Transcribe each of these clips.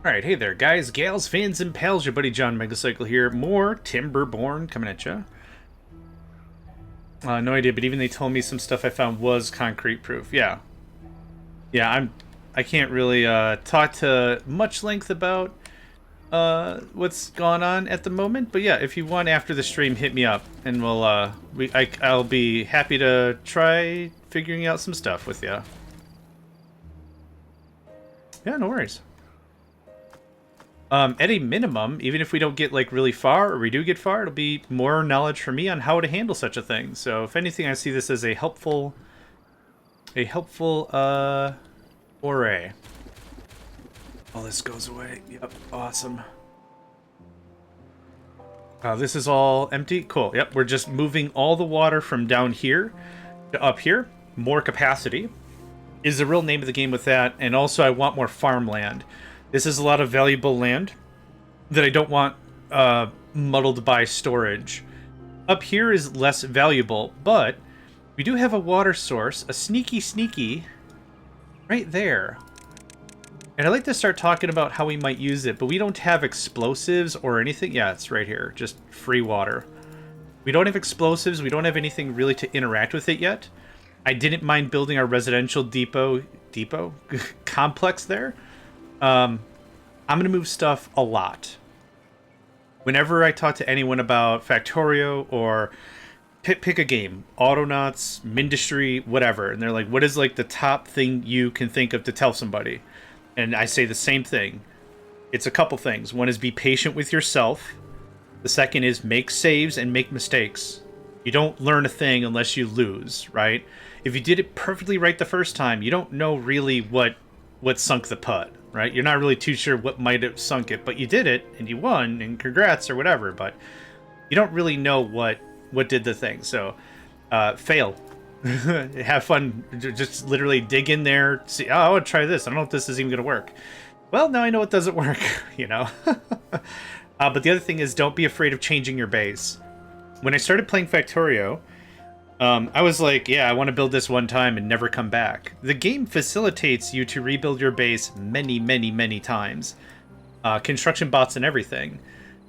Alright, hey there guys, gals, fans, and pals, your buddy JohnMegacycle here. More Timberborn coming at ya. No idea, but even they told me some stuff I found was concrete proof. Yeah. Yeah, I can't really talk to much length about what's going on at the moment, but yeah, if you want after the stream, hit me up and I'll be happy to try figuring out some stuff with you. Yeah, no worries. At a minimum, even if we don't get like really far, or we do get far, it'll be more knowledge for me on how to handle such a thing. So if anything, I see this as a helpful foray. All this goes away. Yep, awesome. This is all empty. Cool. Yep, we're just moving all the water from down here to up here. More capacity is the real name of the game with that. And also, I want more farmland. This is a lot of valuable land that I don't want muddled by storage. Up here is less valuable, but we do have a water source, a sneaky, right there. And I'd like to start talking about how we might use it, but we don't have explosives or anything. Yeah, it's right here, just free water. We don't have explosives, we don't have anything really to interact with it yet. I didn't mind building our residential depot complex there. I'm going to move stuff a lot. Whenever I talk to anyone about Factorio or pick a game, Autonauts, Mindustry, whatever, and they're like, what is like the top thing you can think of to tell somebody? And I say the same thing. It's a couple things. One is be patient with yourself. The second is make saves and make mistakes. You don't learn a thing unless you lose, right? If you did it perfectly right the first time, you don't know really what sunk the putt. Right? You're not really too sure what might have sunk it, but you did it and you won and congrats or whatever, but you don't really know what did the thing. So fail. Have fun. Just literally dig in there, see, oh, I want to try this. I don't know if this is even going to work. Well, now I know it doesn't work, you know. But the other thing is don't be afraid of changing your base. When I started playing Factorio, I was like, yeah, I want to build this one time and never come back. The game facilitates you to rebuild your base many times. Construction bots and everything.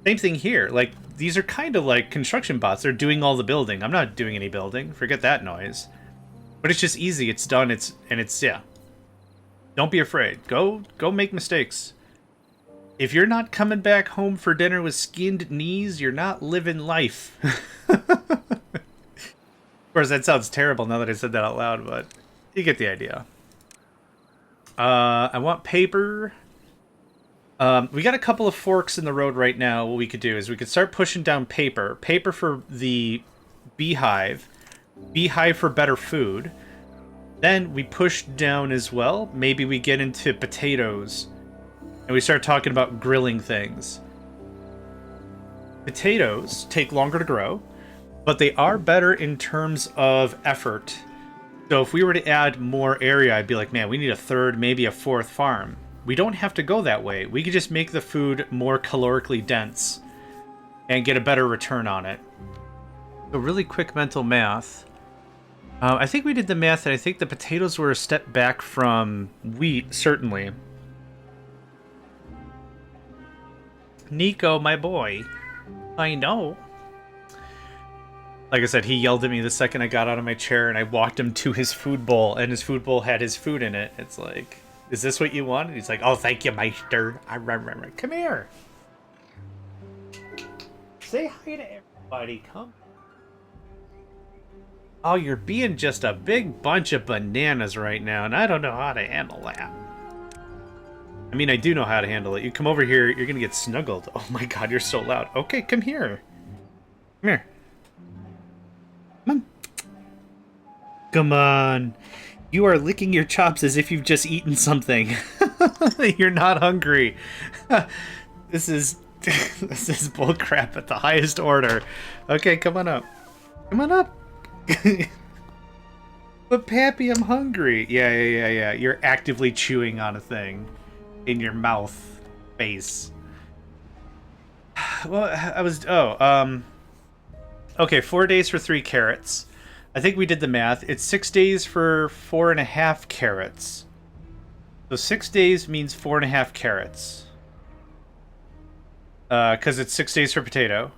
Same thing here. Like, these are kind of like construction bots. They're doing all the building. I'm not doing any building. Forget that noise. But it's just easy. It's done. Yeah. Don't be afraid. Go make mistakes. If you're not coming back home for dinner with skinned knees, you're not living life. Of course, that sounds terrible now that I said that out loud, but you get the idea. I want paper. We got a couple of forks in the road right now. What we could do is we could start pushing down paper. Paper for the beehive. Beehive for better food. Then we push down as well. Maybe we get into potatoes. And we start talking about grilling things. Potatoes take longer to grow, but they are better in terms of effort. So if we were to add more area, I'd be like, man, we need a third, maybe a fourth farm. We don't have to go that way. We could just make the food more calorically dense and get a better return on it. So really quick mental math. I think we did the math, and I think the potatoes were a step back from wheat, certainly. Nico, my boy. I know. Like I said, he yelled at me the second I got out of my chair, and I walked him to his food bowl, and his food bowl had his food in it. It's like, is this what you want? And he's like, oh, thank you, Meister. Come here. Say hi to everybody. Come. Oh, you're being just a big bunch of bananas right now, and I don't know how to handle that. I mean, I do know how to handle it. You come over here, you're going to get snuggled. Oh my god, you're so loud. Okay, come here. Come here. Come on. You are licking your chops as if you've just eaten something. You're not hungry. This is bullcrap at the highest order. Okay, come on up. Come on up. But Pappy, I'm hungry. Yeah. You're actively chewing on a thing in your mouth face. Well, okay, 4 days for 3 carrots. I think we did the math. It's 6 days for 4.5 carrots. So 6 days means 4.5 carrots. because it's 6 days for potato.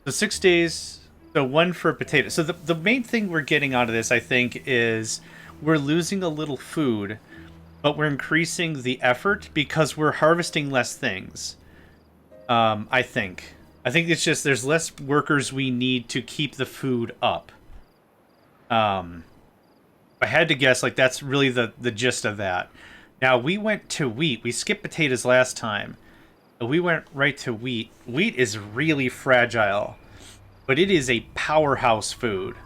So 6 days, so 1 for potato. So the main thing we're getting out of this, I think, is we're losing a little food, but we're increasing the effort because we're harvesting less things. I think it's just there's less workers we need to keep the food up. I had to guess, like, that's really the gist of that. Now, we went to wheat. We skipped potatoes last time. We went right to wheat. Wheat is really fragile, but it is a powerhouse food.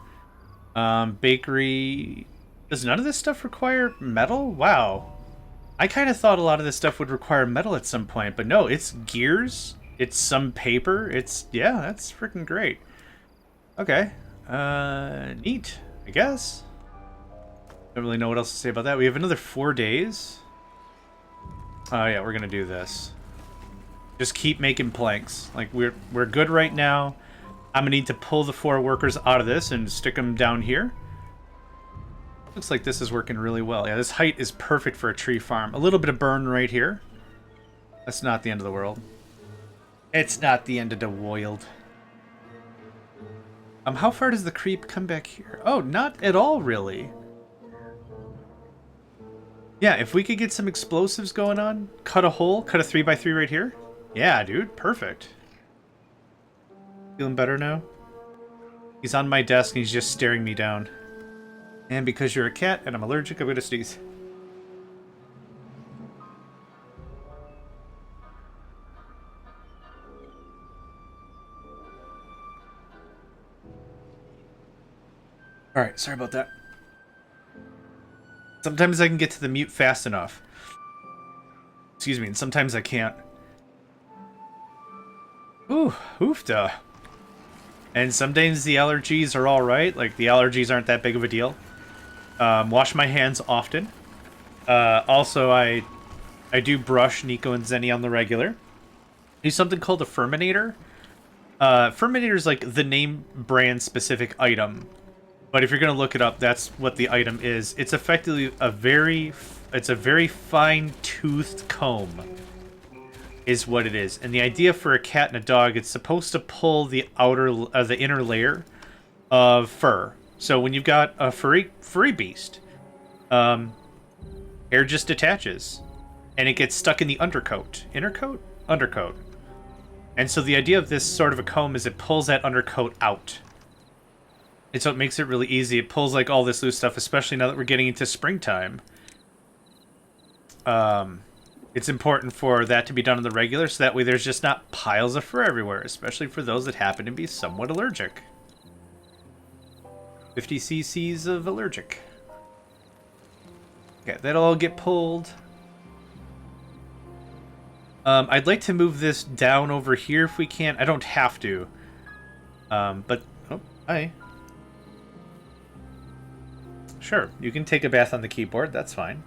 Bakery... Does none of this stuff require metal? Wow. I kind of thought a lot of this stuff would require metal at some point, but no, it's gears. It's some paper. It's... Yeah, that's freaking great. Okay. Neat, I guess. Don't really know what else to say about that. We have another 4 days. Oh yeah, we're gonna do this. Just keep making planks. Like, we're good right now. I'm gonna need to pull the 4 workers out of this and stick them down here. Looks like this is working really well. Yeah, this height is perfect for a tree farm. A little bit of burn right here. That's not the end of the world. It's not the end of the world. How far does the creep come back here? Oh, not at all, really. Yeah, if we could get some explosives going on, cut a hole, cut a 3x3 right here. Yeah, dude, perfect. Feeling better now? He's on my desk and he's just staring me down. And because you're a cat and I'm allergic, I'm gonna sneeze. Alright, sorry about that. Sometimes I can get to the mute fast enough. Excuse me, and sometimes I can't. Ooh, oofda. And some days the allergies are alright. Like, the allergies aren't that big of a deal. Wash my hands often. Also, I do brush Nico and Zenny on the regular. Do something called a Furminator. Furminator is like the name brand specific item. But if you're going to look it up, that's what the item is. It's effectively a very fine-toothed comb is what it is. And the idea for a cat and a dog, it's supposed to pull the inner layer of fur. So when you've got a furry beast, hair just detaches and it gets stuck in the undercoat. Inner coat? Undercoat. And so the idea of this sort of a comb is it pulls that undercoat out. And so it makes it really easy. It pulls like all this loose stuff, especially now that we're getting into springtime. It's important for that to be done on the regular, so that way there's just not piles of fur everywhere, especially for those that happen to be somewhat allergic. 50 cc's of allergic. Okay, that'll all get pulled. I'd like to move this down over here if we can. I don't have to. But... Oh, hi. Sure, you can take a bath on the keyboard. That's fine.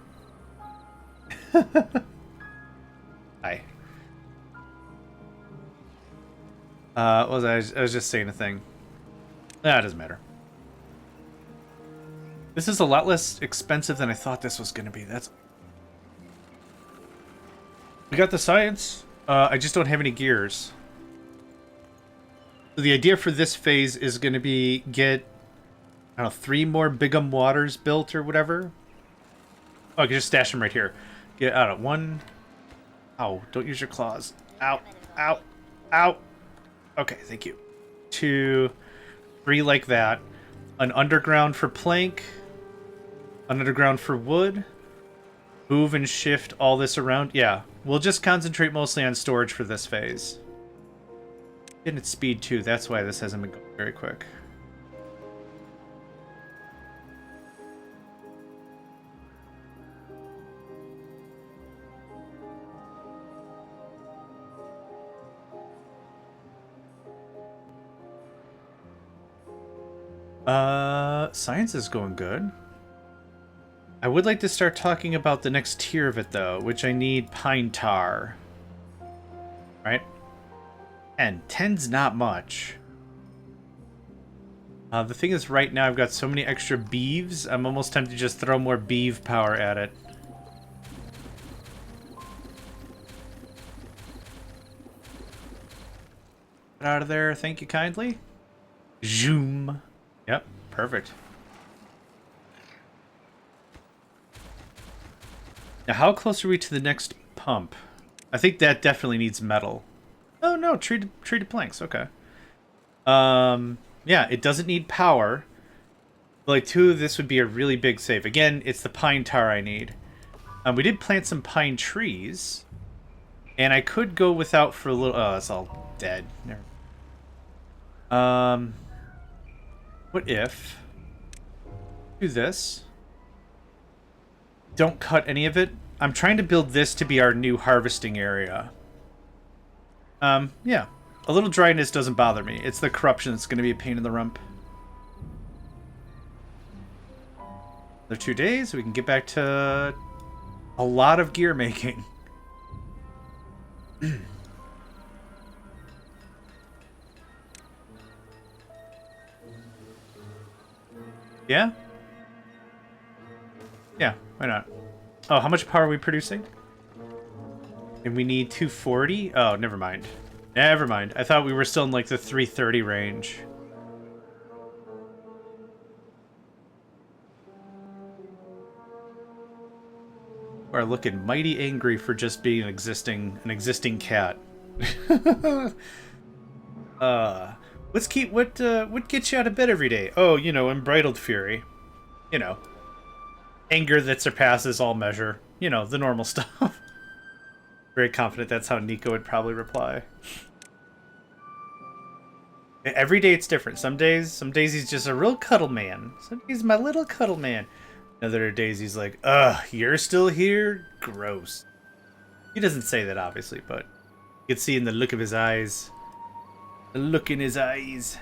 Hi. I was just saying a thing. Ah, it doesn't matter. This is a lot less expensive than I thought this was going to be. We got the science. I just don't have any gears. So the idea for this phase is going to be get, I don't know, 3 more Bigham Waters built or whatever. Oh, I can just stash them right here. Get out of 1. Ow, don't use your claws. Ow, ow, ow. Okay, thank you. 2, 3 like that. An underground for plank. An underground for wood. Move and shift all this around. Yeah, we'll just concentrate mostly on storage for this phase. And its speed too, that's why this hasn't been going very quick. Science is going good. I would like to start talking about the next tier of it, though, which I need pine tar. Right? And 10's not much. The thing is, right now I've got so many extra beeves, I'm almost tempted to just throw more beeve power at it. Get out of there. Thank you kindly. Zoom. Yep, perfect. Now, how close are we to the next pump? I think that definitely needs metal. Oh no, treated planks. Okay. Yeah, it doesn't need power. But like 2 of this would be a really big save. Again, it's the pine tar I need. We did plant some pine trees, and I could go without for a little. Oh, it's all dead. What if do this? Don't cut any of it. I'm trying to build this to be our new harvesting area. Yeah. A little dryness doesn't bother me. It's the corruption that's going to be a pain in the rump. Another 2 days, we can get back to a lot of gear making. Yeah? Yeah, why not? Oh, how much power are we producing? And we need 240? Oh, never mind. Never mind. I thought we were still in like the 330 range. You are looking mighty angry for just being an existing cat. What gets you out of bed every day? Oh, you know, unbridled fury. You know, anger that surpasses all measure. You know, the normal stuff. Very confident that's how Nico would probably reply. Every day it's different. Some days he's just a real cuddle man. Some days he's my little cuddle man. Other days he's like, ugh, you're still here? Gross. He doesn't say that, obviously, but you can see in the look of his eyes. The look in his eyes.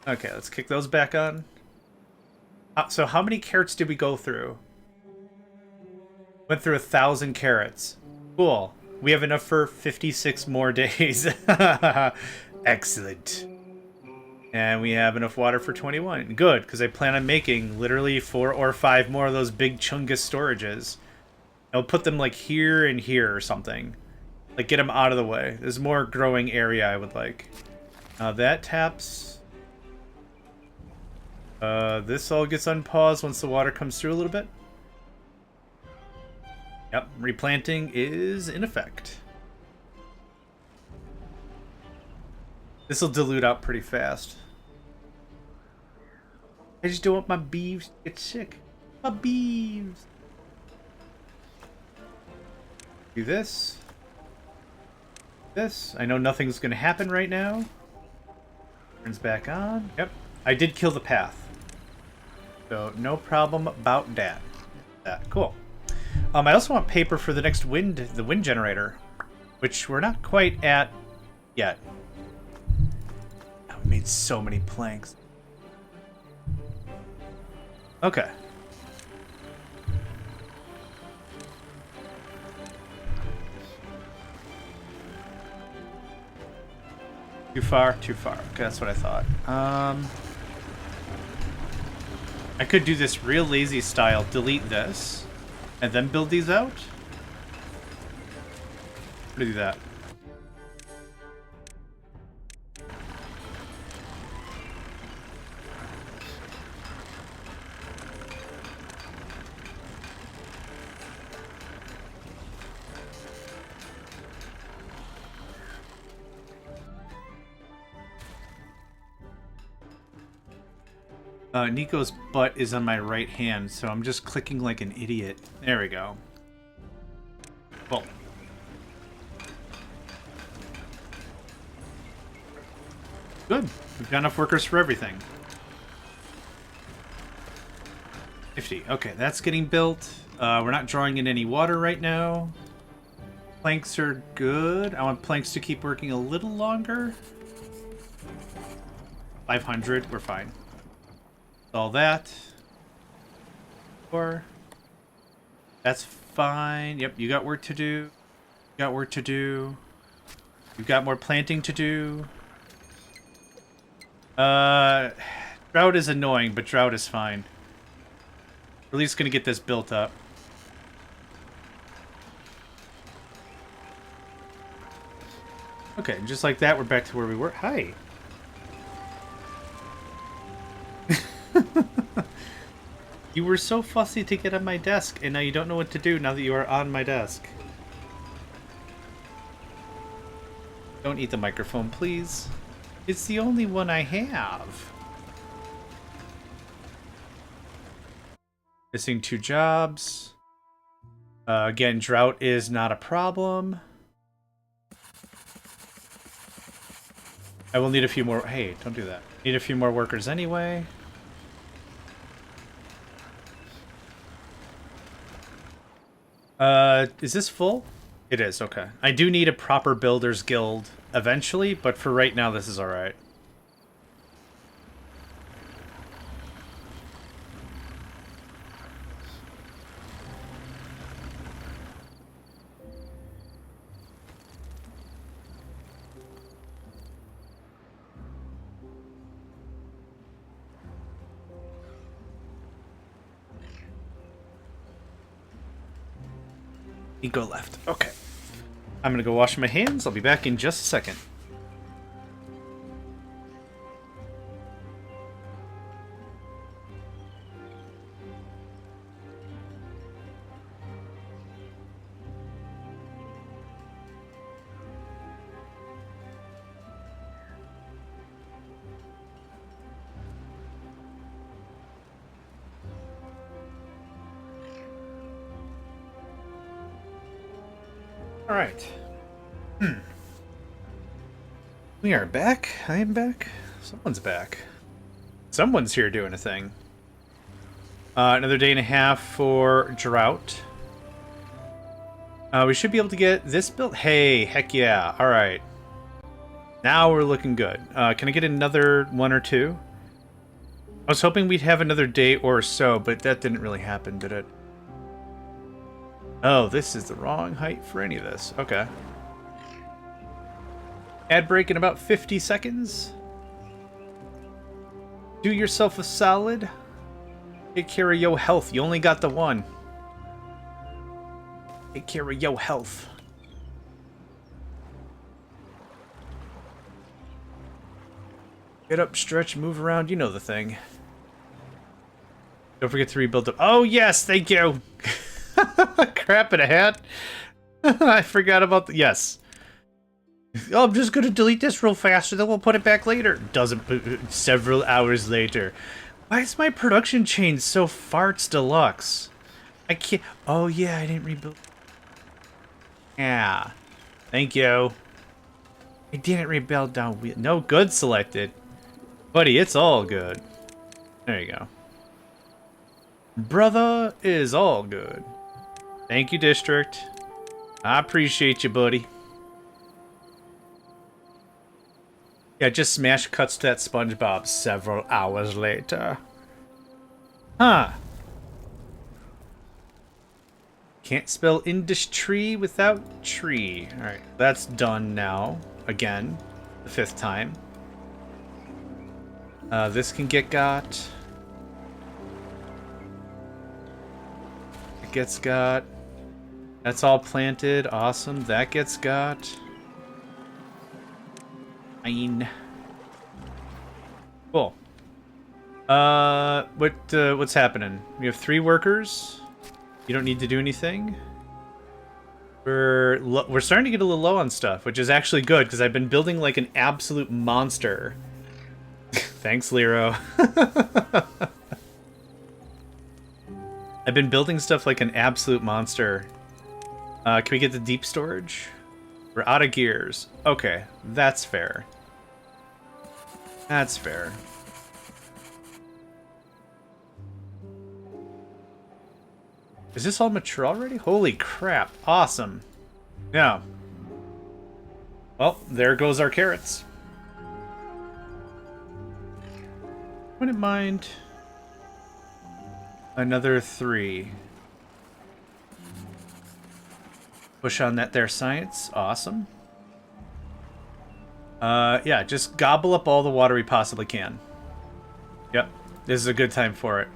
Okay, let's kick those back on. So how many carrots did we go through? Went through 1,000 carrots. Cool. We have enough for 56 more days. Excellent. And we have enough water for 21. Good, because I plan on making literally 4 or 5 more of those big chungus storages. I'll put them like here and here or something. Like get them out of the way. There's more growing area I would like. That taps. This all gets unpaused once the water comes through a little bit. Yep, replanting is in effect. This will dilute out pretty fast. I just don't want my beeves to get sick. My beeves. Do this. This. I know nothing's going to happen right now. Turns back on. Yep. I did kill the path. So no problem about that. Cool. I also want paper for the next wind generator, which we're not quite at yet. Oh, we made so many planks. Okay. Too far? Too far. Okay, that's what I thought. I could do this real lazy style, delete this, and then build these out. How do that? Nico's butt is on my right hand, so I'm just clicking like an idiot. There we go. Well. Good. We've got enough workers for everything. 50. Okay, that's getting built. We're not drawing in any water right now. Planks are good. I want planks to keep working a little longer. 500. We're fine. All that. Or that's fine. Yep, you got work to do. You got work to do. You've got more planting to do. Drought is annoying, but drought is fine. We're at least gonna get this built up. Okay, just like that, we're back to where we were. Hi. You were so fussy to get on my desk, and now you don't know what to do now that you are on my desk. Don't eat the microphone, please. It's the only one I have. Missing 2 jobs. Again, drought is not a problem. I will need a few more. Hey, don't do that. Need a few more workers anyway. Is this full? It is, okay. I do need a proper builders guild eventually, but for right now, this is alright. You go left. Okay. I'm gonna go wash my hands. I'll be back in just a second. Alright. We are back. I am back. Someone's back. Someone's here doing a thing. Another day and a half for drought. We should be able to get this built. Hey, heck yeah. Alright. Now we're looking good. Can I get another 1 or 2? I was hoping we'd have another day or so, but that didn't really happen, did it? Oh, this is the wrong height for any of this. Okay. Ad break in about 50 seconds. Do yourself a solid. Take care of yo health. You only got the 1. Take care of yo health. Get up, stretch, move around. You know the thing. Don't forget to rebuild up. Oh, yes, thank you. Crap in a hat. I forgot about the... Yes. Oh, I'm just going to delete this real fast, and then we'll put it back later. Doesn't... Several hours later. Why is my production chain so farts deluxe? I can't... Oh, yeah, I didn't rebuild... Yeah. Thank you. I didn't rebuild down... No good selected. Buddy, it's all good. There you go. Brother is all good. Thank you, District. I appreciate you, buddy. Yeah, just smash cuts to that SpongeBob several hours later. Huh. Can't spell industry without tree. Alright, that's done now. Again. The 5th time. This can get got. It gets got. That's all planted. Awesome. That gets got. Fine. Cool. What's happening? We have 3 workers. You don't need to do anything. We're starting to get a little low on stuff, which is actually good because I've been building like an absolute monster. Thanks, Lero. I've been building stuff like an absolute monster. Can we get the deep storage? We're out of gears. Okay, that's fair. That's fair. Is this all mature already? Holy crap. Awesome. Yeah. Well, there goes our carrots. Wouldn't mind another 3. Push on that there science. Awesome. Yeah, just gobble up all the water we possibly can. Yep, this is a good time for it.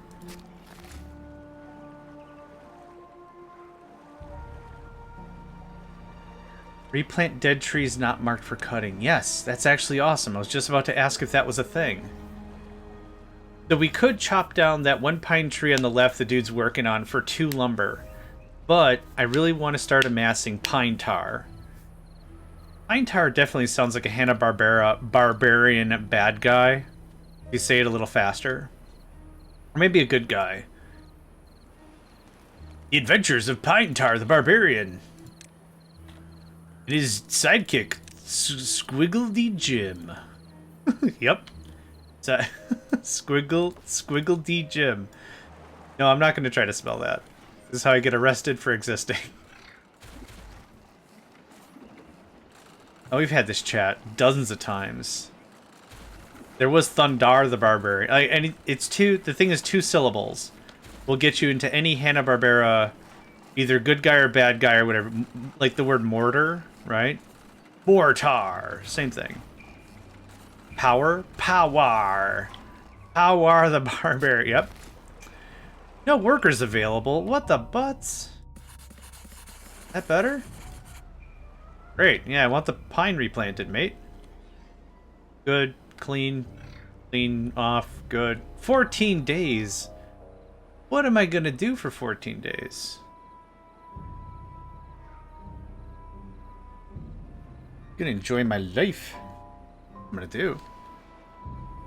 Replant dead trees not marked for cutting. Yes, that's actually awesome. I was just about to ask if that was a thing. So we could chop down that one pine tree on the left the dude's working on for 2 lumber. But I really want to start amassing pine tar. Pine tar definitely sounds like a Hanna-Barbera barbarian bad guy. You say it a little faster. Or maybe a good guy. The Adventures of Pine Tar the Barbarian. And his sidekick, Squiggledy Jim. Yep. Squiggle D Jim. No, I'm not going to try to spell that. This is how I get arrested for existing. Oh, we've had this chat dozens of times. There was Thundar the Barbarian. And it's the thing is 2 syllables. Will get you into any Hanna-Barbera, either good guy or bad guy or whatever. Like the word mortar, right? Mortar. Same thing. Power? Power. Power the Barbarian. Yep. No workers available. What the butts? That better? Great. Yeah, I want the pine replanted, mate. Good. Clean. Clean off. Good. 14 days. What am I gonna do for 14 days? I'm gonna enjoy my life. I'm gonna do.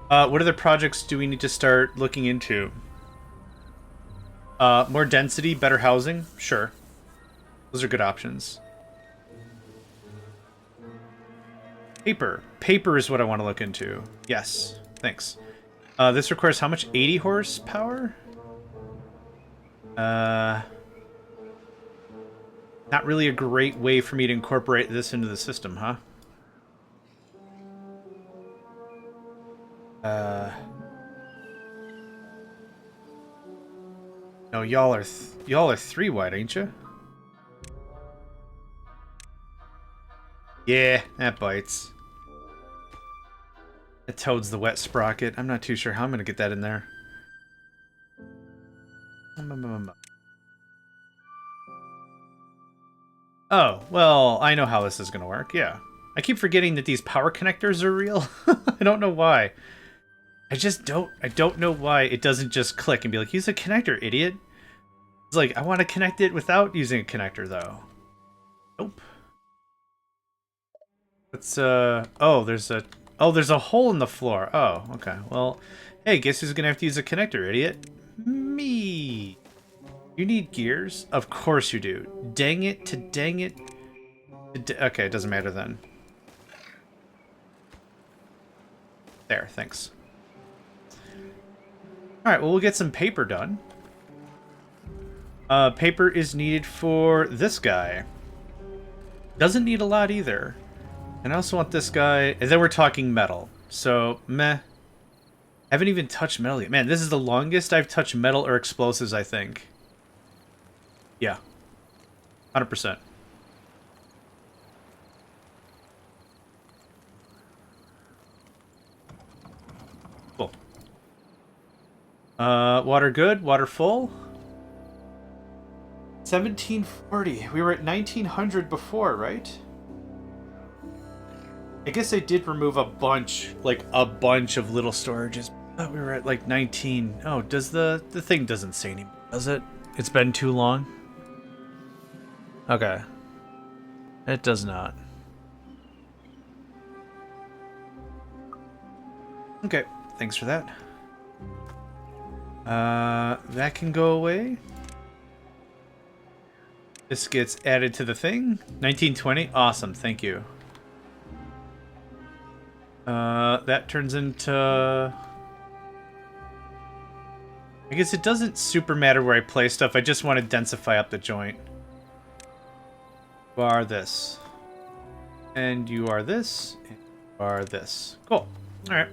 What other projects do we need to start looking into? More density, better housing? Sure. Those are good options. Paper. Paper is what I want to look into. Yes. Thanks. This requires how much? 80 horsepower? Not really a great way for me to incorporate this into the system, huh? No, y'all are 3 wide, ain't you? Yeah, that bites. It toads the wet sprocket. I'm not too sure how I'm gonna get that in there. Oh, well, I know how this is gonna work, yeah. I keep forgetting that these power connectors are real. I don't know why. I don't know why it doesn't just click and be like, use a connector, idiot. It's like, I want to connect it without using a connector, though. Nope. Let's, oh, there's a hole in the floor. Oh, okay. Well, hey, guess who's gonna have to use a connector, idiot? Me. You need gears? Of course you do. Dang it to dang it. Okay, it doesn't matter then. There, thanks. Alright, well, we'll get some paper done. Paper is needed for this guy. Doesn't need a lot either. And I also want this guy. And then we're talking metal. So, meh. Haven't even touched metal yet. Man, this is the longest I've touched metal or explosives, I think. Yeah. 100%. Cool. Water good? Water full? 1740. We were at 1900 before, right? I guess I did remove a bunch of little storages. I thought we were at like 19. Oh, does the thing doesn't say anymore, does it? It's been too long? Okay. It does not. Okay, thanks for that. That can go away. This gets added to the thing. 1920, awesome, thank you. That turns into... I guess it doesn't super matter where I place stuff, I just want to densify up the joint. You are this. And you are this. And you are this. Cool. Alright.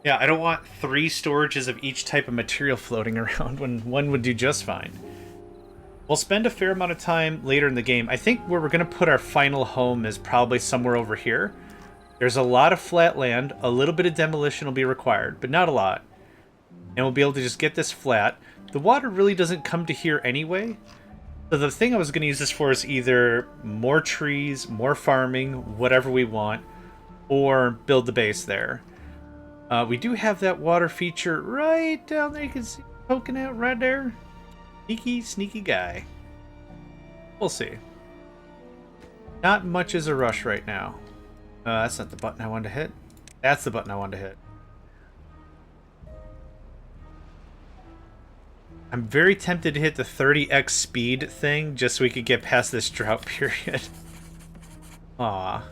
Yeah, I don't want 3 storages of each type of material floating around when one would do just fine. We'll spend a fair amount of time later in the game. I think where we're going to put our final home is probably somewhere over here. There's a lot of flat land. A little bit of demolition will be required, but not a lot. And we'll be able to just get this flat. The water really doesn't come to here anyway. So the thing I was going to use this for is either more trees, more farming, whatever we want, or build the base there. We do have that water feature right down there. You can see poking out right there. Sneaky, sneaky guy. We'll see. Not much is a rush right now. That's not the button I wanted to hit. That's the button I wanted to hit. I'm very tempted to hit the 30x speed thing just so we could get past this drought period. Aw.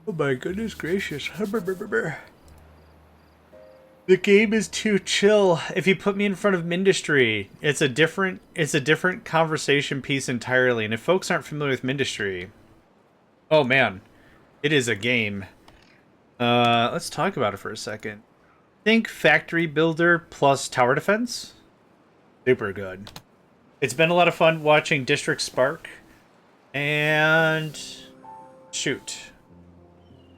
Oh my goodness gracious. The game is too chill. If you put me in front of Mindustry, it's a different conversation piece entirely. And if folks aren't familiar with Mindustry, oh man, it is a game. Let's talk about it for a second. Think factory builder plus tower defense. Super good. It's been a lot of fun watching District Spark and shoot.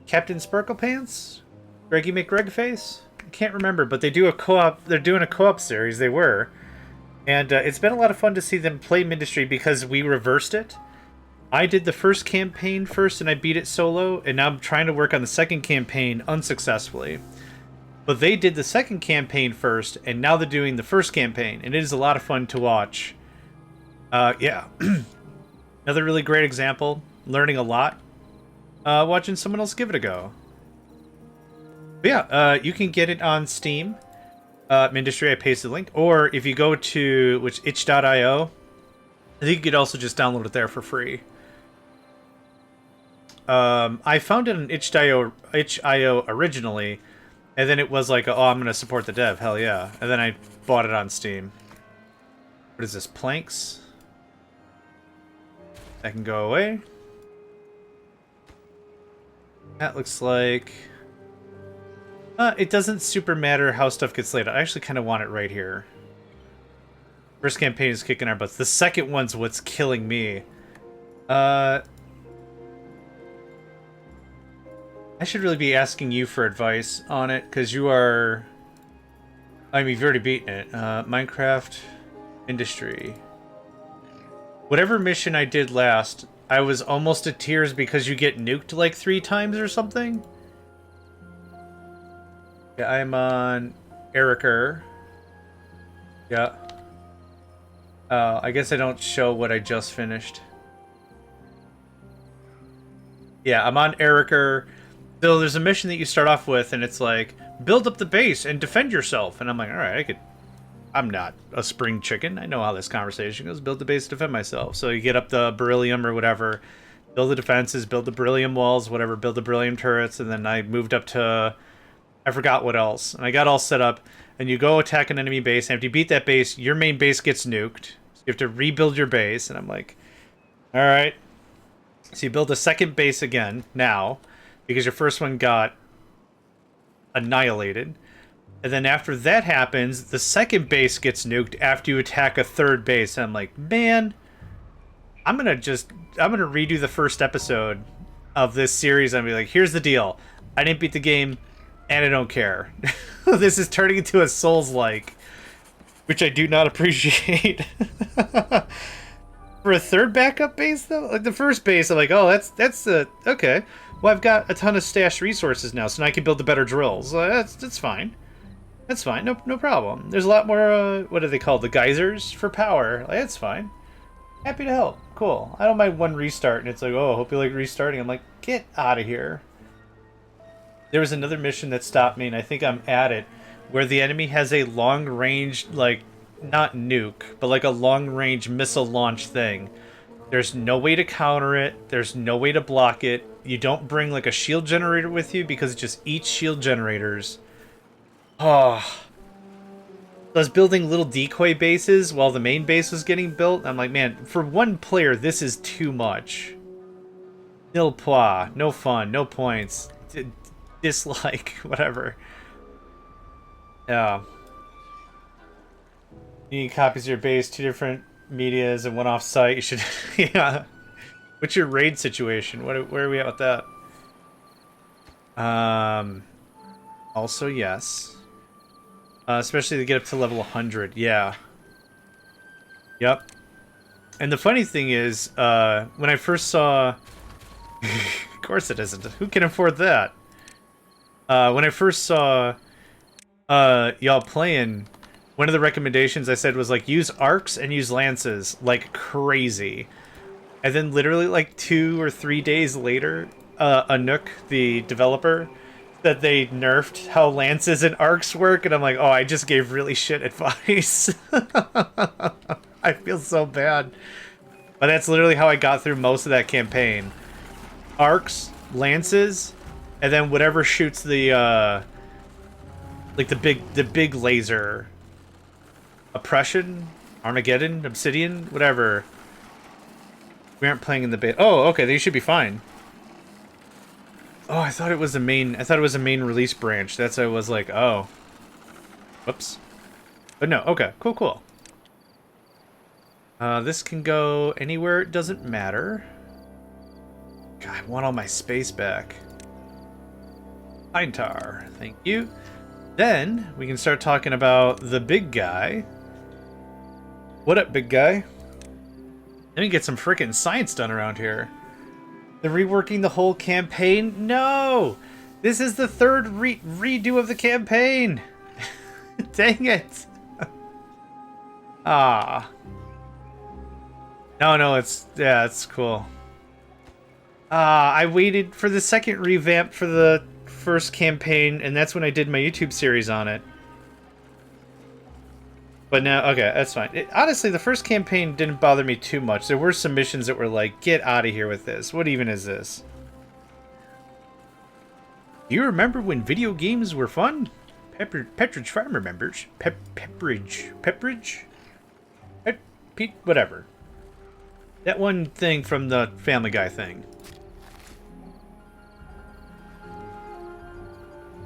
Captain Sparklepants? Greggy McGregface? I can't remember, but they do a co-op. They're doing a co-op series. They were, and it's been a lot of fun to see them play Mindustry because we reversed it. I did the first campaign first, and I beat it solo, and now I'm trying to work on the second campaign unsuccessfully. But they did the second campaign first, and now they're doing the first campaign, and it is a lot of fun to watch. Yeah, another really great example. Learning a lot. Watching someone else give it a go. But yeah, you can get it on Steam. Mindustry, I pasted the link. Or if you go to itch.io, I think you could also just download it there for free. I found it on itch.io originally, and then it was like, oh, I'm going to support the dev. Hell yeah. And then I bought it on Steam. What is this? Planks? That can go away. That looks like... it doesn't super matter how stuff gets laid out. I actually kind of want it right here. First campaign is kicking our butts. The second one's what's killing me. I should really be asking you for advice on it, because you are... I mean, you've already beaten it. Minecraft Industry. Whatever mission I did last, I was almost to tears because you get nuked like 3 times or something. Yeah, I'm on Ericer. Yeah. I guess I don't show what I just finished. Yeah, I'm on Ericer. So there's a mission that you start off with, and it's like, build up the base and defend yourself. And I'm like, alright, I'm not a spring chicken. I know how this conversation goes. Build the base to defend myself. So you get up the beryllium or whatever, build the defenses, build the beryllium walls, whatever, build the beryllium turrets, and then I moved up to... I forgot what else. And I got all set up, and you go attack an enemy base, and after you beat that base, your main base gets nuked. So you have to rebuild your base, and I'm like, alright. So you build a second base again, now, because your first one got annihilated. And then after that happens, the second base gets nuked after you attack a third base. And I'm like, man, I'm gonna redo the first episode of this series and be like, here's the deal. I didn't beat the game, and I don't care. This is turning into a Souls-like, which I do not appreciate. For a third backup base, though? Like, the first base, I'm like, oh, that's okay. Well, I've got a ton of stashed resources now, so now I can build the better drills. That's fine. That's fine. No problem. There's a lot more, what are they called? The geysers for power. Like, that's fine. Happy to help. Cool. I don't mind one restart, and it's like, oh, hope you like restarting. I'm like, get out of here. There was another mission that stopped me, and I think I'm at it, where the enemy has a long-range, like, not nuke, but like a long-range missile launch thing. There's no way to counter it. There's no way to block it. You don't bring, like, a shield generator with you, because it just eats shield generators. Oh. I was building little decoy bases while the main base was getting built. I'm like, man, for one player, this is too much. Nil pois. No fun. No points. Dislike. Whatever. Yeah. You need copies of your base, 2 different medias and 1 off-site. You should... Yeah. What's your raid situation? Where are we at with that? Also, yes. Especially to get up to level 100. Yeah. Yep. And the funny thing is, when I first saw... Of course it isn't. Who can afford that? When I first saw y'all playing, one of the recommendations I said was, like, use arcs and use lances like crazy. And then literally, like, 2 or 3 days later, Anook, the developer, that they nerfed how lances and arcs work, and I'm like, oh, I just gave really shit advice. I feel so bad. But that's literally how I got through most of that campaign. Arcs, lances, and then whatever shoots the like the big laser. Oppression, Armageddon, Obsidian, whatever. We aren't playing in the beta. Oh, okay, then you should be fine. Oh, I thought it was a main. I thought it was a main release branch. That's why I was like, oh, whoops. But no, okay, cool. This can go anywhere. It doesn't matter. God, I want all my space back. Pine tar, thank you. Then we can start talking about the big guy. What up, big guy? Let me get some frickin' science done around here. They're reworking the whole campaign? No! This is the third redo of the campaign! Dang it! Ah. No, it's cool. I waited for the second revamp for the first campaign, and that's when I did my YouTube series on it. But now, okay, that's fine. Honestly, the first campaign didn't bother me too much. There were some missions that were like, get out of here with this. What even is this? Do you remember when video games were fun? Pepperidge Farm remembers. Pepperidge? Whatever. That one thing from the Family Guy thing.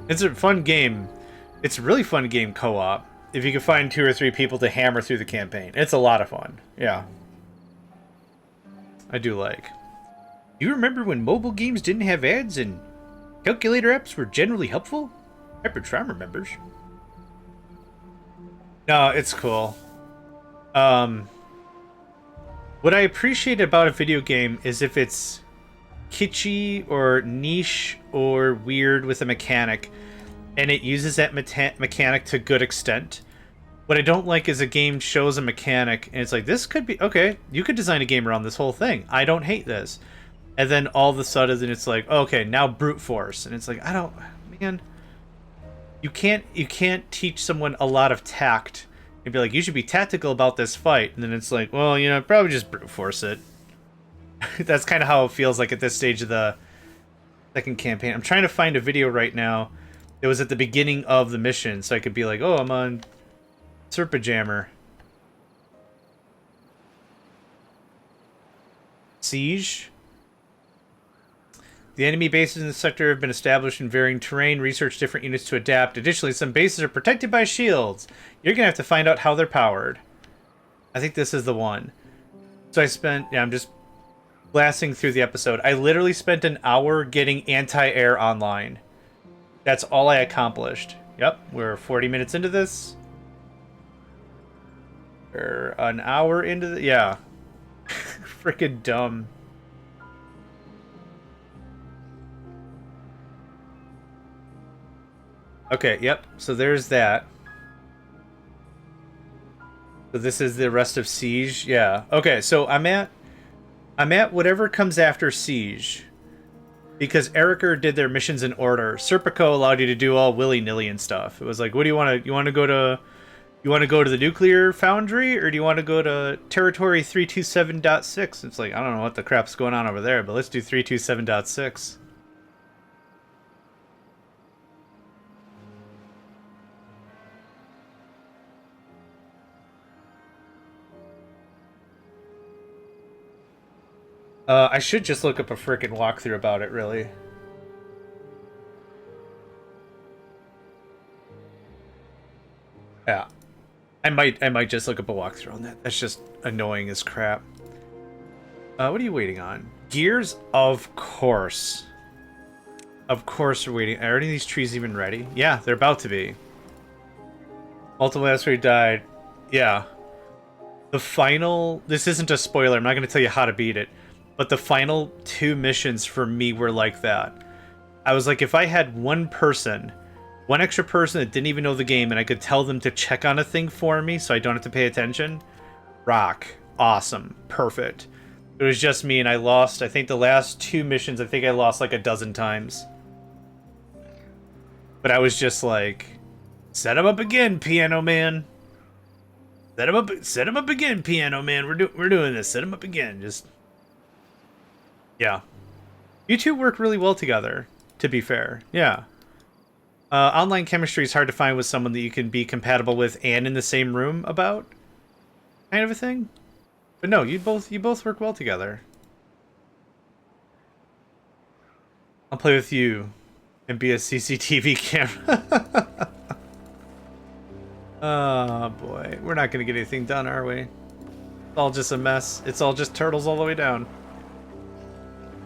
It's a fun game. It's a really fun game co-op. If you can find 2 or 3 people to hammer through the campaign. It's a lot of fun. Yeah. I do like. Do you remember when mobile games didn't have ads and calculator apps were generally helpful? Pepperidge Farm remembers. No, it's cool. What I appreciate about a video game is if it's kitschy or niche or weird with a mechanic, and it uses that mechanic to good extent. What I don't like is a game shows a mechanic, and it's like, this could be... Okay, you could design a game around this whole thing. I don't hate this. And then all of a sudden, it's like, okay, now brute force. And it's like, I don't... Man... You can't teach someone a lot of tact and be like, you should be tactical about this fight. And then it's like, well, you know, probably just brute force it. That's kind of how it feels like at this stage of the second campaign. I'm trying to find a video right now. It was at the beginning of the mission, so I could be like, oh, I'm on Serpajammer. Siege. The enemy bases in the sector have been established in varying terrain. Research different units to adapt. Additionally, some bases are protected by shields. You're going to have to find out how they're powered. I think this is the one. So I spent... Yeah, I'm just blasting through the episode. I literally spent an hour getting anti-air online. That's all I accomplished. Yep, we're 40 minutes into this. We're an hour into the... Yeah. Freaking dumb. Okay, yep. So there's that. So this is the rest of Siege. Yeah. Okay, so I'm at whatever comes after Siege. Because Ericer did their missions in order. Serpico allowed you to do all willy-nilly and stuff. It was like, what do you want to... You want to go to the nuclear foundry, or do you want to go to territory 327.6? It's like, I don't know what the crap's going on over there, but let's do 327.6. I should just look up a frickin' walkthrough about it, really. Yeah. I might just look up a walkthrough on that. That's just annoying as crap. What are you waiting on? Gears? Of course. Of course we're waiting. Are any of these trees even ready? Yeah, they're about to be. Multiple asteroid died. Yeah. The final... This isn't a spoiler. I'm not going to tell you how to beat it. But the final 2 missions for me were like that. I was like, if I had one extra person that didn't even know the game, and I could tell them to check on a thing for me so I don't have to pay attention, rock. Awesome. Perfect. It was just me, and I lost, I think the last 2 missions, I think I lost like a dozen times. But I was just like, set him up again, Piano Man. Set him up again, Piano Man. We're doing this. Set him up again. Just, yeah. You two work really well together, to be fair. Yeah. Online chemistry is hard to find with someone that you can be compatible with and in the same room about, kind of a thing. But no, you both work well together. I'll play with you and be a CCTV camera. Oh boy, we're not gonna get anything done, are we? It's all just a mess. It's all just turtles all the way down.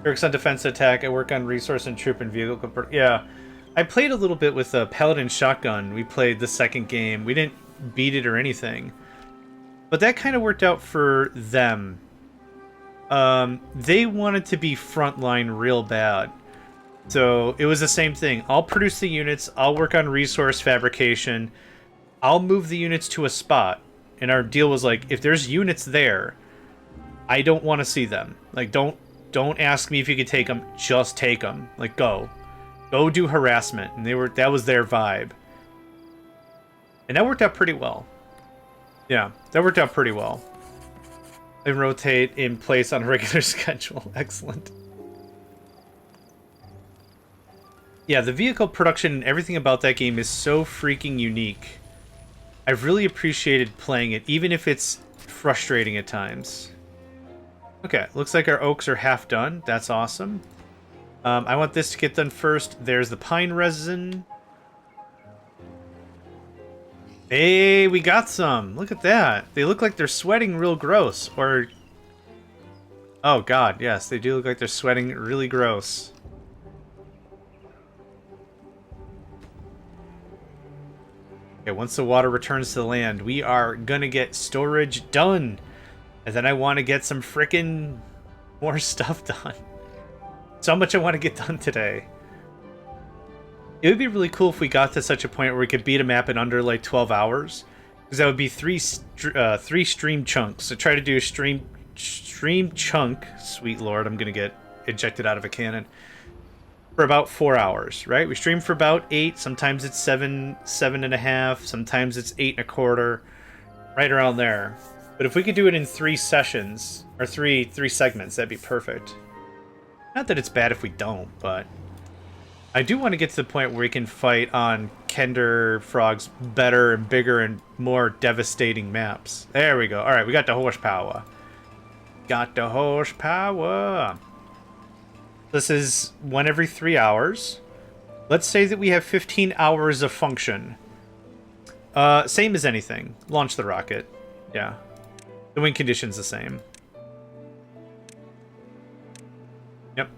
Works on defense attack. I work on resource and troop and vehicle. Yeah, I played a little bit with a Paladin shotgun. We played the second game. We didn't beat it or anything, but that kind of worked out for them. They wanted to be frontline real bad. So it was the same thing. I'll produce the units. I'll work on resource fabrication. I'll move the units to a spot. And our deal was like, if there's units there, I don't want to see them. Like, don't ask me if you could take them. Just take them. Like, go do harassment. And that was their vibe. And that worked out pretty well. Yeah, that worked out pretty well. They rotate in place on a regular schedule. Excellent. Yeah, the vehicle production and everything about that game is so freaking unique. I've really appreciated playing it, even if it's frustrating at times. Okay, looks like our oaks are half done. That's awesome. I want this to get done first. There's the pine resin. Hey, we got some. Look at that. They look like they're sweating real gross. Or... Oh god, yes, they do look like they're sweating really gross. Okay, once the water returns to the land, we are gonna get storage done. And then I want to get some frickin' more stuff done. So much I want to get done today. It would be really cool if we got to such a point where we could beat a map in under like 12 hours. Because that would be three stream chunks. So try to do a stream chunk. Sweet lord, I'm gonna get ejected out of a cannon. For about 4 hours, right? We stream for about 8. Sometimes it's 7.5. Sometimes it's 8.25. Right around there. But if we could do it in 3 sessions, or three segments, that'd be perfect. Not that it's bad if we don't, but I do want to get to the point where we can fight on Kender Frog's better and bigger and more devastating maps. There we go. All right, we got the horsepower. Got the horsepower. This is 1 every 3 hours. Let's say that we have 15 hours of function. Same as anything. Launch the rocket. Yeah. The win condition's the same. Yep.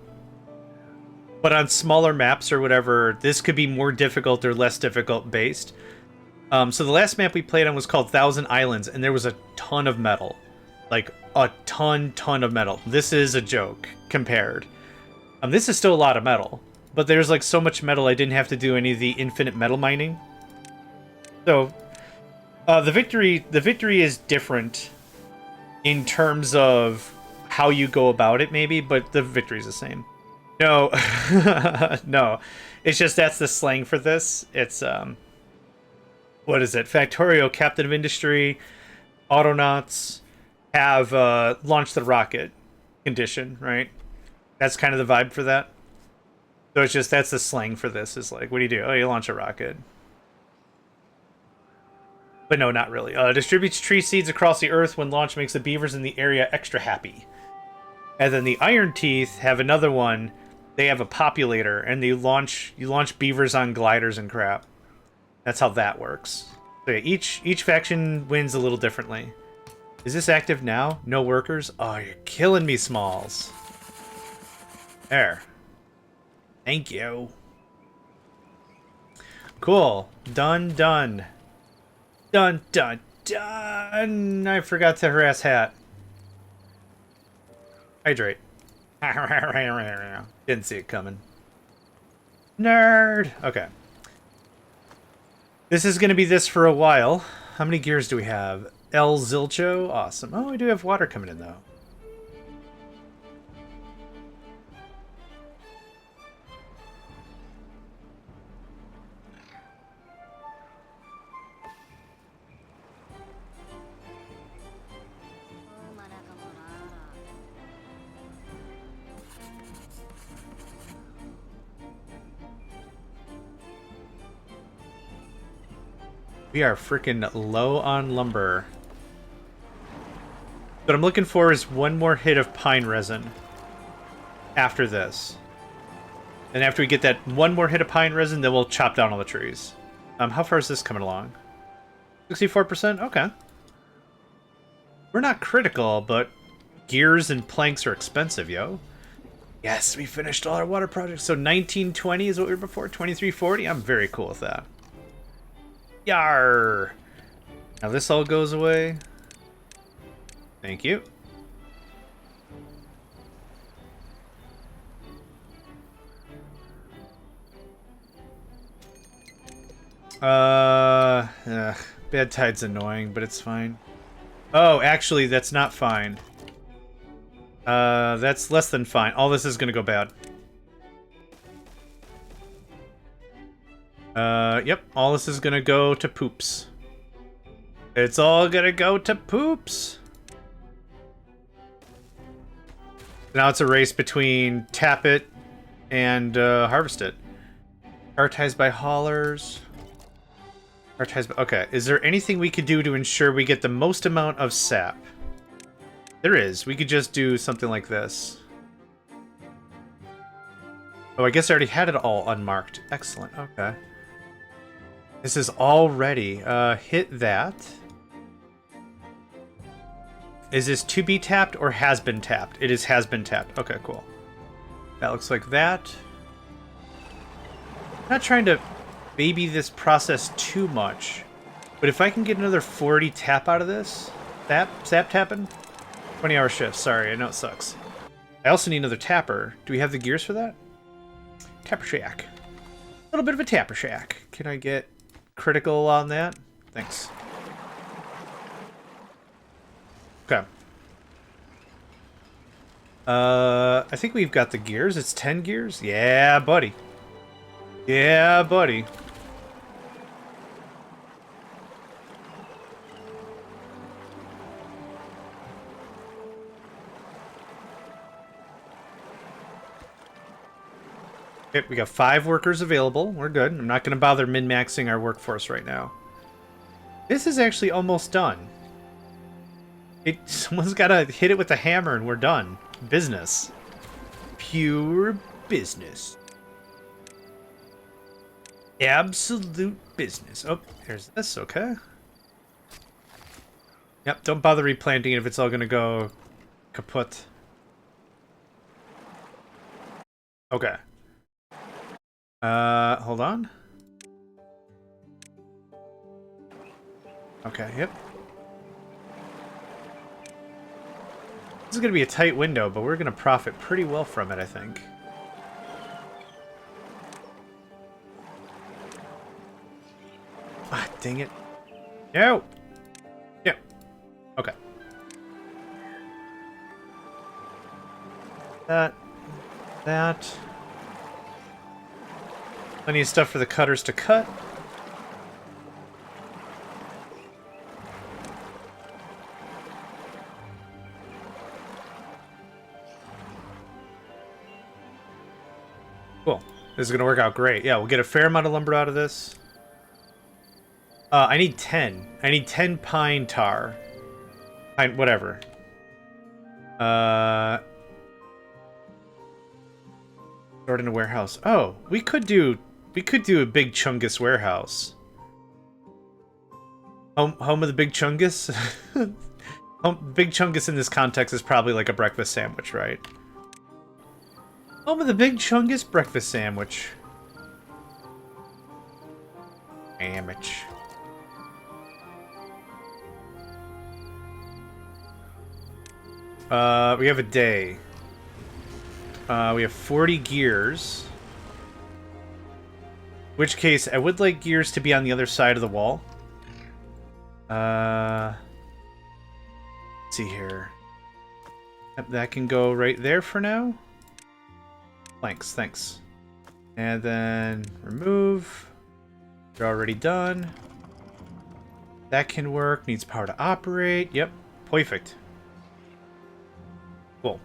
But on smaller maps or whatever, this could be more difficult or less difficult based. So the last map we played on was called 1,000 Islands, and there was a ton of metal. Like, a ton of metal. This is a joke, compared. This is still a lot of metal, but there's like so much metal I didn't have to do any of the infinite metal mining. So, the victory is different in terms of how you go about it, maybe, but the victory's the same. No, no, it's just that's the slang for this. It's what is it? Factorio, Captain of Industry, Autonauts have launched the rocket condition, right? That's kind of the vibe for that. So it's just, that's the slang for this, is like, what do? Oh, you launch a rocket. But no, not really. Distributes tree seeds across the earth. When launched, makes the beavers in the area extra happy. And then the Iron Teeth have another one. They have a populator, and you launch beavers on gliders and crap. That's how that works. So yeah, each faction wins a little differently. Is this active now? No workers? Oh, you're killing me, Smalls. There. Thank you. Cool. Done, done. Done, done, done. I forgot to harass Hat. Hydrate. Didn't see it coming. Nerd. Okay. This is going to be this for a while. How many gears do we have? El Zilcho. Awesome. Oh, we do have water coming in, though. We are freaking low on lumber. What I'm looking for is one more hit of pine resin after this. And after we get that one more hit of pine resin, then we'll chop down all the trees. How far is this coming along? 64%? Okay. We're not critical, but gears and planks are expensive, yo. Yes, we finished all our water projects. So 1920 is what we were before. 2340? I'm very cool with that. Yar! Now this all goes away. Thank you. Bad tide's annoying, but it's fine. Oh, actually, that's not fine. That's less than fine. All this is gonna go bad. Yep, all this is gonna go to poops. It's all gonna go to poops. Now it's a race between tap it and harvest it. Prioritized by haulers. Prioritized by... Okay, is there anything we could do to ensure we get the most amount of sap? There is. We could just do something like this. Oh, I guess I already had it all unmarked. Excellent, okay. This is all ready. Hit that. Is this to be tapped or has been tapped? It is has been tapped. Okay, cool. That looks like that. I'm not trying to baby this process too much, but if I can get another 40 tap out of this, sap tapping, 20-hour shifts. Sorry, I know it sucks. I also need another tapper. Do we have the gears for that? Tapper shack. A little bit of a tapper shack. Can I get critical on that? Thanks. Okay. I think we've got the gears. It's 10 gears? Yeah, buddy. Yeah, buddy. Okay, we got 5 workers available. We're good. I'm not going to bother min-maxing our workforce right now. This is actually almost done. Someone's got to hit it with a hammer and we're done. Business. Pure business. Absolute business. Oh, here's this. Okay. Yep, don't bother replanting it if it's all going to go kaput. Okay. Hold on. Okay, yep. This is going to be a tight window, but we're going to profit pretty well from it, I think. Ah, dang it. No! Yeah. Okay. That. Plenty of stuff for the cutters to cut. Cool. This is going to work out great. Yeah, we'll get a fair amount of lumber out of this. I need 10. I need 10 pine tar. Pine, whatever. Stored in a warehouse. Oh, we could do a big Chungus warehouse. Home of the Big Chungus? Big Chungus in this context is probably like a breakfast sandwich, right? Home of the Big Chungus breakfast sandwich. Sandwich. We have a day. We have 40 gears. In which case, I would like gears to be on the other side of the wall. Let's see here. Yep, that can go right there for now. Thanks, thanks. And then remove. They're already done. That can work. Needs power to operate. Yep, perfect. Cool.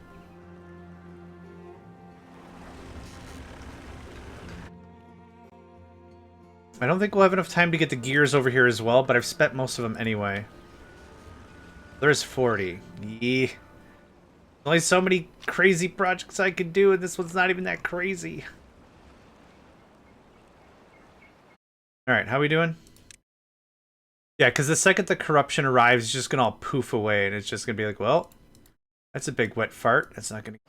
I don't think we'll have enough time to get the gears over here as well, but I've spent most of them anyway. There's 40. Yeah. Only so many crazy projects I could do, and this one's not even that crazy. Alright, how we doing? Yeah, because the second the corruption arrives, it's just going to all poof away, and it's just going to be like, well, that's a big wet fart. That's not going to...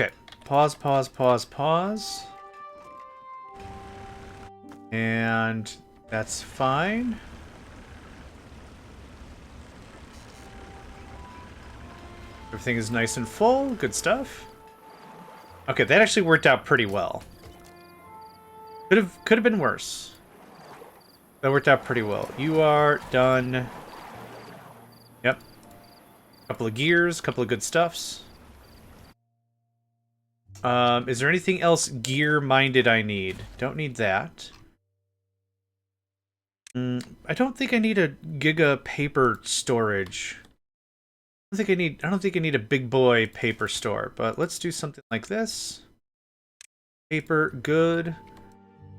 Okay, pause, pause, pause, pause. And that's fine. Everything is nice and full. Good stuff. Okay, that actually worked out pretty well. Could have been worse. That worked out pretty well. You are done. Yep. Couple of gears, couple of good stuffs. Is there anything else gear-minded I need? Don't need that. I don't think I need a giga paper storage. I don't think I need a big boy paper store, but let's do something like this. Paper, good.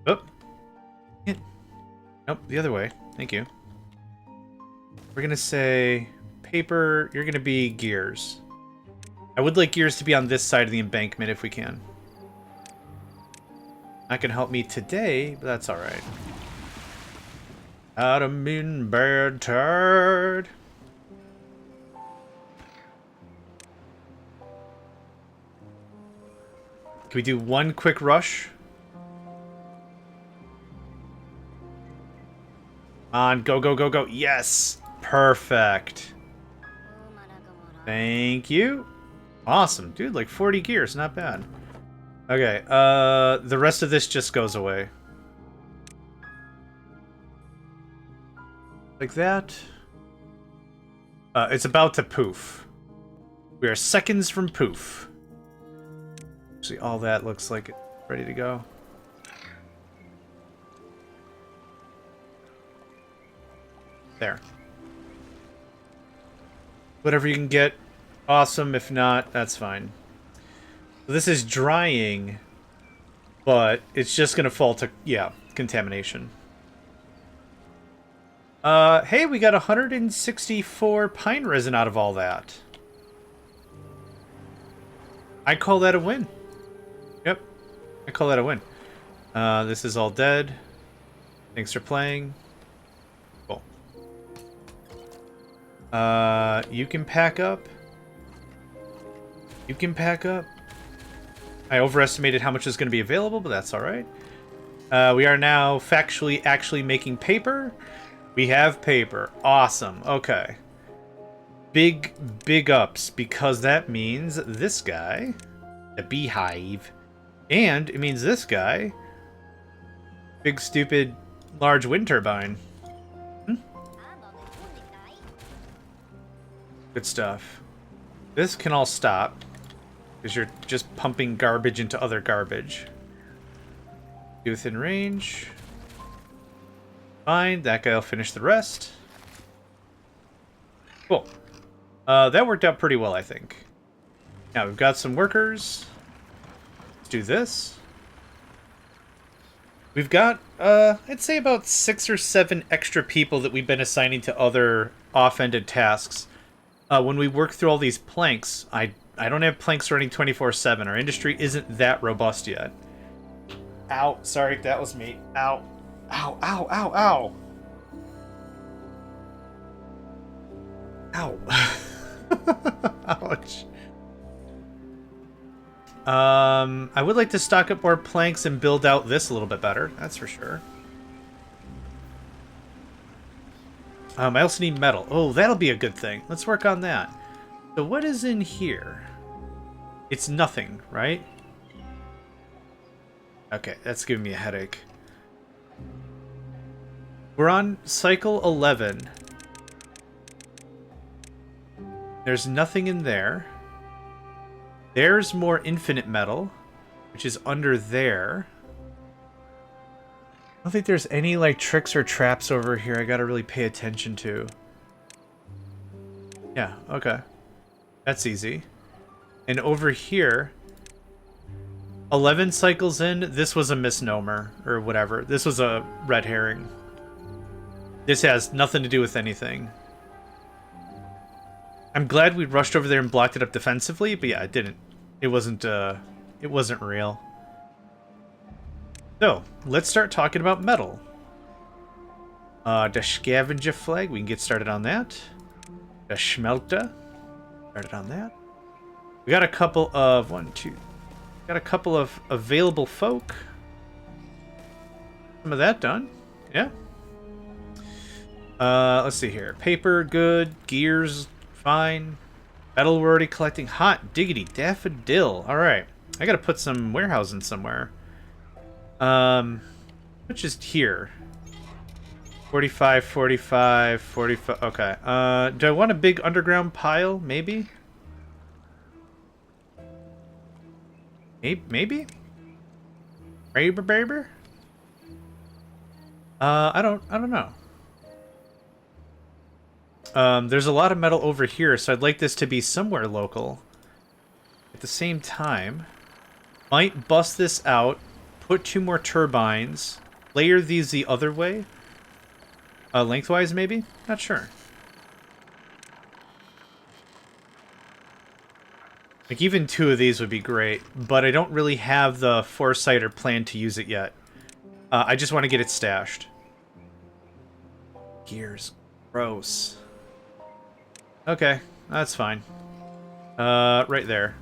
Oh. Yeah. Nope, the other way. Thank you. We're gonna say paper, you're gonna be gears. I would like gears to be on this side of the embankment if we can. Not gonna help me today, but that's alright. Adam in bad turd. Can we do one quick rush? On, go, go, go, go. Yes! Perfect. Thank you. Awesome. Dude, like 40 gears. Not bad. Okay, the rest of this just goes away. Like that. It's about to poof. We are seconds from poof. Actually, all that looks like it's ready to go. There. Whatever you can get, awesome. If not, that's fine. So this is drying, but it's just gonna fall to, yeah, contamination. Hey, we got 164 pine resin out of all that. I call that a win. Yep, I call that a win. This is all dead. Thanks for playing. Cool. You can pack up. You can pack up. I overestimated how much is going to be available, but that's alright. We are now factually actually making paper. We have paper. Awesome. Okay. Big ups, because that means this guy, the beehive, and it means this guy, big stupid large wind turbine. Good stuff. This can all stop, because you're just pumping garbage into other garbage. Be within range. Fine, that guy will finish the rest. Cool. That worked out pretty well, I think. Now, we've got some workers. Let's do this. We've got, I'd say about 6 or 7 extra people that we've been assigning to other off-ended tasks. When we work through all these planks, I don't have planks running 24/7. Our industry isn't that robust yet. Ow, sorry, that was me. Ow. Ow, ow, ow, ow. Ow. Ouch. I would like to stock up more planks and build out this a little bit better. That's for sure. I also need metal. Oh, that'll be a good thing. Let's work on that. So what is in here? It's nothing, right? Okay, that's giving me a headache. We're on cycle 11. There's nothing in there. There's more infinite metal, which is under there. I don't think there's any, like, tricks or traps over here I gotta really pay attention to. Yeah, okay. That's easy. And over here, 11 cycles in, this was a misnomer, or whatever. This was a red herring. This has nothing to do with anything. I'm glad we rushed over there and blocked it up defensively, but yeah, it didn't. It wasn't real. So, let's start talking about metal. The scavenger flag, we can get started on that. The schmelter, started on that. We got a couple of, got a couple of available folk. Some of that done, yeah. Let's see here. Paper, good. Gears, fine. Metal, we're already collecting. Hot diggity daffodil. All right, I gotta put some warehousing somewhere. Which is here. 45, 45, 45. Okay. Do I want a big underground pile? Maybe. Maybe. Baby. I don't know. There's a lot of metal over here, so I'd like this to be somewhere local. At the same time, might bust this out, put 2 more turbines, layer these the other way. Lengthwise, maybe? Not sure. Like, even 2 of these would be great, but I don't really have the foresight or plan to use it yet. I just want to get it stashed. Gears. Gross. Okay, that's fine. Right there.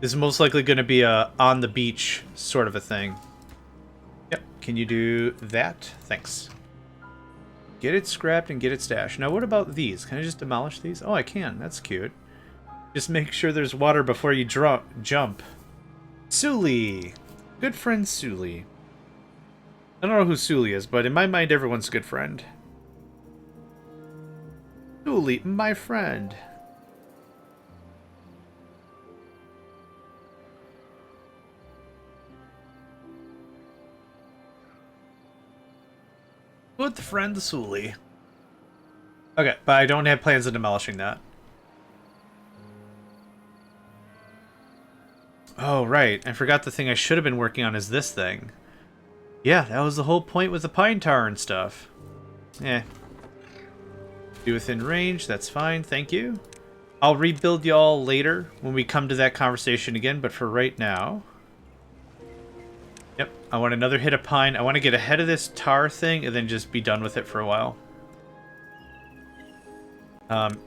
This is most likely going to be a on the beach sort of a thing. Yep, can you do that? Thanks. Get it scrapped and get it stashed. Now, what about these? Can I just demolish these? Oh, I can. That's cute. Just make sure there's water before you jump. Sully! Good friend Sully. I don't know who Sully is, but in my mind, everyone's a good friend. Sully, my friend. Good friend Sully. Okay, but I don't have plans of demolishing that. Oh, right. I forgot the thing I should have been working on is this thing. Yeah, that was the whole point with the pine tar and stuff. Eh. Be within range, that's fine, thank you. I'll rebuild y'all later when we come to that conversation again, but for right now... Yep, I want another hit of pine. I want to get ahead of this tar thing and then just be done with it for a while.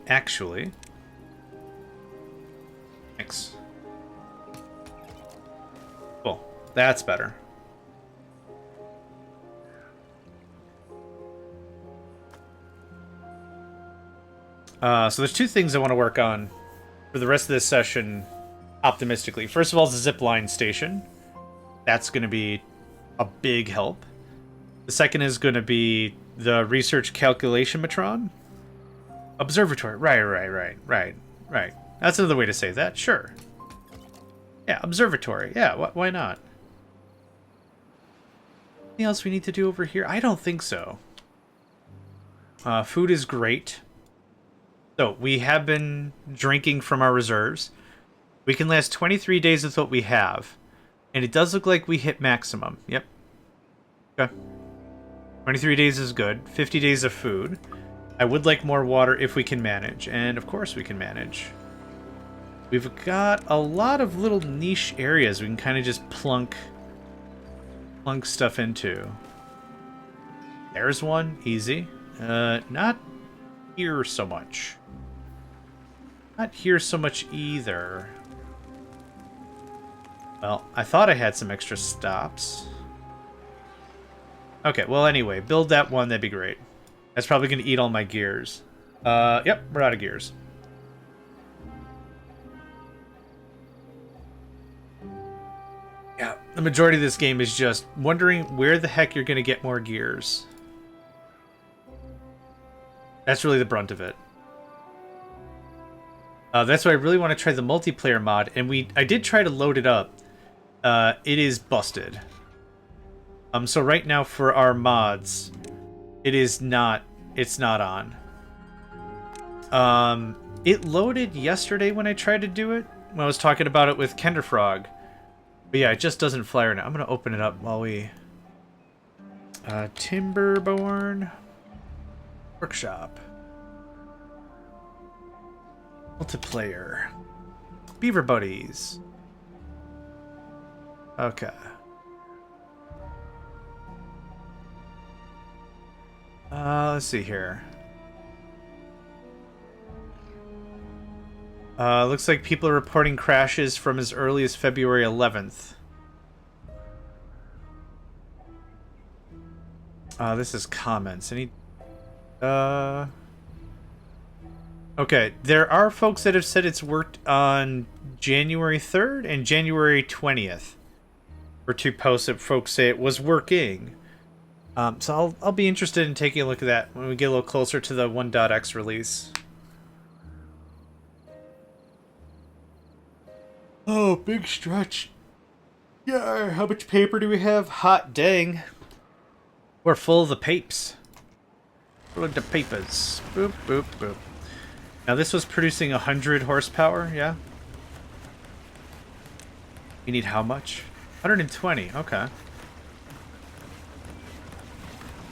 Actually... Thanks. Cool, that's better. So there's 2 things I want to work on for the rest of this session optimistically. First of all, is the zipline station. That's going to be a big help. The second is going to be the research calculation matron. Observatory. Right. That's another way to say that. Sure. Yeah, observatory. Yeah, why not? Anything else we need to do over here? I don't think so. Food is great. So, we have been drinking from our reserves. We can last 23 days with what we have. And it does look like we hit maximum. Yep. Okay. 23 days is good. 50 days of food. I would like more water if we can manage. And, of course, we can manage. We've got a lot of little niche areas we can kind of just plunk stuff into. There's one. Easy. Not here so much. Not here so much either. Well, I thought I had some extra stops. Okay, well anyway, build that one, that'd be great. That's probably going to eat all my gears. Yep, we're out of gears. Yeah, the majority of this game is just wondering where the heck you're going to get more gears. That's really the brunt of it. That's why I really want to try the multiplayer mod, and I did try to load it up. It is busted. So right now for our mods, it's not on. It loaded yesterday when I tried to do it, when I was talking about it with Kenderfrog. But yeah, it just doesn't fly right now. I'm going to open it up while we... Timberborn Workshop. Multiplayer. Beaver Buddies. Okay. Let's see here. Looks like people are reporting crashes from as early as February 11th. This is comments. Okay, there are folks that have said it's worked on January 3rd and January 20th. For two posts that folks say it was working. So I'll be interested in taking a look at that when we get a little closer to the 1.x release. Oh, big stretch. Yeah, how much paper do we have? Hot dang. We're full of the papes. Full of the papers. Boop, boop, boop. Now this was producing 100 horsepower, yeah? You need how much? 120, okay.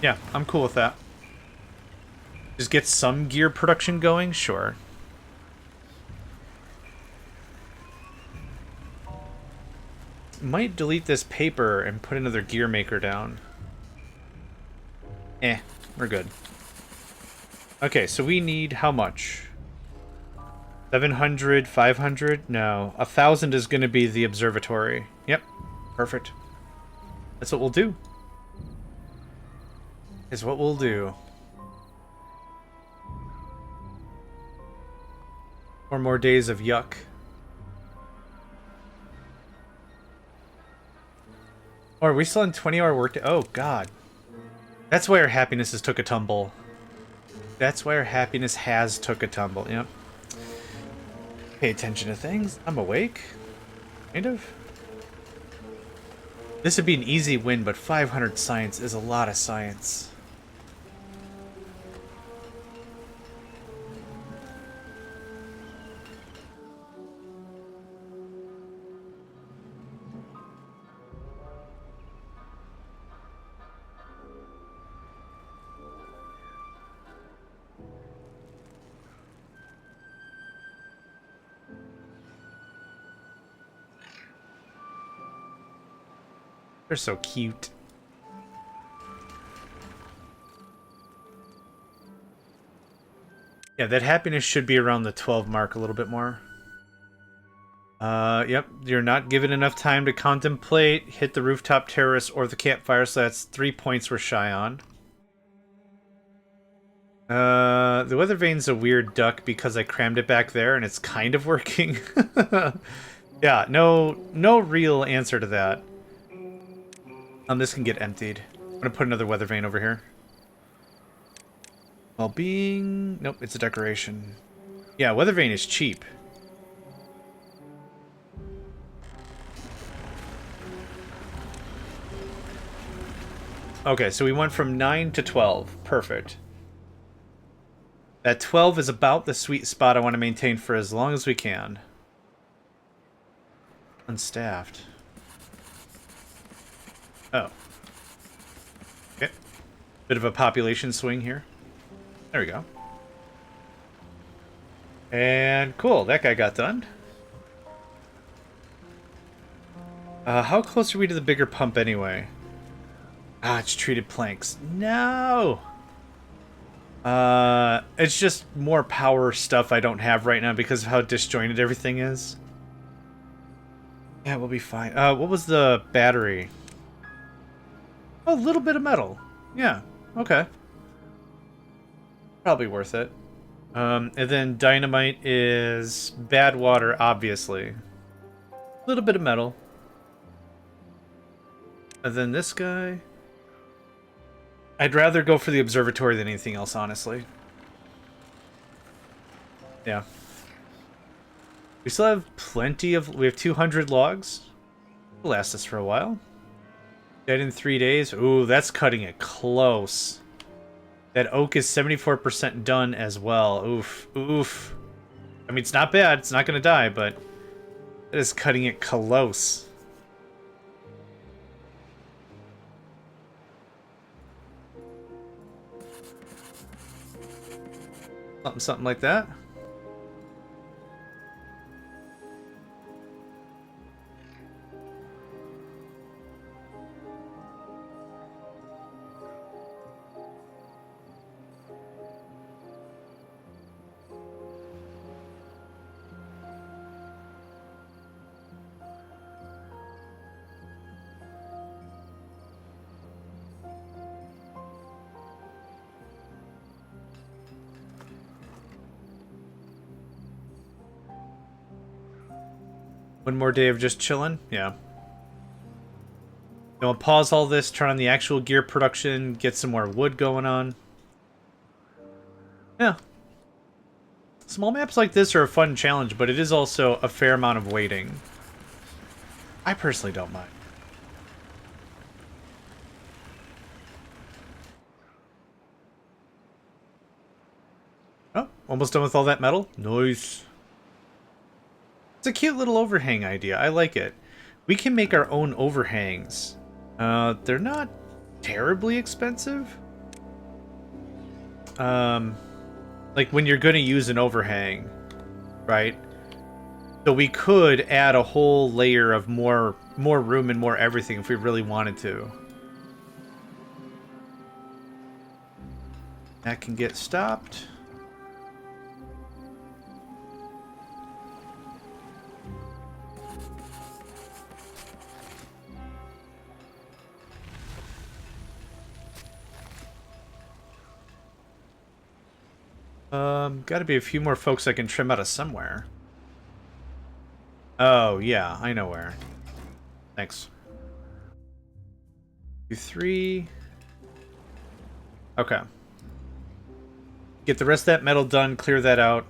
Yeah, I'm cool with that. Just get some gear production going? Sure. Might delete this paper and put another gear maker down. We're good. Okay, so we need how much? 700, 500? No, 1,000 is going to be the observatory. Yep, perfect. That's what we'll do. Is what we'll do. 4 more days of yuck. Oh, are we still in 20-hour workday? Oh, God. That's why our happiness has took a tumble. That's why our happiness has took a tumble. Yep. Pay attention to things. I'm awake. Kind of. This would be an easy win, but 500 science is a lot of science. They're so cute. Yeah, that happiness should be around the 12 mark a little bit more. Yep, you're not given enough time to contemplate, hit the rooftop terrace, or the campfire, so that's 3 points we're shy on. The weather vane's a weird duck because I crammed it back there and it's kind of working. Yeah, no real answer to that. This can get emptied. I'm gonna put another weather vane over here. Well-being... Nope, it's a decoration. Yeah, weather vane is cheap. Okay, so we went from 9 to 12. Perfect. That 12 is about the sweet spot I want to maintain for as long as we can. Unstaffed. Oh. Okay. Bit of a population swing here. There we go. And cool, that guy got done. How close are we to the bigger pump anyway? Ah, it's treated planks. No! It's just more power stuff I don't have right now because of how disjointed everything is. Yeah, we'll be fine. What was the battery? Oh, a little bit of metal. Yeah, okay. Probably worth it. And then dynamite is bad water, obviously. A little bit of metal. And then this guy... I'd rather go for the observatory than anything else, honestly. Yeah. We still have plenty of... We have 200 logs. It'll last us for a while. Dead in 3 days. Ooh, that's cutting it close. That oak is 74% done as well. Oof. Oof. I mean, it's not bad. It's not going to die, but... It is cutting it close. Something like that. One more day of just chilling? Yeah. Then we'll pause all this, turn on the actual gear production, get some more wood going on. Yeah. Small maps like this are a fun challenge, but it is also a fair amount of waiting. I personally don't mind. Oh, almost done with all that metal? Nice. It's a cute little overhang idea. I like it. We can make our own overhangs. They're not terribly expensive. Like when you're going to use an overhang, right? So we could add a whole layer of more room and more everything if we really wanted to. That can get stopped. Gotta be a few more folks I can trim out of somewhere. Oh, yeah, I know where. Thanks. 2, 3. Okay. Get the rest of that metal done, clear that out.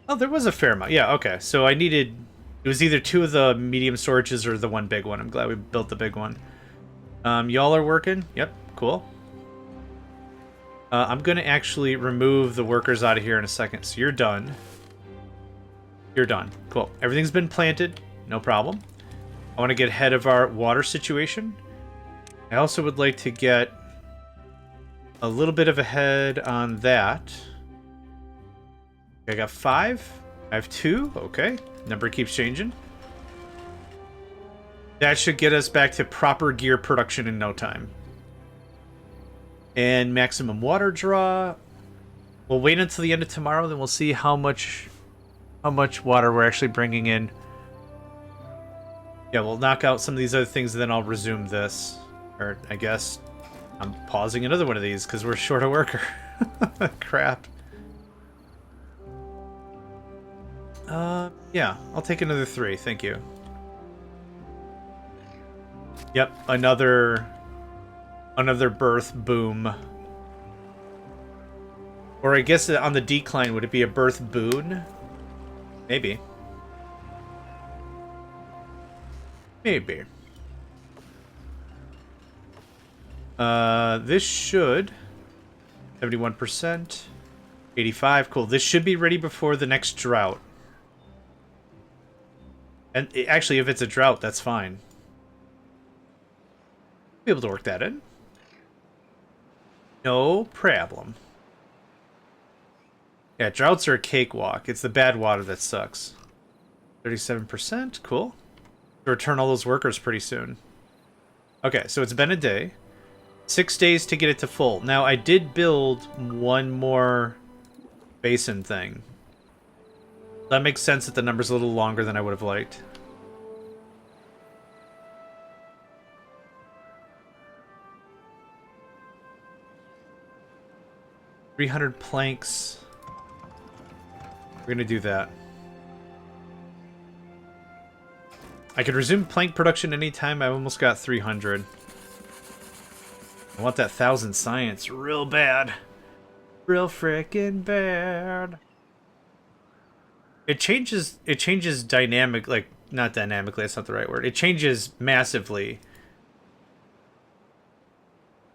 Oh, there was a fair amount. Yeah, okay. So I needed... It was either 2 of the medium storages or the 1 big one. I'm glad we built the big one. Y'all are working? Yep, cool. I'm going to actually remove the workers out of here in a second. So you're done. You're done. Cool. Everything's been planted. No problem. I want to get ahead of our water situation. I also would like to get a little bit of a head on that. I got 5. I have 2. Okay. Number keeps changing. That should get us back to proper gear production in no time. And maximum water draw. We'll wait until the end of tomorrow, then we'll see how much water we're actually bringing in. Yeah, we'll knock out some of these other things, and then I'll resume this. Or, I guess, I'm pausing another one of these, because we're short a worker. Crap. Yeah, I'll take another 3, thank you. Yep, another birth boom. Or I guess on the decline, would it be a birth boon? Maybe. Maybe. This should... 71%. 85, cool. This should be ready before the next drought. And actually, if it's a drought, that's fine. Be able to work that in. No problem. Yeah, droughts are a cakewalk. It's the bad water that sucks. 37%, cool. Return all those workers pretty soon. Okay, so it's been a day. 6 days to get it to full. Now, I did build one more basin thing. That makes sense that the number's a little longer than I would have liked. $300 planks. We're gonna do that. I could resume plank production anytime. I almost got 300. I want that 1,000 science real bad. Real frickin' bad. It changes dynamic, like, not dynamically, that's not the right word. It changes massively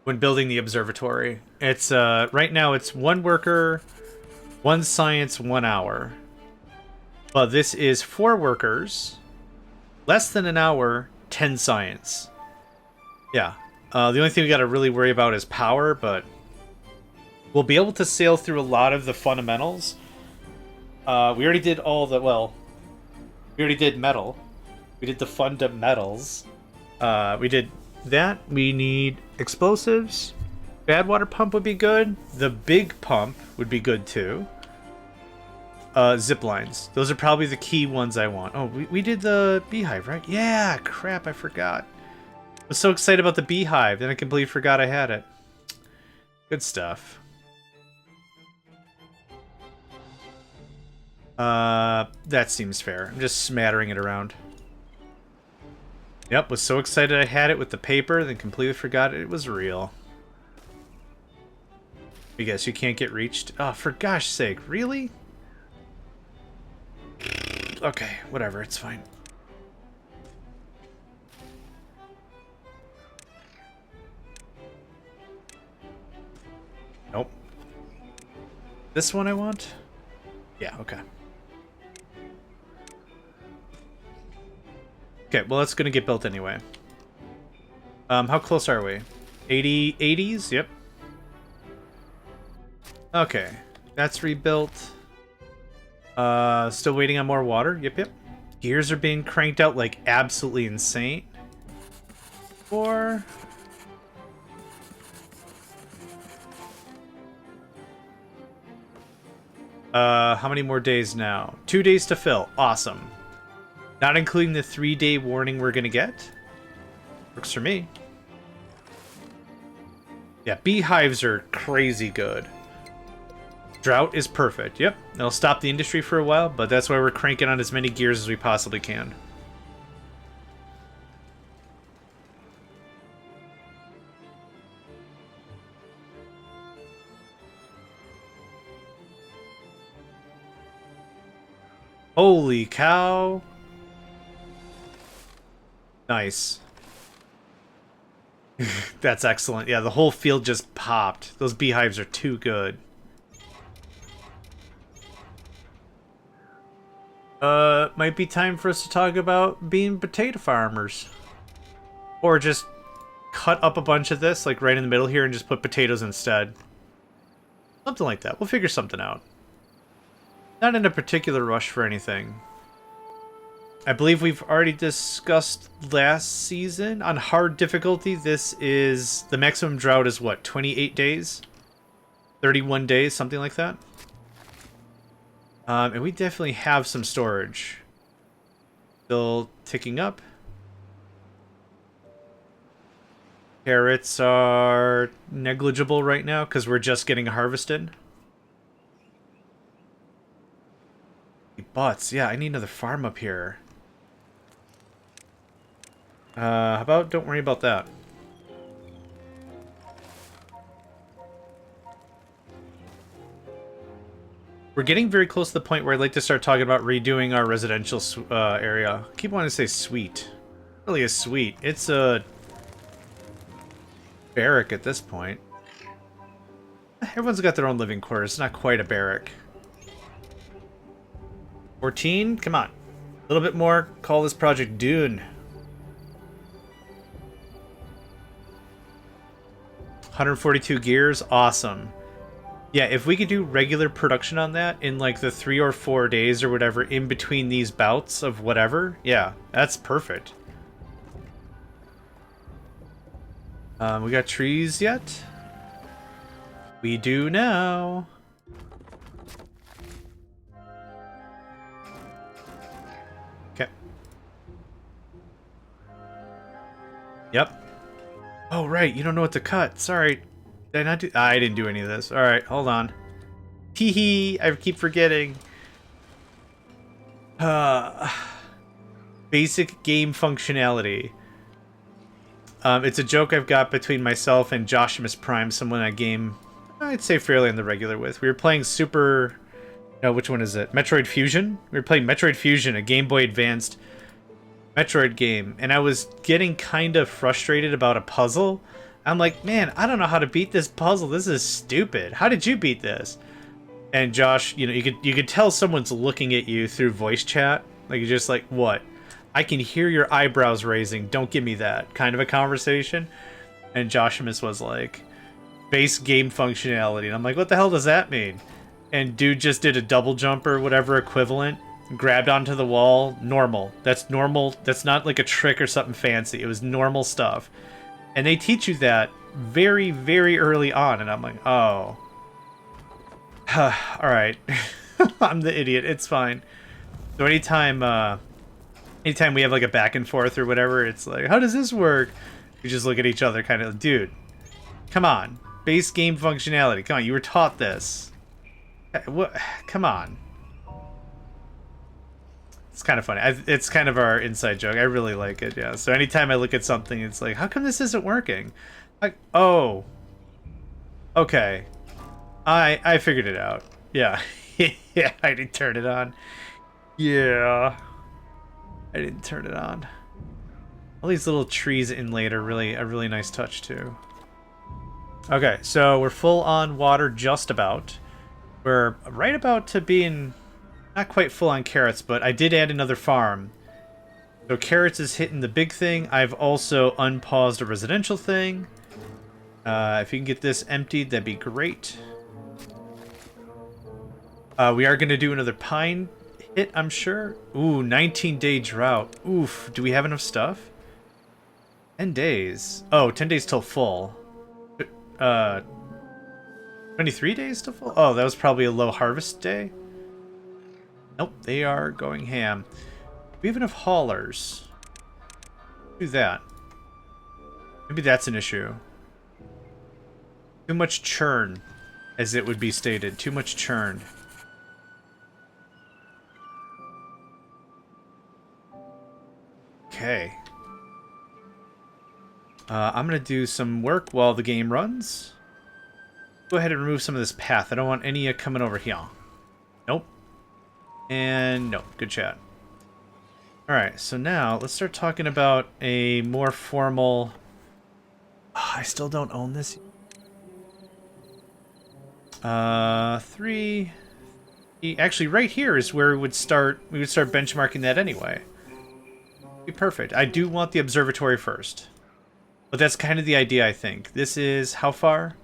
when building the observatory. It's, right now it's 1 worker, 1 science, 1 hour. But this is 4 workers, less than an hour, 10 science. Yeah. The only thing we got to really worry about is power, but we'll be able to sail through a lot of the fundamentals. We already did all the, well, we already did metal. We did the fundamentals. We did that. We need explosives. Bad water pump would be good. The big pump would be good too. Zip lines. Those are probably the key ones I want. Oh, we did the beehive, right? Yeah, crap, I forgot. I was so excited about the beehive, then I completely forgot I had it. Good stuff. That seems fair. I'm just smattering it around. Yep, was so excited I had it with the paper, then completely forgot it was real. I guess you can't get reached. Oh, for gosh sake, really? Okay, whatever, it's fine. Nope. This one I want? Yeah, okay. Okay, well, that's gonna get built anyway. How close are we? 80s? Yep. Okay, that's rebuilt. Still waiting on more water. Yep. Gears are being cranked out like absolutely insane. 4. How many more days now? 2 days to fill. Awesome. Not including the 3-day warning we're gonna get. Works for me. Yeah, beehives are crazy good. Drought is perfect. Yep. It'll stop the industry for a while, but that's why we're cranking on as many gears as we possibly can. Holy cow. Nice. That's excellent. Yeah, the whole field just popped. Those beehives are too good. Might be time for us to talk about being potato farmers. Or just cut up a bunch of this, like right in the middle here, and just put potatoes instead. Something like that. We'll figure something out. Not in a particular rush for anything. I believe we've already discussed last season. On hard difficulty, this is... the maximum drought is what, 28 days? 31 days, something like that? And we definitely have some storage. Still ticking up. Carrots are negligible right now because we're just getting harvested. Butts, yeah, I need another farm up here. How about don't worry about that. We're getting very close to the point where I'd like to start talking about redoing our residential area. I keep wanting to say suite. It really is suite. It's a barrack at this point. Everyone's got their own living quarters. It's not quite a barrack. 14? Come on. A little bit more. Call this project Dune. 142 gears. Awesome. Yeah, if we could do regular production on that in like the 3 or 4 days or whatever in between these bouts of whatever, yeah, that's perfect. We got trees yet? We do now. Okay. Yep. Oh, right. You don't know what to cut. Sorry. Did I not do... I didn't do any of this. All right. Hold on. Hee hee. I keep forgetting. Basic game functionality. It's a joke I've got between myself and Joshimus Prime, someone I game, I'd say fairly on the regular with. We were playing Super... No, which one is it? Metroid Fusion? We were playing Metroid Fusion, a Game Boy Advanced Metroid game, and I was getting kind of frustrated about a puzzle. I'm like, man, I don't know how to beat this puzzle. This is stupid. How did you beat this? And Josh, you know, you could tell someone's looking at you through voice chat. Like, you're just like, what? I can hear your eyebrows raising. Don't give me that kind of a conversation. And Joshimus was like, base game functionality. And I'm like, what the hell does that mean? And dude just did a double jump or whatever equivalent, grabbed onto the wall. Normal. That's normal. That's not like a trick or something fancy. It was normal stuff. And they teach you that very, very early on. And I'm like, oh. All right. I'm the idiot. It's fine. So anytime we have like a back and forth or whatever, it's like, how does this work? We just look at each other kind of, dude, come on. Base game functionality. Come on, you were taught this. What? Come on. It's kind of funny. It's kind of our inside joke. I really like it, yeah. So anytime I look at something, it's like, how come this isn't working? Like, oh. Okay. I figured it out. Yeah. Yeah, I didn't turn it on. Yeah. I didn't turn it on. All these little trees inlaid are really a really nice touch too. Okay, so we're full on water just about. We're right about to being not quite full on carrots, but I did add another farm. So carrots is hitting the big thing. I've also unpaused a residential thing. If you can get this emptied, that'd be great. We are going to do another pine hit, I'm sure. Ooh, 19-day drought. Oof, do we have enough stuff? 10 days. Oh, 10 days till full. 23 days to full? Oh, that was probably a low harvest day. Nope, they are going ham. We have enough haulers. Do that. Maybe that's an issue. Too much churn, as it would be stated. Too much churn. Okay. I'm going to do some work while the game runs. Go ahead and remove some of this path. I don't want any coming over here. Nope. And nope. Good chat. Alright, so now let's start talking about a more formal... Oh, I still don't own this. 3... Actually, right here is where we would start benchmarking that anyway. Be perfect. I do want the observatory first. But that's kind of the idea, I think. This is how far?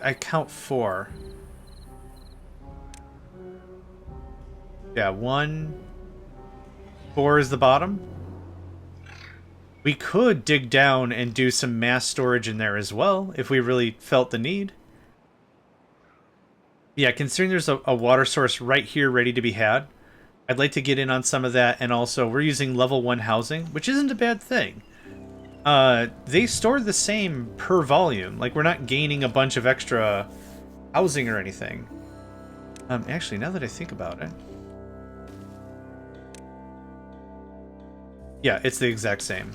I count 4. Yeah, 1. 4 is the bottom. We could dig down and do some mass storage in there as well, if we really felt the need. Yeah, considering there's a water source right here ready to be had, I'd like to get in on some of that, and also we're using level 1 housing, which isn't a bad thing. They store the same per volume. Like, we're not gaining a bunch of extra housing or anything. Actually, now that I think about it... Yeah, it's the exact same.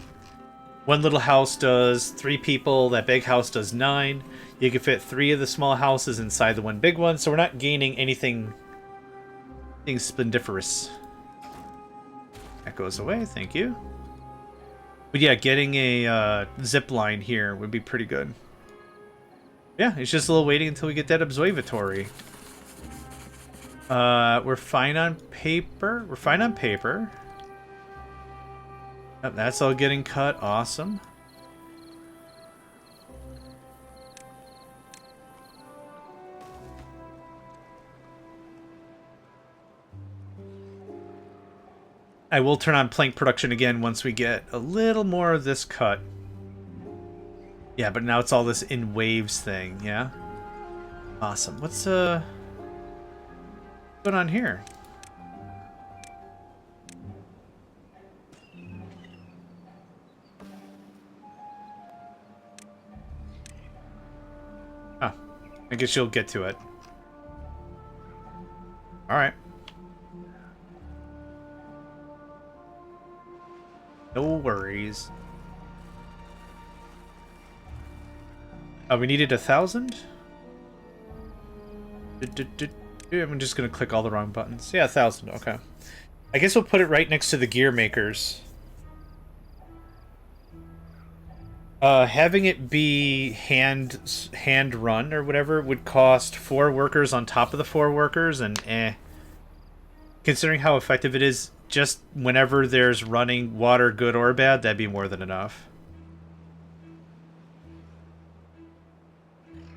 One little house does 3 people, that big house does 9. You can fit 3 of the small houses inside the one big one, so we're not gaining anything splendiferous. That goes away, thank you. But yeah, getting a zip line here would be pretty good. Yeah, it's just a little waiting until we get that observatory. We're fine on paper. We're fine on paper. Oh, that's all getting cut. Awesome. I will turn on plank production again once we get a little more of this cut. Yeah, but now it's all this in waves thing, yeah? Awesome. What's going on here? Oh, I guess you'll get to it. Alright. No worries. Oh, we needed 1,000? I'm just gonna click all the wrong buttons. Yeah, 1,000, okay. I guess we'll put it right next to the gear makers. Having it be hand run or whatever would cost 4 workers on top of the 4 workers, and considering how effective it is, just whenever there's running water, good or bad, that'd be more than enough.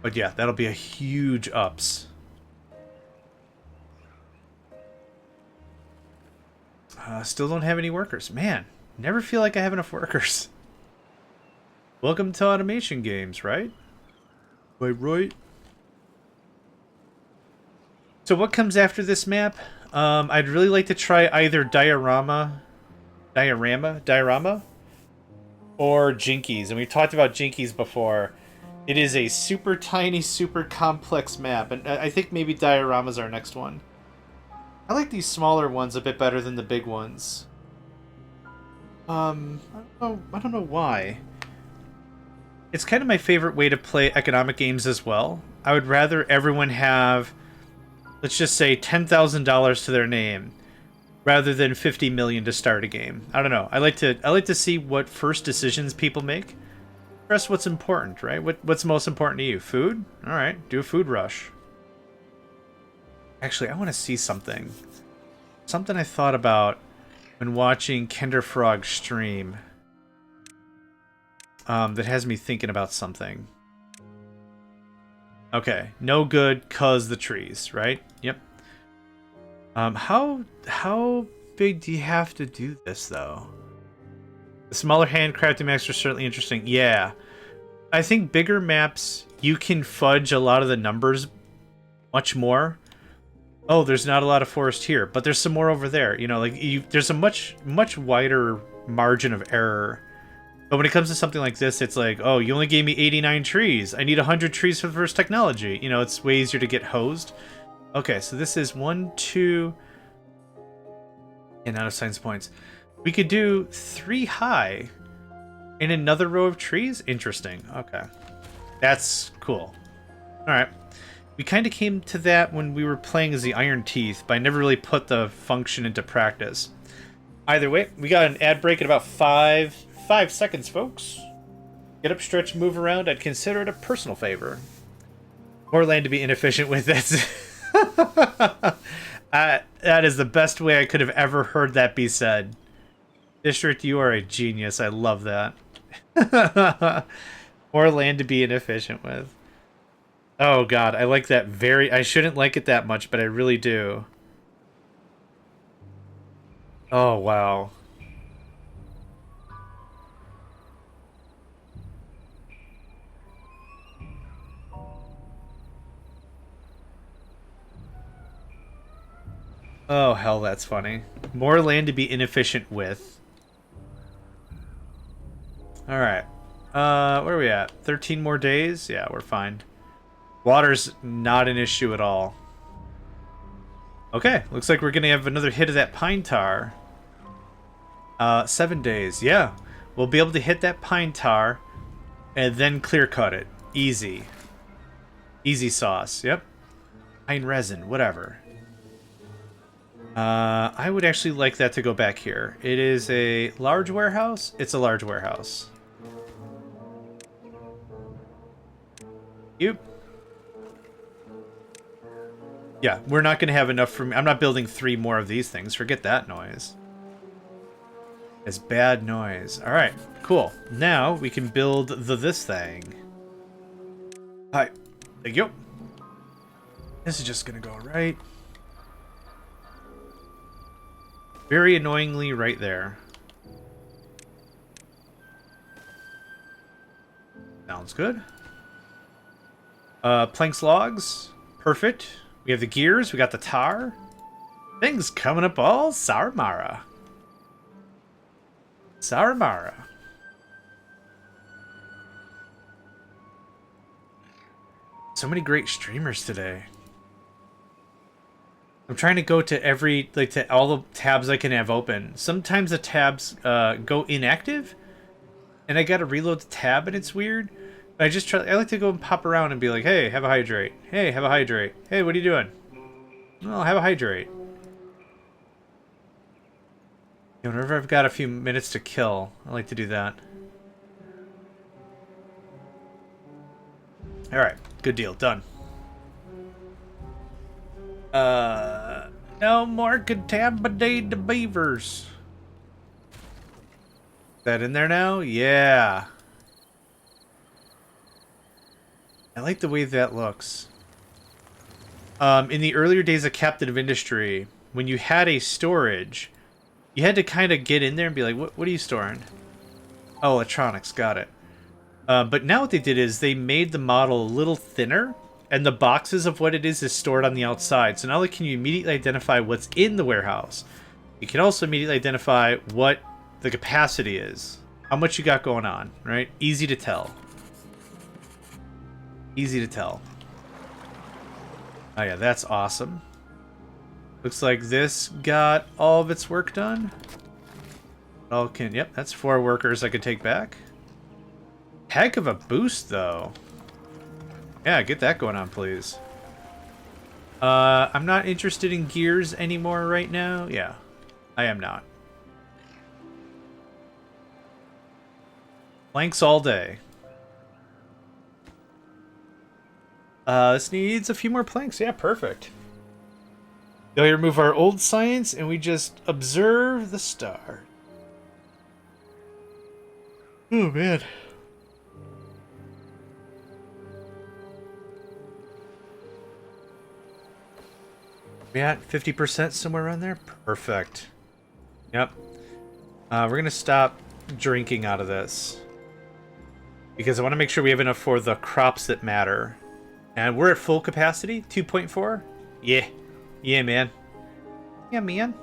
But yeah, that'll be a huge ups. Still don't have any workers. Man, never feel like I have enough workers. Welcome to automation games, right? Right. So what comes after this map? I'd really like to try either Diorama, or Jinkies. And we've talked about Jinkies before. It is a super tiny, super complex map, and I think maybe Diorama's our next one. I like these smaller ones a bit better than the big ones. I don't know why. It's kind of my favorite way to play economic games as well. I would rather everyone have, let's just say, $10,000 to their name, rather than 50 million to start a game. I don't know. I like to see what first decisions people make. Press what's important, right? What's most important to you? Food? All right, do a food rush. Actually, I want to see something. Something I thought about when watching Kinderfrog stream. That has me thinking about something. Okay, no good cause the trees, right? Yep. How big do you have to do this though? The smaller handcrafted maps are certainly interesting. Yeah, I think bigger maps you can fudge a lot of the numbers much more. Oh, there's not a lot of forest here, but there's some more over there. You know, like there's a much wider margin of error. But when it comes to something like this, it's like, oh, you only gave me 89 trees. I need 100 trees for the first technology. You know, it's way easier to get hosed. Okay, so this is 1, 2, and out of science points. We could do 3 high in another row of trees. Interesting. Okay, that's cool. All right, we kind of came to that when we were playing as the Iron Teeth, but I never really put the function into practice. Either way, we got an ad break at about 5 seconds, folks. Get up, stretch, move around. I'd consider it a personal favor. More land to be inefficient with. That is the best way I could have ever heard that be said. District, you are a genius. I love that. More land to be inefficient with. Oh god, I like that very... I shouldn't like it that much, but I really do. Oh, wow. Oh, hell, that's funny. More land to be inefficient with. Alright. Where are we at? 13 more days? Yeah, we're fine. Water's not an issue at all. Okay, looks like we're gonna have another hit of that pine tar. 7 days. Yeah, we'll be able to hit that pine tar and then clear cut it. Easy. Easy sauce. Yep. Pine resin, whatever. I would actually like that to go back here. It is a large warehouse. It's a large warehouse. Yep. Yeah, we're not going to have enough for me. I'm not building 3 more of these things. Forget that noise. It's bad noise. All right, cool. Now we can build this thing. Hi. Thank you. This is just going to go right. Very annoyingly right there. Sounds good. Planks logs. Perfect. We have the gears. We got the tar. Things coming up all Saramara. Saramara. So many great streamers today. I'm trying to go to every, like, to all the tabs I can have open. Sometimes the tabs go inactive, and I gotta reload the tab, and it's weird. But I like to go and pop around and be like, hey, have a hydrate. Hey, have a hydrate. Hey, what are you doing? Oh, have a hydrate. You know, whenever I've got a few minutes to kill, I like to do that. Alright, good deal. Done. No more contaminated beavers. Is that in there now? Yeah. I like the way that looks. In the earlier days of captive industry, when you had a storage, you had to kind of get in there and be like, what are you storing? Oh, electronics, got it. But now what they did is they made the model a little thinner, and the boxes of what it is stored on the outside. So not only can you immediately identify what's in the warehouse, you can also immediately identify what the capacity is. How much you got going on, right? Easy to tell. Easy to tell. Oh yeah, that's awesome. Looks like this got all of its work done. Yep, that's 4 workers I could take back. Heck of a boost, though. Yeah, get that going on, please. I'm not interested in gears anymore right now. Yeah, I am not. Planks all day. This needs a few more planks. Yeah, perfect. Now we remove our old science and we just observe the star. Oh, man. We at 50% somewhere around there? Perfect. Yep. We're going to stop drinking out of this, because I want to make sure we have enough for the crops that matter. And we're at full capacity, 2.4. Yeah. Yeah, man. Yeah, man.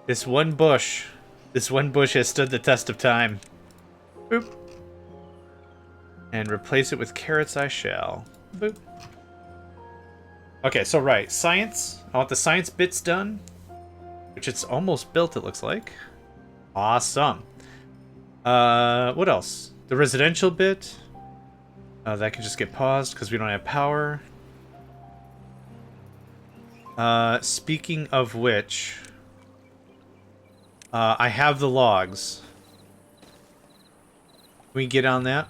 This one bush has stood the test of time. Boop. And replace it with carrots I shall. Boop. Okay, so right, science. I want the science bits done, which it's almost built, it looks like. Awesome. What else? The residential bit. That can just get paused because we don't have power. Speaking of which, I have the logs. Can we get on that?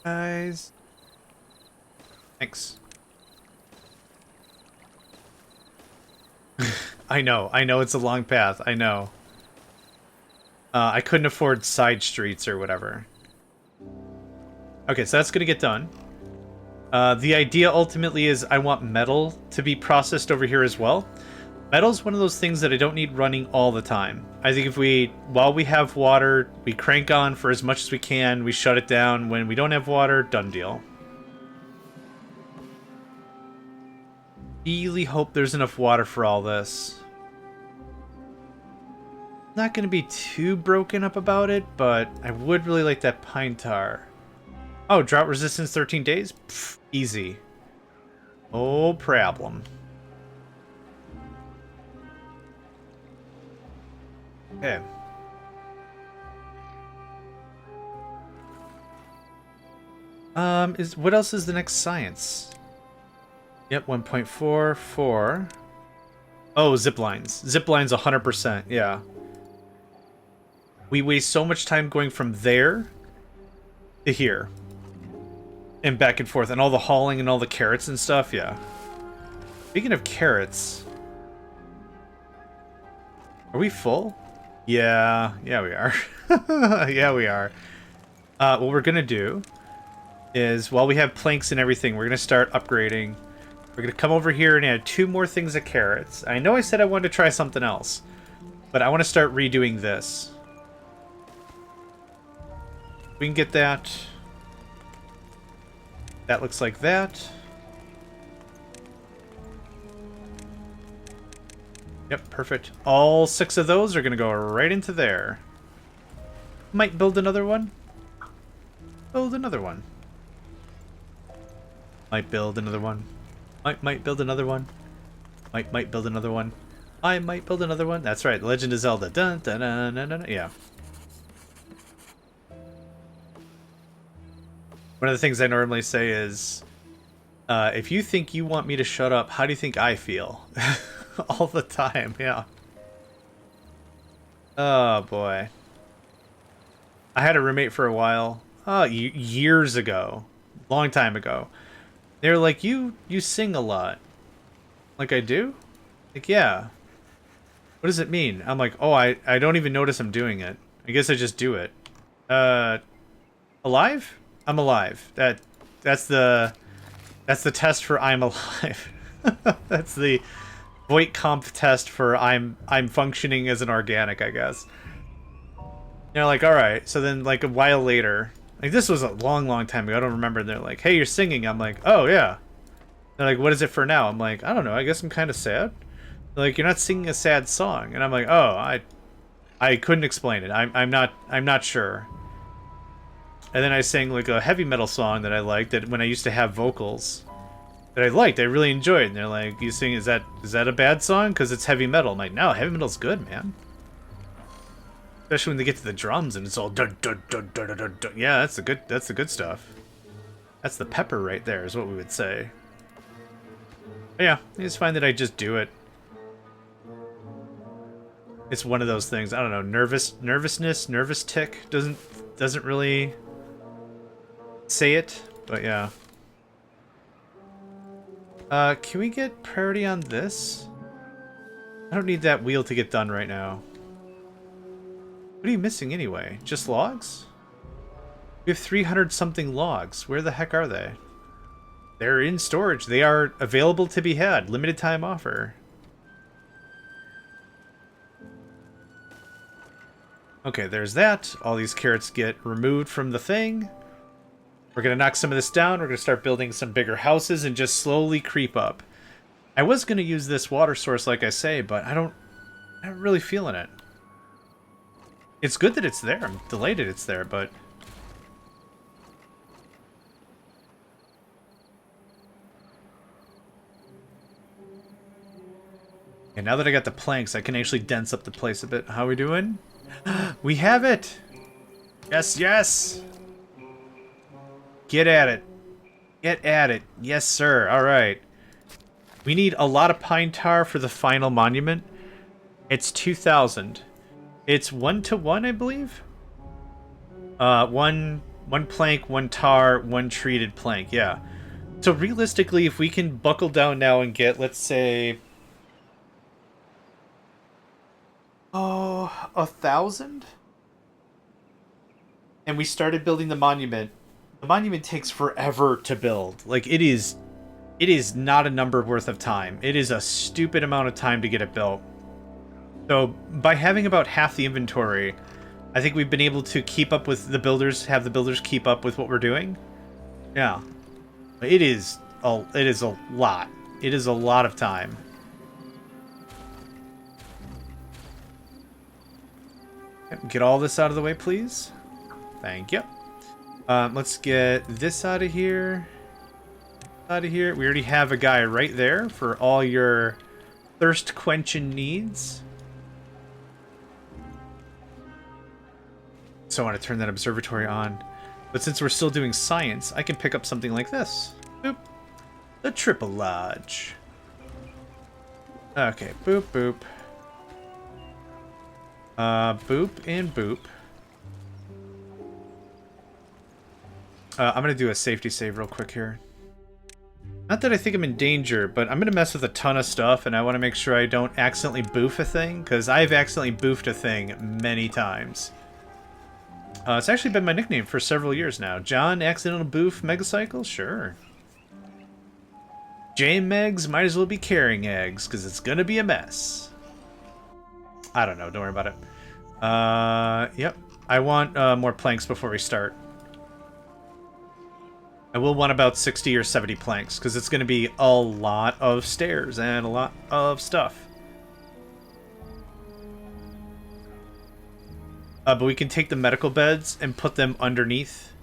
Guys. Thanks. I know it's a long path, I know. I couldn't afford side streets or whatever. Okay, so that's gonna get done. The idea ultimately is I want metal to be processed over here as well. Metal's one of those things that I don't need running all the time. I think while we have water, we crank on for as much as we can, we shut it down. When we don't have water, done deal. Really hope there's enough water for all this. Not going to be too broken up about it, but I would really like that pine tar. Oh, drought resistance 13 days? Pfft, easy. No problem. Okay. What else is the next science? Yep, 1.44. Oh, zip lines. Zip lines 100%, yeah. We waste so much time going from there to here. And back and forth. And all the hauling and all the carrots and stuff, yeah. Speaking of carrots... Are we full? Yeah, we are. Yeah, we are. What we're gonna do is, while we have planks and everything, we're gonna start upgrading. We're going to come over here and add 2 more things of carrots. I know I said I wanted to try something else, but I want to start redoing this. We can get that. That looks like that. Yep, perfect. All 6 of those are going to go right into there. Might build another one. Build another one. Might build another one. Might build another one. Might build another one. I might build another one. That's right. Legend of Zelda. Dun dun dun dun dun. Yeah. One of the things I normally say is, if you think you want me to shut up, how do you think I feel? All the time, yeah. Oh boy. I had a roommate for a while. Oh, years ago. Long time ago. They were like, you sing a lot. Like, I do? Like, yeah. What does it mean? I'm like, oh, I don't even notice I'm doing it. I guess I just do it. Alive? I'm alive. That's the test for I'm alive. That's the Voight comp test for I'm functioning as an organic, I guess. They're like, all right. So then, like, a while later, like, this was a long time ago. I don't remember. They're like, hey, you're singing. I'm like, oh yeah. They're like, what is it for now? I'm like, I don't know. I guess I'm kind of sad. They're like, you're not singing a sad song, and I'm like, oh, I couldn't explain it. I'm not sure. And then I sang like a heavy metal song that I liked, that when I used to have vocals that I liked, I really enjoyed. And they're like, you sing, is that a bad song? Because it's heavy metal. I'm like, no, heavy metal's good, man. Especially when they get to the drums and it's all dun dun dun dun dun dun dun. Yeah, that's the good stuff. That's the pepper right there, is what we would say. But yeah, I just find that I just do it. It's one of those things. I don't know, nervous tick doesn't really say it, but yeah. Can we get priority on this? I don't need that wheel to get done right now. What are you missing anyway? Just logs? We have 300 something logs. Where the heck are they? They're in storage. They are available to be had. Limited time offer. Okay, there's that. All these carrots get removed from the thing. We're going to knock some of this down. We're going to start building some bigger houses and just slowly creep up. I was going to use this water source, like I say, but I'm not really feeling it. It's good that it's there. I'm delighted it's there, but... And now that I got the planks, I can actually dense up the place a bit. How are we doing? We have it! Yes, yes! Get at it. Get at it. Yes, sir. Alright. We need a lot of pine tar for the final monument. It's 2,000. It's 1-to-1, I believe? One plank, 1 tar, 1 treated plank, yeah. So realistically, if we can buckle down now and get, let's say... Oh, 1,000? And we started building the monument. The monument takes forever to build. Like, it is not a number worth of time. It is a stupid amount of time to get it built. So, by having about half the inventory, I think we've been able to keep up with the builders, have the builders keep up with what we're doing. Yeah. It is a lot. It is a lot of time. Get all this out of the way, please. Thank you. Let's get this out of here. Out of here. We already have a guy right there for all your thirst quenching needs. So I want to turn that observatory on. But since we're still doing science, I can pick up something like this. Boop. The Triple Lodge. Okay, boop, boop. Boop and boop. I'm gonna do a safety save real quick here. Not that I think I'm in danger, but I'm gonna mess with a ton of stuff, and I want to make sure I don't accidentally boof a thing, because I've accidentally boofed a thing many times. It's actually been my nickname for several years now. John, accidental boof Megacycle? Sure. JMegs might as well be carrying eggs, because it's gonna be a mess. I don't know, don't worry about it. Yep. I want more planks before we start. I will want about 60 or 70 planks, because it's going to be a lot of stairs and a lot of stuff. But we can take the medical beds and put them underneath.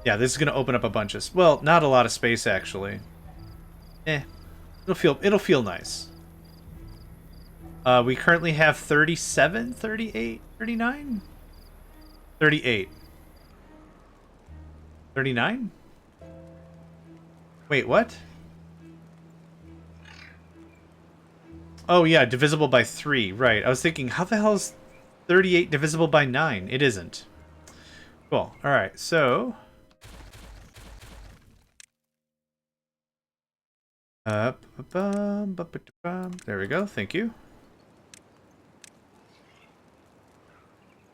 Yeah, this is going to open up a bunch of... Well, not a lot of space, actually. It'll feel nice. We currently have 37, 38, 39? 38. 39? Wait, what? Oh, yeah, divisible by 3. Right. I was thinking, how the hell is 38 divisible by 9? It isn't. Cool. Alright, so... there we go. Thank you.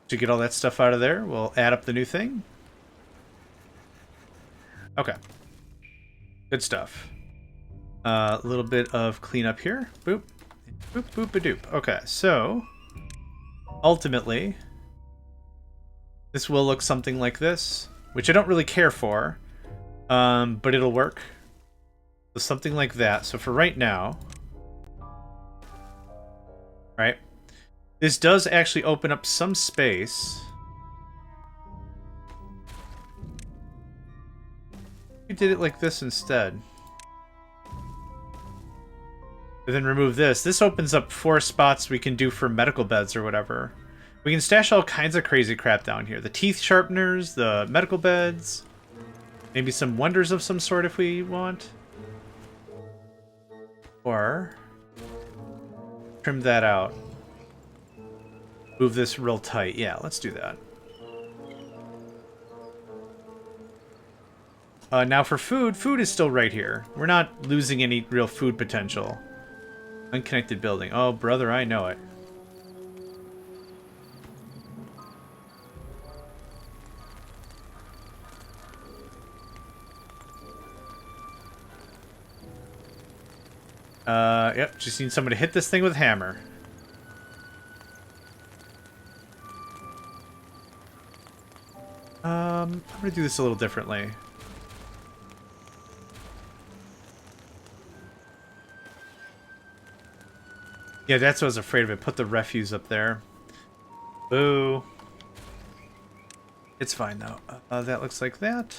To get all that stuff out of there, we'll add up the new thing. Okay. Good stuff. A little bit of cleanup here. Boop. Boop, boop, a doop. Okay, so... Ultimately, this will look something like this, which I don't really care for, but it'll work. So something like that. So for right now... Right? This does actually open up some space. We did it like this instead. And then remove this. This opens up 4 spots we can do for medical beds or whatever. We can stash all kinds of crazy crap down here. The teeth sharpeners, the medical beds. Maybe some wonders of some sort if we want. Or... trim that out. Move this real tight. Yeah, let's do that. Now for food, food is still right here. We're not losing any real food potential. Unconnected building. Oh, brother, I know it. Yep, just need someone to hit this thing with a hammer. I'm gonna do this a little differently. Yeah, that's what I was afraid of. It put the refuse up there. Boo. It's fine, though. That looks like that.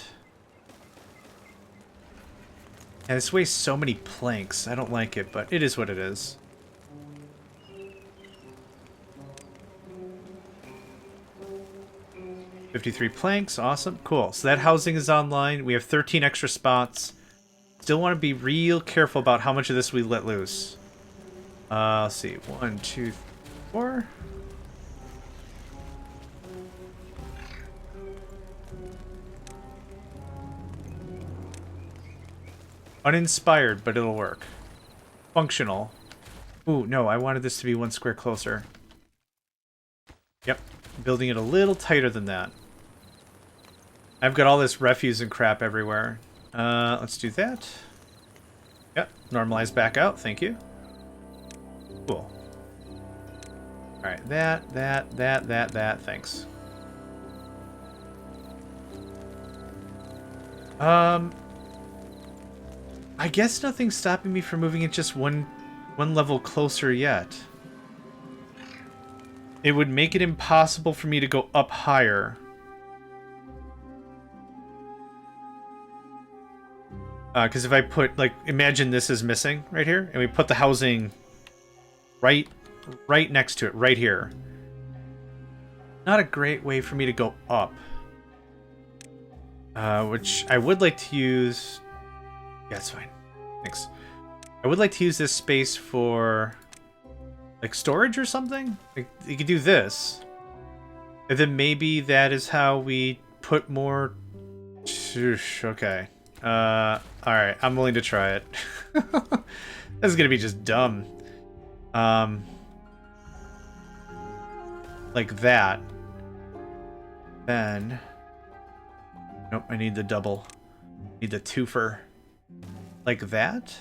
And this wastes so many planks. I don't like it, but it is what it is. $53 planks. Awesome. Cool. So that housing is online. We have 13 extra spots. Still want to be real careful about how much of this we let loose. Let's see. 1, 2, 4. Uninspired, but it'll work. Functional. Ooh, no, I wanted this to be 1 square closer. Yep. Building it a little tighter than that. I've got all this refuse and crap everywhere. Let's do that. Yep. Normalize back out. Thank you. Cool. Alright, that. Thanks. I guess nothing's stopping me from moving it just one level closer yet. It would make it impossible for me to go up higher. Because if I put, like, imagine this is missing right here, and we put the housing right next to it, right here. Not a great way for me to go up. Which I would like to use... Yeah, it's fine. Thanks. I would like to use this space for, like, storage or something? Like, you could do this. And then maybe that is how we put more... Okay. Alright, I'm willing to try it. This is gonna be just dumb. Like that. Then... Nope, I need the double. Need the twofer. Like that?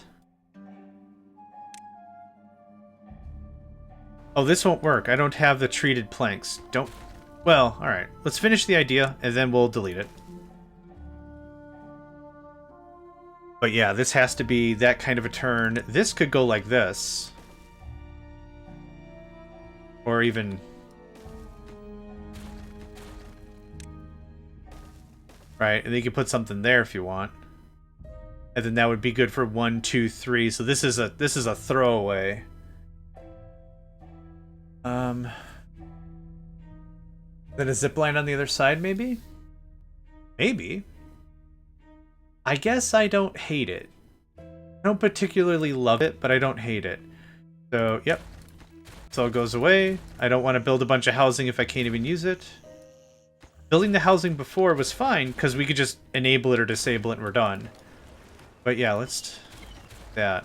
Oh, this won't work. I don't have the treated planks. Don't... Well, alright. Let's finish the idea, and then we'll delete it. But yeah, this has to be that kind of a turn. This could go like this. Or even... Right, and then you can put something there if you want. And then that would be good for 1, 2, 3. So this is a throwaway. Then a zipline on the other side, maybe? Maybe. I guess I don't hate it. I don't particularly love it, but I don't hate it. So, yep. So it goes away. I don't want to build a bunch of housing if I can't even use it. Building the housing before was fine, because we could just enable it or disable it and we're done. But yeah, let's... that.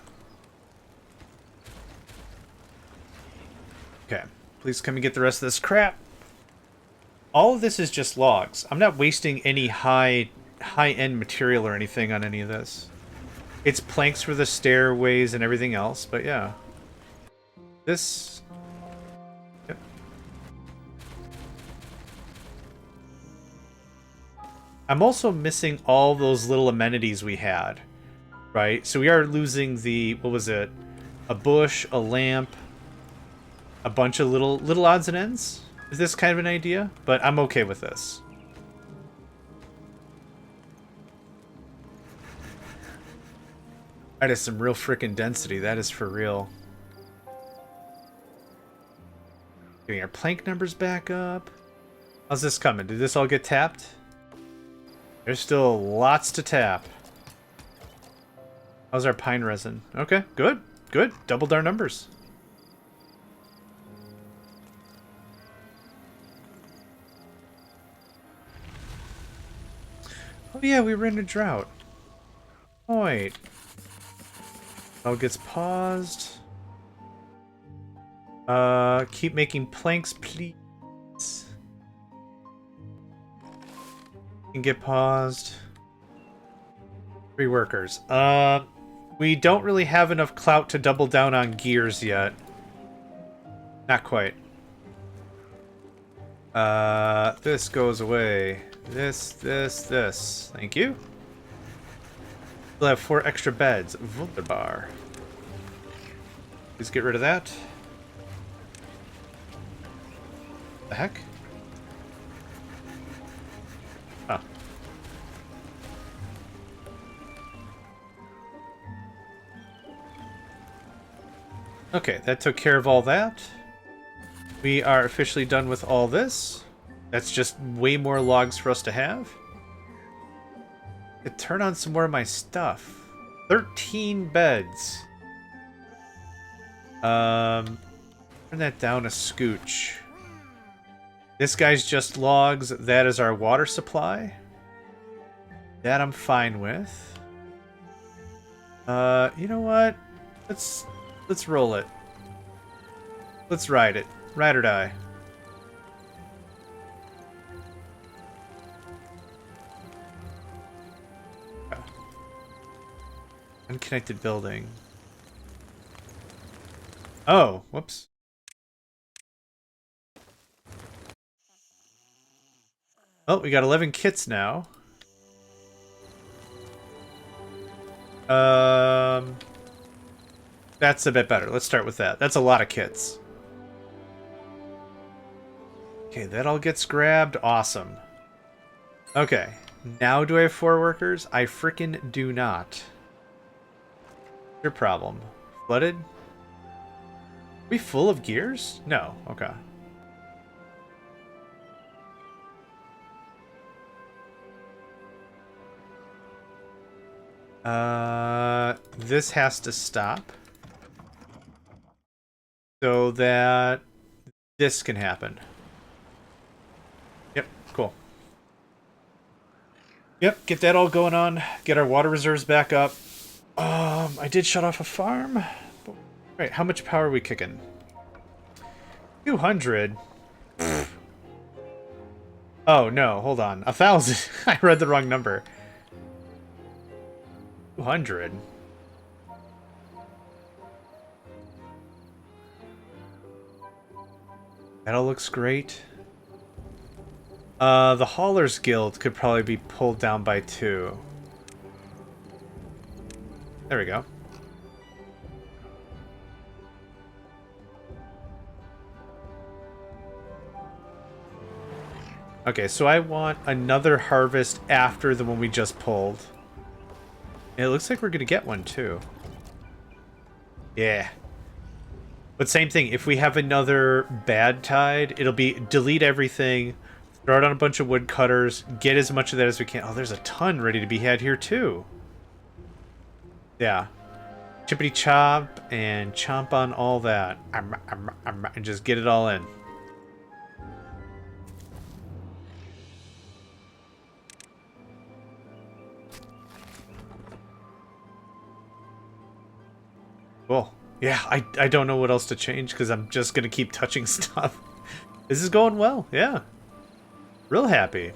Okay. Please come and get the rest of this crap. All of this is just logs. I'm not wasting any high-end material or anything on any of this. It's planks for the stairways and everything else, but yeah. This... Yep. I'm also missing all those little amenities we had, right? So we are losing the... what was it? A bush, a lamp, a bunch of little odds and ends? Is this kind of an idea? But I'm okay with this. That is some real freaking density. That is for real. Getting our plank numbers back up. How's this coming? Did this all get tapped? There's still lots to tap. How's our pine resin? Okay, good. Good. Doubled our numbers. Oh yeah, we were in a drought. Oh, wait. Oh, gets paused. Keep making planks, please. Can get paused. 3 workers. We don't really have enough clout to double down on gears yet. Not quite. This goes away. This. Thank you. We'll have 4 extra beds. Wunderbar. Please get rid of that. The heck? Oh. Okay, that took care of all that. We are officially done with all this. That's just way more logs for us to have. Could turn on some more of my stuff. 13 beds. Turn that down a scooch. This guy's just logs. That is our water supply. That I'm fine with. You know what? Let's roll it. Let's ride it. Ride or die. Unconnected building. Oh, whoops. Oh, we got 11 kits now. That's a bit better. Let's start with that. That's a lot of kits. Okay, that all gets grabbed. Awesome. Okay. Now do I have 4 workers? I frickin' do not. Your problem. Flooded? Are we full of gears? No. Okay. This has to stop. So that this can happen. Yep, cool. Yep, get that all going on. Get our water reserves back up. I did shut off a farm. Wait, how much power are we kicking? 200? Oh, no, hold on. 1,000. I read the wrong number. 200? That all looks great. The Haulers Guild could probably be pulled down by 2. There we go. Okay, so I want another harvest after the one we just pulled. And it looks like we're gonna get one too. Yeah. But same thing, if we have another bad tide, it'll be delete everything, throw it on a bunch of woodcutters, get as much of that as we can. Oh, there's a ton ready to be had here too. Yeah. Chippity chop and chomp on all that. And just get it all in. Cool. Yeah, I don't know what else to change because I'm just going to keep touching stuff. This is going well, yeah. Real happy.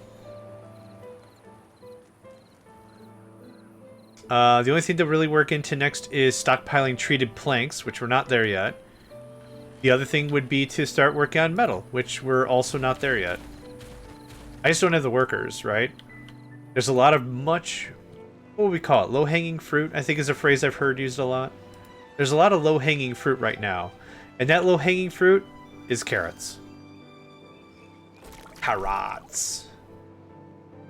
The only thing to really work into next is stockpiling treated planks, which we're not there yet. The other thing would be to start working on metal, which we're also not there yet. I just don't have the workers, right? There's a lot of what would we call it? Low-hanging fruit, I think is a phrase I've heard used a lot. There's a lot of low-hanging fruit right now. And that low-hanging fruit is carrots. Carrots.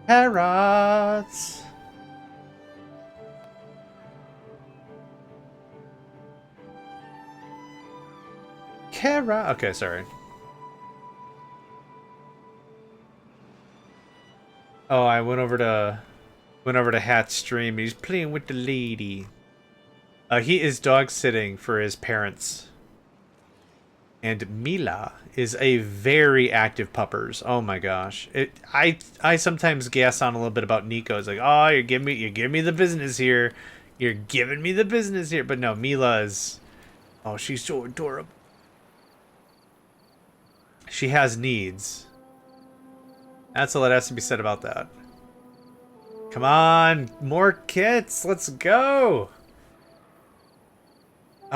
Carrots. Carrot. Okay, sorry. Oh, I went over to Hat's stream. He's playing with the lady. He is dog sitting for his parents. And Mila is a very active puppers. Oh my gosh. I sometimes gas on a little bit about Nico. It's like, oh, you're giving me the business here. You're giving me the business here. But no, Mila is, oh, she's so adorable. She has needs. That's all that has to be said about that. Come on, more kits. Let's go.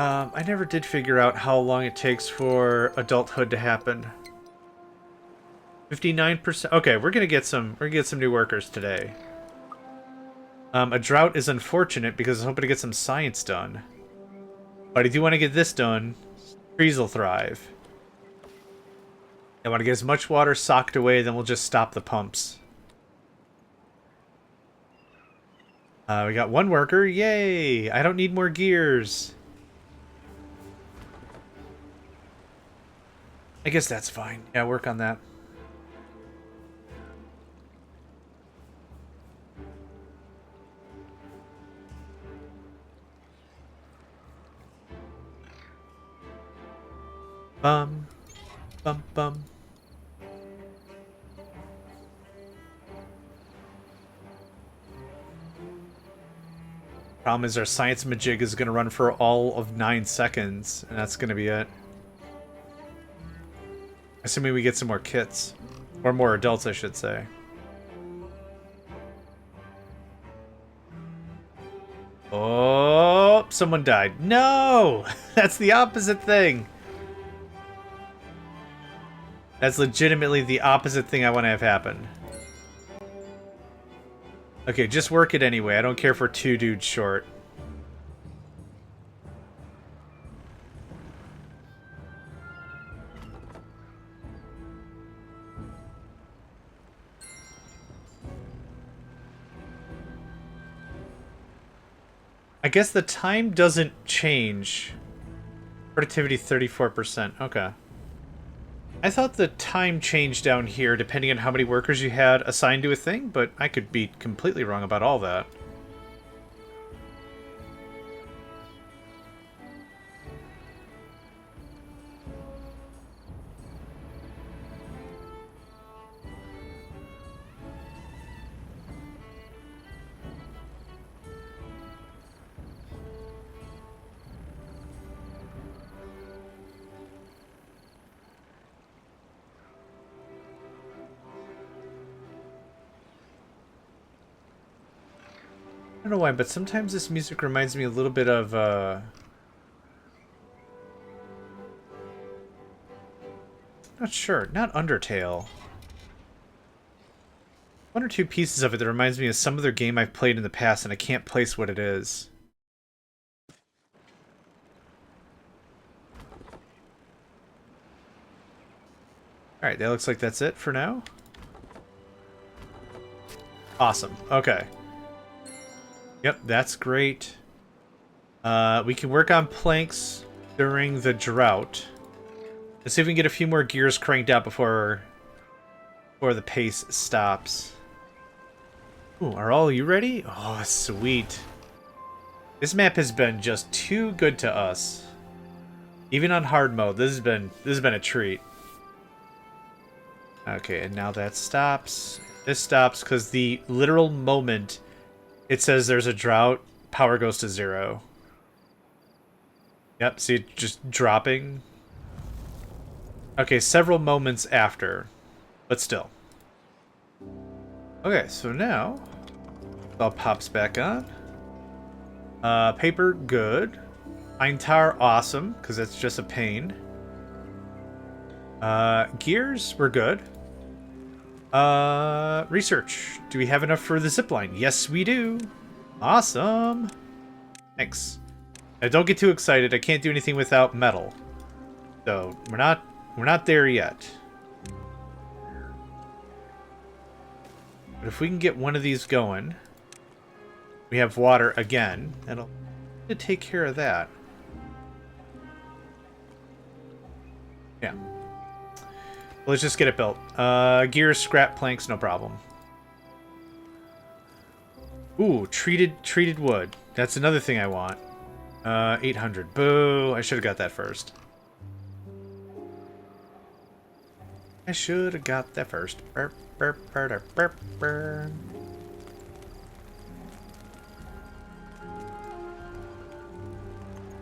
I never did figure out how long it takes for adulthood to happen. 59%. Okay, we're gonna get some new workers today. A drought is unfortunate because I was hoping to get some science done. But I do want to get this done. Trees will thrive. I want to get as much water socked away, then we'll just stop the pumps. We got one worker. Yay! I don't need more gears. I guess that's fine. Yeah, work on that. Bum. Bum bum. Problem is our science majig is going to run for all of 9 seconds, and that's going to be it. Assuming we get some more kits. Or more adults, I should say. Oh, someone died. No! That's the opposite thing. That's legitimately the opposite thing I want to have happen. Okay, just work it anyway. I don't care if we're 2 dudes short. I guess the time doesn't change. Productivity 34%. Okay. I thought the time changed down here depending on how many workers you had assigned to a thing, but I could be completely wrong about all that. I don't know why, but sometimes this music reminds me a little bit of Not sure. Not Undertale. One or two pieces of it that reminds me of some other game I've played in the past, and I can't place what it is. Alright, that looks like that's it for now. Awesome. Okay. Yep, that's great. We can work on planks during the drought. Let's see if we can get a few more gears cranked out before the pace stops. Ooh, are all you ready? Oh, sweet. This map has been just too good to us. Even on hard mode, this has been a treat. Okay, and now that stops. This stops because the literal moment it says there's a drought, power goes to 0. Yep, see it just dropping. Okay, several moments after, but still. Okay, so now it all pops back on. Paper, good. Pine tar, awesome, because that's just a pain. Gears, we're good. Research. Do we have enough for the zipline? Yes, we do. Awesome. Thanks. Now, don't get too excited. I can't do anything without metal. So, we're not there yet. But if we can get one of these going, we have water again. That'll take care of that. Yeah. Let's just get it built. Gears, scrap planks, no problem. Ooh, treated wood. That's another thing I want. 800. Boo! I should have got that first. I should have got that first. Burp, burp, burp, burp, burp.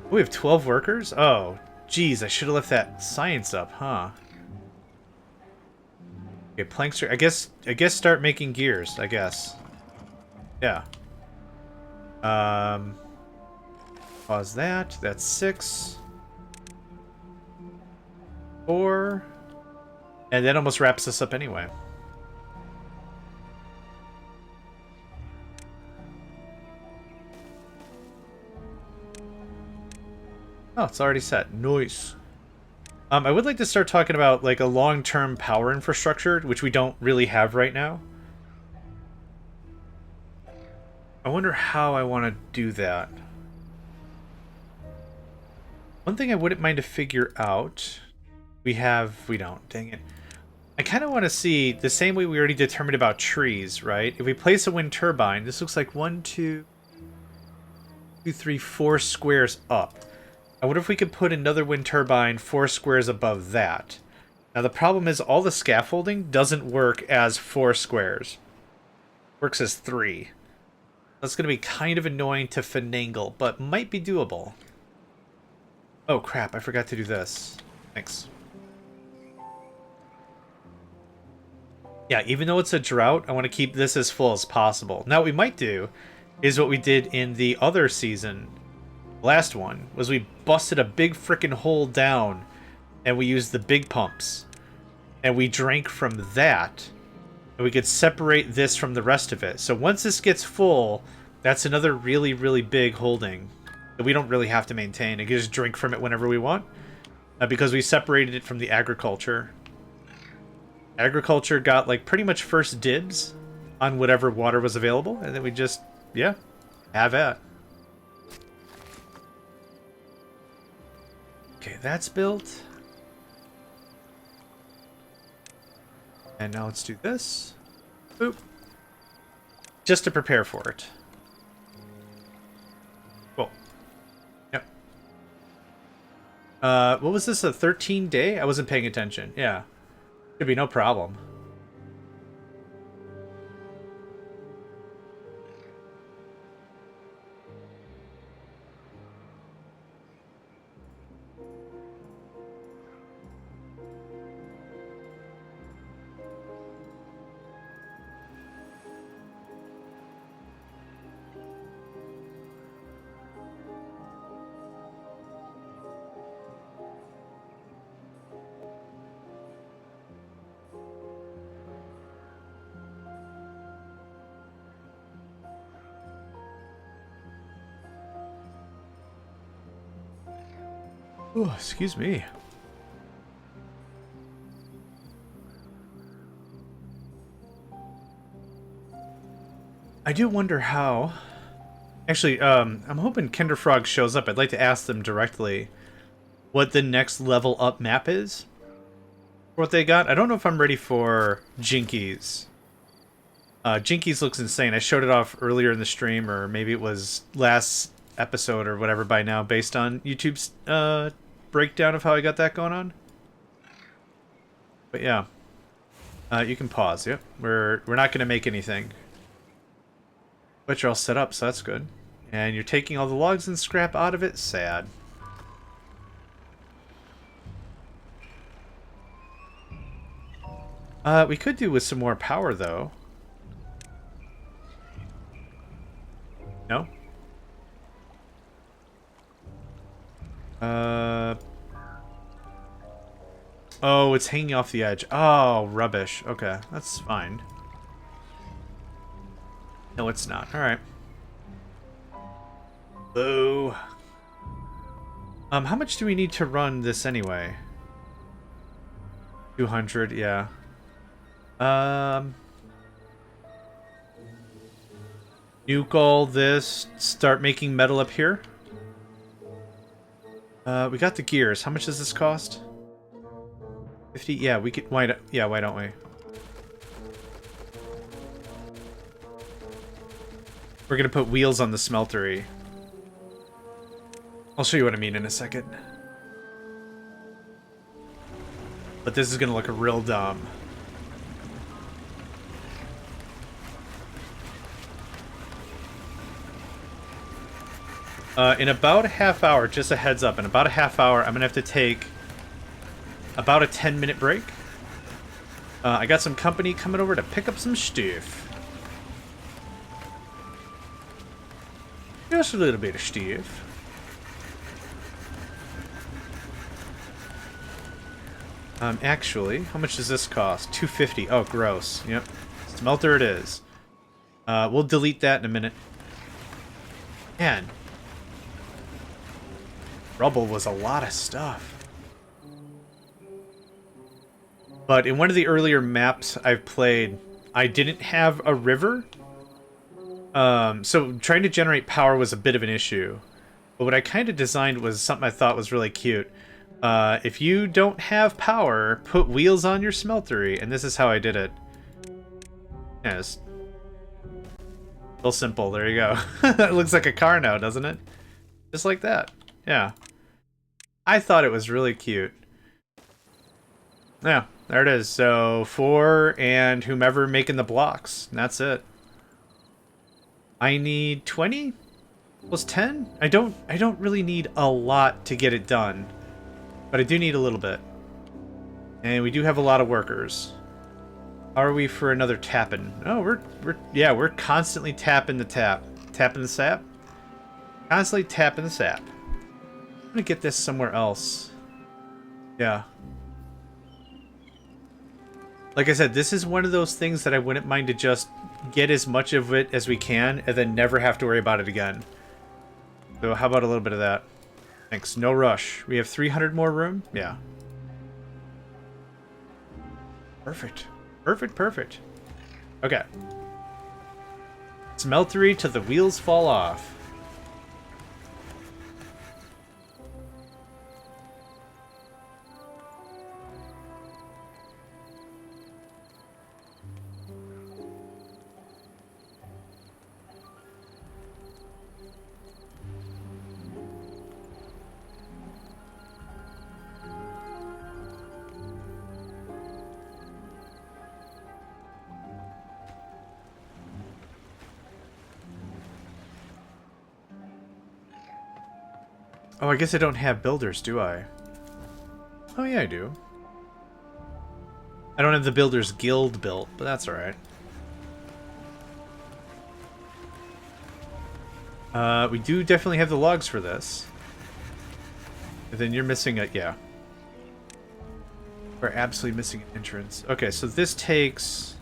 We have 12 workers? Oh, geez, I should have left that science up, huh? Okay, planks are... I guess start making gears, I guess. Yeah. Pause that. That's 6. 4. And that almost wraps us up anyway. Oh, it's already set. Nice. I would like to start talking about like a long-term power infrastructure, which we don't really have right now. I wonder how I want to do that. One thing I wouldn't mind to figure out... We don't. Dang it. I kind of want to see, the same way we already determined about trees, right? If we place a wind turbine, this looks like 1, 2, 3, 4 squares up. I wonder if we could put another wind turbine 4 squares above that. Now the problem is all the scaffolding doesn't work as 4 squares. It works as 3. That's going to be kind of annoying to finagle, but might be doable. Oh crap, I forgot to do this. Thanks. Yeah, even though it's a drought, I want to keep this as full as possible. Now, what we might do is what we did in the other season. Last one was we busted a big frickin' hole down and we used the big pumps. And we drank from that. And we could separate this from the rest of it. So once this gets full, that's another really, really big holding that we don't really have to maintain. And can just drink from it whenever we want. Because we separated it from the agriculture. Agriculture got like pretty much first dibs on whatever water was available, and then we just, yeah, have at. Okay, that's built. And now let's do this. Boop. Just to prepare for it. Cool. Yep. What was this, a 13-day? I wasn't paying attention. Yeah. Should be no problem. Oh, excuse me. I do wonder how... Actually, I'm hoping Kinderfrog shows up. I'd like to ask them directly what the next level up map is. What they got. I don't know if I'm ready for Jinkies. Jinkies looks insane. I showed it off earlier in the stream, or maybe it was last episode or whatever by now, based on YouTube's breakdown of how I got that going on. But yeah. You can pause, yep. We're not going to make anything. But you're all set up, so that's good. And you're taking all the logs and scrap out of it? Sad. We could do with some more power, though. No? Oh, it's hanging off the edge. Oh, rubbish. Okay, that's fine. No, it's not. Alright. Boo. How much do we need to run this anyway? 200, yeah. Nuke all this. Start making metal up here. We got the gears. How much does this cost? 50? Yeah, we could... why don't we? We're gonna put wheels on the smeltery. I'll show you what I mean in a second. But this is gonna look real dumb. In about a half hour, just a heads up, in about a half hour, I'm gonna have to take about a 10-minute break. I got some company coming over to pick up some stuff. Just a little bit of stuff. Actually, how much does this cost? $250. Oh, gross. Yep. Smelter it is. We'll delete that in a minute. Man. Rubble was a lot of stuff. But in one of the earlier maps I've played, I didn't have a river. So trying to generate power was a bit of an issue. But what I kind of designed was something I thought was really cute. If you don't have power, put wheels on your smeltery, and this is how I did it. Yes. Real simple, there you go. It looks like a car now, doesn't it? Just like that. Yeah. I thought it was really cute. Yeah, there it is. So 4 and whomever making the blocks. And that's it. I need 20 plus 10. I don't really need a lot to get it done, but I do need a little bit. And we do have a lot of workers. How are we for another tapping? Oh, we're constantly tapping the tap. Tapping the sap? Constantly tapping the sap. I'm gonna get this somewhere else. Yeah. Like I said, this is one of those things that I wouldn't mind to just get as much of it as we can and then never have to worry about it again. So how about a little bit of that? Thanks. No rush. We have 300 more room? Yeah. Perfect. Perfect, perfect. Okay. Smeltery till the wheels fall off. Oh, I guess I don't have builders, do I? Oh, yeah, I do. I don't have the Builders Guild built, but that's alright. We do definitely have the logs for this. And then you're missing a... yeah. We're absolutely missing an entrance. Okay, so this takes...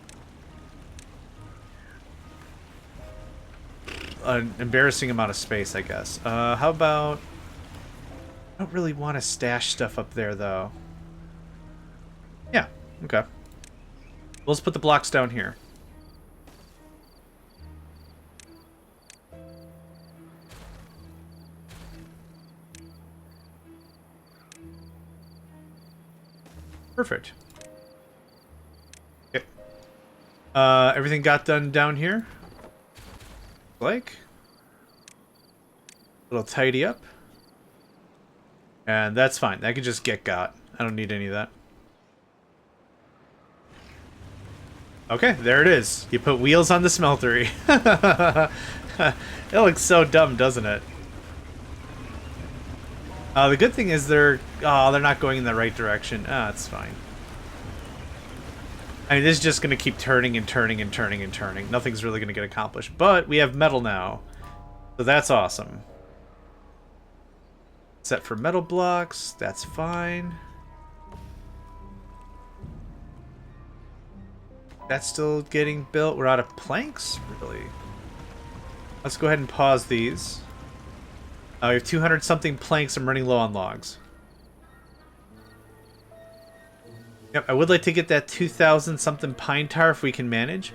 an embarrassing amount of space, I guess. How about... I don't really want to stash stuff up there, though. Yeah, okay. Well, let's put the blocks down here. Perfect. Okay. Everything got done down here? Like? A little tidy up. And that's fine. That can just get got. I don't need any of that. Okay, there it is. You put wheels on the smeltery. It looks so dumb, doesn't it? The good thing is they're not going in the right direction. It's fine. I mean, this is just going to keep turning and turning and turning and turning. Nothing's really going to get accomplished. But we have metal now. So that's awesome. Set for metal blocks. That's fine. That's still getting built. We're out of planks? Really? Let's go ahead and pause these. We have 200-something planks. I'm running low on logs. Yep, I would like to get that 2,000-something pine tar if we can manage.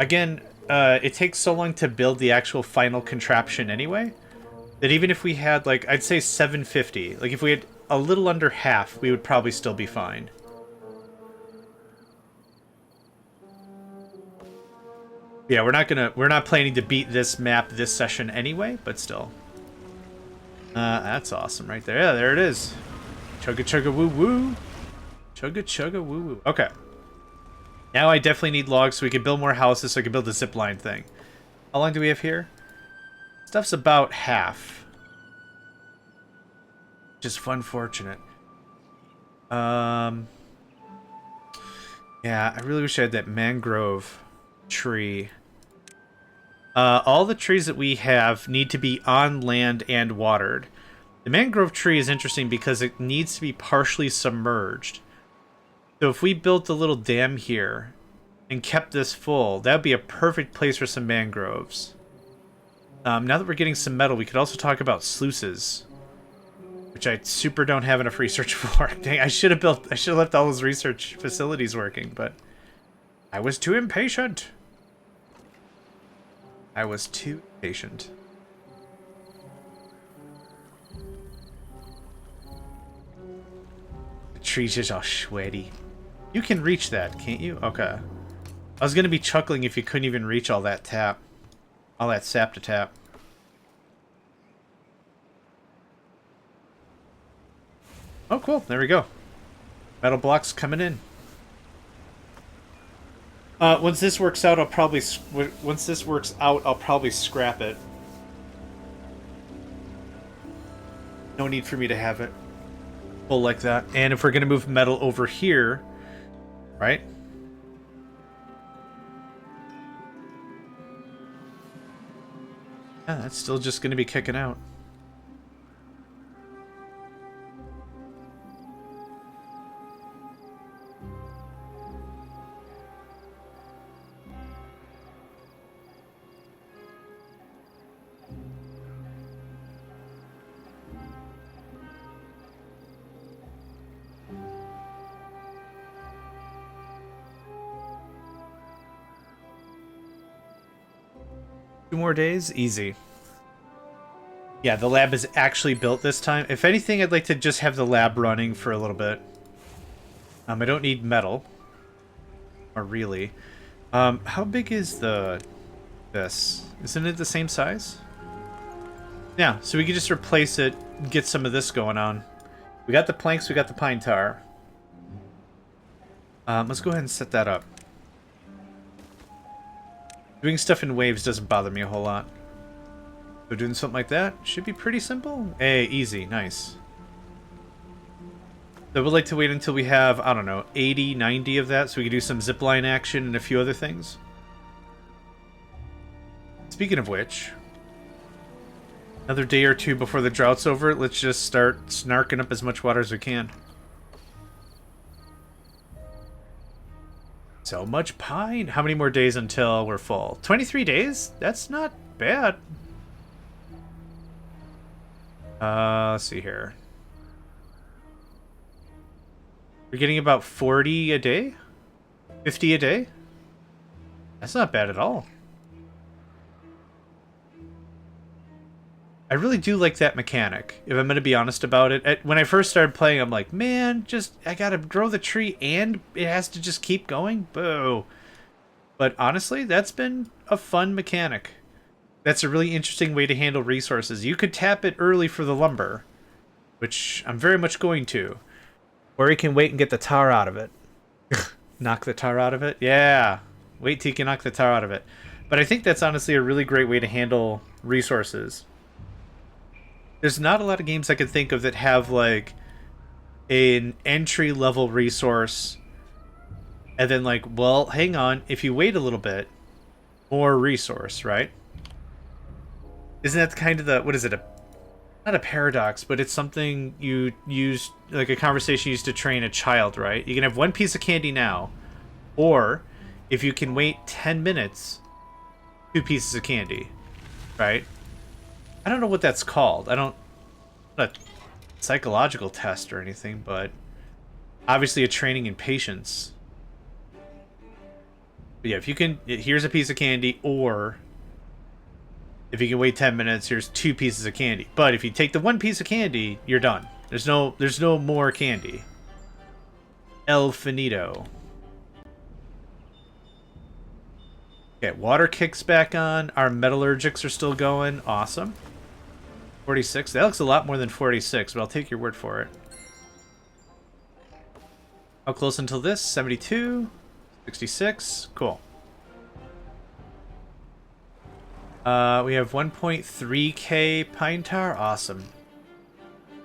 Again, it takes so long to build the actual final contraption anyway, that even if we had, like, I'd say 750, like if we had a little under half, we would probably still be fine. Yeah, we're not planning to beat this map this session anyway, but still. That's awesome right there. Yeah, there it is. Chugga chugga woo woo. Chugga chugga woo woo. Okay. Now I definitely need logs so we can build more houses so I can build the zipline thing. How long do we have here? Stuff's about half. Just unfortunate. Yeah, I really wish I had that mangrove tree. All the trees that we have need to be on land and watered. The mangrove tree is interesting because it needs to be partially submerged. So if we built a little dam here and kept this full, that would be a perfect place for some mangroves. Now that we're getting some metal, we could also talk about sluices, which I super don't have enough research for. Dang, I should have left all those research facilities working, but I was too impatient. I was too patient. The tree's just all sweaty. You can reach that, can't you? Okay. I was gonna be chuckling if you couldn't even reach all that tap. All that sap to tap. Oh, cool. There we go. Metal blocks coming in. Once this works out, I'll probably scrap it. No need for me to have it full like that. And if we're gonna move metal over here, right? Yeah, that's still just gonna be kicking out. 2 more days? Easy. Yeah, the lab is actually built this time. If anything, I'd like to just have the lab running for a little bit. I don't need metal. Or really. How big is this? Isn't it the same size? Yeah, so we could just replace it, get some of this going on. We got the planks, we got the pine tar. Let's go ahead and set that up. Doing stuff in waves doesn't bother me a whole lot. So doing something like that should be pretty simple. Hey, easy, nice. So we'd like to wait until we have, I don't know, 80, 90 of that so we can do some zipline action and a few other things. Speaking of which, another day or two before the drought's over, let's just start snarking up as much water as we can. So much pine. How many more days until we're full? 23 days? That's not bad. Let's see here. We're getting about 40 a day? 50 a day? That's not bad at all. I really do like that mechanic, if I'm going to be honest about it. When I first started playing, I'm like, man, I got to grow the tree and it has to just keep going? Boo. But honestly, that's been a fun mechanic. That's a really interesting way to handle resources. You could tap it early for the lumber, which I'm very much going to. Or you can wait and get the tar out of it. Knock the tar out of it? Yeah. Wait till you can knock the tar out of it. But I think that's honestly a really great way to handle resources. There's not a lot of games I can think of that have, like, an entry-level resource. And then, like, well, hang on. If you wait a little bit, more resource, right? Isn't that kind of the... What is it? Not a paradox, but it's something you use... Like, a conversation you used to train a child, right? You can have one piece of candy now. Or, if you can wait 10 minutes, 2 pieces of candy. Right? I don't know what that's called. Not a psychological test or anything, but obviously a training in patience. But yeah, if you can, here's a piece of candy, or if you can wait 10 minutes, here's 2 pieces of candy. But if you take the 1 piece of candy, you're done. There's no more candy. El finito. Okay, water kicks back on. Our metallurgics are still going. Awesome. 46. That looks a lot more than 46, but I'll take your word for it. How close until this? 72. 66. Cool. We have 1.3k pine tar. Awesome.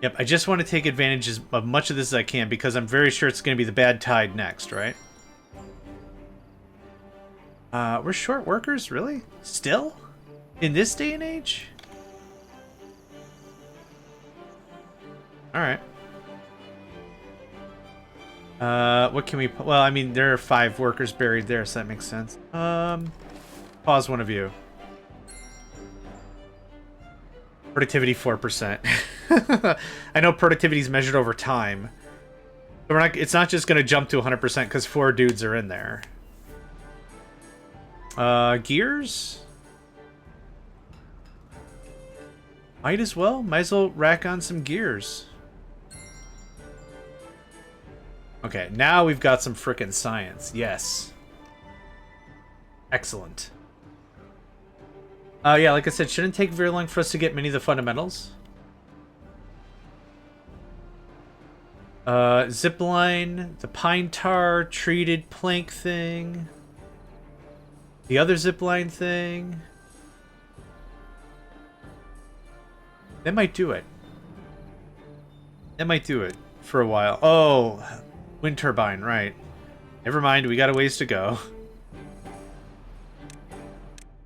Yep, I just want to take advantage of much of this as I can because I'm very sure it's going to be the bad tide next, right? We're short workers? Really? Still? In this day and age? Alright. What can we... Well, I mean, there are 5 workers buried there, so that makes sense. Pause one of you. Productivity 4%. I know productivity is measured over time. But it's not just going to jump to 100% because 4 dudes are in there. Gears? Might as well rack on some gears. Okay, now we've got some frickin' science. Yes. Excellent. Yeah, like I said, shouldn't take very long for us to get many of the fundamentals. Zipline, the pine tar treated plank thing. The other zipline thing. That might do it. That might do it for a while. Oh, wind turbine, right. Never mind, we got a ways to go.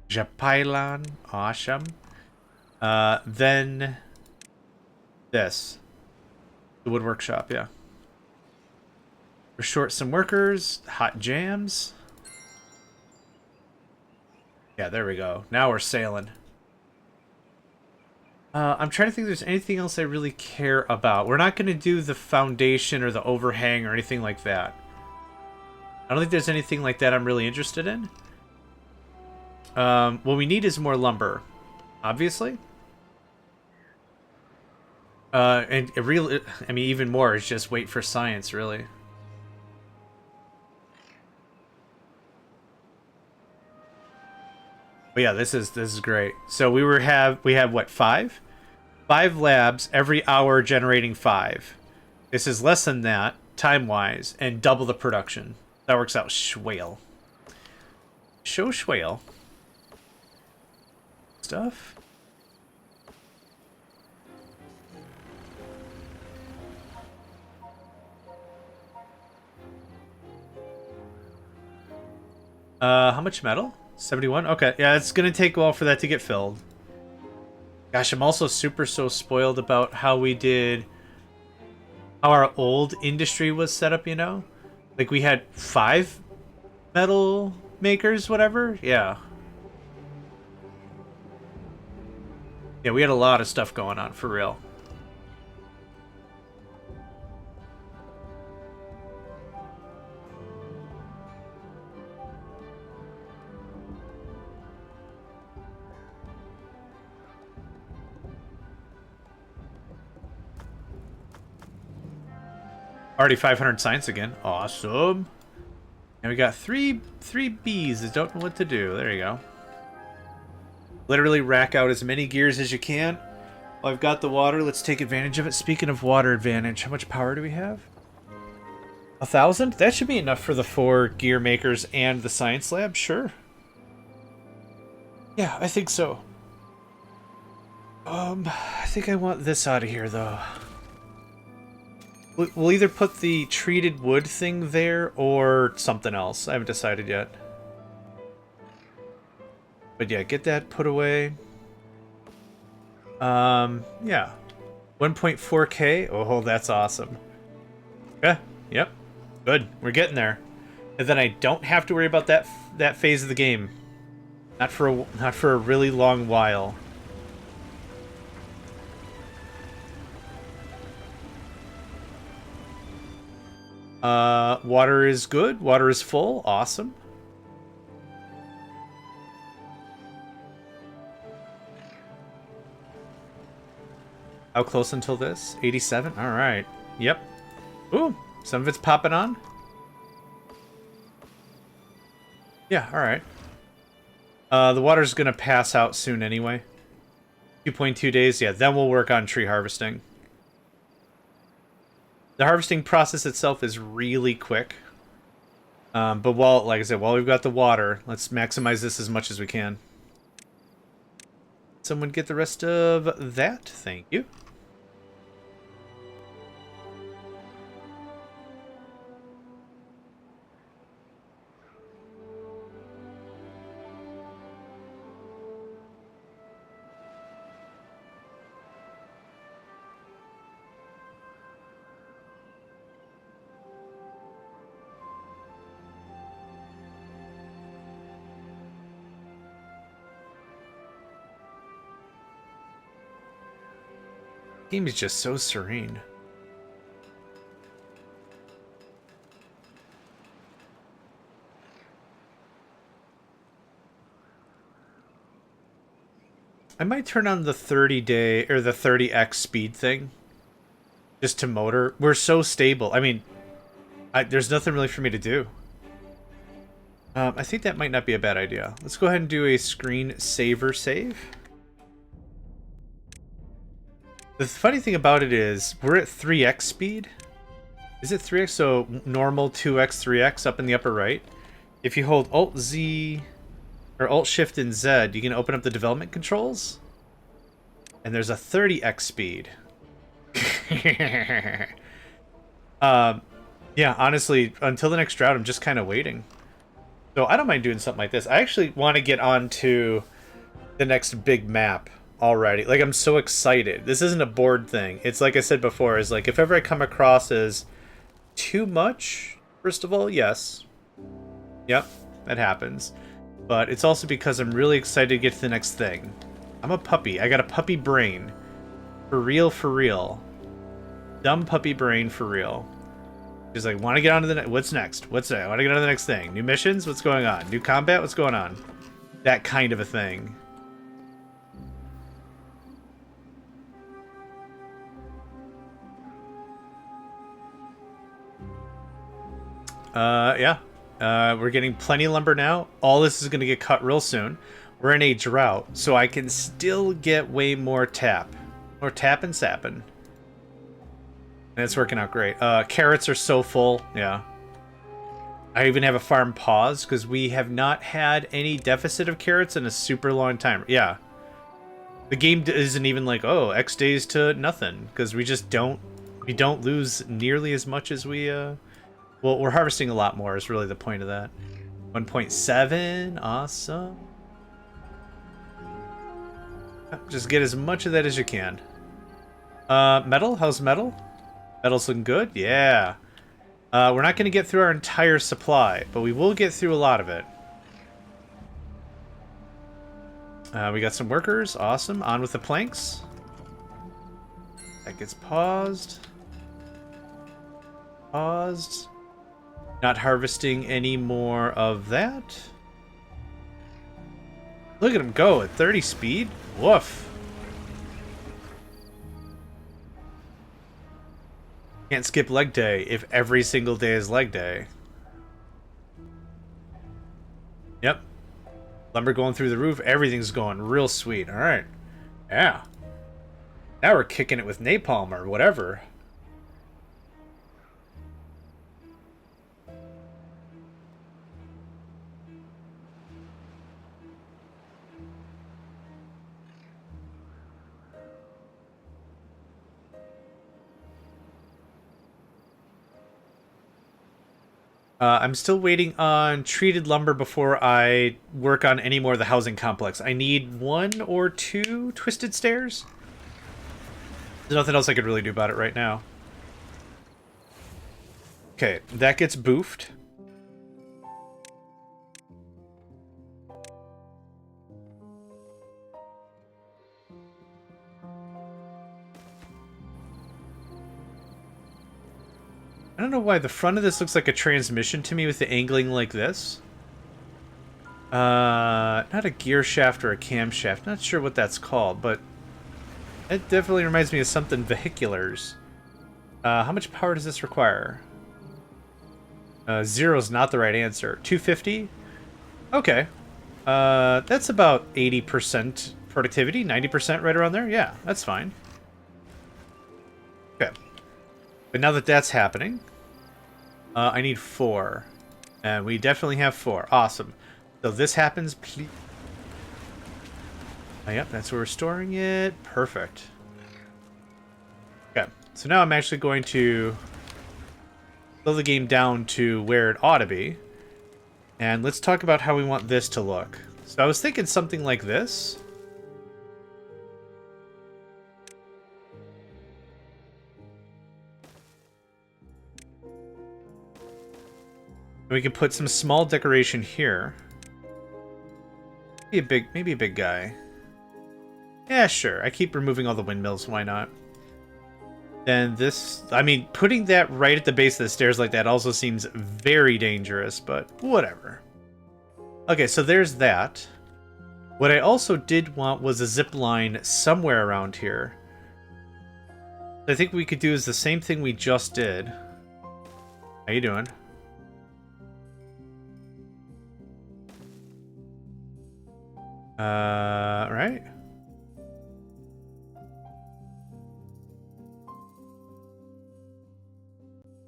Japylon, awesome. Then this. The wood workshop, yeah. We're short some workers, hot jams. Yeah, there we go. Now we're sailing. I'm trying to think if there's anything else I really care about. We're not going to do the foundation or the overhang or anything like that. I don't think there's anything like that I'm really interested in. What we need is more lumber, obviously. And I mean, even more is just wait for science, really. But yeah, this is great. So we have what, 5? 5 labs every hour generating 5. This is less than that time-wise and double the production. That works out schwale. Show schwale. Stuff. How much metal? 71? Okay, yeah, it's gonna take a while for that to get filled. Gosh, I'm also so spoiled about how our old industry was set up, you know? Like, we had 5 metal makers, whatever? Yeah. Yeah, we had a lot of stuff going on, for real. Already 500 science again. Awesome. And we got three bees that don't know what to do. There you go. Literally rack out as many gears as you can. Well, I've got the water. Let's take advantage of it. Speaking of water advantage, how much power do we have? 1,000? That should be enough for the 4 gear makers and the science lab. Sure. Yeah, I think so. I think I want this out of here, though. We'll either put the treated wood thing there or something else. I haven't decided yet. But yeah, get that put away. Yeah. 1.4K. Oh, that's awesome. Yeah, yep. Good. We're getting there. And then I don't have to worry about that phase of the game. Not for a really long while. Water is good. Water is full. Awesome. How close until this? 87? Alright. Yep. Ooh, some of it's popping on. Yeah, alright. The water's gonna pass out soon anyway. 2.2 days. Yeah, then we'll work on tree harvesting. The harvesting process itself is really quick. But like I said, while we've got the water, let's maximize this as much as we can. Someone get the rest of that? Thank you. Game is just so serene. I might turn on the 30-day or the 30x speed thing just to motor. We're so stable. I mean, there's nothing really for me to do. I think that might not be a bad idea. Let's go ahead and do a screen saver save. The funny thing about it is, we're at 3x speed. Is it 3x? So normal, 2x, 3x up in the upper right. If you hold Alt-Z, or Alt-Shift and Z, you can open up the development controls. And there's a 30x speed. Yeah, honestly, until the next drought, I'm just kind of waiting. So I don't mind doing something like this. I actually want to get on to the next big map already. Like, I'm so excited. This isn't a board thing. It's like I said before, is like if ever I come across as too much, first of all, yes. Yep, that happens. But it's also because I'm really excited to get to the next thing. I'm a puppy. I got a puppy brain. For real, for real. Dumb puppy brain for real. Just like, want to get on to the next... What's next? What's next? I want to get on to the next thing. New missions? What's going on? New combat? What's going on? That kind of a thing. Yeah. We're getting plenty of lumber now. All this is going to get cut real soon. We're in a drought, so I can still get way more tap. More tap and sapping. And it's working out great. Carrots are so full. Yeah. I even have a farm pause because we have not had any deficit of carrots in a super long time. Yeah. The game isn't even like, oh, X days to nothing, because we just don't lose nearly as much as we well, we're harvesting a lot more is really the point of that. 1.7, awesome. Just get as much of that as you can. Metal, how's metal? Metal's looking good, yeah. We're not going to get through our entire supply, but we will get through a lot of it. We got some workers, awesome. On with the planks. That gets paused. Paused. Not harvesting any more of that. Look at him go at 30 speed. Woof. Can't skip leg day if every single day is leg day. Yep. Lumber going through the roof. Everything's going real sweet. All right. Yeah. Now we're kicking it with napalm or whatever. I'm still waiting on treated lumber before I work on any more of the housing complex. I need 1 or 2 twisted stairs. There's nothing else I could really do about it right now. Okay, that gets boofed. I don't know why the front of this looks like a transmission to me with the angling like this. Not a gear shaft or a camshaft. Not sure what that's called, but it definitely reminds me of something vehiculars. How much power does this require? 0 is not the right answer. 250? Okay. That's about 80% productivity, 90% right around there. Yeah, that's fine. Okay. But now that that's happening, I need 4. And we definitely have 4. Awesome. So this happens, please. Oh, yep, that's where we're storing it. Perfect. Okay, so now I'm actually going to slow the game down to where it ought to be. And let's talk about how we want this to look. So I was thinking something like this. We can put some small decoration here. Maybe a big guy. Yeah, sure. I keep removing all the windmills. Why not? Then this... I mean, putting that right at the base of the stairs like that also seems very dangerous, but whatever. Okay, so there's that. What I also did want was a zip line somewhere around here. I think we could do is the same thing we just did. How you doing? Right?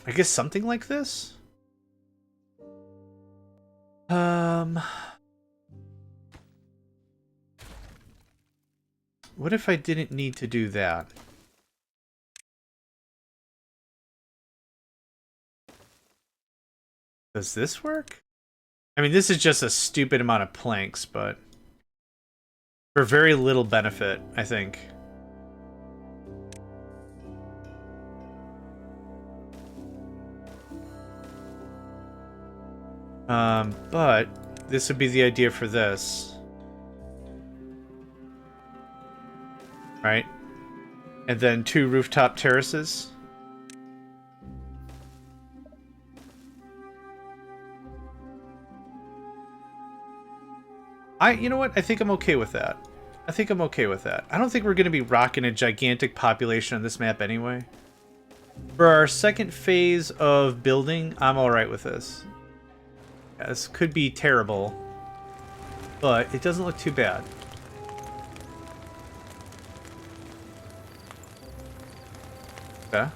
I guess something like this? What if I didn't need to do that? Does this work? I mean, this is just a stupid amount of planks, but for very little benefit, I think. But this would be the idea for this. Right? And then 2 rooftop terraces. You know what? I think I'm okay with that. I think I'm okay with that. I don't think we're going to be rocking a gigantic population on this map anyway. For our second phase of building, I'm alright with this. Yeah, this could be terrible, but it doesn't look too bad. Okay.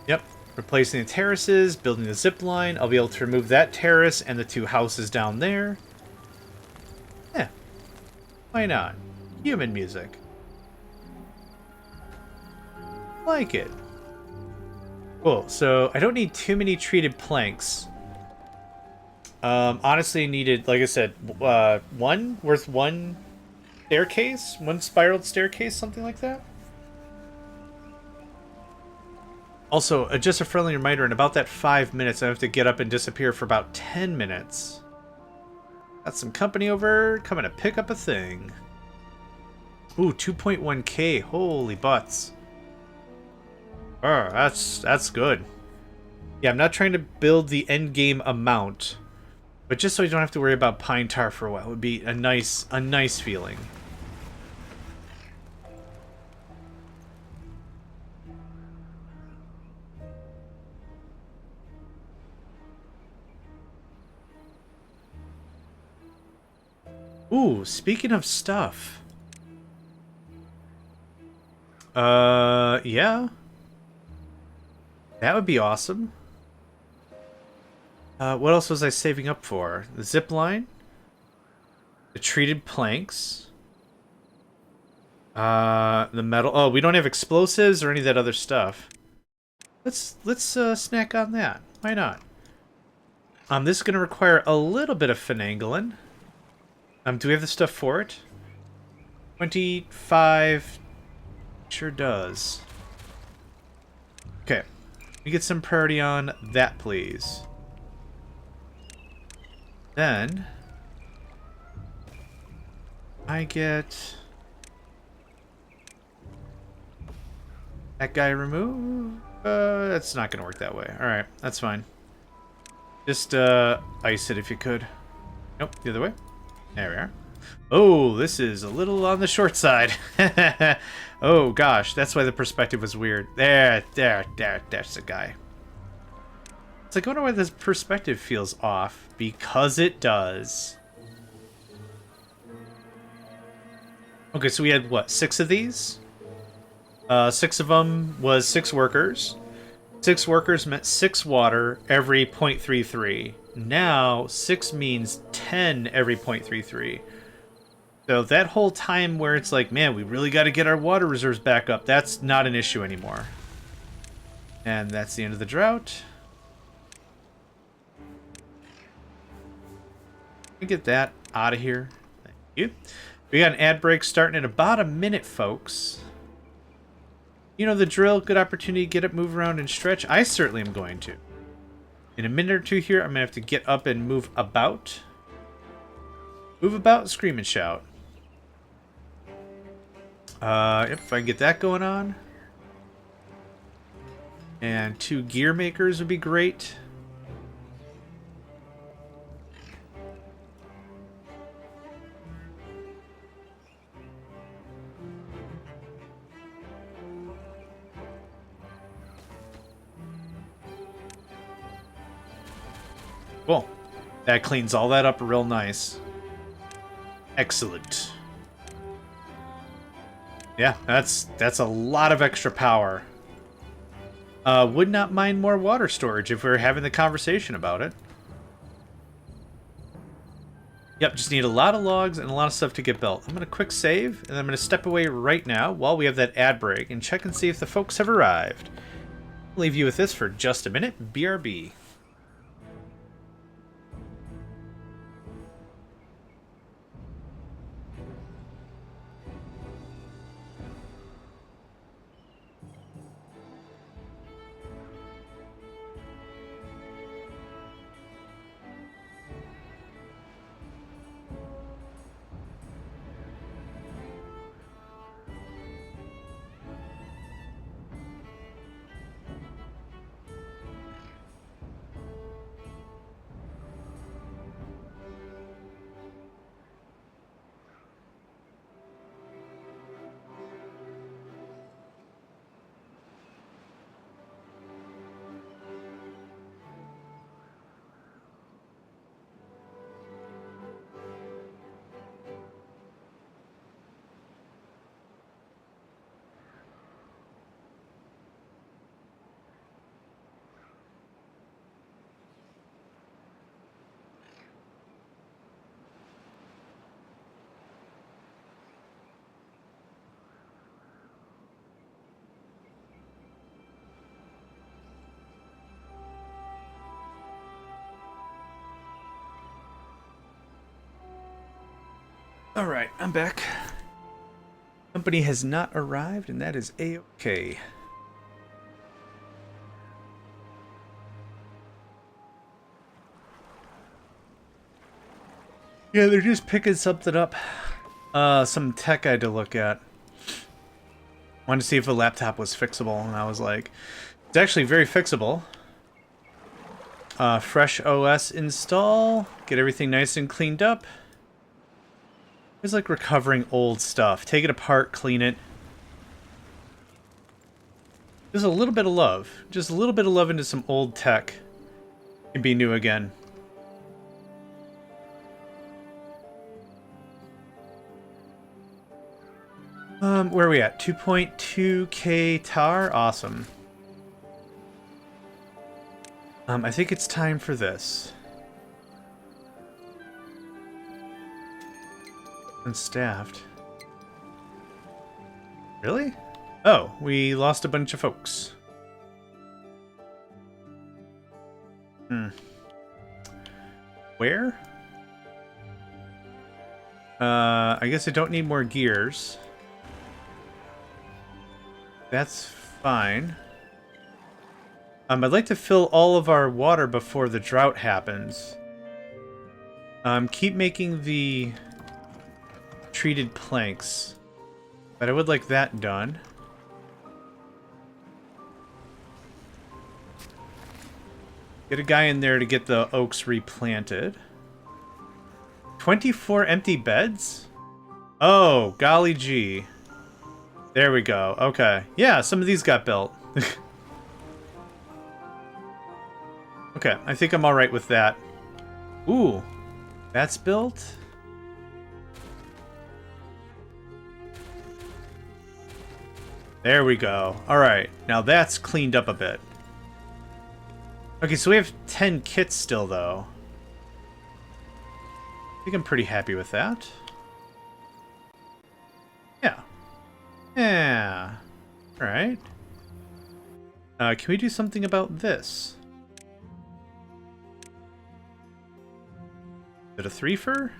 Yep. Replacing the terraces, building the zip line. I'll be able to remove that terrace and the 2 houses down there. Yeah. Why not? Human music. Like it. Cool. So I don't need too many treated planks. Honestly, needed, like I said, 1 worth 1 staircase, 1 spiraled staircase, something like that. Also, just a friendly reminder, in about that 5 minutes, I have to get up and disappear for about 10 minutes. Got some company over, coming to pick up a thing. Ooh, 2.1k, holy butts. Oh, that's good. Yeah, I'm not trying to build the end game amount, but just so I don't have to worry about pine tar for a while would be a nice feeling. Ooh, speaking of stuff. Yeah. That would be awesome. What else was I saving up for? The zip line? The treated planks? The metal... Oh, we don't have explosives or any of that other stuff. Let's snack on that. Why not? This is going to require a little bit of finagling. Do we have the stuff for it? 25... Sure does. Okay. We get some priority on that, please. Then... I get... that guy removed? That's not going to work that way. Alright, that's fine. Just, ice it if you could. Nope, the other way. There we are. Oh, this is a little on the short side. Oh, gosh, that's why the perspective was weird. There's the guy. It's like, I wonder why this perspective feels off. Because it does. Okay, so we had, what, 6 of these? 6 of them was 6 workers. 6 workers meant 6 water every 0.33. Now, 6 means 10 every 0.33. So that whole time where it's like, man, we really got to get our water reserves back up, that's not an issue anymore. And that's the end of the drought. Let me get that out of here. Thank you. We got an ad break starting in about a minute, folks. You know the drill. Good opportunity to get up, move around, and stretch. I certainly am going to. In a minute or two here, I'm going to have to get up and move about. Move about, scream and shout. If I can get that going on. And 2 gear makers would be great. Cool. That cleans all that up real nice. Excellent. Yeah, that's a lot of extra power. Would not mind more water storage if we were having the conversation about it. Yep, just need a lot of logs and a lot of stuff to get built. I'm going to quick save, and I'm going to step away right now while we have that ad break and check and see if the folks have arrived. I'll leave you with this for just a minute. BRB. Alright, I'm back. Company has not arrived, and that is A-okay. Yeah, they're just picking something up. Some tech I had to look at. Wanted to see if a laptop was fixable, and I was like, it's actually very fixable. Fresh OS install. Get everything nice and cleaned up. It's like recovering old stuff. Take it apart, clean it. Just a little bit of love. Just a little bit of love into some old tech. Can be new again. Where are we at? 2.2k tar? Awesome. I think it's time for this. Unstaffed. Really? Oh, we lost a bunch of folks. Where? I guess I don't need more gears. That's fine. I'd like to fill all of our water before the drought happens. Keep making the treated planks. But I would like that done. Get a guy in there to get the oaks replanted. 24 empty beds? Oh, golly gee. There we go. Okay. Yeah, some of these got built. Okay, I think I'm alright with that. Ooh, that's built? There we go. Alright, now that's cleaned up a bit. Okay, so we have 10 kits still, though. I think I'm pretty happy with that. Yeah. Yeah. Alright. Can we do something about this? Is it a threefer?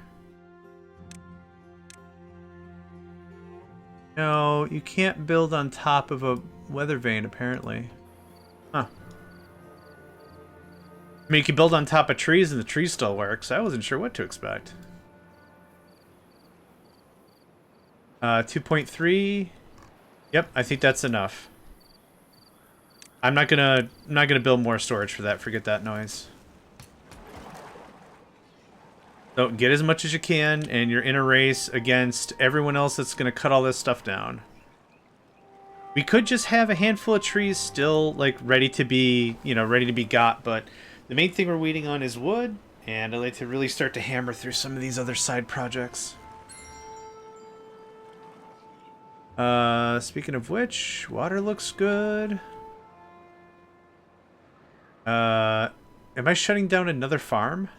No, you can't build on top of a weather vane, apparently. Huh. I mean, you can build on top of trees and the tree still works. I wasn't sure what to expect. 2.3. Yep, I think that's enough. I'm not gonna build more storage for that. Forget that noise. So get as much as you can, and you're in a race against everyone else that's gonna cut all this stuff down. We could just have a handful of trees still, like, ready to be, ready to be got, but the main thing we're waiting on is wood, and I'd like to really start to hammer through some of these other side projects. Speaking of which, water looks good. Am I shutting down another farm?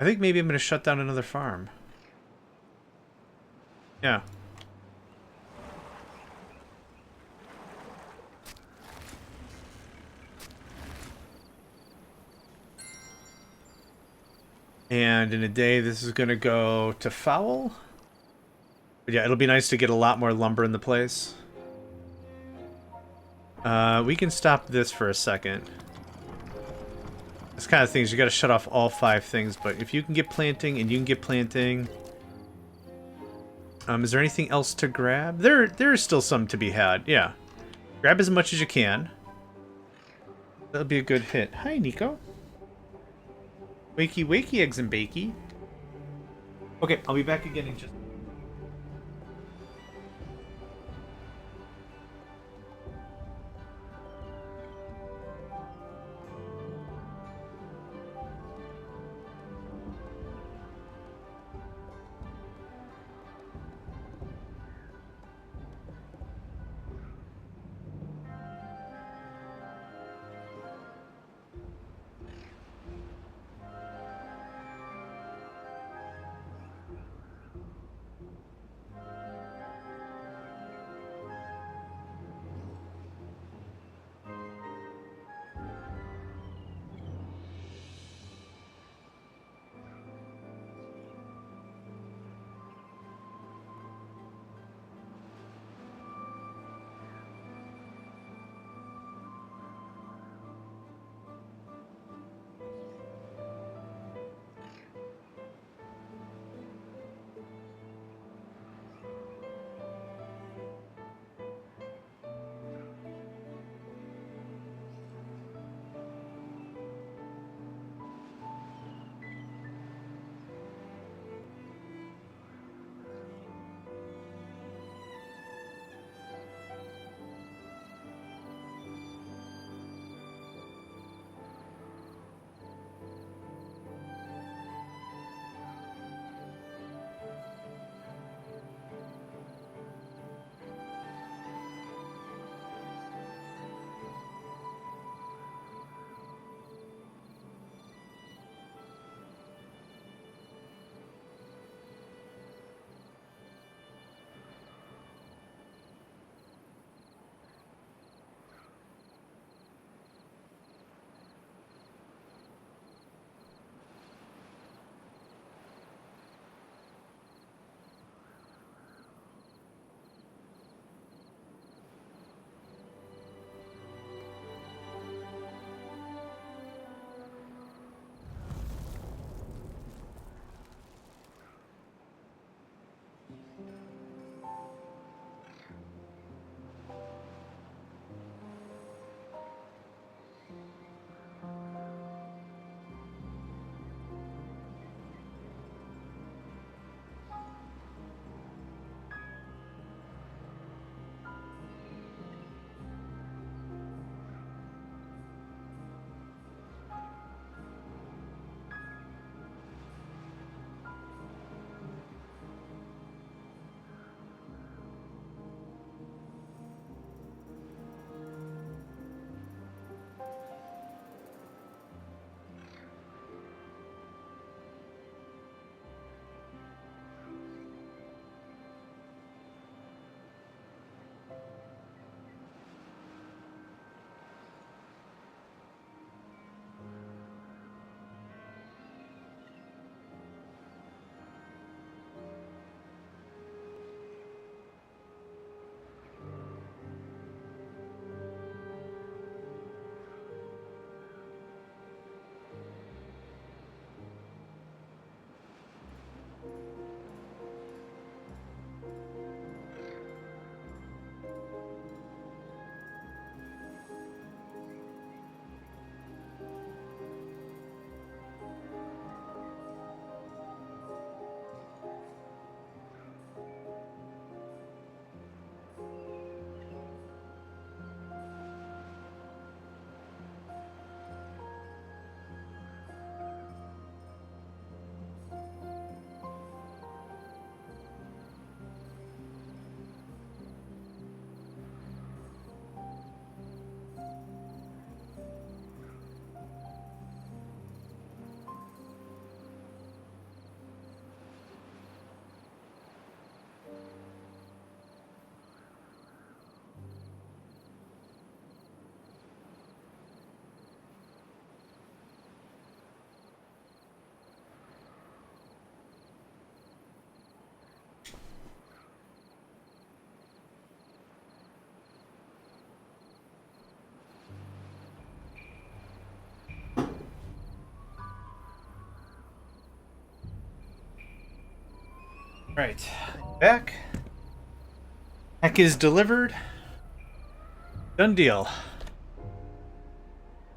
I think maybe I'm going to shut down another farm. Yeah. And in a day, this is going to go to foul. But yeah, it'll be nice to get a lot more lumber in the place. We can stop this for a second. This kind of things, you got to shut off all 5 things, but if you can get planting and you can get planting... is there anything else to grab? There is still some to be had, yeah. Grab as much as you can. That'll be a good hit. Hi, Nico. Wakey, wakey, eggs and bakey. Okay, I'll be back again in just... Right. Back. Heck is delivered. Done deal.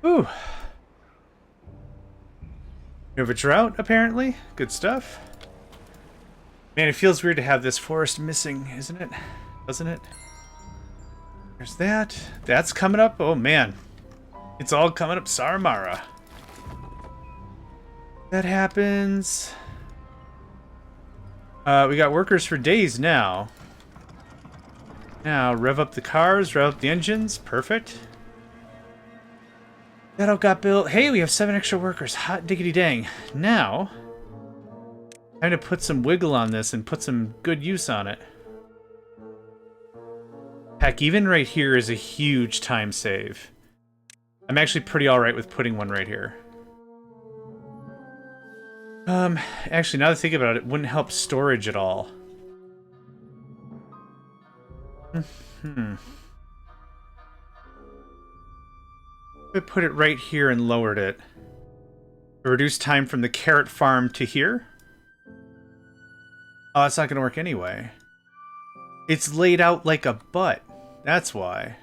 Ooh. You have a drought, apparently. Good stuff. Man, it feels weird to have this forest missing, isn't it? Doesn't it? There's that. That's coming up. Oh, man. It's all coming up. Saramara. That happens. We got workers for days now. Now, rev up the cars, rev up the engines. Perfect. That all got built. Hey, we have 7 extra workers. Hot diggity dang. Now, time to put some wiggle on this and put some good use on it. Heck, even right here is a huge time save. I'm actually pretty alright with putting one right here. Actually, now that I think about it, it wouldn't help storage at all. I put it right here and lowered it. Reduce time from the carrot farm to here. Oh, it's not going to work anyway. It's laid out like a butt. That's why.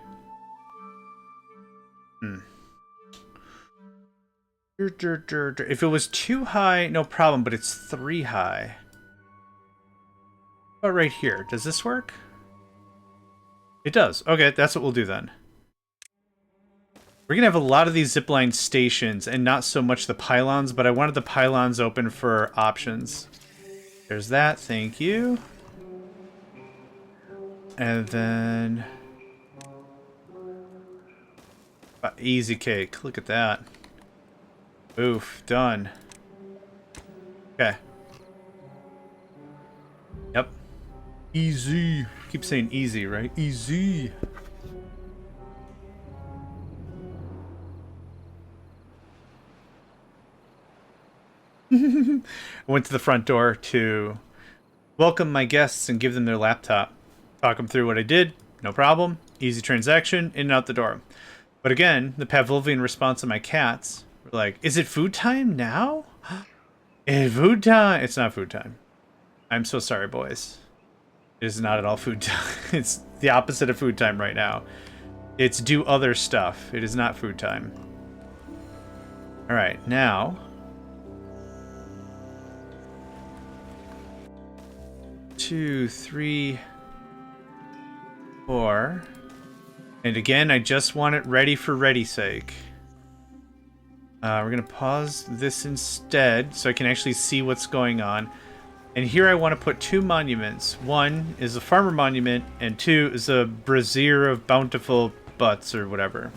If it was too high, no problem, but it's 3 high. How about right here? Does this work? It does. Okay, that's what we'll do then. We're going to have a lot of these zipline stations and not so much the pylons, but I wanted the pylons open for options. There's that. Thank you. And then... easy cake. Look at that. Oof. Done. Okay. Yep. Easy. Keep saying easy, right? Easy. I went to the front door to welcome my guests and give them their laptop. Talk them through what I did. No problem. Easy transaction. In and out the door. But again, the Pavlovian response of my cats were like, is it food time now? It's food time. It's not food time. I'm so sorry, boys. It is not at all food time. It's the opposite of food time right now. It's do other stuff. It is not food time. Alright, now... 2, 3, 4. And again, I just want it ready for ready's sake. We're going to pause this instead so I can actually see what's going on. And here I want to put 2 monuments. 1 is a farmer monument, and 2 is a brazier of bountiful butts or whatever.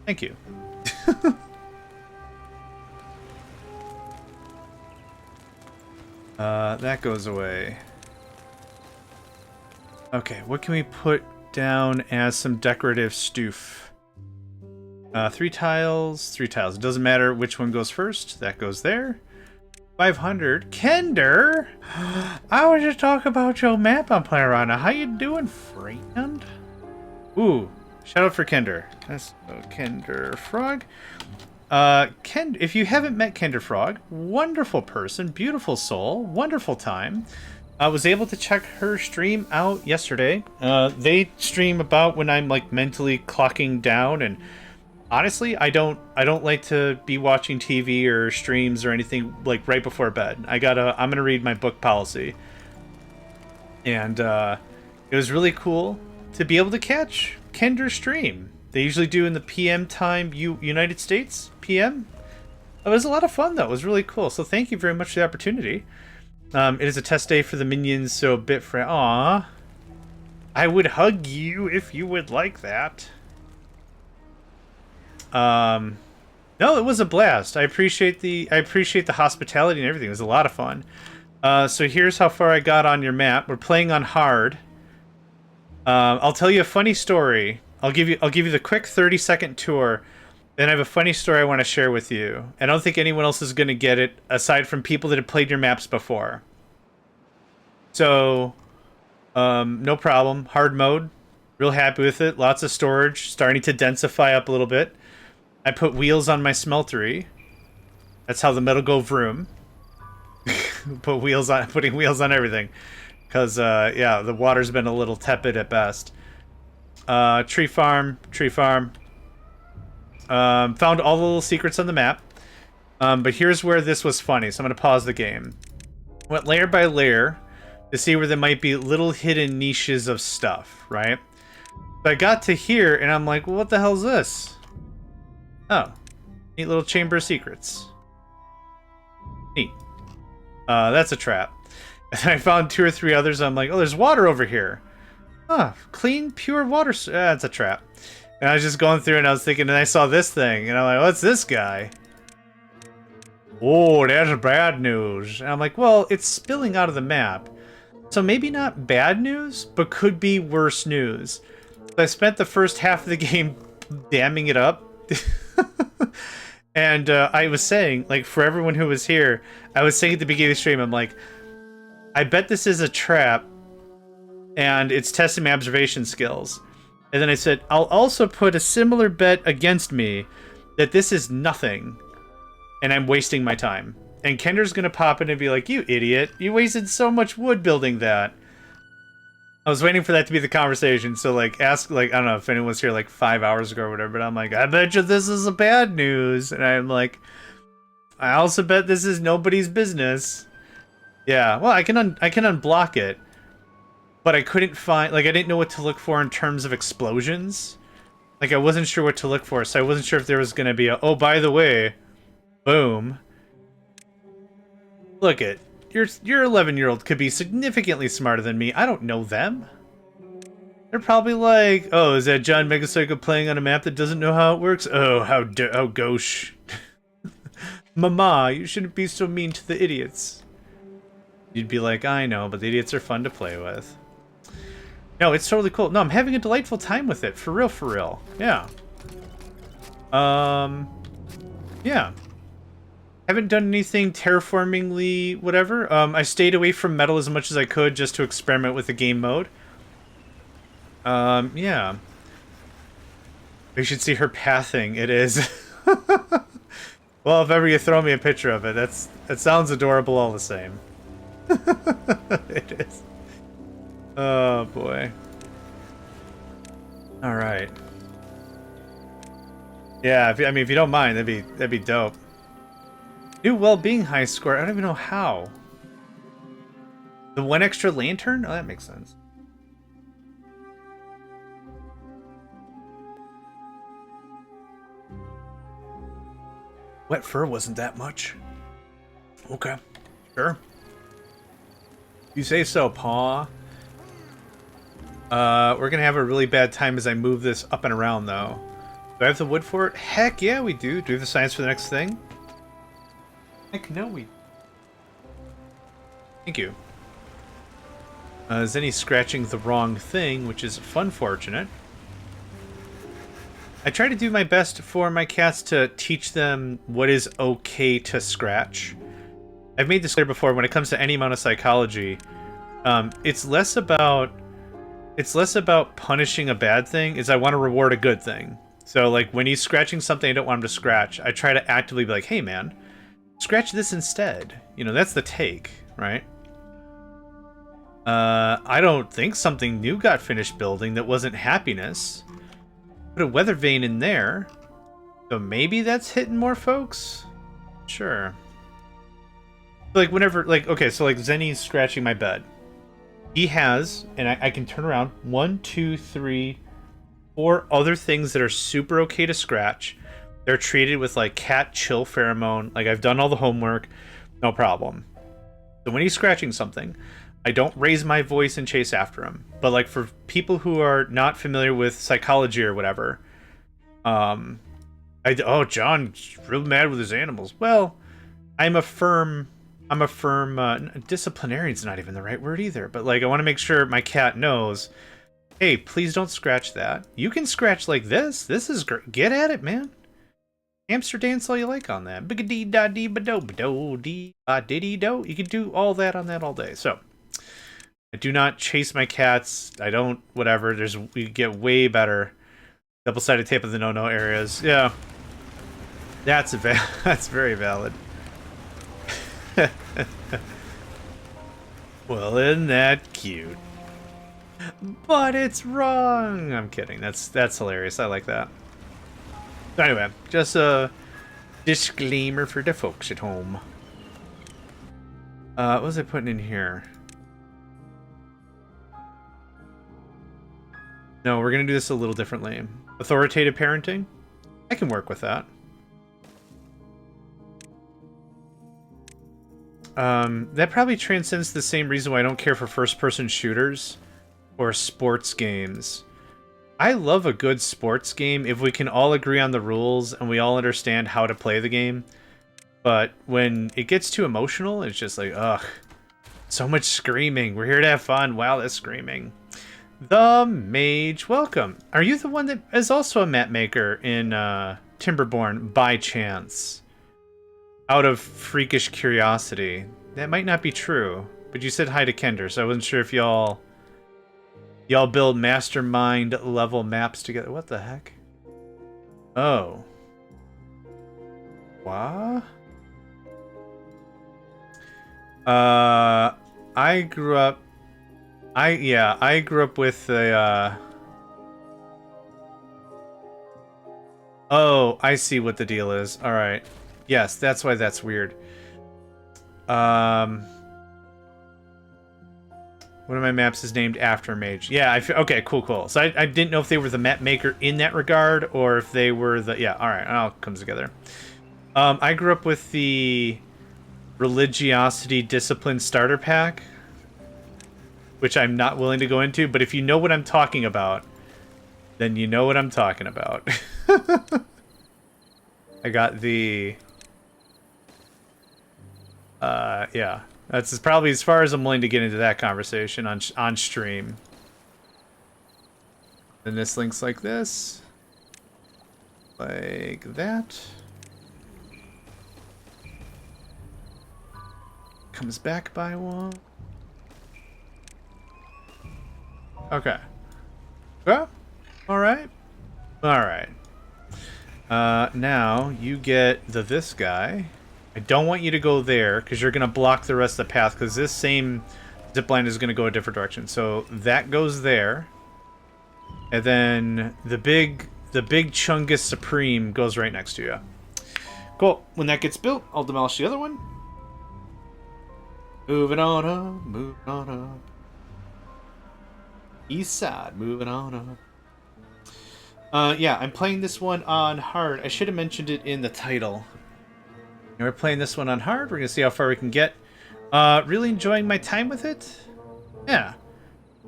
Thank you. That goes away. Okay, what can we put down as some decorative stoof? 3 tiles, 3 tiles. It doesn't matter which one goes first. That goes there. 500. Kender! I was just talking about your map I'm playing around now. How you doing, friend? Ooh, shout out for Kender. That's Kender Frog. If you haven't met Kender Frog, wonderful person, beautiful soul, wonderful time. I was able to check her stream out yesterday. They stream about when I'm like mentally clocking down, and honestly, I don't like to be watching TV or streams or anything like right before bed. I'm gonna read my book policy, and it was really cool to be able to catch Kender's stream. They usually do in the PM time, United States PM. It was a lot of fun, though. It was really cool. So thank you very much for the opportunity. It is a test day for the minions, so a bit for... Aww. I would hug you if you would like that. No, it was a blast. I appreciate the hospitality and everything. It was a lot of fun. So here's how far I got on your map. We're playing on hard. I'll tell you a funny story. I'll give you the quick 30-second tour. Then I have a funny story I want to share with you. I don't think anyone else is going to get it, aside from people that have played your maps before. So, no problem. Hard mode. Real happy with it. Lots of storage. Starting to densify up a little bit. I put wheels on my smeltery. That's how the metal go vroom. Putting wheels on everything. Because, yeah, the water's been a little tepid at best. Tree farm. Found all the little secrets on the map. But here's where this was funny, so I'm going to pause the game. Went layer by layer to see where there might be little hidden niches of stuff, right? So I got to here, and I'm like, well, what the hell is this? Oh. Neat little chamber of secrets. Neat. That's a trap. And I found 2 or 3 others. I'm like, oh, there's water over here. Ah, clean, pure water. That's a trap. And I was just going through and I was thinking, and I saw this thing. And I'm like, what's this guy? Oh, that's bad news. And I'm like, well, it's spilling out of the map. So maybe not bad news, but could be worse news. So I spent the first half of the game damming it up. And I was saying, like, for everyone who was here, I was saying at the beginning of the stream, I'm like, I bet this is a trap, and it's testing my observation skills. And then I said, I'll also put a similar bet against me that this is nothing, and I'm wasting my time. And Kender's gonna pop in and be like, you idiot, you wasted so much wood building that. I was waiting for that to be the conversation, so, like, ask, like, I don't know if anyone was here, like, 5 hours ago or whatever, but I'm like, I bet you this is a bad news, and I'm like, I also bet this is nobody's business. Yeah, well, I can unblock it, but I couldn't find, like, I didn't know what to look for in terms of explosions. Like, I wasn't sure what to look for, so I wasn't sure if there was gonna be a, oh, by the way, boom. Look it. Your 11-year-old could be significantly smarter than me. I don't know them. They're probably like, oh, is that JohnMegacycle playing on a map that doesn't know how it works? Oh, how gauche. Mama, you shouldn't be so mean to the idiots. You'd be like, I know, but the idiots are fun to play with. No, it's totally cool. No, I'm having a delightful time with it. For real, for real. Yeah. Yeah. Haven't done anything terraformingly whatever. I stayed away from metal as much as I could just to experiment with the game mode. Yeah. We should see her pathing. It is. Well, if ever you throw me a picture of it, that sounds adorable all the same. It is. Oh boy. All right. Yeah, I mean, if you don't mind, that'd be dope. New well-being high score. I don't even know how. The 1 extra lantern? Oh, that makes sense. Wet fur wasn't that much. Okay. Sure. You say so, Paw. We're gonna have a really bad time as I move this up and around, though. Do I have the wood for it? Heck yeah, we do. Do we have the science for the next thing? Heck no, we... Thank you. Zenny scratching the wrong thing, which is unfortunate. I try to do my best for my cats to teach them what is okay to scratch. I've made this clear before, when it comes to any amount of psychology, it's less about punishing a bad thing, is I want to reward a good thing. So, like, when he's scratching something I don't want him to scratch, I try to actively be like, hey man, scratch this instead. You know, that's the take, right? I don't think something new got finished building that wasn't happiness. Put a weather vane in there. So maybe that's hitting more folks? Sure. Like, whenever, like, okay, so, like, Zenny's scratching my bed. He has, and I can turn around, 1, 2, 3, 4 other things that are super okay to scratch. They're treated with, like, cat chill pheromone. Like, I've done all the homework. No problem. So when he's scratching something, I don't raise my voice and chase after him. But, like, for people who are not familiar with psychology or whatever, oh, John's real mad with his animals. Well, I'm a firm, disciplinarian's not even the right word either. But, like, I want to make sure my cat knows, hey, please don't scratch that. You can scratch like this. This is great. Get at it, man. Hamster dance all you like on that. Biggity-da-dee-ba-do-ba-do-dee-ba-diddy-do. You can do all that on that all day. So, I do not chase my cats. I don't, whatever. We get way better. Double-sided tape of the no-no areas. Yeah. That's very valid. Well, isn't that cute? But it's wrong. I'm kidding. That's hilarious. I like that. Anyway, just a disclaimer for the folks at home. What was I putting in here? No, we're gonna do this a little differently. Authoritative parenting? I can work with that. That probably transcends the same reason why I don't care for first-person shooters or sports games. I love a good sports game if we can all agree on the rules and we all understand how to play the game. But when it gets too emotional, it's just like, ugh. So much screaming. We're here to have fun. Wow, that's screaming. The Mage, welcome. Are you the one that is also a map maker in Timberborn by chance? Out of freakish curiosity. That might not be true, but you said hi to Kender, so I wasn't sure if y'all build mastermind level maps together. What the heck? Oh. What? I grew up with a Oh, I see what the deal is. All right. Yes, that's why that's weird. One of my maps is named after Mage. Yeah, okay, cool. So I didn't know if they were the map maker in that regard or if they were the... Yeah, all right, it all comes together. I grew up with the Religiosity Discipline Starter Pack, which I'm not willing to go into, but if you know what I'm talking about, then you know what I'm talking about. I got the... yeah. That's probably as far as I'm willing to get into that conversation on stream. Then this links like this. Like that. Comes back by one. Okay. Yeah. Alright. Alright. Now you get this guy. I don't want you to go there because you're going to block the rest of the path because this same zipline is going to go a different direction. So that goes there. And then the big Chungus Supreme goes right next to you. Cool. When that gets built, I'll demolish the other one. Moving on up, moving on up. East side, moving on up. Yeah, I'm playing this one on hard. I should have mentioned it in the title. And we're playing this one on hard. We're going to see how far we can get. Really enjoying my time with it. Yeah.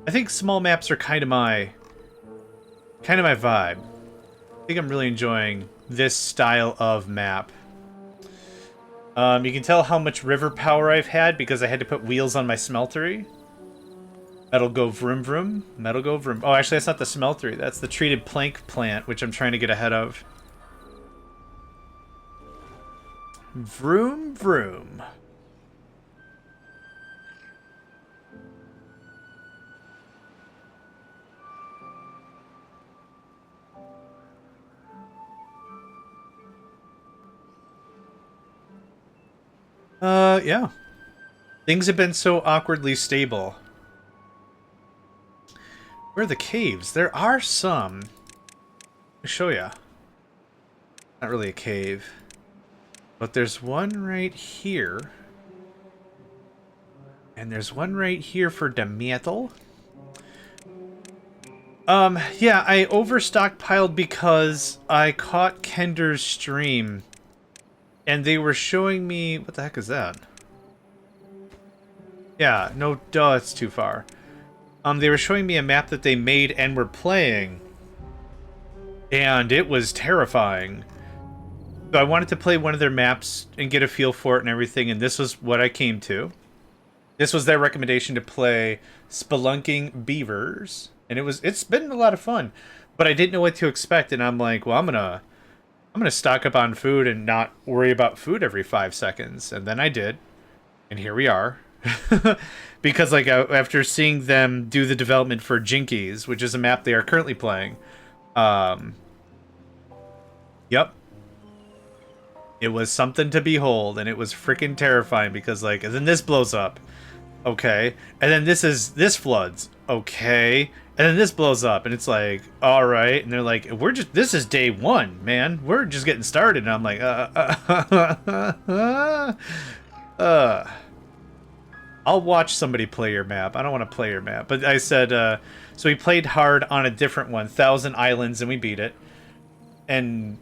I think small maps are kind of my vibe. I think I'm really enjoying this style of map. You can tell how much river power I've had because I had to put wheels on my smeltery. Metal go vroom vroom. Metal go vroom. Oh, actually, that's not the smeltery. That's the treated plank plant, which I'm trying to get ahead of. Vroom vroom. Yeah. Things have been so awkwardly stable. Where are the caves? There are some. Let me show ya. Not really a cave. But there's one right here. And there's one right here for the metal. Yeah, I overstockpiled because I caught Kender's stream. And they were showing me... What the heck is that? Yeah, no, duh, it's too far. They were showing me a map that they made and were playing. And it was terrifying. So I wanted to play one of their maps and get a feel for it and everything, and this was what I came to. This was their recommendation to play Spelunking Beavers. And it's been a lot of fun. But I didn't know what to expect, and I'm like, well, I'm gonna stock up on food and not worry about food every 5 seconds. And then I did. And here we are. Because like after seeing them do the development for Jinkies, which is a map they are currently playing. Yep. It was something to behold, and it was freaking terrifying because, like, and then this blows up. Okay. And then this floods. Okay. And then this blows up, and it's like, all right. And they're like, this is day one, man. We're just getting started. And I'm like, I'll watch somebody play your map. I don't want to play your map. But I said, so we played hard on a different one, Thousand Islands, and we beat it. And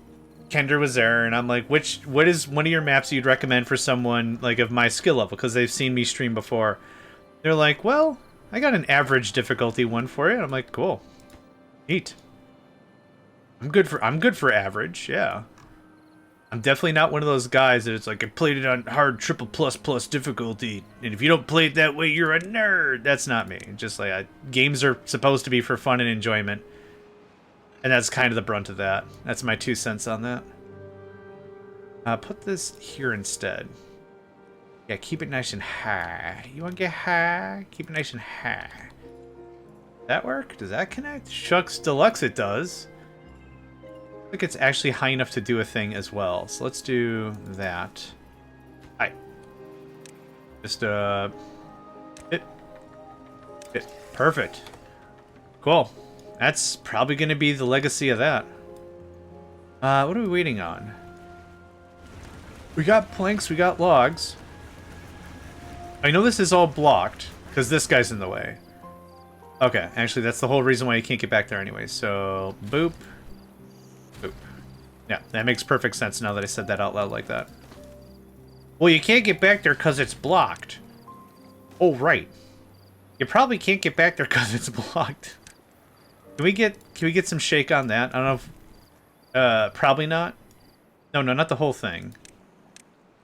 Kendra was there, and I'm like, what is one of your maps you'd recommend for someone like of my skill level? Because they've seen me stream before. They're like, well, I got an average difficulty one for you. And I'm like, cool. Neat. I'm good for average, yeah. I'm definitely not one of those guys that it's like, I played it on hard triple plus difficulty, and if you don't play it that way, you're a nerd. That's not me. Just like, games are supposed to be for fun and enjoyment. And that's kind of the brunt of that. That's my 2 cents on that. Put this here instead. Yeah, keep it nice and high. You want to get high? Keep it nice and high. That work? Does that connect? Shucks Deluxe, it does. I think it's actually high enough to do a thing as well. So let's do that. Hi. Just, hit. Perfect. Cool. That's probably going to be the legacy of that. What are we waiting on? We got planks, we got logs. I know this is all blocked, because this guy's in the way. Okay, actually, that's the whole reason why you can't get back there anyway. So, boop. Boop. Yeah, that makes perfect sense now that I said that out loud like that. Well, you can't get back there because it's blocked. Oh, right. You probably can't get back there because it's blocked. Can we get some shake on that? I don't know if... probably not. No, not the whole thing.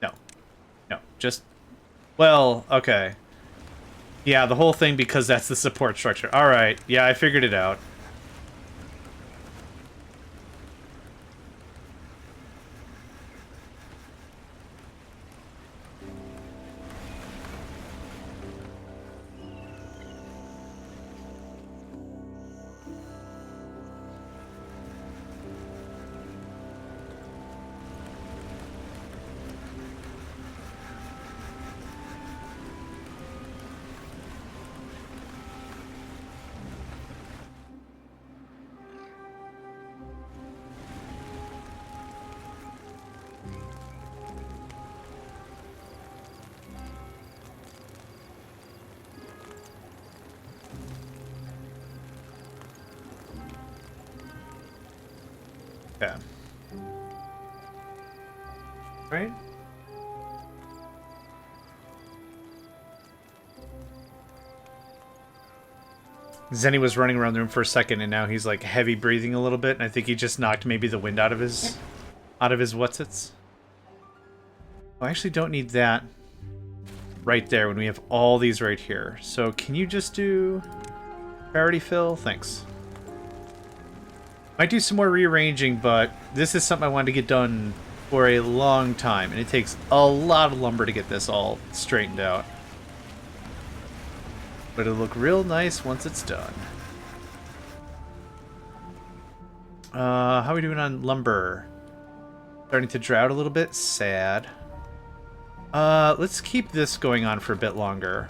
No, just... Well, okay. Yeah, the whole thing because that's the support structure. Alright, yeah, I figured it out. Yeah. Right? Zenny was running around the room for a second, and now he's like heavy breathing a little bit, and I think he just knocked maybe the wind out of his whatsits. Oh, I actually don't need that right there when we have all these right here. So can you just do priority fill? Thanks. Might do some more rearranging, but this is something I wanted to get done for a long time, and it takes a lot of lumber to get this all straightened out. But it'll look real nice once it's done. How are we doing on lumber? Starting to drought a little bit? Sad. Let's keep this going on for a bit longer.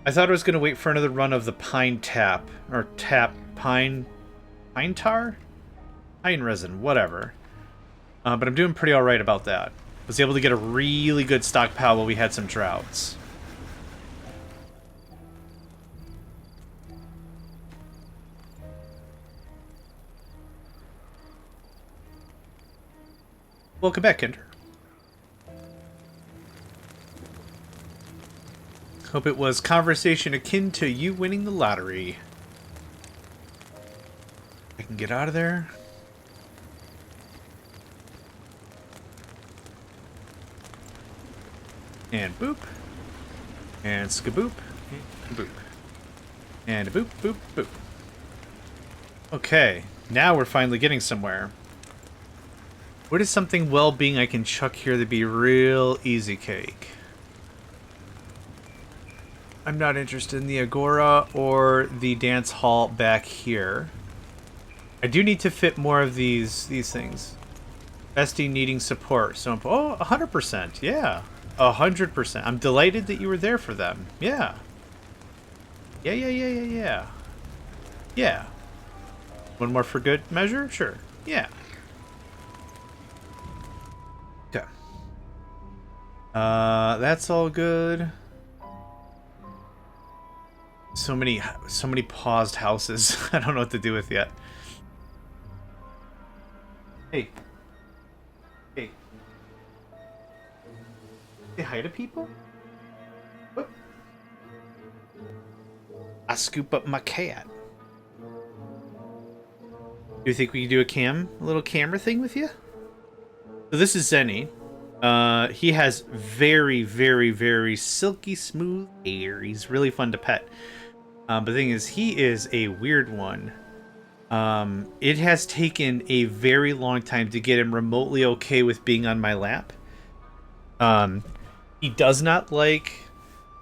I thought I was going to wait for another run of the pine tap. Or pine tar? Pine resin, whatever. But I'm doing pretty alright about that. Was able to get a really good stockpile while we had some droughts. Welcome back, Kinder. Hope it was conversation akin to you winning the lottery. I can get out of there. And boop. And skaboop. And boop. And a boop, boop, boop. Okay, now we're finally getting somewhere. What is something well-being I can chuck here to be real easy cake? I'm not interested in the Agora or the dance hall back here. I do need to fit more of these things. Bestie needing support. So, oh, 100%. Yeah. 100%. I'm delighted that you were there for them. Yeah. Yeah. Yeah. One more for good measure? Sure. Yeah. Okay. That's all good. So many paused houses. I don't know what to do with yet. Hey. Hey. Say hi to people? What? I scoop up my cat. Do you think we can do a little camera thing with you? So this is Zenny. He has very, very, very silky smooth hair. He's really fun to pet. But the thing is, he is a weird one. It has taken a very long time to get him remotely okay with being on my lap. He does not like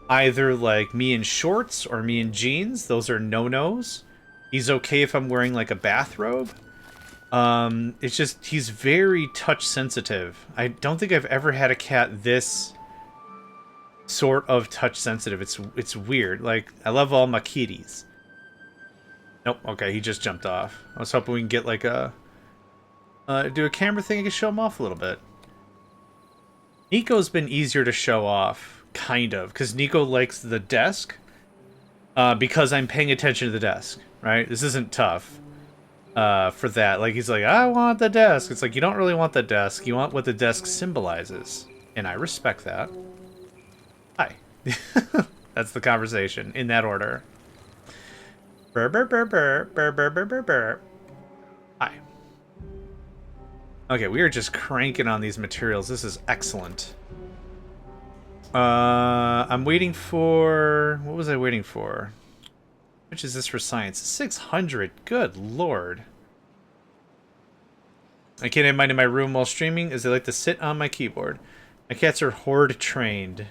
either like me in shorts or me in jeans. Those are no-nos. He's okay if I'm wearing like a bathrobe. It's just, he's very touch sensitive. I don't think I've ever had a cat this sort of touch sensitive. It's weird. Like, I love all my kitties. Nope, okay, he just jumped off. I was hoping we can get like a, do a camera thing. I can show him off a little bit. Nico's been easier to show off, kind of, because Nico likes the desk, because I'm paying attention to the desk, right? This isn't tough. For that. Like, he's like, I want the desk. It's like, you don't really want the desk. You want what the desk symbolizes. And I respect that. Hi. That's the conversation, in that order. Burr, burr, burr, burr, burr, burr, burr, burr, burr. Hi. Okay, we are just cranking on these materials. This is excellent. I'm waiting for... What was I waiting for? Which is this for science? 600. Good lord. I can't have mine in my room while streaming as they like to sit on my keyboard. My cats are horde trained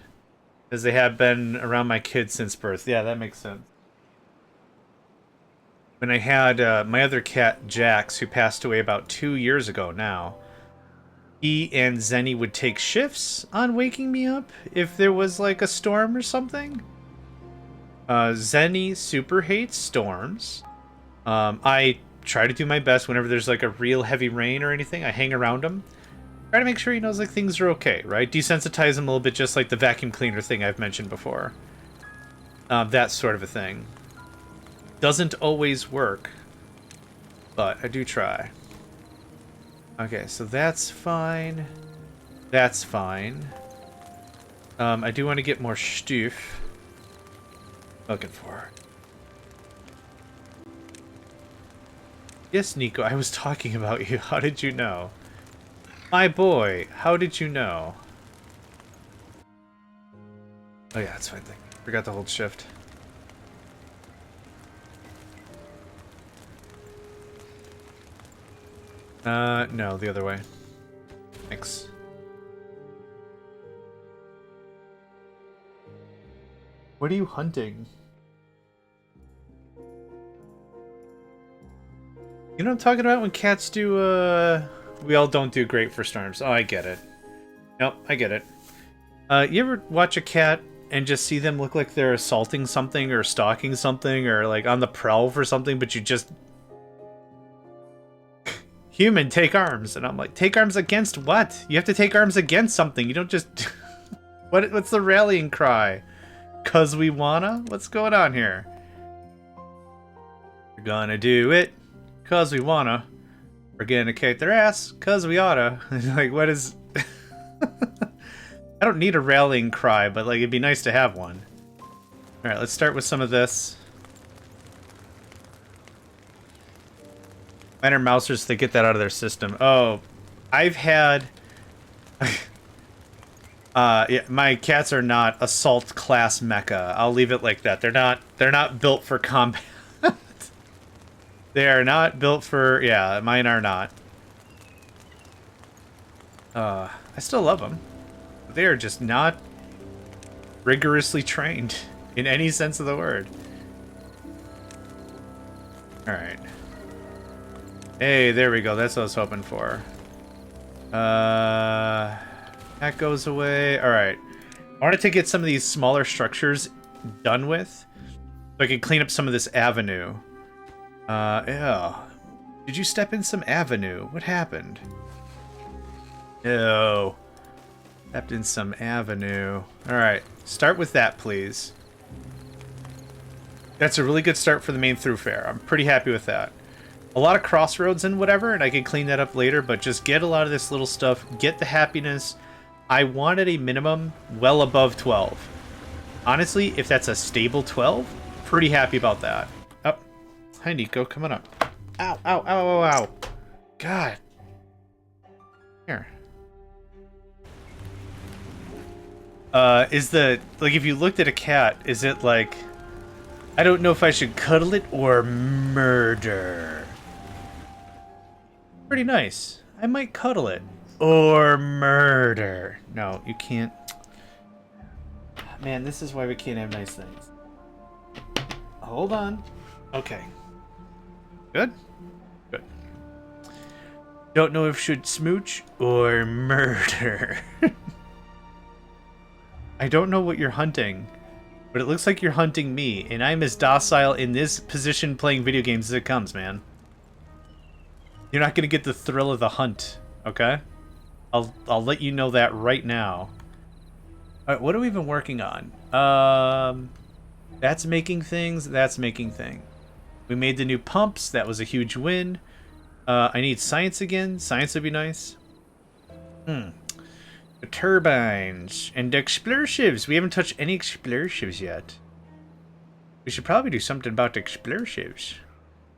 as they have been around my kids since birth. Yeah, that makes sense. When I had my other cat, Jax, who passed away about 2 years ago now, he and Zenny would take shifts on waking me up if there was like a storm or something. Zenny super hates storms. I try to do my best whenever there's like a real heavy rain or anything. I hang around him. Try to make sure he knows like things are okay, right? Desensitize him a little bit, just like the vacuum cleaner thing I've mentioned before. That sort of a thing. Doesn't always work, but I do try. Okay, so that's fine. That's fine. I do want to get more stuff. Looking for. Yes, Nico, I was talking about you. How did you know? My boy, how did you know? Oh yeah, that's fine. Forgot to hold shift. No, the other way. Thanks. What are you hunting? You know what I'm talking about when cats do, we all don't do great for storms. Oh, I get it. Nope, I get it. You ever watch a cat and just see them look like they're assaulting something or stalking something or like on the prowl for something, but you just... Human, take arms. And I'm like, take arms against what? You have to take arms against something. You don't just... What's the rallying cry? 'Cause we wanna? What's going on here? We're gonna do it 'cause we wanna. We're gonna kick their ass 'cause we oughta. Like, what is... I don't need a rallying cry, but like it'd be nice to have one. Alright, let's start with some of this. Minor mousers, they get that out of their system. Oh, I've had... yeah, my cats are not assault class mecha. I'll leave it like that. They're not built for combat. They are not built for... Yeah, mine are not. I still love them. They are just not rigorously trained in any sense of the word. Alright. Hey, there we go. That's what I was hoping for. That goes away. All right. I wanted to get some of these smaller structures done with, so I can clean up some of this avenue. Yeah. Did you step in some avenue? What happened? No. Stepped in some avenue. All right. Start with that, please. That's a really good start for the main thoroughfare. I'm pretty happy with that. A lot of crossroads and whatever, and I can clean that up later, but just get a lot of this little stuff. Get the happiness. I wanted a minimum well above 12. Honestly, if that's a stable 12, pretty happy about that. Up. Hi, Nico. Come on up. Ow, ow, ow, ow, ow. God. Here. Is the... Like, if you looked at a cat, is it like... I don't know if I should cuddle it or murder. Pretty nice. I might cuddle it. Or murder. No, you can't. Man, this is why we can't have nice things. Hold on. Okay. Good? Good. Don't know if should smooch or murder. I don't know what you're hunting, but it looks like you're hunting me, and I'm as docile in this position playing video games as it comes, man. You're not gonna get the thrill of the hunt, okay? I'll let you know that right now. All right, what are we even working on? That's making things. That's making things. We made the new pumps. That was a huge win. I need science again. Science would be nice. The turbines and the explosives. We haven't touched any explosives yet. We should probably do something about the explosives.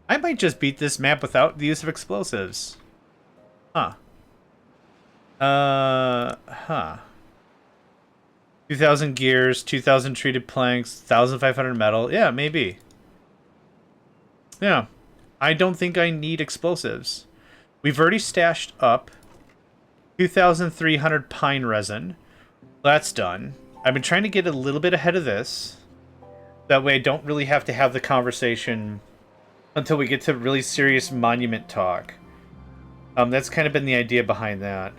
I might just beat this map without the use of explosives. Huh. 2,000 gears, 2,000 treated planks, 1,500 metal. Yeah, maybe. Yeah. I don't think I need explosives. We've already stashed up 2,300 pine resin. That's done. I've been trying to get a little bit ahead of this. That way I don't really have to have the conversation until we get to really serious monument talk. That's kind of been the idea behind that.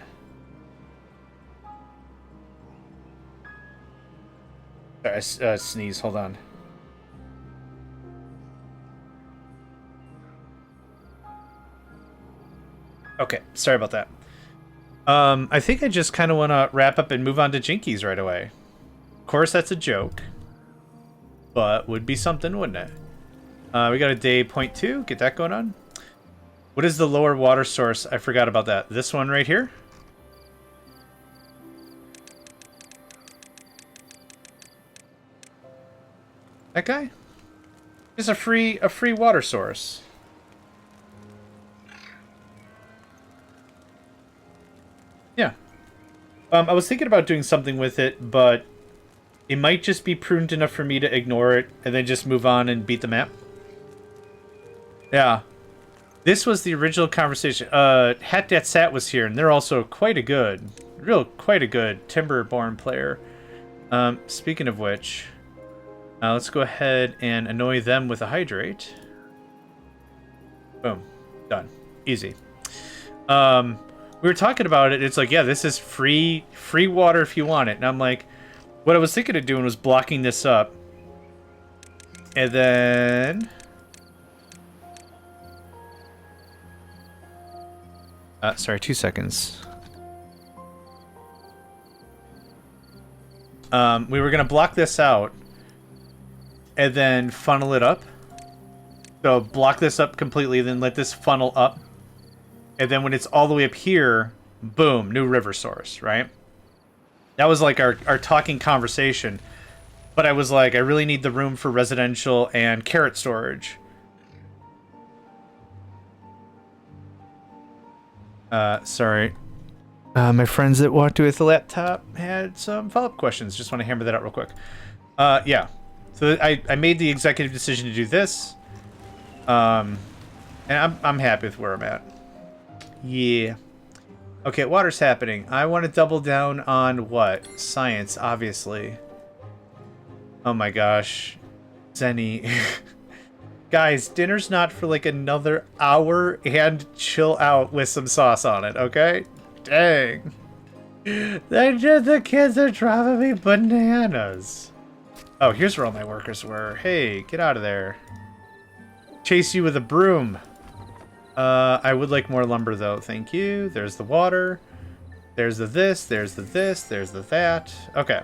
Sorry, I sneeze. Hold on. Okay, sorry about that. I think I just kind of want to wrap up and move on to Jinkies right away. Of course, that's a joke. But would be something, wouldn't it? We got a day 0.2. Get that going on. What is the lower water source? I forgot about that. This one right here? That guy? Is a free water source. Yeah. I was thinking about doing something with it, but it might just be prudent enough for me to ignore it and then just move on and beat the map. Yeah. This was the original conversation. Hat That Sat was here, and they're also quite a good Timberborn player. Speaking of which, let's go ahead and annoy them with a hydrate. Boom. Done. Easy. We were talking about it. It's like, yeah, this is free water if you want it. And I'm like, what I was thinking of doing was blocking this up. And then... sorry, 2 seconds. We were going to block this out and then funnel it up. So block this up completely, then let this funnel up. And then when it's all the way up here, boom, new river source, right? That was like our talking conversation. But I was like, I really need the room for residential and carrot storage. Sorry. My friends that walked with the laptop had some follow-up questions. Just want to hammer that out real quick. Yeah. So I made the executive decision to do this. And I'm happy with where I'm at. Yeah. Okay, water's happening. I want to double down on what? Science, obviously. Oh my gosh. Zenny. Guys, dinner's not for like another hour and chill out with some sauce on it, okay? Dang. The kids are driving me bananas. Oh, here's where all my workers were. Hey, get out of there. Chase you with a broom. I would like more lumber, though. Thank you. There's the water. There's the this. There's the this. There's the that. Okay.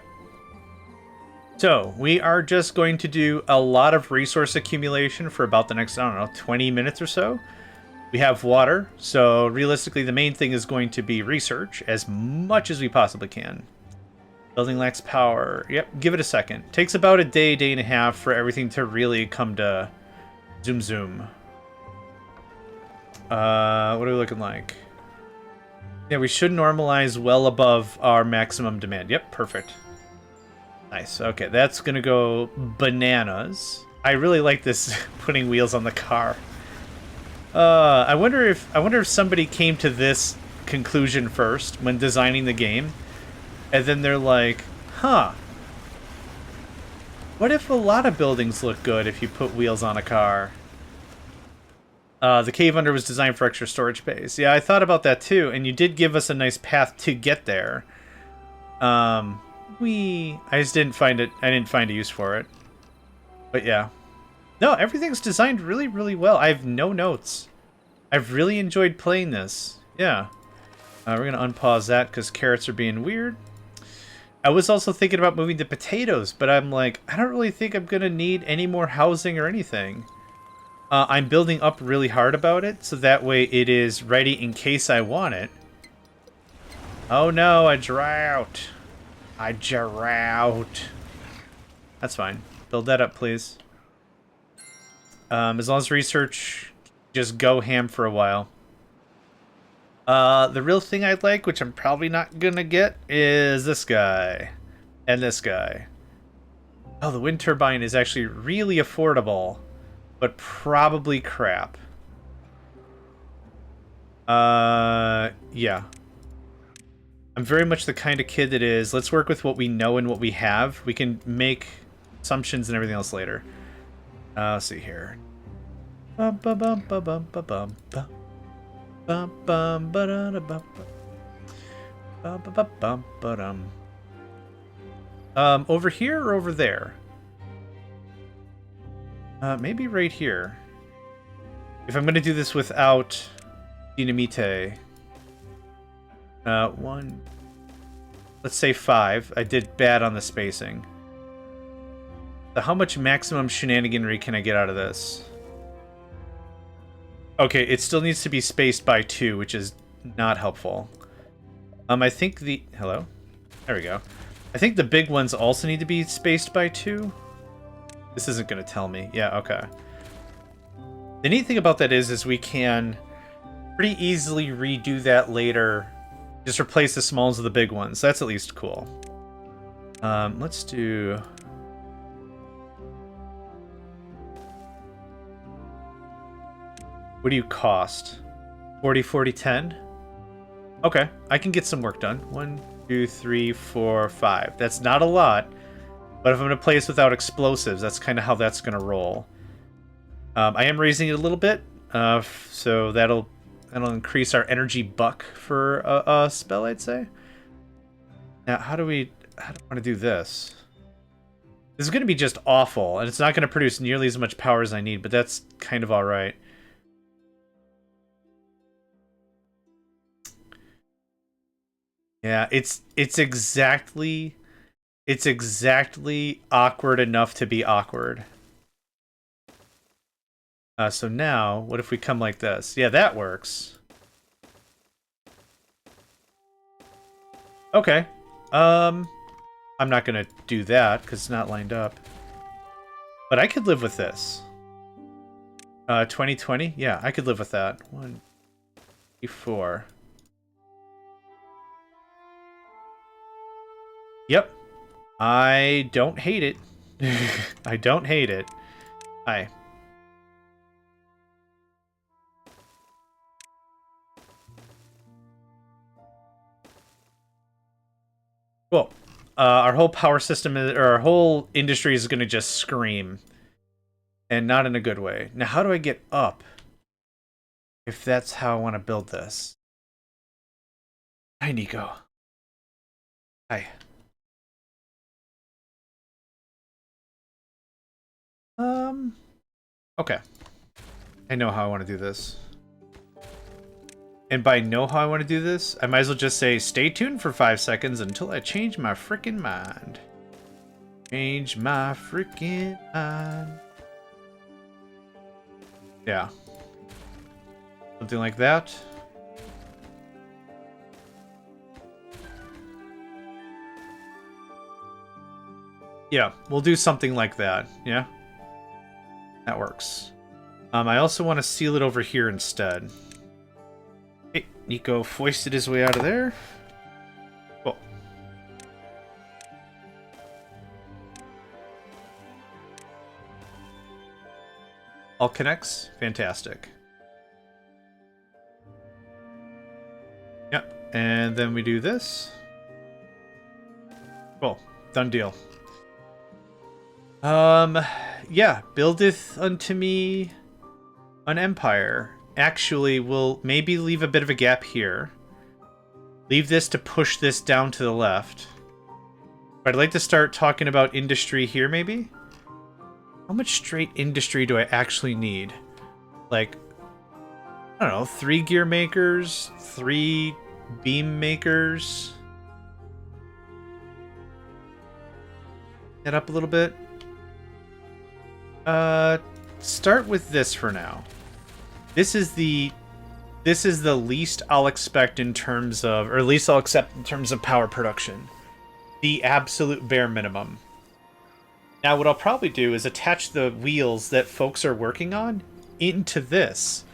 So, we are just going to do a lot of resource accumulation for about the next, I don't know, 20 minutes or so. We have water, so realistically the main thing is going to be research as much as we possibly can. Building lacks power. Yep, give it a second. Takes about a day, day and a half for everything to really come to zoom zoom. What are we looking like? Yeah, we should normalize well above our maximum demand. Yep, perfect. Nice. Okay, that's gonna go bananas. I really like this putting wheels on the car. I wonder if somebody came to this conclusion first when designing the game, and then they're like, huh, what if a lot of buildings look good if you put wheels on a car? The cave under was designed for extra storage space. Yeah, I thought about that too, and you did give us a nice path to get there. I just didn't find it. I didn't find a use for it. But yeah. No, everything's designed really, really well. I have no notes. I've really enjoyed playing this. Yeah. We're going to unpause that because carrots are being weird. I was also thinking about moving to potatoes, but I'm like, I don't really think I'm going to need any more housing or anything. I'm building up really hard about it, so that way it is ready in case I want it. Oh no, a drought. A drought. That's fine. Build that up, please. As long as research, just go ham for a while. The real thing I'd like, which I'm probably not gonna get, is this guy. And this guy. Oh, the wind turbine is actually really affordable, but probably crap. Yeah. I'm very much the kind of kid that is, let's work with what we know and what we have. We can make assumptions and everything else later. Let's see here. Over here or over there? Maybe right here. If I'm gonna do this without Dynamite. One. Let's say 5. I did bad on the spacing. So how much maximum shenaniganry can I get out of this? Okay, it still needs to be spaced by 2, which is not helpful. I think the... Hello? There we go. I think the big ones also need to be spaced by 2. This isn't going to tell me. Yeah, okay. The neat thing about that is we can pretty easily redo that later. Just replace the smalls with the big ones. That's at least cool. Let's do... What do you cost? 40, 40, 10? Okay, I can get some work done. 1, 2, 3, 4, 5. That's not a lot, but if I'm going to play this without explosives, that's kind of how that's going to roll. I am raising it a little bit, so that'll increase our energy buck for a spell, I'd say. Now, how do I want to do this? This is going to be just awful, and it's not going to produce nearly as much power as I need, but that's kind of alright. Yeah, it's exactly awkward enough to be awkward. So now, what if we come like this? Yeah, that works. Okay. I'm not gonna do that because it's not lined up. But I could live with this. 2020? Yeah, I could live with that. 1, 3, 4. Yep. I don't hate it. I don't hate it. Hi. Cool. Our whole power system, or our whole industry is going to just scream. And not in a good way. Now, how do I get up? If that's how I want to build this. Hi, Nico. Hi. Okay. I know how I want to do this. And by know how I want to do this, I might as well just say stay tuned for 5 seconds until I change my freaking mind. Change my freaking mind. Yeah. Something like that. Yeah, we'll do something like that. Yeah. That works. I also want to seal it over here instead. Okay, Nico foisted his way out of there. Cool. All connects. Fantastic. Yep. And then we do this. Cool. Done deal. Yeah. Buildeth unto me an empire. Actually, we'll maybe leave a bit of a gap here. Leave this to push this down to the left. But I'd like to start talking about industry here, maybe? How much straight industry do I actually need? Like, I don't know, 3 gear makers, 3 beam makers. That up a little bit. Start with this for now. This is the least I'll expect in terms of, or least I'll accept in terms of power production. The absolute bare minimum. Now what I'll probably do is attach the wheels that folks are working on into this.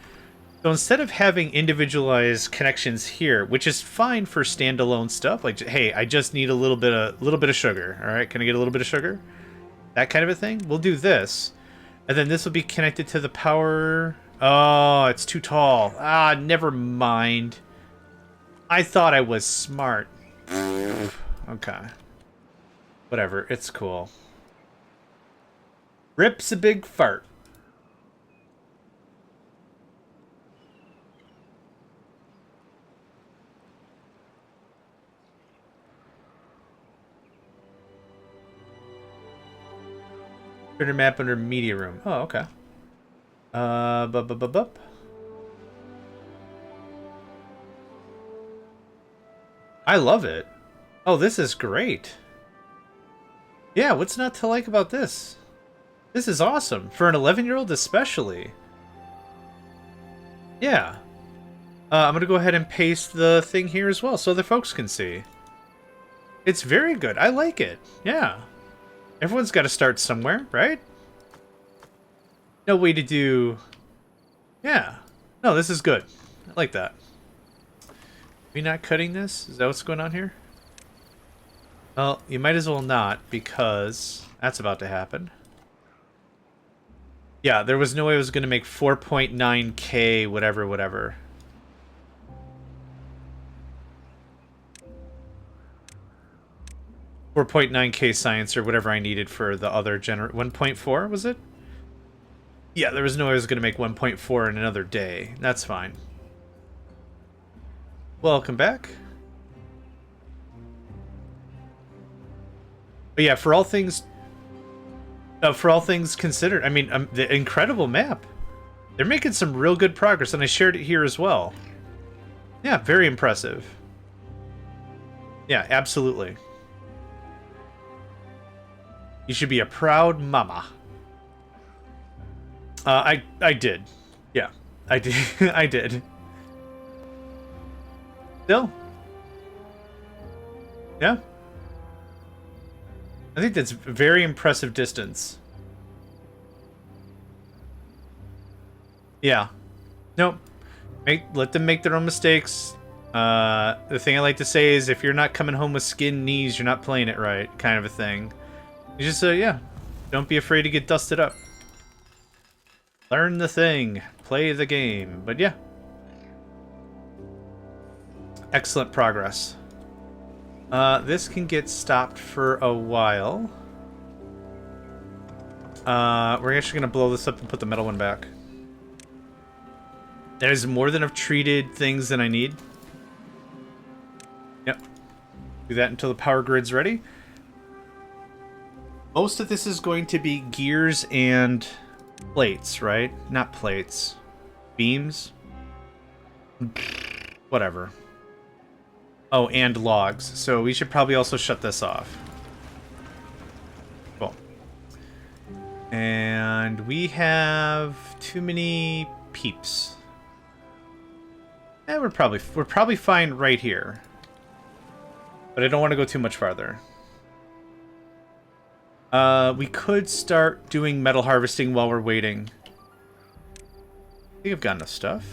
So instead of having individualized connections here, which is fine for standalone stuff, like, hey, I just need a little bit of sugar. All right, can I get a little bit of sugar? That kind of a thing. We'll do this, and then this will be connected to the power. Oh, it's too tall. Ah, never mind. I thought I was smart. Okay. Whatever, it's cool. Rip's a big fart. Turn map under media room. Oh, okay. Bup. I love it. Oh, this is great. Yeah, what's not to like about this? This is awesome. For an 11-year-old especially. Yeah. I'm going to go ahead and paste the thing here as well so other folks can see. It's very good. I like it. Yeah. Everyone's got to start somewhere, right? No way to do... Yeah. No, this is good. I like that. We not cutting this? Is that what's going on here? Well, you might as well not, because that's about to happen. Yeah, there was no way I was going to make 4.9k whatever. .9k science or whatever I needed for the other 1.4, was it? Yeah, there was no way I was going to make 1.4 in another day. That's fine. Welcome back. But yeah, for all things considered, I mean, the incredible map. They're making some real good progress, and I shared it here as well. Yeah, very impressive. Yeah, absolutely. You should be a proud mama. I did. Yeah, I did. I did. Still. Yeah. I think that's very impressive distance. Yeah. Nope. Let them make their own mistakes. The thing I like to say is if you're not coming home with skinned knees, you're not playing it right, kind of a thing. You just, yeah. Don't be afraid to get dusted up. Learn the thing. Play the game. But yeah. Excellent progress. This can get stopped for a while. We're actually going to blow this up and put the metal one back. There's more than enough treated things than I need. Do that until the power grid's ready. Most of this is going to be gears and plates, right? Not plates. Beams? Whatever. Oh, and logs. So we should probably also shut this off. Cool. And we have too many peeps. We're probably fine right here. But I don't want to go too much farther. We could start doing metal harvesting while we're waiting. I think I've got enough stuff.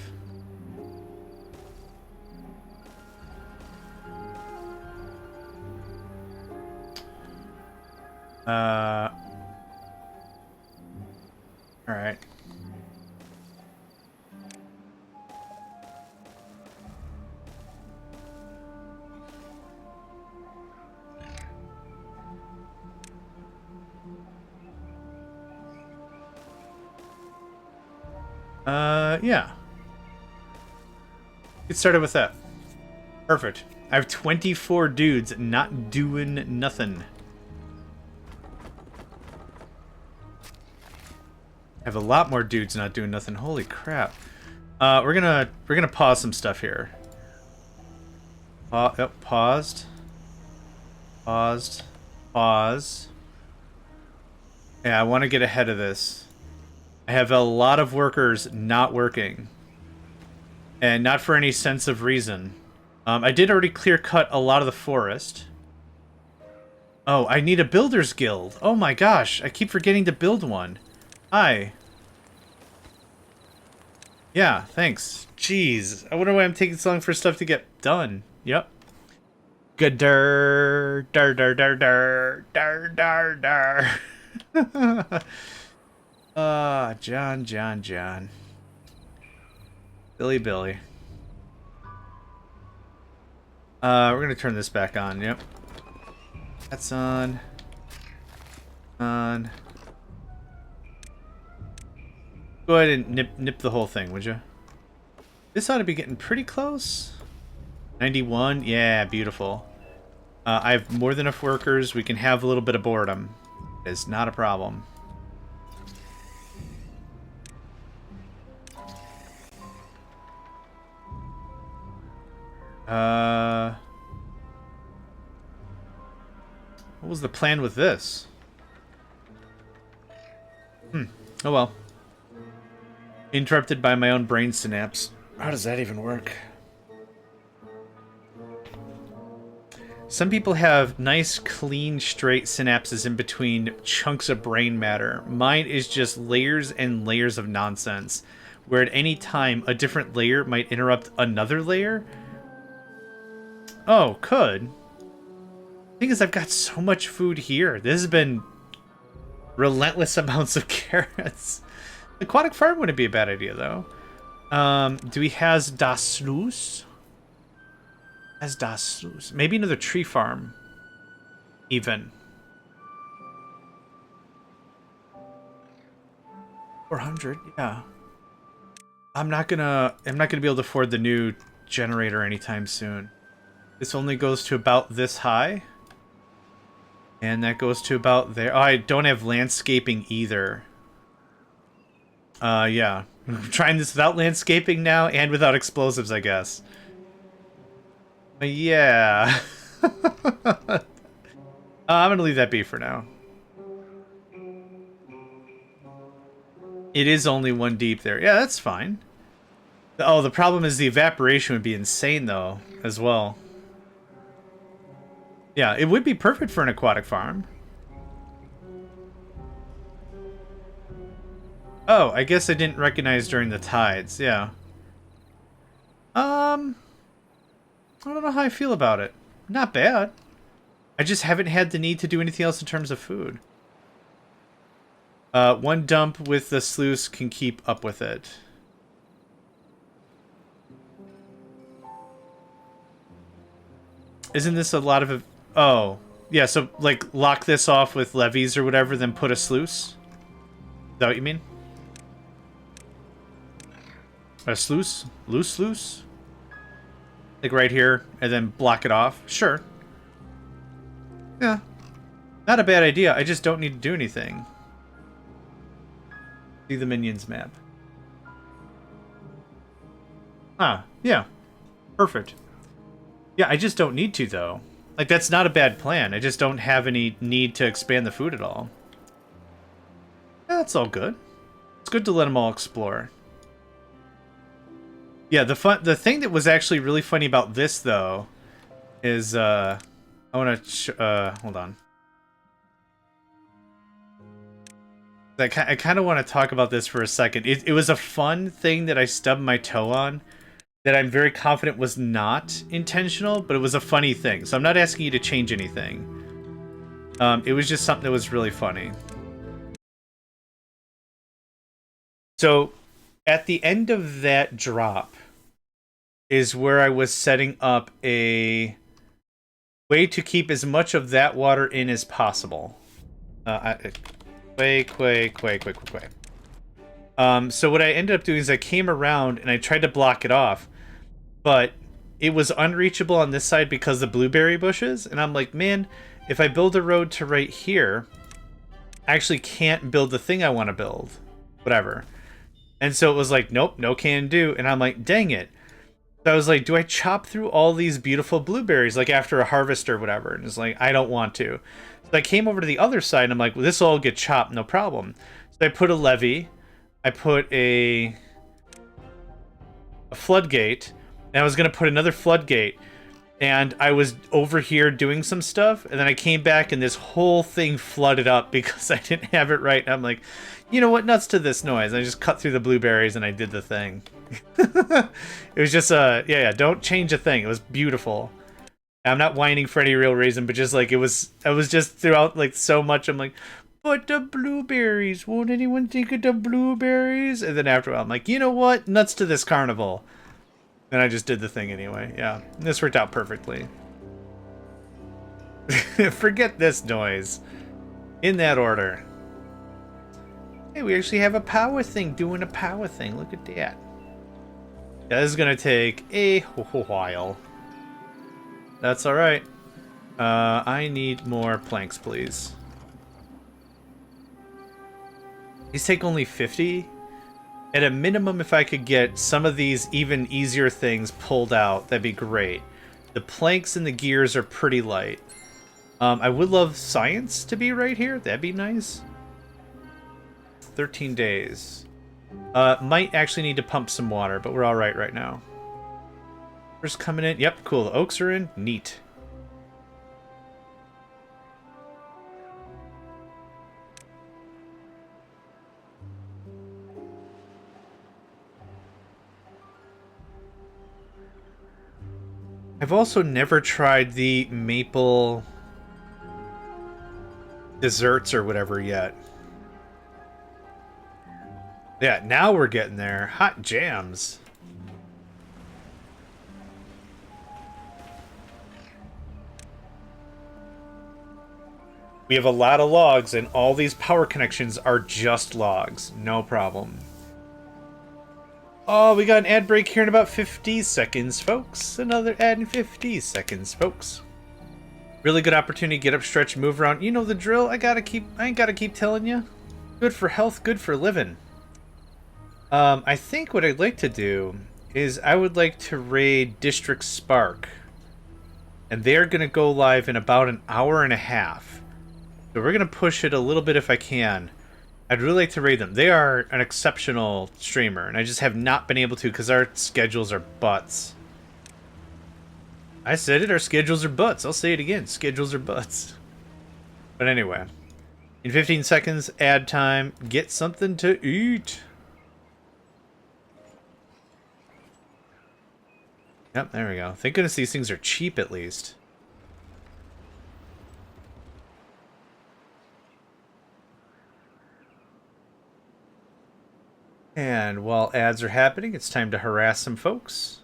Alright. Yeah. Get started with that. Perfect. I have 24 dudes not doing nothing. I have a lot more dudes not doing nothing. Holy crap. We're gonna pause some stuff here. Yep, paused. Paused. Pause. Yeah, I want to get ahead of this. I have a lot of workers not working. And not for any sense of reason. I did already clear cut a lot of the forest. Oh, I need a builder's guild. Oh my gosh, I keep forgetting to build one. Hi. Yeah, thanks. Jeez, I wonder why I'm taking so long for stuff to get done. Yep. Good dar dar dar dar dar dar dar dar. John. Billy. We're gonna turn this back on, yep. That's on. On. Go ahead and nip the whole thing, would you? This ought to be getting pretty close. 91, yeah, beautiful. I have more than enough workers. We can have a little bit of boredom. It's not a problem. What was the plan with this? Oh well. Interrupted by my own brain synapse. How does that even work? Some people have nice, clean, straight synapses in between chunks of brain matter. Mine is just layers and layers of nonsense, where at any time a different layer might interrupt another layer. Oh, could. The thing is, I've got so much food here. This has been relentless amounts of carrots. Aquatic farm wouldn't be a bad idea, though. Do we has das Sluice? Has das Sluice? Maybe another tree farm. Even. 400, yeah. I'm not gonna be able to afford the new generator anytime soon. This only goes to about this high. And that goes to about there. Oh, I don't have landscaping either. Yeah. I'm trying this without landscaping now and without explosives, I guess. But yeah. I'm gonna leave that be for now. It is only one deep there. Yeah, that's fine. Oh, the problem is the evaporation would be insane, though, as well. Yeah, it would be perfect for an aquatic farm. Oh, I guess I didn't recognize during the tides, yeah. I don't know how I feel about it. Not bad. I just haven't had the need to do anything else in terms of food. One dump with the sluice can keep up with it. Isn't this a lot of... Oh, yeah, so, like, lock this off with levees or whatever, then put a sluice? Is that what you mean? A sluice? Loose sluice? Like right here, and then block it off? Sure. Yeah. Not a bad idea. I just don't need to do anything. See the minions map. Ah, yeah. Perfect. Yeah, I just don't need to, though. Like, that's not a bad plan. I just don't have any need to expand the food at all. Yeah, that's all good. It's good to let them all explore. Yeah, the thing that was actually really funny about this, though, is, I want to, hold on. I kind of want to talk about this for a second. It was a fun thing that I stubbed my toe on that I'm very confident was not intentional, but it was a funny thing. So I'm not asking you to change anything. It was just something that was really funny. So at the end of that drop is where I was setting up a way to keep as much of that water in as possible. Quay. So what I ended up doing is I came around and I tried to block it off, but it was unreachable on this side because of the blueberry bushes. And I'm like, man, if I build a road to right here, I actually can't build the thing I want to build. Whatever. And so it was like, nope, no can do. And I'm like, dang it. So I was like, do I chop through all these beautiful blueberries, like after a harvest or whatever? And it's like, I don't want to. So I came over to the other side and I'm like, well, this will all get chopped, no problem. So I put a levee. I put a floodgate. And I was going to put another floodgate. And I was over here doing some stuff. And then I came back and this whole thing flooded up because I didn't have it right. And I'm like, you know what? Nuts to this noise. I just cut through the blueberries and I did the thing. It was just, yeah, don't change a thing. It was beautiful. I'm not whining for any real reason, but just like I was just throughout like so much. I'm like, but the blueberries, won't anyone think of the blueberries? And then after a while, I'm like, you know what? Nuts to this carnival. And I just did the thing anyway. Yeah, this worked out perfectly. Forget this noise. In that order. Hey, we actually have a power thing doing a power thing. Look at that. Yeah, this is going to take a while. That's alright. I need more planks, please. These take only 50? At a minimum, if I could get some of these even easier things pulled out, that'd be great. The planks and the gears are pretty light. I would love science to be right here. That'd be nice. 13 days. Might actually need to pump some water, but we're alright right now. First coming in. Yep, cool. The oaks are in. Neat. I've also never tried the maple desserts or whatever yet. Yeah, now we're getting there. Hot jams. We have a lot of logs, and all these power connections are just logs. No problem. Oh, we got an ad break here in about 50 seconds, folks. Another ad in 50 seconds, folks. Really good opportunity to get up, stretch, move around. You know the drill. I ain't gotta keep telling you. Good for health, good for living. I think what I'd like to do is I would like to raid District Spark. And they're going to go live in about an hour and a half. So we're going to push it a little bit if I can. I'd really like to raid them. They are an exceptional streamer, and I just have not been able to because our schedules are butts. I said it, our schedules are butts. I'll say it again, schedules are butts. But anyway, in 15 seconds, ad time, get something to eat. Yep, there we go. Thank goodness these things are cheap at least. And while ads are happening, it's time to harass some folks.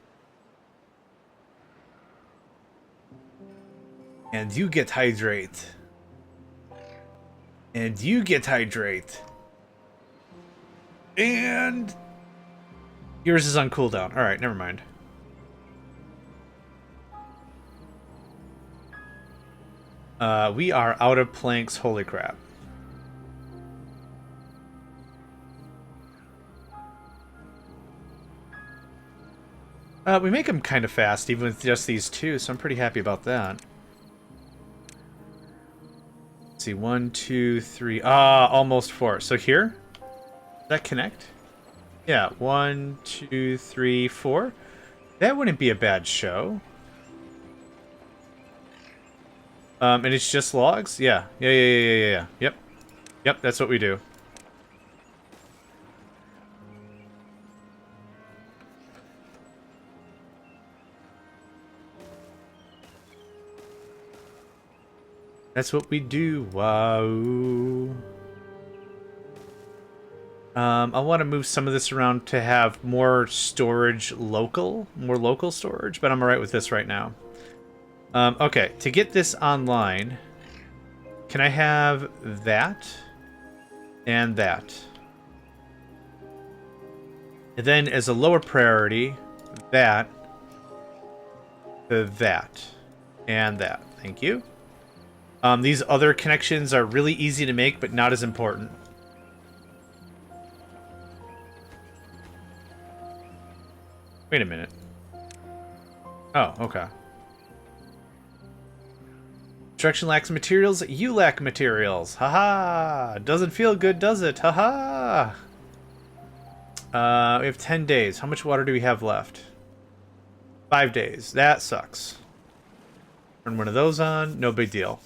And you get hydrate. And you get hydrate. And yours is on cooldown. Alright, never mind. We are out of planks. Holy crap. We make them kind of fast, even with just these two, so I'm pretty happy about that. Let's see, 1, 2, 3. Almost 4. So here? Does that connect? Yeah, 1, 2, 3, 4. That wouldn't be a bad show. And it's just logs? Yeah. Yeah. Yep. Yep, that's what we do. That's what we do. Wow. I want to move some of this around to have more storage more local storage, but I'm alright with this right now. Okay, to get this online, can I have that and that? And then as a lower priority, that, that, and that. Thank you. These other connections are really easy to make, but not as important. Wait a minute. Oh, okay. Construction lacks materials. You lack materials. Haha. Doesn't feel good, does it? Haha. We have 10 days. How much water do we have left? 5 days. That sucks. Turn one of those on. No big deal.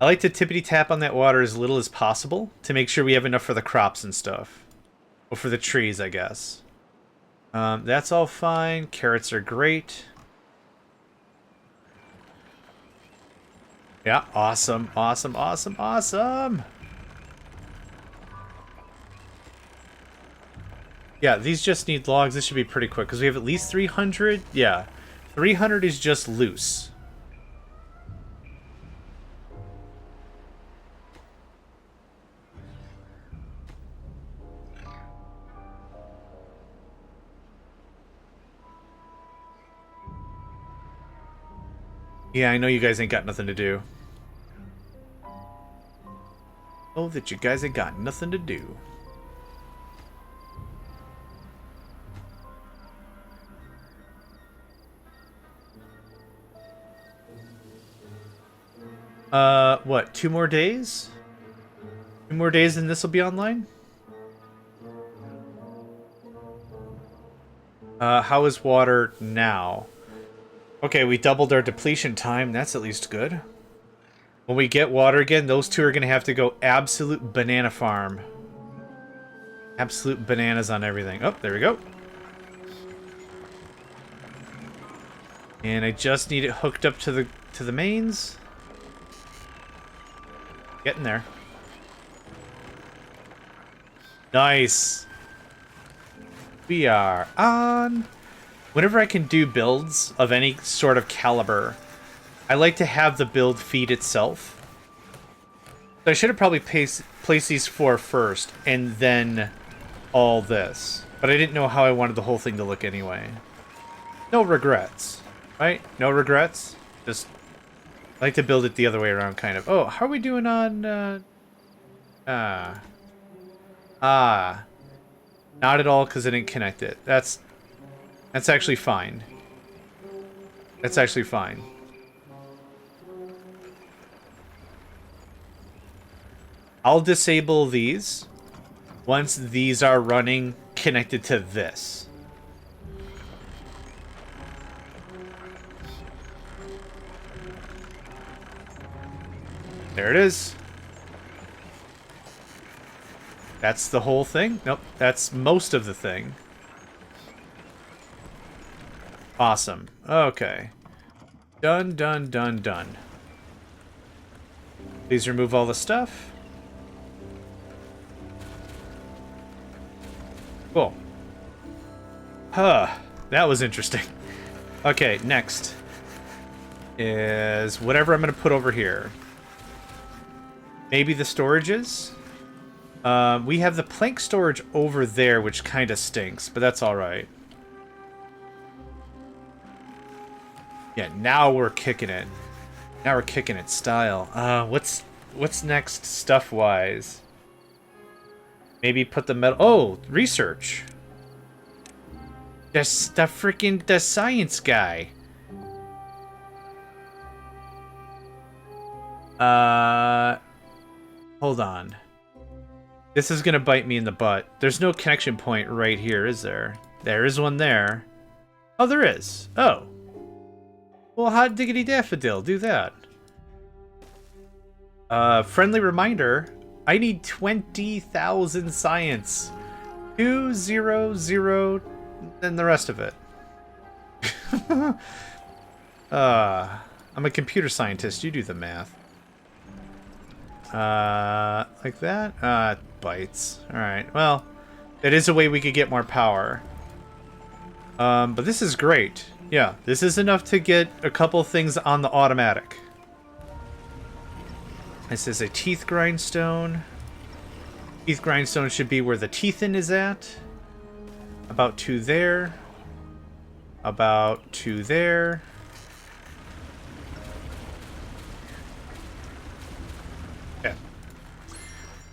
I like to tippity-tap on that water as little as possible to make sure we have enough for the crops and stuff. Well, for the trees, I guess. That's all fine. Carrots are great. Yeah, awesome, awesome, awesome, awesome! Yeah, these just need logs. This should be pretty quick, because we have at least 300. Yeah, 300 is just loose. Yeah, I know you guys ain't got nothing to do. Oh, that you guys ain't got nothing to do. What? 2 more days? 2 more days and this will be online? How is water now? Okay, we doubled our depletion time. That's at least good. When we get water again, those two are going to have to go absolute banana farm. Absolute bananas on everything. Oh, there we go. And I just need it hooked up to the mains. Getting there. Nice. We are on. Whenever I can do builds of any sort of caliber, I like to have the build feed itself. So I should have probably placed these 4 first, and then all this. But I didn't know how I wanted the whole thing to look anyway. No regrets, right? No regrets. Just I like to build it the other way around, kind of. Oh, how are we doing on... Not at all, because I didn't connect it. That's actually fine. That's actually fine. I'll disable these once these are running connected to this. There it is. That's the whole thing? Nope, that's most of the thing. Awesome. Okay. Done, done, done, done. Please remove all the stuff. Cool. Huh. That was interesting. Okay, next is whatever I'm going to put over here. Maybe the storages? We have the plank storage over there, which kind of stinks, but that's alright. Yeah, now we're kicking it. Now we're kicking it style. What's next stuff-wise? Maybe put the metal... Oh, research. The freaking the science guy. Hold on. This is gonna bite me in the butt. There's no connection point right here, is there? There is one there. Oh, there is. Oh. Well, hot diggity daffodil, do that. Friendly reminder, I need 20,000 science. 200, and the rest of it. I'm a computer scientist, you do the math. Like that? Bites. Alright, well, that is a way we could get more power. But this is great. Yeah, this is enough to get a couple things on the automatic. This is a teeth grindstone. Teeth grindstone should be where the teethin is at. About 2 there. About 2 there. Yeah.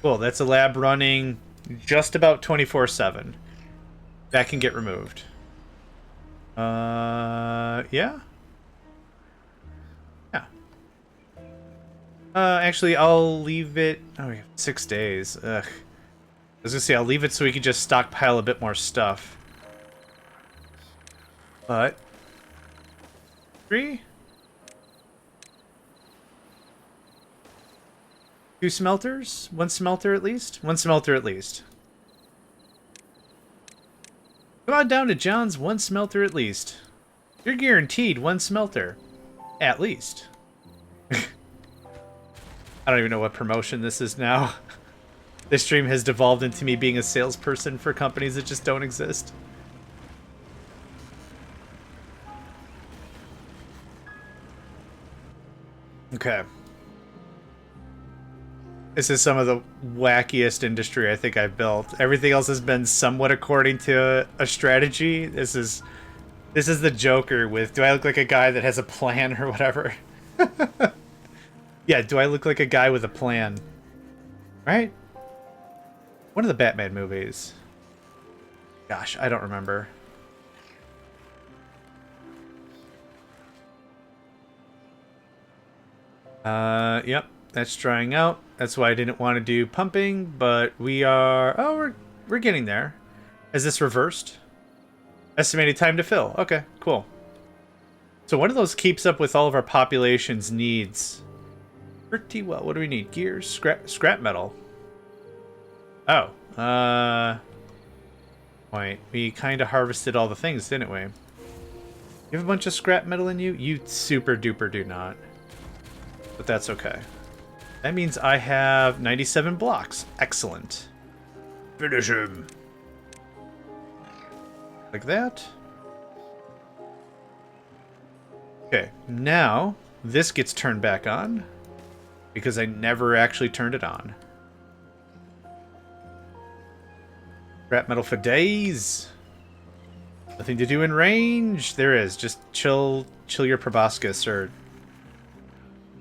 Cool, that's a lab running just about 24/7. That can get removed. Yeah? Yeah. Actually, I'll leave it... Oh, we have 6 days. Ugh. I was gonna say, I'll leave it so we can just stockpile a bit more stuff. But... 3? 2 smelters? 1 smelter at least? 1 smelter at least. Come on down to John's, 1 smelter at least. You're guaranteed 1 smelter. At least. I don't even know what promotion this is now. This stream has devolved into me being a salesperson for companies that just don't exist. Okay. This is some of the wackiest industry I think I've built. Everything else has been somewhat according to a strategy. This is the Joker with, do I look like a guy that has a plan or whatever? Yeah, do I look like a guy with a plan? Right? One of the Batman movies. Gosh, I don't remember. Yep, that's drying out. That's why I didn't want to do pumping, but we are... Oh, we're getting there. Is this reversed? Estimated time to fill. Okay, cool. So one of those keeps up with all of our population's needs pretty well. What do we need? Gears? Scrap metal. Oh. Wait, we kind of harvested all the things, didn't we? You have a bunch of scrap metal in you? You super duper do not. But that's okay. That means I have 97 blocks. Excellent. Finish him. Like that. Okay, now this gets turned back on because I never actually turned it on. Scrap metal for days. Nothing to do in range. There is. Just chill your proboscis or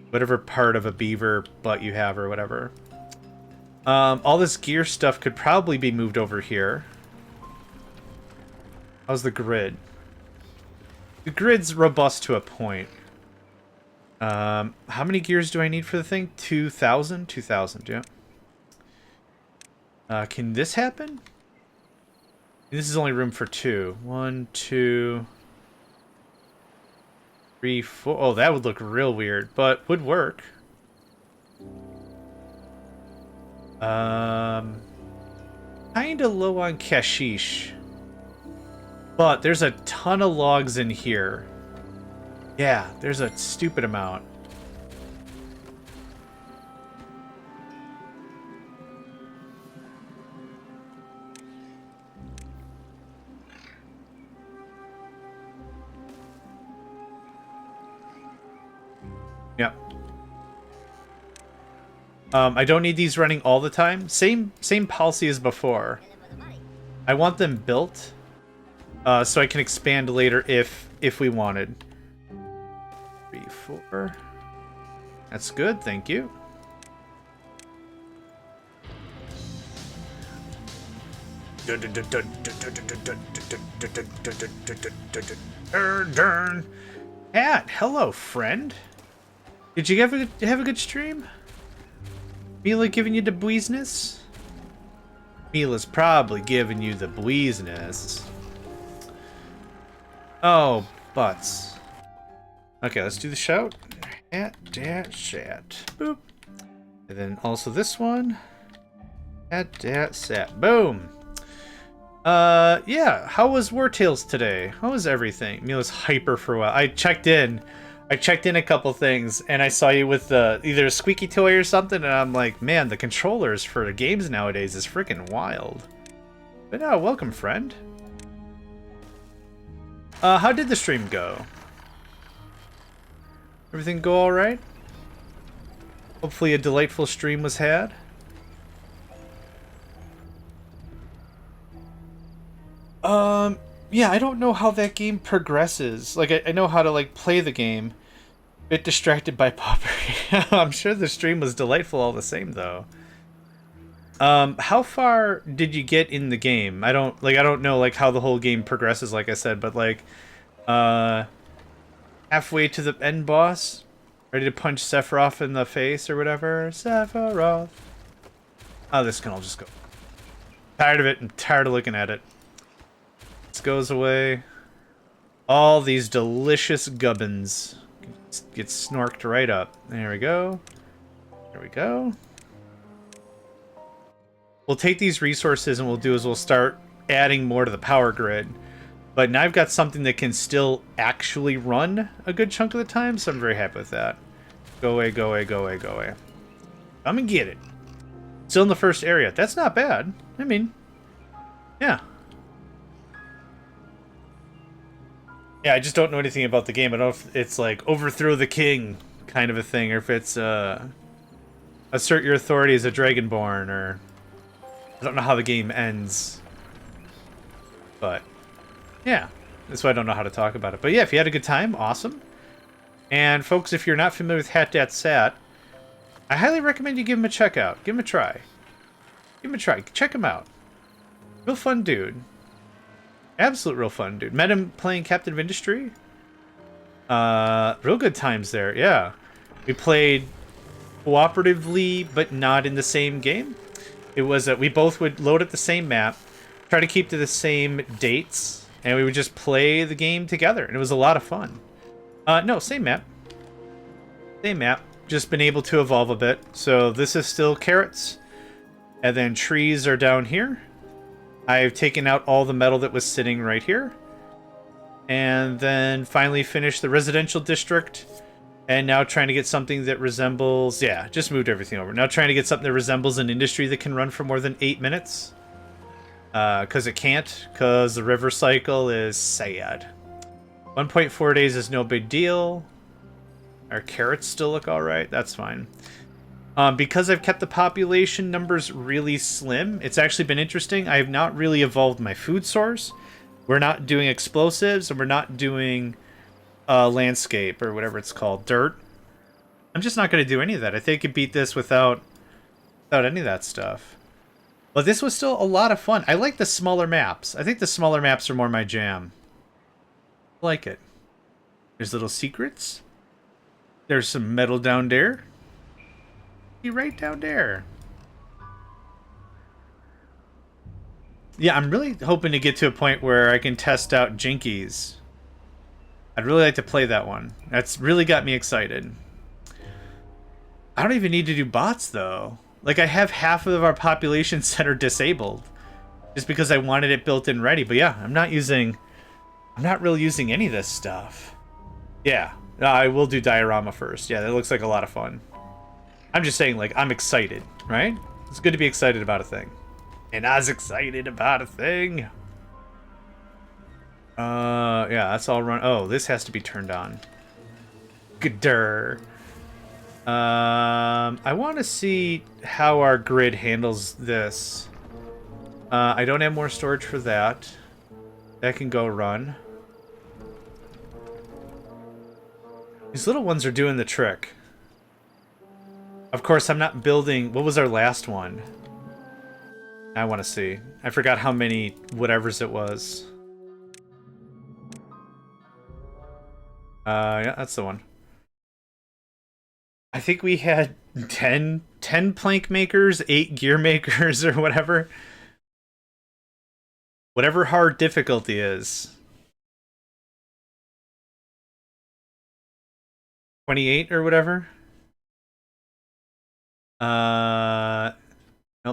whatever part of a beaver butt you have or whatever. All this gear stuff could probably be moved over here. How's the grid? The grid's robust to a point. How many gears do I need for the thing? 2,000? 2,000, yeah. Can this happen? This is only room for 2. 1, 2, 3, 4. Oh, that would look real weird, but would work. Kinda low on cashish. But there's a ton of logs in here. Yeah, there's a stupid amount. Yep. I don't need these running all the time. Same policy as before. I want them built so I can expand later if we wanted. 3, 4. That's good, thank you. Hat, hello, friend. Did you have a good stream? Mila giving you the business? Mila's probably giving you the business. Oh, butts. Okay, let's do the shout. Hat, dat, shat. Boop. And then also this one. Hat, dat, sat. Boom. Yeah, how was War Tales today? How was everything? Mila's hyper for a while. I checked in a couple things, and I saw you with either a squeaky toy or something, and I'm like, man, the controllers for the games nowadays is freaking wild. But no, welcome, friend. How did the stream go? Everything go alright? Hopefully a delightful stream was had. Yeah, I don't know how that game progresses. Like, I know how to, like, play the game. Bit distracted by potpourri. I'm sure the stream was delightful all the same, though. How far did you get in the game? I don't know, like, how the whole game progresses, like I said, but, like, halfway to the end boss? Ready to punch Sephiroth in the face or whatever? Sephiroth. Oh, this can all just go. Tired of it. I'm tired of looking at it. This goes away. All these delicious gubbins get snorked right up. There we go. There we go. We'll take these resources and we'll start adding more to the power grid. But now I've got something that can still actually run a good chunk of the time, so I'm very happy with that. Go away, go away, go away, go away. Come and get it. Still in the first area. That's not bad. I mean, yeah. Yeah, I just don't know anything about the game. I don't know if it's like overthrow the king kind of a thing, or if it's assert your authority as a dragonborn, or I don't know how the game ends. But yeah, that's why I don't know how to talk about it. But yeah, if you had a good time, awesome. And folks, if you're not familiar with Hat Dat Sat, I highly recommend you give him a check out. Give him a try. Give him a try. Check him out. Real fun dude. Absolute real fun dude. Met him playing Captain of Industry. Real good times there, yeah. We played cooperatively, but not in the same game. It was that we both would load at the same map, try to keep to the same dates, and we would just play the game together, and it was a lot of fun. No, same map. Same map. Just been able to evolve a bit. So this is still carrots, and then trees are down here. I've taken out all the metal that was sitting right here. And then finally finished the residential district. And now trying to get something that resembles... Yeah, just moved everything over. Now trying to get something that resembles an industry that can run for more than 8 minutes. Because it can't. Because the river cycle is sad. 1.4 days is no big deal. Our carrots still look alright. That's fine. Because I've kept the population numbers really slim, it's actually been interesting. I have not really evolved my food source. We're not doing explosives, and we're not doing landscape, or whatever it's called, dirt. I'm just not going to do any of that. I think I could beat this without any of that stuff. But this was still a lot of fun. I like the smaller maps. I think the smaller maps are more my jam. I like it. There's little secrets. There's some metal down there. Right down there. Yeah, I'm really hoping to get to a point where I can test out Jinkies. I'd really like to play that one. That's really got me excited. I don't even need to do bots, though. Like, I have half of our population center disabled. Just because I wanted it built in ready. But yeah, I'm not really using any of this stuff. Yeah, I will do diorama first. Yeah, that looks like a lot of fun. I'm just saying, like, I'm excited, right? It's good to be excited about a thing. And I was excited about a thing. Yeah, that's all run. Oh, this has to be turned on. Gooder. I want to see how our grid handles this. I don't have more storage for that. That can go run. These little ones are doing the trick. Of course, I'm not building... What was our last one? I want to see. I forgot how many whatevers it was. Yeah, that's the one. I think we had 10 plank makers, 8 gear makers, or whatever. Whatever hard difficulty is. 28 or whatever. No,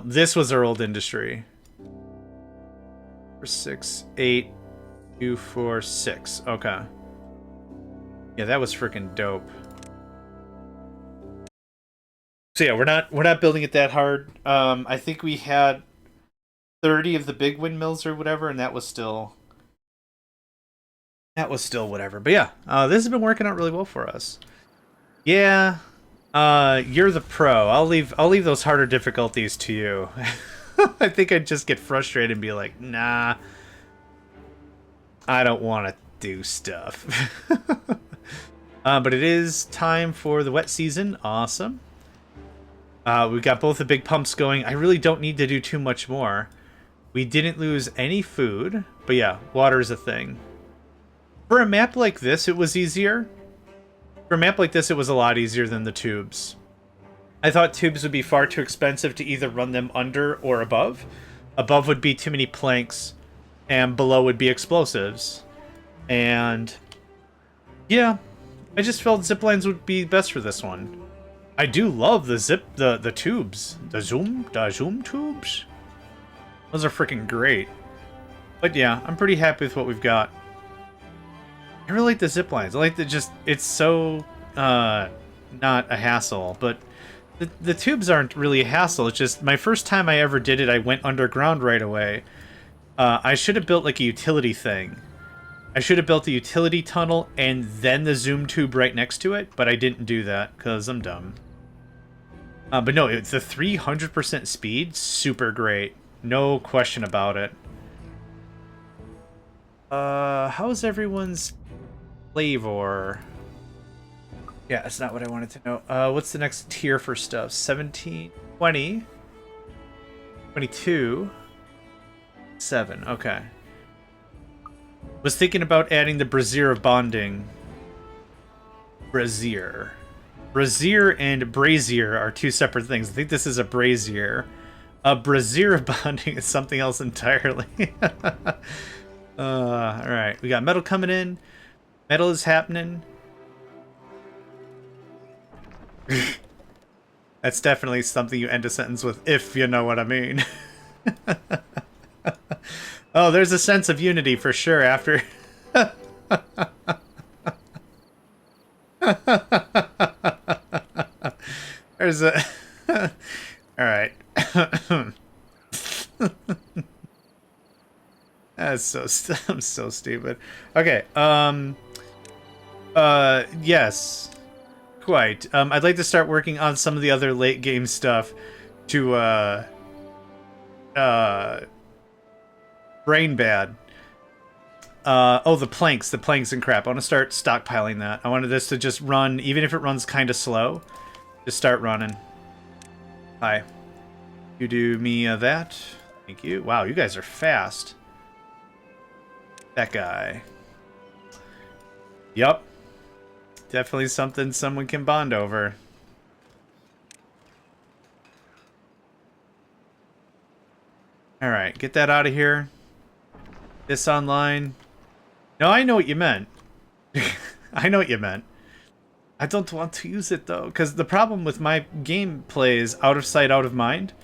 this was our old industry. 4, 6, 8, 2, 4, 6. Okay. Yeah, that was freaking dope. So yeah, we're not building it that hard. I think we had 30 of the big windmills or whatever, and that was still whatever. But yeah, this has been working out really well for us. Yeah, you're the pro. I'll leave those harder difficulties to you. I think I'd just get frustrated and be like, nah, I don't want to do stuff. But it is time for the wet season. Awesome. We've got both the big pumps going. I really don't need to do too much more. We didn't lose any food, but yeah, water is a thing. For a map like this, it was easier. For a map like this, it was a lot easier than the tubes. I thought tubes would be far too expensive to either run them under or above. Above would be too many planks, and below would be explosives. And yeah, I just felt ziplines would be best for this one. I do love the tubes. The zoom tubes. Those are freaking great. But yeah, I'm pretty happy with what we've got. I really like the zip lines. I like it's so not a hassle, but the tubes aren't really a hassle. It's just my first time I ever did it, I went underground right away. I should have built like a utility thing. I should have built a utility tunnel and then the zoom tube right next to it, but I didn't do that because I'm dumb. But no, it's the 300% speed, super great. No question about it. How's everyone's flavor? Yeah, that's not what I wanted to know. What's the next tier for stuff? 17, 20, 22, 7. Okay. Was thinking about adding the brazier of bonding. Brazier. Brazier and brazier are two separate things. I think this is a brazier. A brazier of bonding is something else entirely. Alright, we got metal coming in. Metal is happening. That's definitely something you end a sentence with, if you know what I mean. Oh, there's a sense of unity for sure after... There's a... Alright. I'm so stupid. Okay, yes. Quite. I'd like to start working on some of the other late game stuff to, brain bad. Oh, the planks and crap. I want to start stockpiling that. I wanted this to just run, even if it runs kind of slow, just start running. Hi. You do me that. Thank you. Wow, you guys are fast. That guy. Yup. Definitely something someone can bond over. Alright, get that out of here. This online. No, I know what you meant. I know what you meant. I don't want to use it, though, because the problem with my gameplay is out of sight, out of mind.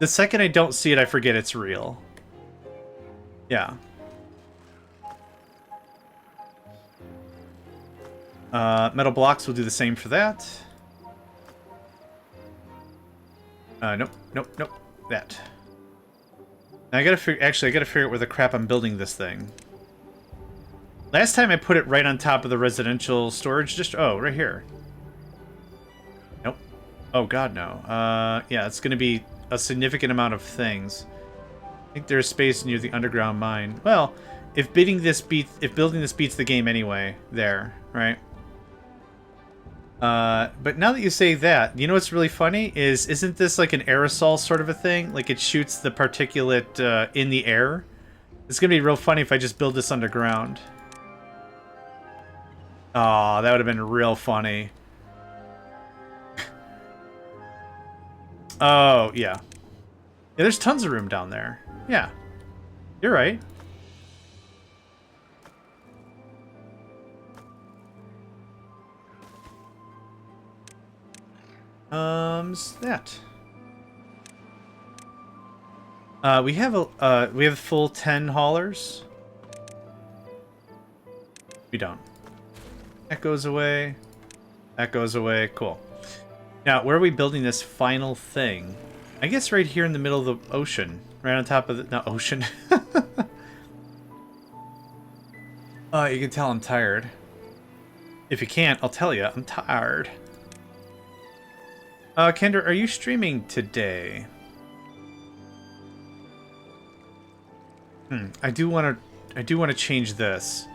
The second I don't see it, I forget it's real. Yeah. Metal blocks will do the same for that. Nope. That. Now I gotta figure. Actually, I gotta figure out where the crap I'm building this thing. Last time I put it right on top of the residential storage. Oh, right here. Nope. Oh God, no. Yeah, it's gonna be a significant amount of things. I think there's space near the underground mine. Well, if building this beats the game anyway, there, right? But now that you say that, you know what's really funny is, isn't this like an aerosol sort of a thing? Like it shoots the particulate in the air? It's gonna be real funny if I just build this underground. Oh, that would have been real funny. Oh, yeah. Yeah, there's tons of room down there. Yeah. You're right. That. We have a full 10 haulers. We don't. That goes away. That goes away. Cool. Now, where are we building this final thing? I guess right here in the middle of the ocean. Right on top of the... Not ocean. You can tell I'm tired. If you can't, I'll tell you. I'm tired. Kendra, are you streaming today? I do want to change this.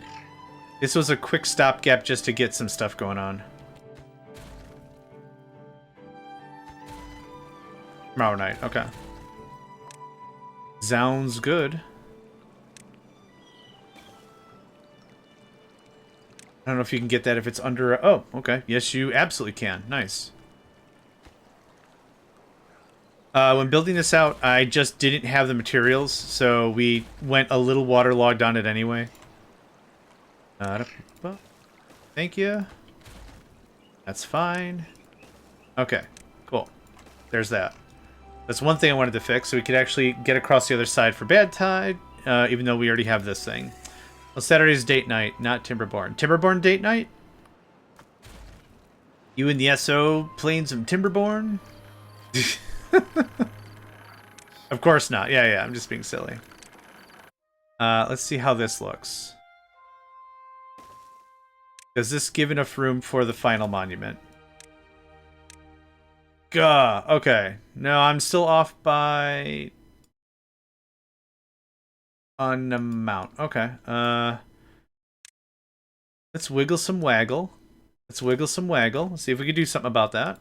This was a quick stopgap just to get some stuff going on. Tomorrow night, okay. Sounds good. I don't know if you can get that if it's under a... Oh, okay. Yes, you absolutely can. Nice. When building this out, I just didn't have the materials, so we went a little waterlogged on it anyway. Thank you. That's fine. Okay, cool. There's that. That's one thing I wanted to fix, so we could actually get across the other side for bad tide, even though we already have this thing. Well, Saturday's date night, not Timberborn. Timberborn date night? You and the SO playing some Timberborn? Of course not. Yeah, I'm just being silly. Let's see how this looks. Does this give enough room for the final monument? Gah, okay. No, I'm still off by... an amount. Okay. Let's wiggle some waggle. Let's wiggle some waggle. Let's see if we can do something about that.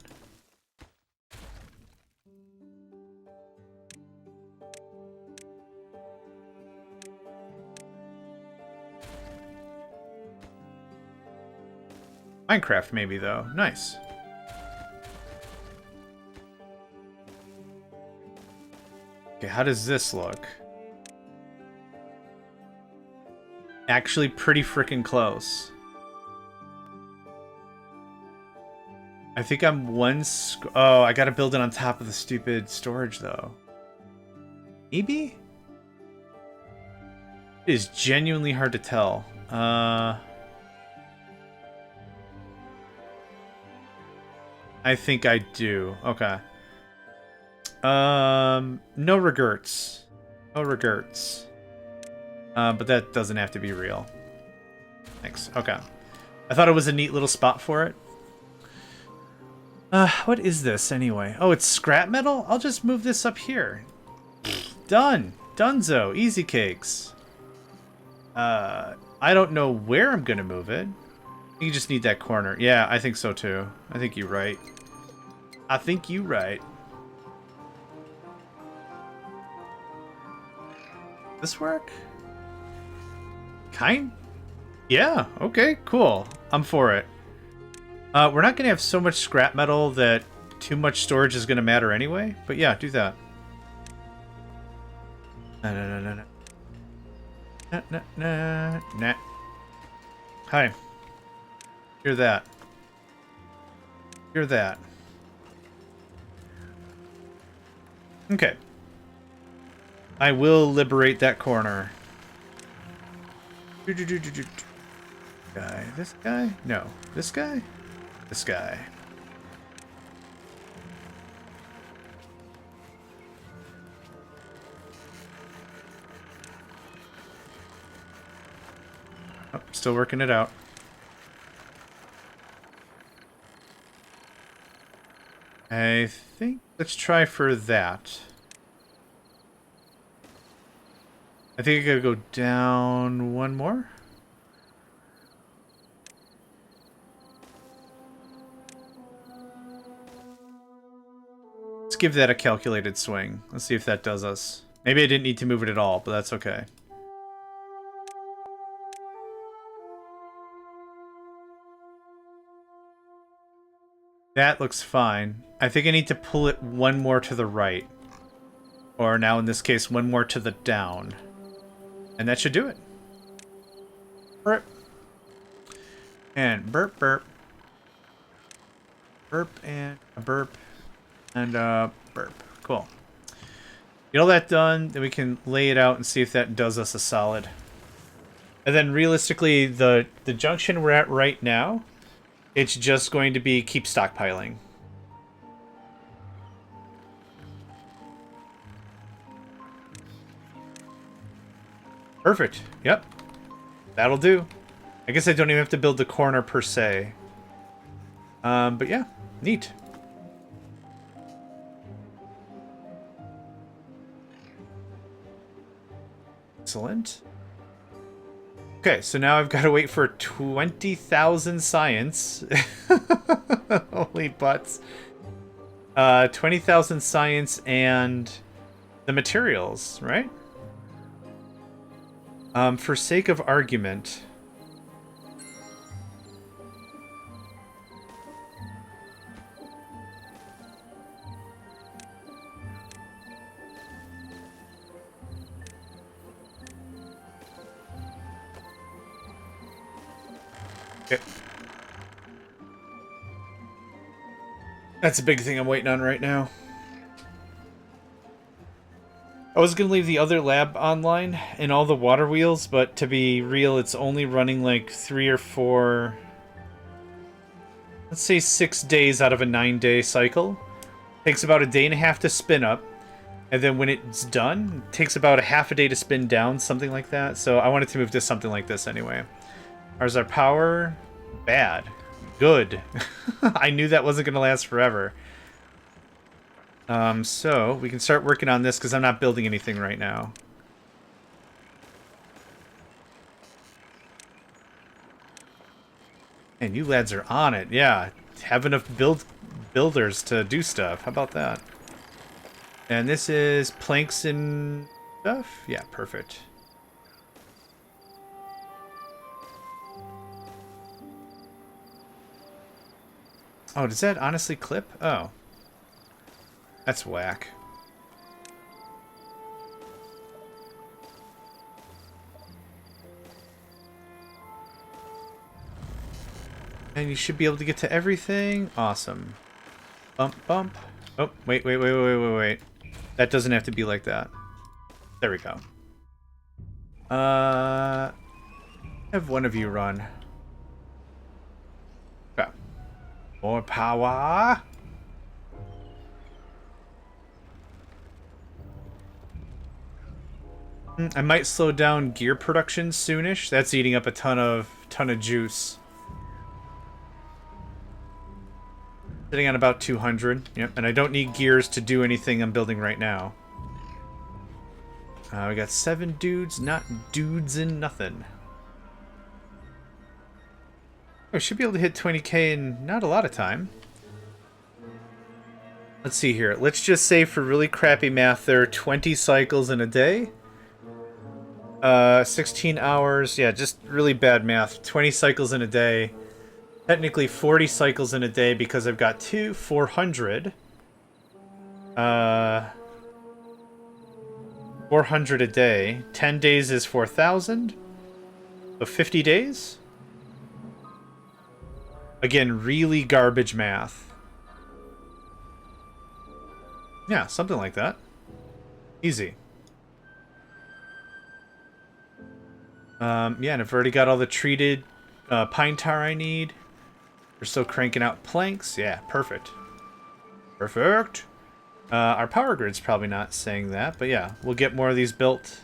Minecraft, maybe, though. Nice. Okay, how does this look? Actually pretty freaking close. I think I'm oh, I gotta build it on top of the stupid storage, though. Maybe? It is genuinely hard to tell. I think I do. Okay. No regrets. No regrets. But that doesn't have to be real. Thanks. Okay. I thought it was a neat little spot for it. What is this anyway? Oh, it's scrap metal? I'll just move this up here. Done. Dunzo. Easy cakes. I don't know where I'm gonna move it. You just need that corner. Yeah, I think so too. I think you're right. I think you're right. This work? Yeah, okay, cool. I'm for it. We're not gonna have so much scrap metal that too much storage is gonna matter anyway, but yeah, do that. No. Nah. Hi. Hear that. Hear that. Okay. I will liberate that corner. Guy. This guy? No. This guy? This guy. Oh, still working it out. I think let's try for that. I think I gotta go down one more. give that a calculated swing. Let's see if that does us. Maybe I didn't need to move it at all, but that's okay. That looks fine. I think I need to pull it one more to the right. Or now in this case, one more to the down. And that should do it. Burp. And burp, burp. Burp and a burp. And a burp. Cool. Get all that done, then we can lay it out and see if that does us a solid. And then realistically, the junction we're at right now, it's just going to be keep stockpiling. Perfect. Yep. That'll do. I guess I don't even have to build the corner per se. But yeah, neat. Excellent. Okay, so now I've got to wait for 20,000 science. Holy butts. 20,000 science and the materials, right? For sake of argument... Okay. That's a big thing I'm waiting on right now. I was going to leave the other lab online and all the water wheels, but to be real, it's only running like 3 or 4... Let's say 6 days out of a 9-day cycle. Takes about a day and a half to spin up. And then when it's done, it takes about a half a day to spin down, something like that. So I wanted to move to something like this anyway. How's our power? Bad. Good. I knew that wasn't going to last forever. So we can start working on this because I'm not building anything right now. And you lads are on it. Yeah. Have enough builders to do stuff. How about that? And this is planks and stuff? Yeah, perfect. Oh, does that honestly clip? Oh. That's whack. And you should be able to get to everything. Awesome. Bump, bump. Oh, wait. That doesn't have to be like that. There we go. Have one of you run. Okay. More power. I might slow down gear production soonish. That's eating up a ton of juice. Sitting on about 200. Yep, and I don't need gears to do anything I'm building right now. We got 7 dudes, not dudes in nothing. We should be able to hit 20k in not a lot of time. Let's see here. Let's just say for really crappy math, there are 20 cycles in a day. 16 hours. Yeah, just really bad math. 20 cycles in a day. Technically 40 cycles in a day because I've got 400. 400 a day. 10 days is 4,000. So 50 days? Again, really garbage math. Yeah, something like that. Easy. Yeah, and I've already got all the treated pine tar I need. We're still cranking out planks. Yeah, perfect. Perfect. Our power grid's probably not saying that, but yeah, we'll get more of these built.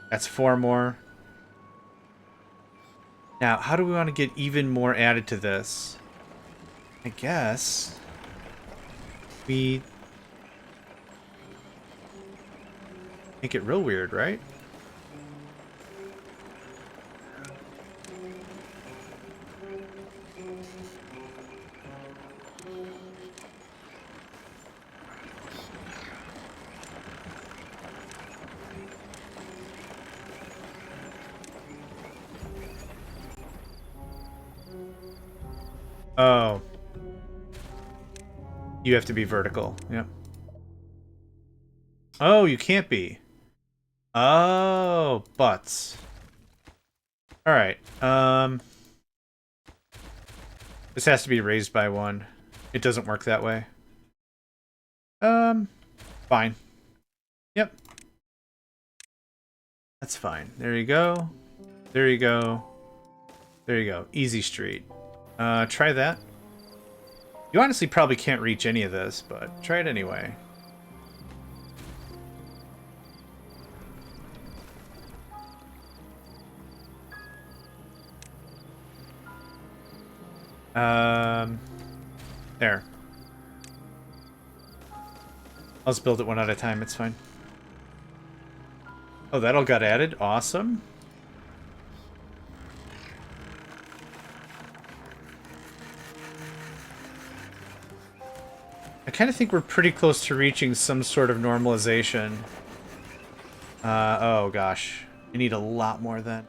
That's 4 more. Now, how do we want to get even more added to this? I guess we make it real weird, right? Oh. You have to be vertical. Yep. Oh, you can't be. Oh, butts. Alright. This has to be raised by one. It doesn't work that way. Fine. Yep. That's fine. There you go. There you go. There you go. Easy street. Try that. You honestly probably can't reach any of this, but try it anyway. There. I'll just build it one at a time, it's fine. Oh, that all got added? Awesome. I kind of think we're pretty close to reaching some sort of normalization. Oh gosh. I need a lot more then.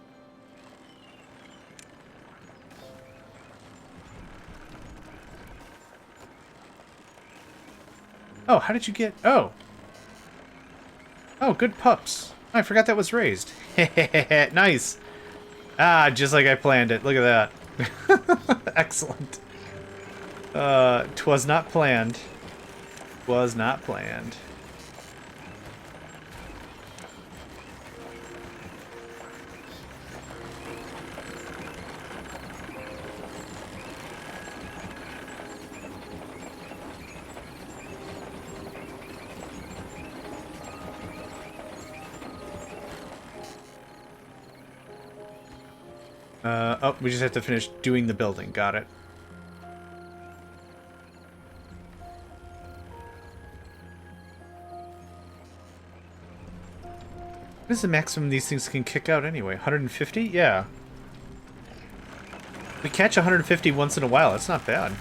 Oh, how did you get... Oh. Oh, good pups. I forgot that was raised. Nice. Ah, just like I planned it. Look at that. Excellent. 'Twas not planned. Was not planned. Oh, we just have to finish doing the building. Got it. What is the maximum these things can kick out anyway? 150? Yeah. We catch 150 once in a while. That's not bad.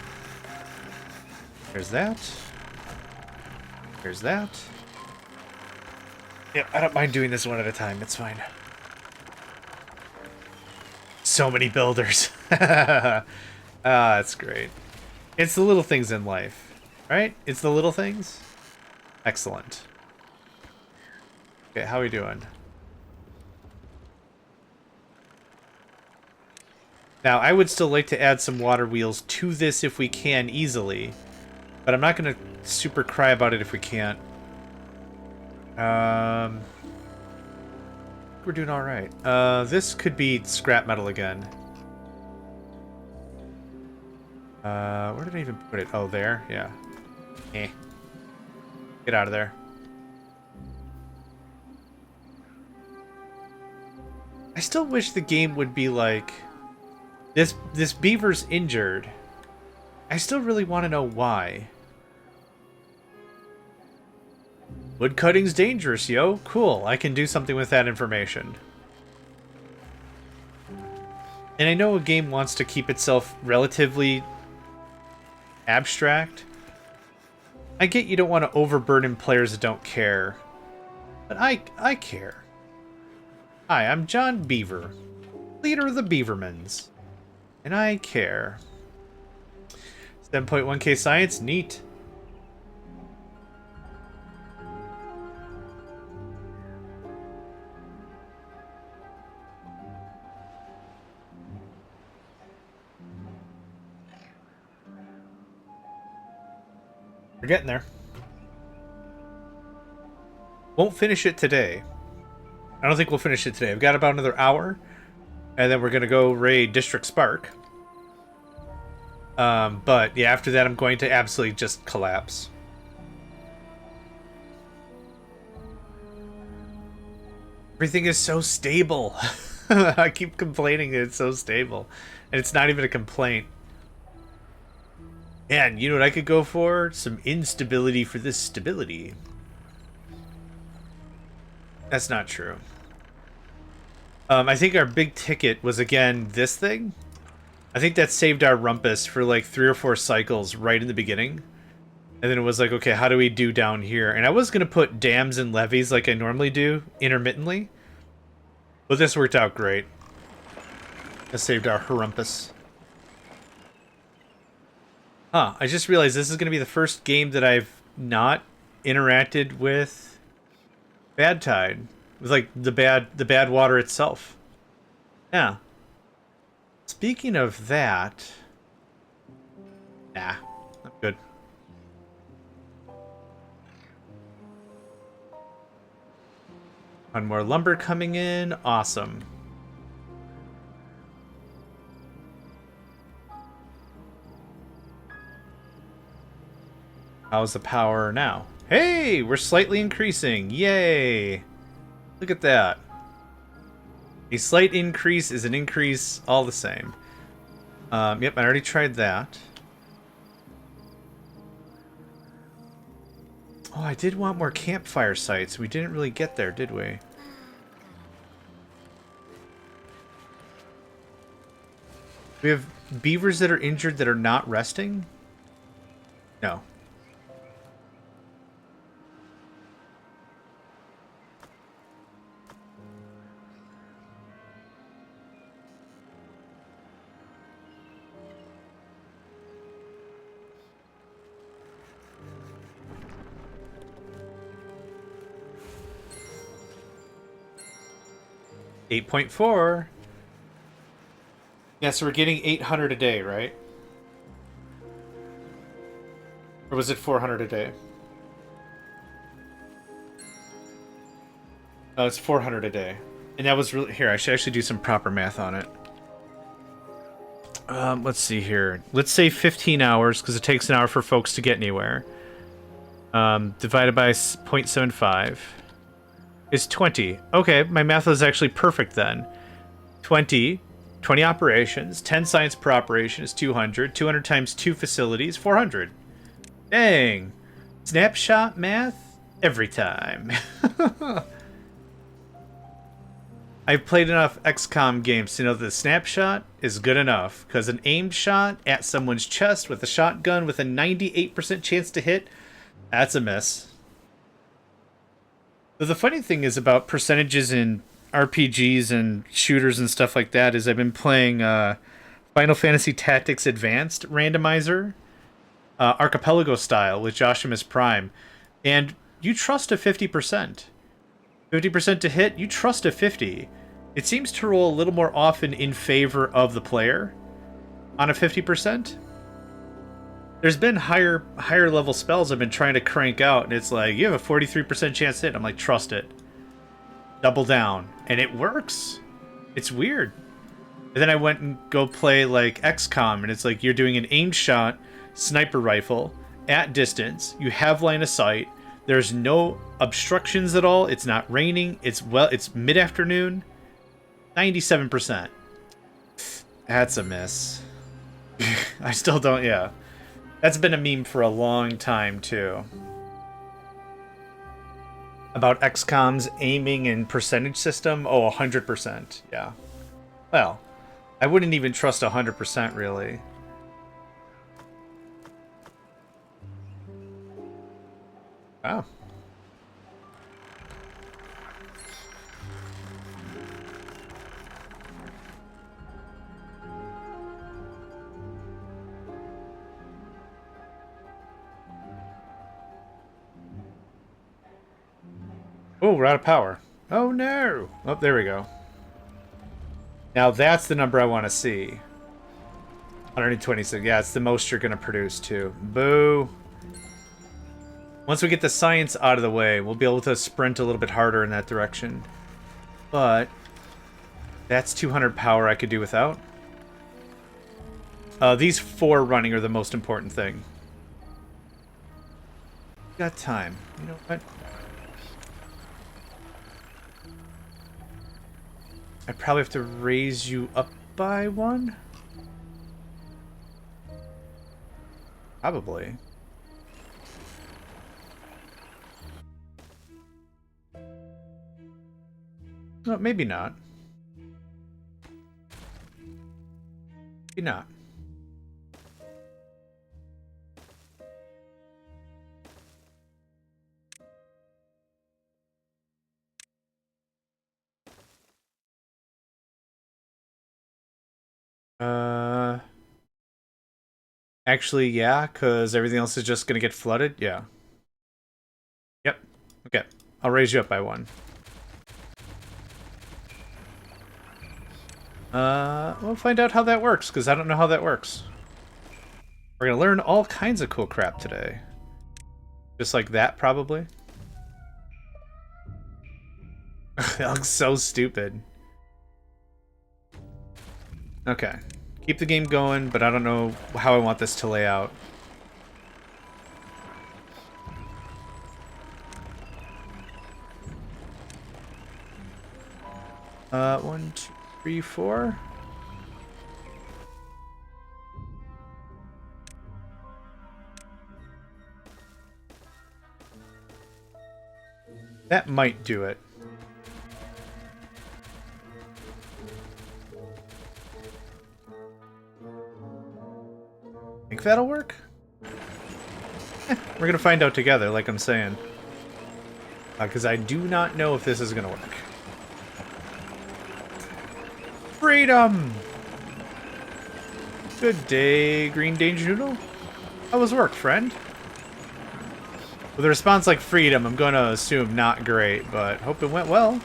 There's that. There's that. Yeah, I don't mind doing this one at a time. It's fine. So many builders. That's great. It's the little things in life, right? It's the little things. Excellent. Okay, how are we doing? Now, I would still like to add some water wheels to this if we can easily, but I'm not going to super cry about it if we can't. We're doing all right. This could be scrap metal again. Where did I even put it? Oh, there? Yeah. Eh. Get out of there. I still wish the game would be like... This beaver's injured. I still really want to know why. Wood cutting's dangerous, yo. Cool, I can do something with that information. And I know a game wants to keep itself relatively abstract. I get you don't want to overburden players that don't care. But I care. Hi, I'm John Beaver, leader of the Beavermans. And I care. 7.1k science, neat. We're getting there. Won't finish it today. I don't think we'll finish it today. I've got about another hour. And then we're going to go raid District Spark. But yeah, after that I'm going to absolutely just collapse. Everything is so stable. I keep complaining that it's so stable. And it's not even a complaint. And you know what I could go for? Some instability for this stability. That's not true. I think our big ticket was, again, this thing. I think that saved our rumpus for like 3 or 4 cycles right in the beginning. And then it was like, okay, how do we do down here? And I was going to put dams and levees like I normally do, intermittently. But this worked out great. That saved our harumpus. Huh, I just realized this is going to be the first game that I've not interacted with Bad Tide. With like the bad water itself. Yeah. Speaking of that, nah, I'm good. One more lumber coming in. Awesome. How's the power now? Hey, we're slightly increasing. Yay. Look at that. A slight increase is an increase all the same. Yep, I already tried that. Oh, I did want more campfire sites. We didn't really get there, did we? We have beavers that are injured that are not resting? No. $8.4. Yeah, so we're getting 800 a day, right? Or was it 400 a day? Oh, it's 400 a day. And that was really... Here, I should actually do some proper math on it. Let's see here. Let's say 15 hours, because it takes an hour for folks to get anywhere. Divided by 0.75 is 20. Okay, my math is actually perfect then. 20 operations, 10 science per operation is 200. 200 times 2 facilities, 400. Dang. Snapshot math every time. I've played enough XCOM games to know that the snapshot is good enough, because an aimed shot at someone's chest with a shotgun with a 98% chance to hit, that's a miss. But the funny thing is about percentages in RPGs and shooters and stuff like that is I've been playing Final Fantasy Tactics Advanced Randomizer, Archipelago style with Joshimus Prime, and you trust a 50%. 50% to hit, you trust a 50. It seems to roll a little more often in favor of the player on a 50%. There's been higher level spells I've been trying to crank out, and it's like, you have a 43% chance to hit. I'm like, trust it. Double down. And it works. It's weird. And then I went and go play like XCOM, and it's like you're doing an aimed shot, sniper rifle, at distance. You have line of sight. There's no obstructions at all. It's not raining. It's mid-afternoon. 97%. That's a miss. I still don't, yeah. That's been a meme for a long time, too. About XCOM's aiming and percentage system? Oh, 100%, yeah. Well, I wouldn't even trust 100%, really. Oh. Oh, we're out of power. Oh, no. Oh, there we go. Now that's the number I want to see. 126. Yeah, it's the most you're going to produce, too. Boo. Once we get the science out of the way, we'll be able to sprint a little bit harder in that direction. But that's 200 power I could do without. These 4 running are the most important thing. Got time. You know what? I probably have to raise you up by 1? Probably. No, maybe not. Maybe not. Uh... Actually, yeah, because everything else is just going to get flooded. Yeah. Yep. Okay. I'll raise you up by one. We'll find out how that works, because I don't know how that works. We're going to learn all kinds of cool crap today. Just like that, probably. That looks so stupid. Okay. Keep the game going, but I don't know how I want this to lay out. One, two, three, four. That might do it. Think that'll work? We're gonna find out together, like I'm saying. Because I do not know if this is gonna work. Freedom! Good day, Green Danger Noodle. How was work, friend? With a response like freedom, I'm gonna assume not great, but hope it went well.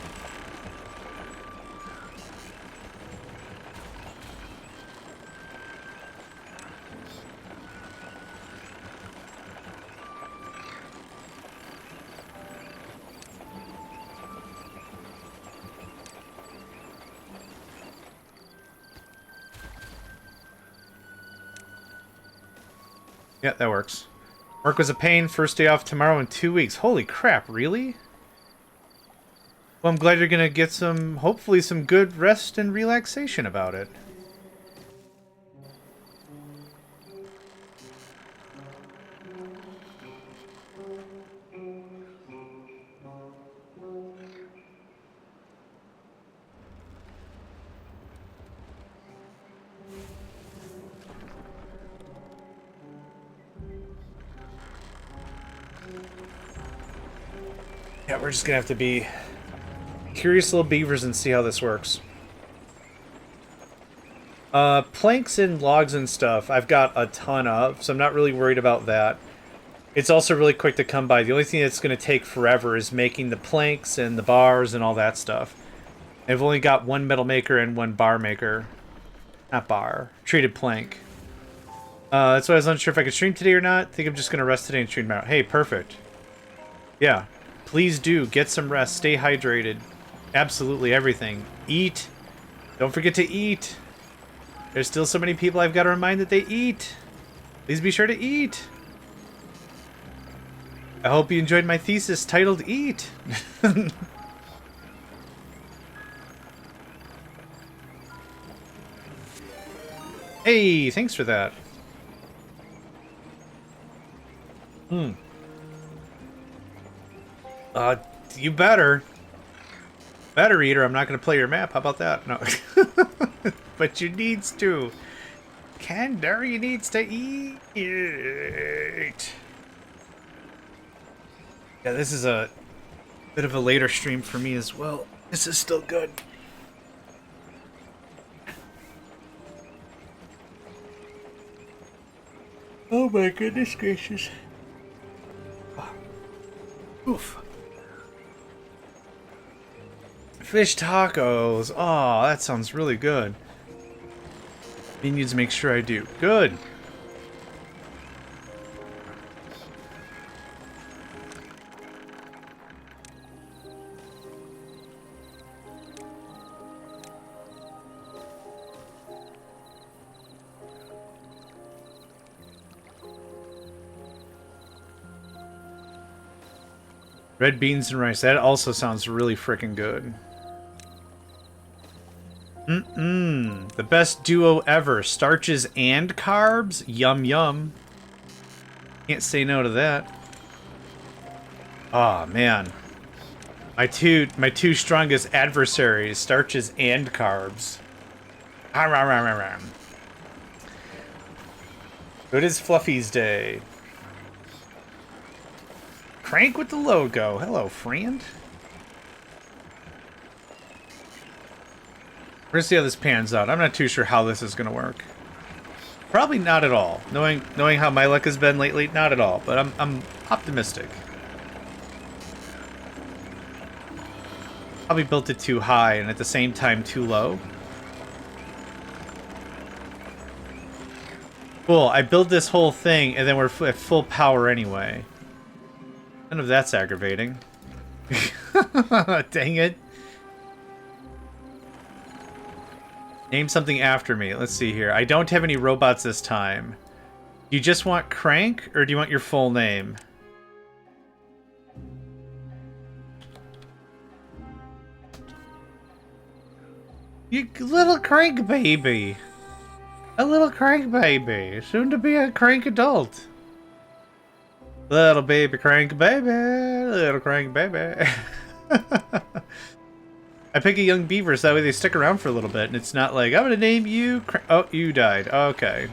Yeah, that works. Work was a pain. First day off tomorrow in 2 weeks. Holy crap, really? Well, I'm glad you're gonna get some, hopefully some good rest and relaxation about it. Yeah, we're just gonna have to be curious little beavers and see how this works. Planks and logs and stuff, I've got a ton of, so I'm not really worried about that. It's also really quick to come by. The only thing that's going to take forever is making the planks and the bars and all that stuff. I've only got one metal maker and one bar maker. Not bar. Treated plank. That's why I was unsure if I could stream today or not. I think I'm just going to rest today and stream tomorrow. Hey, perfect. Yeah. Please do. Get some rest. Stay hydrated. Absolutely everything. Eat. Don't forget to eat. There's still so many people I've got to remind that they eat. Please be sure to eat. I hope you enjoyed my thesis titled Eat. Hey, thanks for that. You better. Better, Eater. I'm not going to play your map. How about that? No. But you needs to. Candor, you needs to eat. Yeah, this is a bit of a later stream for me as well. This is still good. Oh my goodness gracious. Oof. Fish tacos. Oh, that sounds really good. He needs to make sure I do. Good. Red beans and rice. That also sounds really freaking good. The best duo ever. Starches and carbs? Yum yum. Can't say no to that. Oh man. My two strongest adversaries, starches and carbs. It is Fluffy's day. Crank with the logo. Hello, friend. We're gonna see how this pans out. I'm not too sure how this is gonna work. Probably not at all. Knowing how my luck has been lately, not at all. But I'm optimistic. Probably built it too high and at the same time too low. Cool, I built this whole thing and then we're at full power anyway. None of that's aggravating. Dang it. Name something after me. Let's see here. I don't have any robots this time. Do you just want Crank, or do you want your full name? You little crank baby. A little crank baby. Soon to be a crank adult. Little baby crank baby. Little crank baby. I pick a young beaver so that way they stick around for a little bit, and it's not like, I'm gonna name you oh, you died. Okay.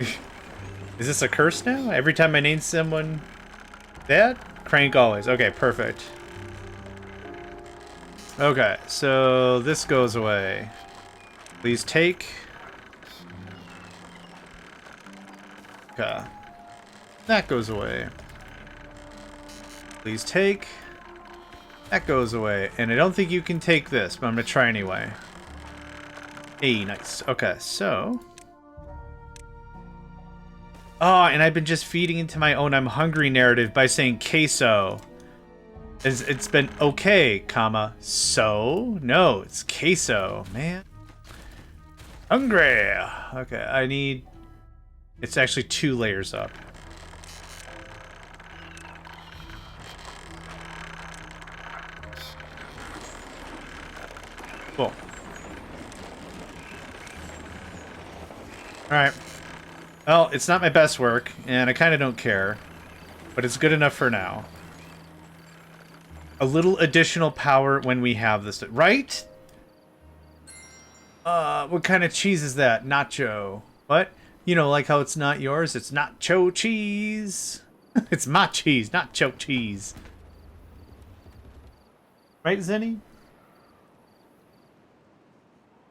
Is this a curse now? Every time I name someone that? Crank always. Okay, perfect. Okay, so this goes away. Please take. Okay. That goes away. Please take. That goes away. And I don't think you can take this, but I'm going to try anyway. Hey, nice. Okay, so... Oh, and I've been just feeding into my own I'm hungry narrative by saying queso. It's been okay, comma, so? No, it's queso, man. Hungry. Okay, I need... It's actually 2 layers up. Cool. Alright. Well, it's not my best work, and I kind of don't care. But it's good enough for now. A little additional power when we have this, right? What kind of cheese is that? Nacho. What? You know, like how it's not yours? It's nacho cheese. It's my cheese, nacho cheese. Right, Zenny?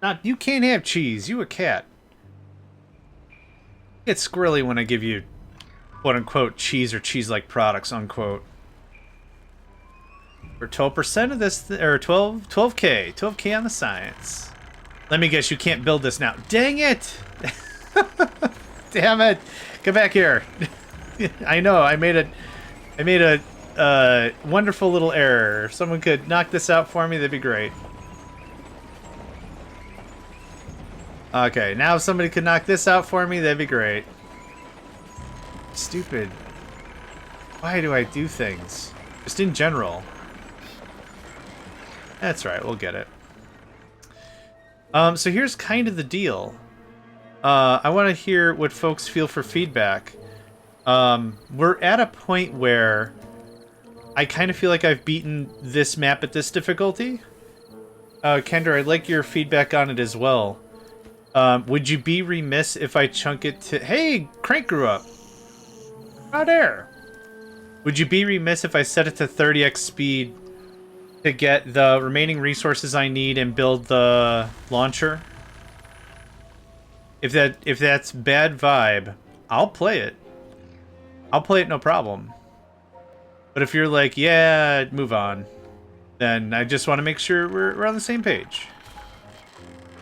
Not, you can't have cheese. You a cat. Get squirrely when I give you, quote-unquote, cheese or cheese-like products, unquote. For 12% of this, or 12K. 12K on the science. Let me guess, you can't build this now. Dang it! Damn it! Come back here. I know, I made a wonderful little error. If someone could knock this out for me, that'd be great. Okay, now if somebody could knock this out for me, that'd be great. Stupid. Why do I do things? Just in general. That's right, we'll get it. So here's kind of the deal. I want to hear what folks feel for feedback. We're at a point where I kind of feel like I've beaten this map at this difficulty. Kendra, I'd like your feedback on it as well. Would you be remiss if I chunk it to... Hey, Crank grew up. Right there. Would you be remiss if I set it to 30x speed to get the remaining resources I need and build the launcher? If that's bad vibe, I'll play it. I'll play it no problem. But if you're like, yeah, move on, then I just want to make sure we're on the same page.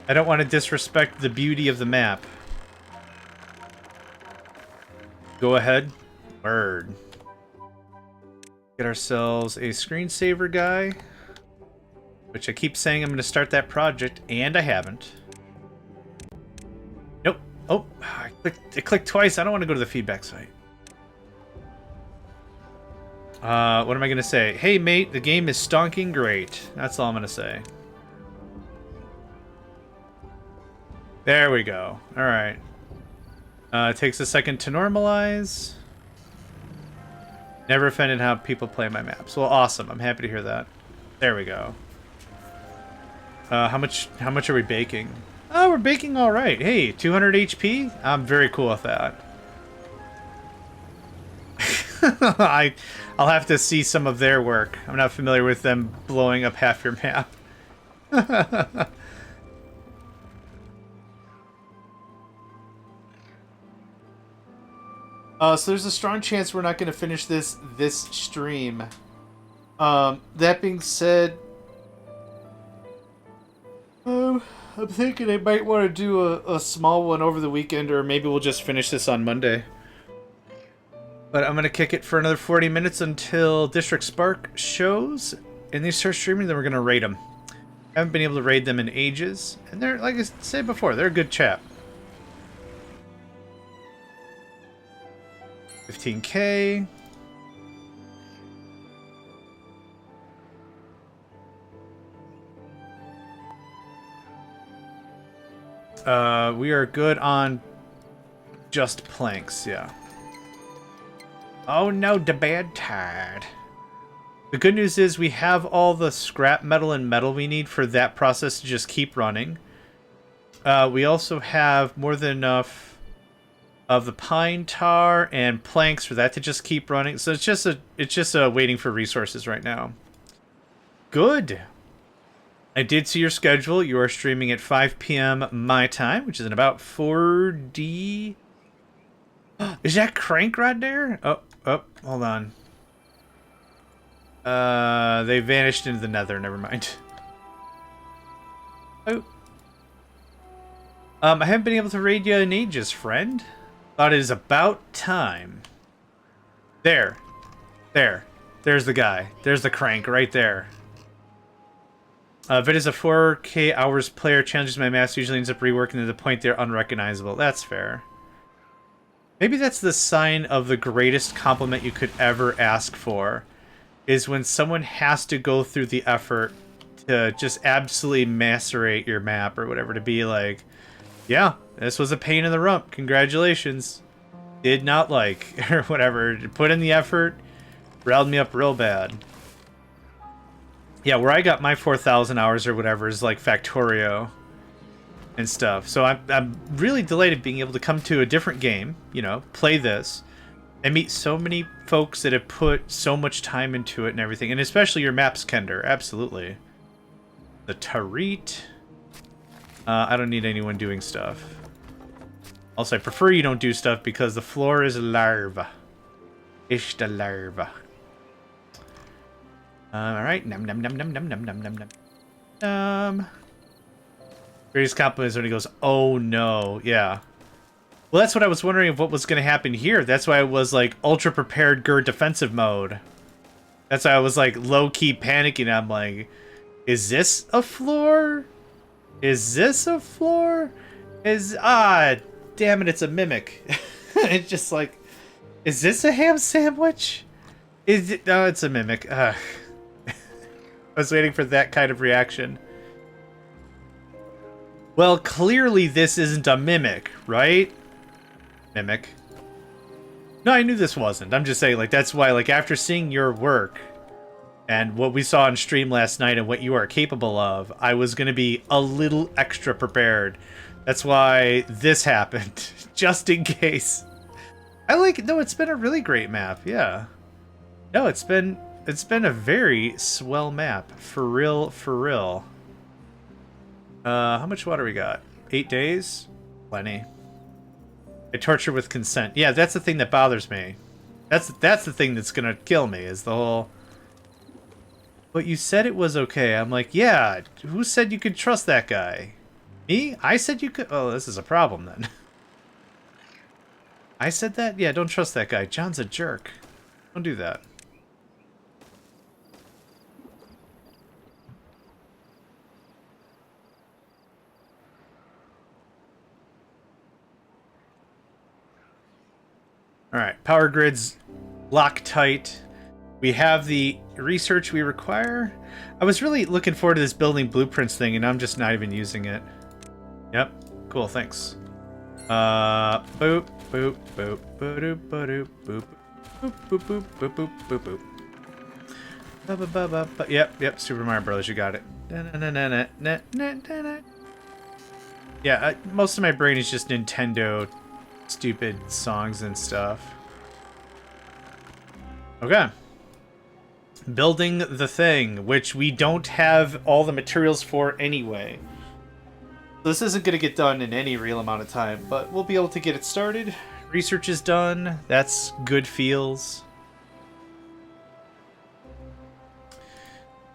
I don't want to disrespect the beauty of the map. Go ahead. Word. Get ourselves a screensaver guy. Which I keep saying I'm going to start that project, and I haven't. Nope. Oh, I clicked twice. I don't want to go to the feedback site. What am I going to say? Hey, mate, the game is stonking great. That's all I'm going to say. There we go. All right. It takes a second to normalize. Never offended how people play my maps. Well, awesome. I'm happy to hear that. There we go. How much are we baking? Oh, we're baking all right. Hey, 200 HP? I'm very cool with that. I'll have to see some of their work. I'm not familiar with them blowing up half your map. So there's a strong chance we're not going to finish this stream. That being said, I'm thinking I might want to do a small one over the weekend, or maybe we'll just finish this on Monday. But I'm going to kick it for another 40 minutes until District Spark shows, and they start streaming, then we're going to raid them. I haven't been able to raid them in ages, and they're, like I said before, they're a good chat. 15k. We are good on just planks, yeah. Oh no, the bad tide. The good news is we have all the scrap metal and metal we need for that process to just keep running. We also have more than enough of the pine tar and planks for that to just keep running. So it's just waiting for resources right now. Good. I did see your schedule. You are streaming at 5 p.m. my time, which is in about 4D. Is that Crank right there? Oh, hold on. They vanished into the nether. Never mind. Oh. I haven't been able to raid you in ages, friend. Thought it is about time. There. There's the guy. There's the Crank right there. If it is a 4K hours player challenges my maps, usually ends up reworking to the point they're unrecognizable. That's fair. Maybe that's the sign of the greatest compliment you could ever ask for, is when someone has to go through the effort to just absolutely macerate your map or whatever, to be like, yeah, this was a pain in the rump. Congratulations. Did not like, or whatever. Put in the effort, riled me up real bad. Yeah, where I got my 4,000 hours or whatever is like Factorio and stuff. So I'm really delighted being able to come to a different game, you know, play this, and meet so many folks that have put so much time into it and everything. And especially your maps, Kender. Absolutely. The Tarit. I don't need anyone doing stuff. Also, I prefer you don't do stuff because the floor is larva. Ish the larva. Alright. Num num num num num num num num num. Greatest compliment is when he goes, oh no. Yeah. Well, that's what I was wondering of what was going to happen here. That's why I was like ultra prepared Gur defensive mode. That's why I was like low-key panicking. I'm like, is this a floor? Is this a floor? Damn it, it's a mimic. It's just like, is this a ham sandwich? Is it? No, it's a mimic. I was waiting for that kind of reaction. Well, clearly this isn't a mimic, right? Mimic. No, I knew this wasn't. I'm just saying, like, that's why, like, after seeing your work and what we saw on stream last night and what you are capable of, I was going to be a little extra prepared. That's why this happened, just in case. No, it's been a really great map, yeah. No, it's been a very swell map, for real, for real. How much water we got? 8 days? Plenty. I torture with consent. Yeah, that's the thing that bothers me. That's the thing that's gonna kill me, is the whole... But you said it was okay. I'm like, yeah, who said you could trust that guy? Me? I said you could... Oh, this is a problem then. I said that? Yeah, don't trust that guy. John's a jerk. Don't do that. Alright, power grids lock tight. We have the research we require. I was really looking forward to this building blueprints thing, and I'm just not even using it. Yep, cool, thanks. Boop, boop, boop, boop, boop, boop, boop, boop, boop, boop, boop, boop, boop. Yep, Super Mario Brothers, you got it. Yeah, most of my brain is just Nintendo stupid songs and stuff. Okay. Building the thing, which we don't have all the materials for anyway. This isn't going to get done in any real amount of time, but we'll be able to get it started Research is done. That's good feels.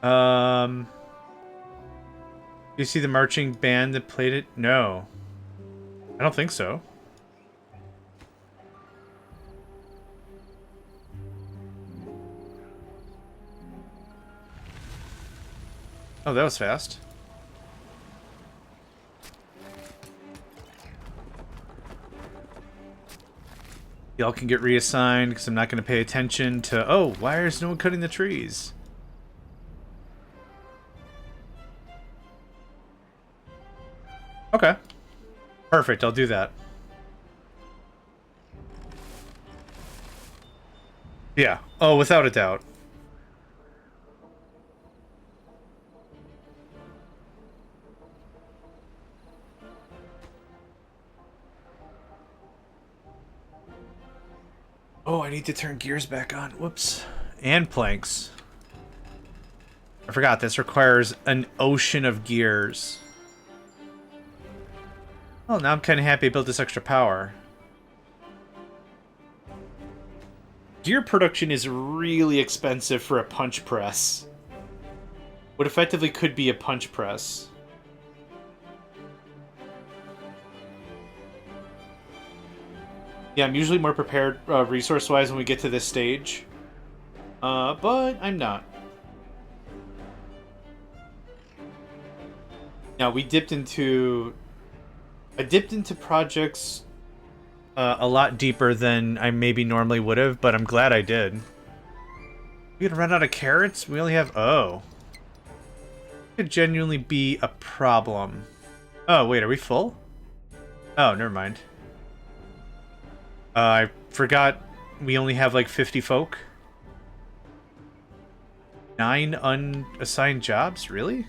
Do you see the marching band that played it? No. I don't think so. Oh, that was fast. Y'all can get reassigned because I'm not going to pay attention to... Oh, why is no one cutting the trees? Okay. Perfect, I'll do that. Yeah. Oh, without a doubt. Oh, I need to turn gears back on. Whoops. And planks. I forgot, this requires an ocean of gears. Oh, now I'm kind of happy I built this extra power. Gear production is really expensive for a punch press. What effectively could be a punch press. Yeah, I'm usually more prepared resource-wise when we get to this stage. But I'm not. Now, I dipped into projects a lot deeper than I maybe normally would have, but I'm glad I did. We gonna run out of carrots? We only have... Oh. Could genuinely be a problem. Oh, wait, are we full? Oh, never mind. I forgot we only have like 50 folk. 9 unassigned jobs? Really?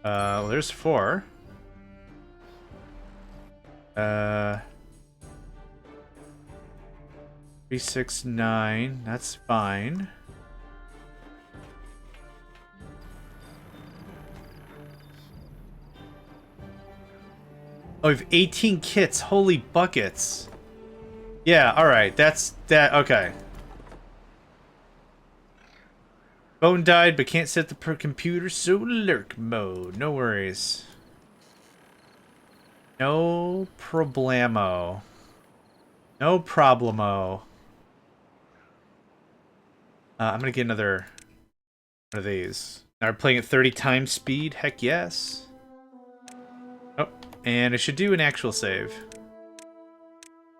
Well, there's 4. 3, 6, 9. That's fine. Oh, we have 18 kits. Holy buckets. Yeah, alright. That's... that... Okay. Phone died, but can't set the computer, so lurk mode. No worries. No problemo. No problemo. I'm gonna get another one of these. Now we're playing at 30 times speed? Heck yes. Oh, and I should do an actual save.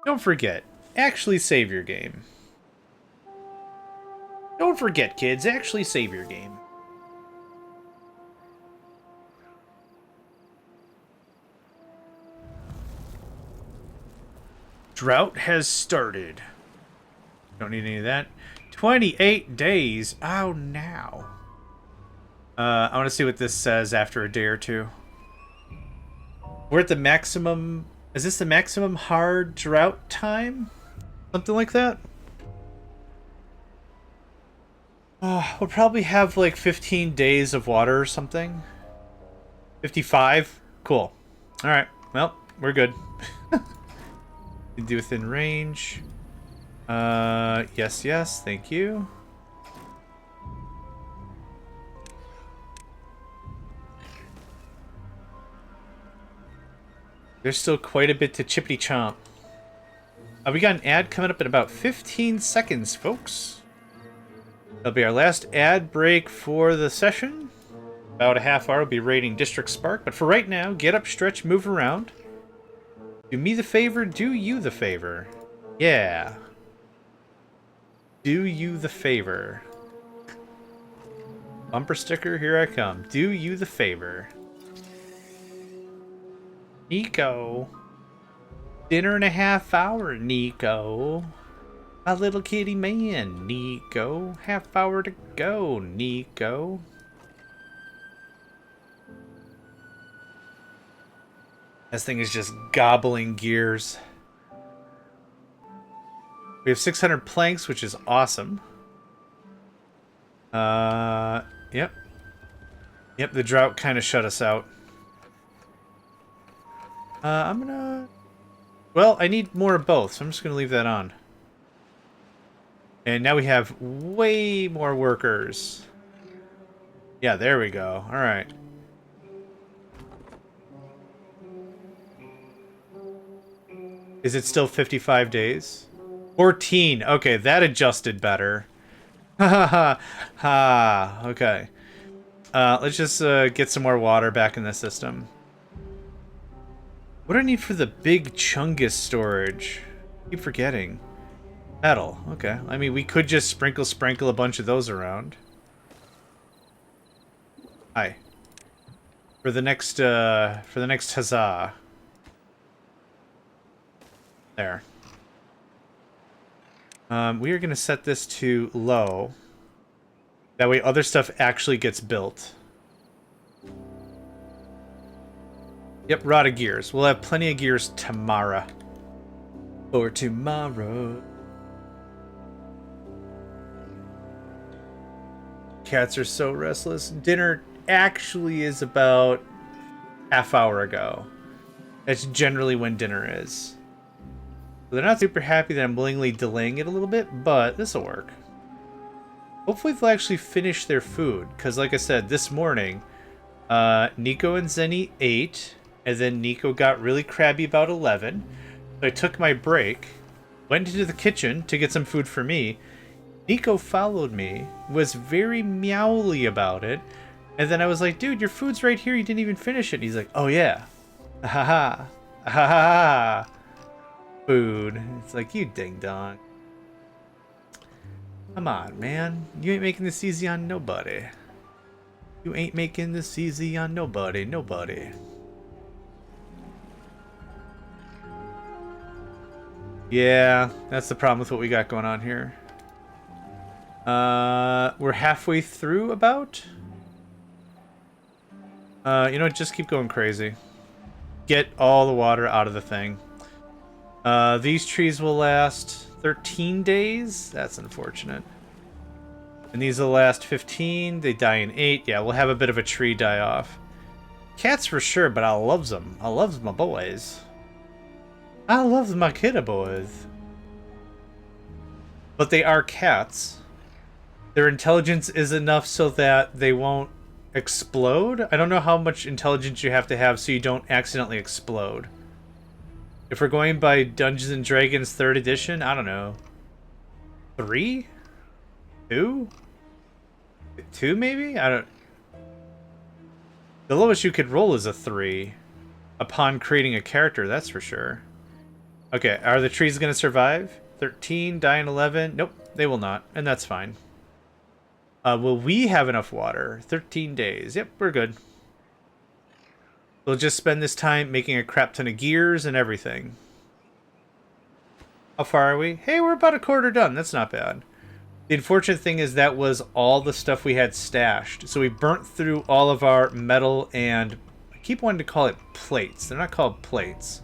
Don't forget, actually save your game. Don't forget, kids, actually save your game. Drought has started. Don't need any of that. 28 days. Oh, now. I want to see what this says after a day or two. We're at the maximum... Is this the maximum hard drought time? Something like that? We'll probably have like 15 days of water or something. 55? Cool. Alright, well, we're good. Do within range. Yes, yes, thank you. There's still quite a bit to chippity chomp. We got an ad coming up in about 15 seconds, folks. That'll be our last ad break for the session. About a half hour, we'll be raiding District Spark. But for right now, get up, stretch, move around. Do me the favor, do you the favor. Yeah. Do you the favor. Bumper sticker, here I come. Do you the favor. Nico. Dinner in a half hour, Nico. My little kitty man, Nico. Half hour to go, Nico. This thing is just gobbling gears. We have 600 planks, which is awesome. Yep. Yep, the drought kind of shut us out. I'm gonna Well, I need more of both, so I'm just going to leave that on. And now we have way more workers. Yeah, there we go. All right. Is it still 55 days? 14. Okay, that adjusted better. Ha ha ha. Ha. Okay. Let's just get some more water back in the system. What do I need for the big Chungus storage? I keep forgetting. Metal. Okay. I mean, we could just sprinkle a bunch of those around. Hi. For the next huzzah. There. We are going to set this to low. That way other stuff actually gets built. Yep, rotted gears. We'll have plenty of gears tomorrow. Or tomorrow. Cats are so restless. Dinner actually is about half hour ago. That's generally when dinner is. They're not super happy that I'm willingly delaying it a little bit, but this will work. Hopefully they'll actually finish their food, because like I said, this morning, Nico and Zenny ate, and then Nico got really crabby about 11. So I took my break, went into the kitchen to get some food for me. Nico followed me, was very meowly about it, and then I was like, dude, your food's right here, you didn't even finish it. And he's like, oh yeah. Ha ha. Ha ha ha. Food. It's like, you ding dong. Come on, man. You ain't making this easy on nobody. You ain't making this easy on nobody. Nobody. Yeah, that's the problem with what we got going on here. We're halfway through about. You know, just keep going crazy. Get all the water out of the thing. These trees will last 13 days. That's unfortunate. And these will last 15. They die in 8. Yeah, we'll have a bit of a tree die off. Cats for sure, but I loves them. I loves my boys. I loves my kidda boys. But they are cats. Their intelligence is enough so that they won't explode. I don't know how much intelligence you have to have so you don't accidentally explode. If we're going by Dungeons and Dragons 3rd edition, I don't know. 3? 2? 2 maybe? I don't... The lowest you could roll is a 3. Upon creating a character, that's for sure. Okay, are the trees going to survive? 13, die in 11? Nope, they will not, and that's fine. Will we have enough water? 13 days. Yep, we're good. We'll just spend this time making a crap ton of gears and everything. How far are we? Hey, we're about a quarter done. That's not bad. The unfortunate thing is that was all the stuff we had stashed. So we burnt through all of our metal and... I keep wanting to call it plates. They're not called plates.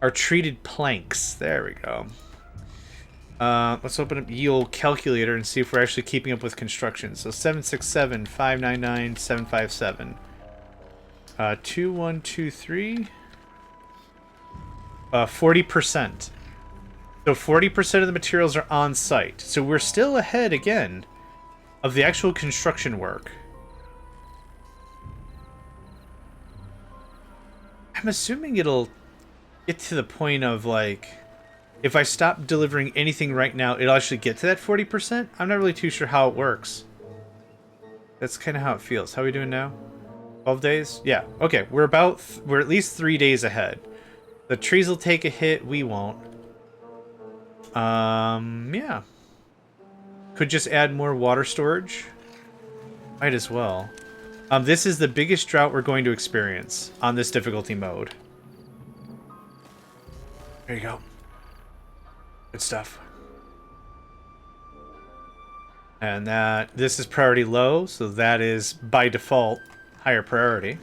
Our treated planks. There we go. Let's open up Ye Olde Calculator and see if we're actually keeping up with construction. So 767, 599, 757. 2123. 40%. So 40% of the materials are on site. So we're still ahead again of the actual construction work. I'm assuming it'll get to the point of like, if I stop delivering anything right now, it'll actually get to that 40%. I'm not really too sure how it works. That's kind of how it feels. How are we doing now? 12 days? Yeah. Okay, we're at least 3 days ahead. The trees will take a hit, we won't. Yeah. Could just add more water storage. Might as well. This is the biggest drought we're going to experience on this difficulty mode. There you go. Good stuff. And this is priority low, so that is by default higher priority.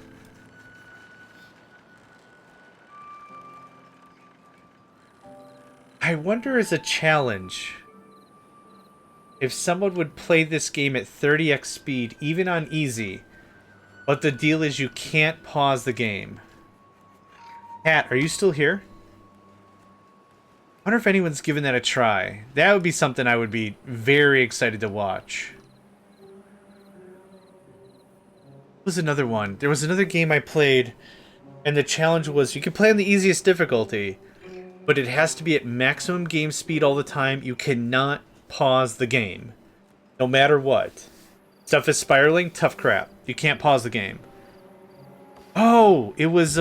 I wonder as a challenge if someone would play this game at 30x speed, even on easy, but the deal is you can't pause the game. Cat, are you still here? wonder if anyone's given that a try. That would be something I would be very excited to watch. What was another one? There was another game I played, and the challenge was you can play on the easiest difficulty, but it has to be at maximum game speed all the time. You cannot pause the game, no matter what. Stuff is spiraling, tough crap. You can't pause the game. Oh, it was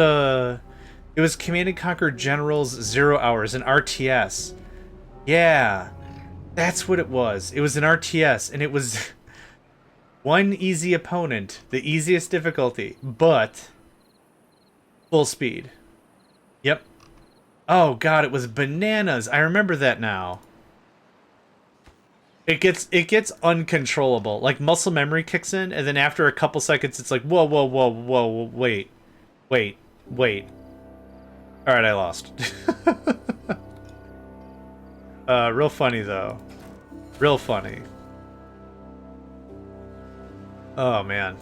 Command & Conquer Generals 0 Hours, an RTS. Yeah, that's what it was. It was an RTS, and it was one easy opponent, the easiest difficulty, but full speed. Yep. Oh god, it was bananas. I remember that now. It gets uncontrollable. Like muscle memory kicks in, and then after a couple seconds, it's like whoa, whoa, whoa, whoa, wait. All right, I lost. Real funny though. Real funny. Oh man.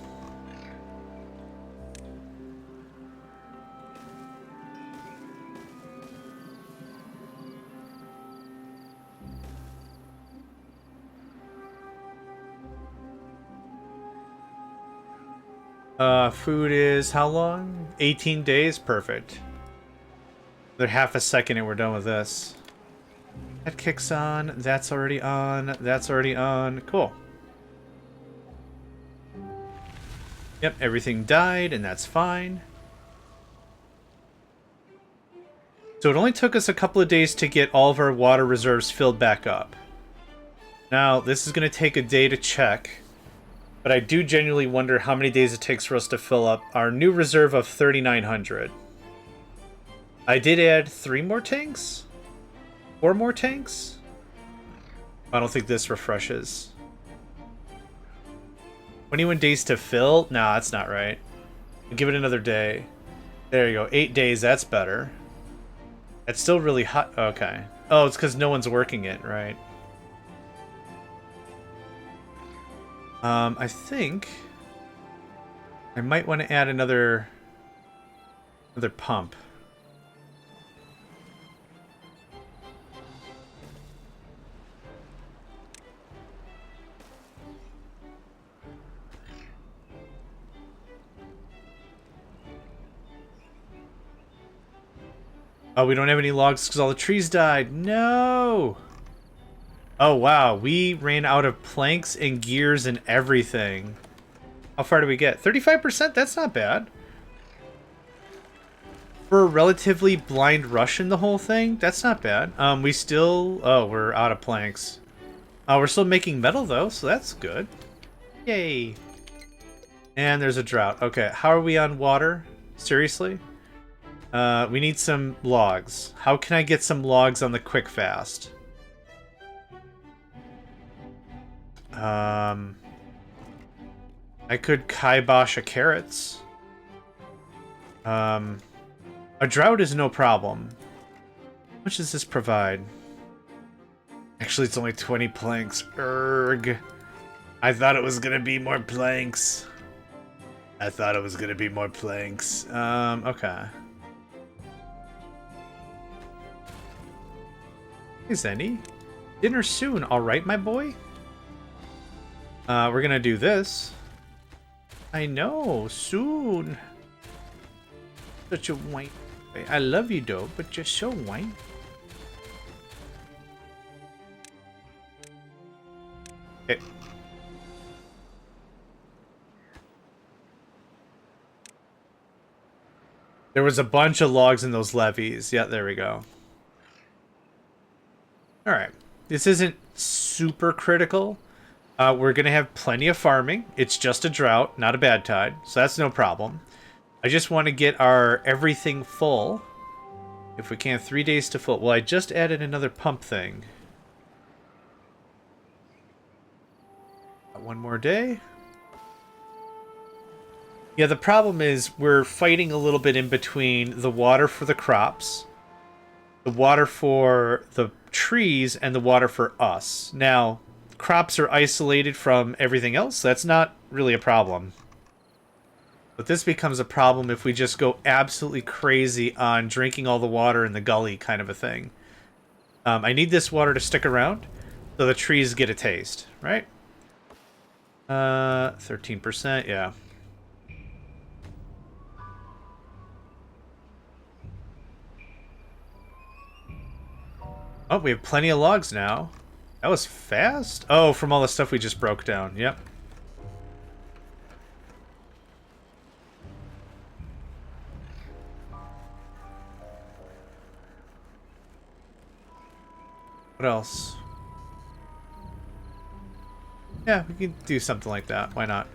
Food is how long? 18 days? Perfect. Another half a second and we're done with this. That kicks on. That's already on. That's already on. Cool. Yep, everything died and that's fine. So it only took us a couple of days to get all of our water reserves filled back up. Now, this is going to take a day to check. But I do genuinely wonder how many days it takes for us to fill up our new reserve of 3,900. I did add 3 more tanks? 4 more tanks? I don't think this refreshes. 21 days to fill? Nah, that's not right. I'll give it another day. There you go. 8 days, that's better. It's still really hot. Okay. Oh, it's because no one's working it, right? I think I might want to add another pump. Oh, we don't have any logs because all the trees died. No! Oh, wow. We ran out of planks and gears and everything. How far do we get? 35%? That's not bad. For a relatively blind rush in the whole thing, that's not bad. We still... Oh, we're out of planks. We're still making metal, though, so that's good. Yay. And there's a drought. Okay, how are we on water? Seriously? We need some logs. How can I get some logs on the quick fast? I could kibosh a carrots. A drought is no problem. How much does this provide? Actually, it's only 20 planks. Erg. I thought it was gonna be more planks. Okay. Hey, Zenny. Dinner soon, alright, my boy? We're gonna do this. I know, soon. Such a whine. I love you, though, but you're so whine. Okay. There was a bunch of logs in those levees. Yeah, there we go. Alright. This isn't super critical. We're going to have plenty of farming. It's just a drought, not a bad tide, so that's no problem. I just want to get our everything full. If we can, 3 days to full. Well, I just added another pump thing. Got 1 more day. Yeah, the problem is we're fighting a little bit in between the water for the crops, the water for the trees, and the water for us. Now, crops are isolated from everything else. So that's not really a problem. But this becomes a problem if we just go absolutely crazy on drinking all the water in the gully kind of a thing. I need this water to stick around so the trees get a taste, right? 13%, yeah. Oh, we have plenty of logs now. That was fast? Oh, from all the stuff we just broke down. Yep. What else? Yeah, we can do something like that. Why not?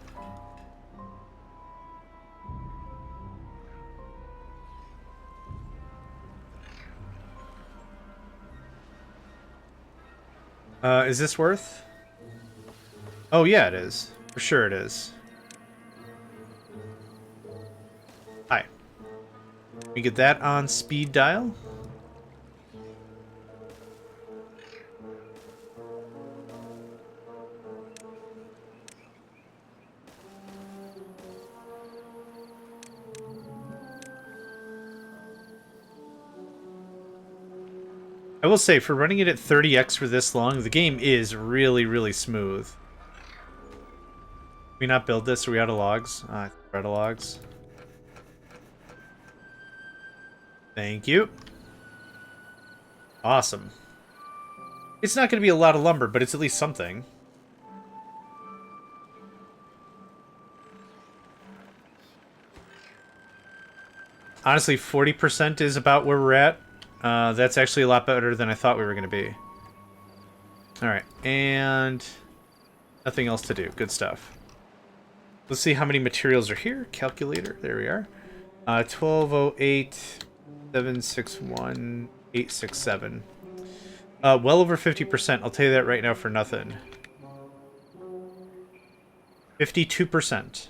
Is this worth? Oh, yeah, it is. For sure it is. Hi. We get that on speed dial. I will say, for running it at 30x for this long, the game is really, really smooth. Can we not build this? Are we out of logs? We're out of logs. Thank you. Awesome. It's not going to be a lot of lumber, but it's at least something. Honestly, 40% is about where we're at. That's actually a lot better than I thought we were going to be. Alright, and nothing else to do. Good stuff. Let's see how many materials are here. Calculator, there we are. 1208, 761, 867. Well over 50%. I'll tell you that right now for nothing. 52%.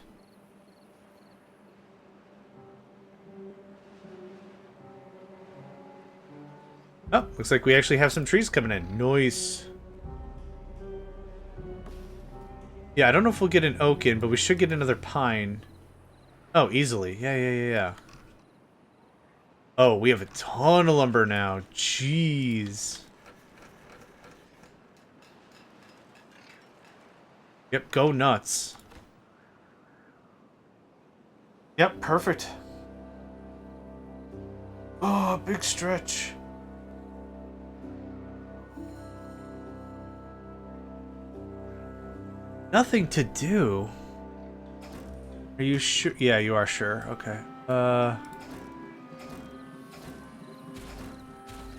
Oh, looks like we actually have some trees coming in. Nice. Yeah, I don't know if we'll get an oak in, but we should get another pine. Oh, easily. Yeah. Oh, we have a ton of lumber now. Jeez. Yep, go nuts. Yep, perfect. Oh, big stretch. Nothing to do. Are you sure? Yeah, you are sure. Okay.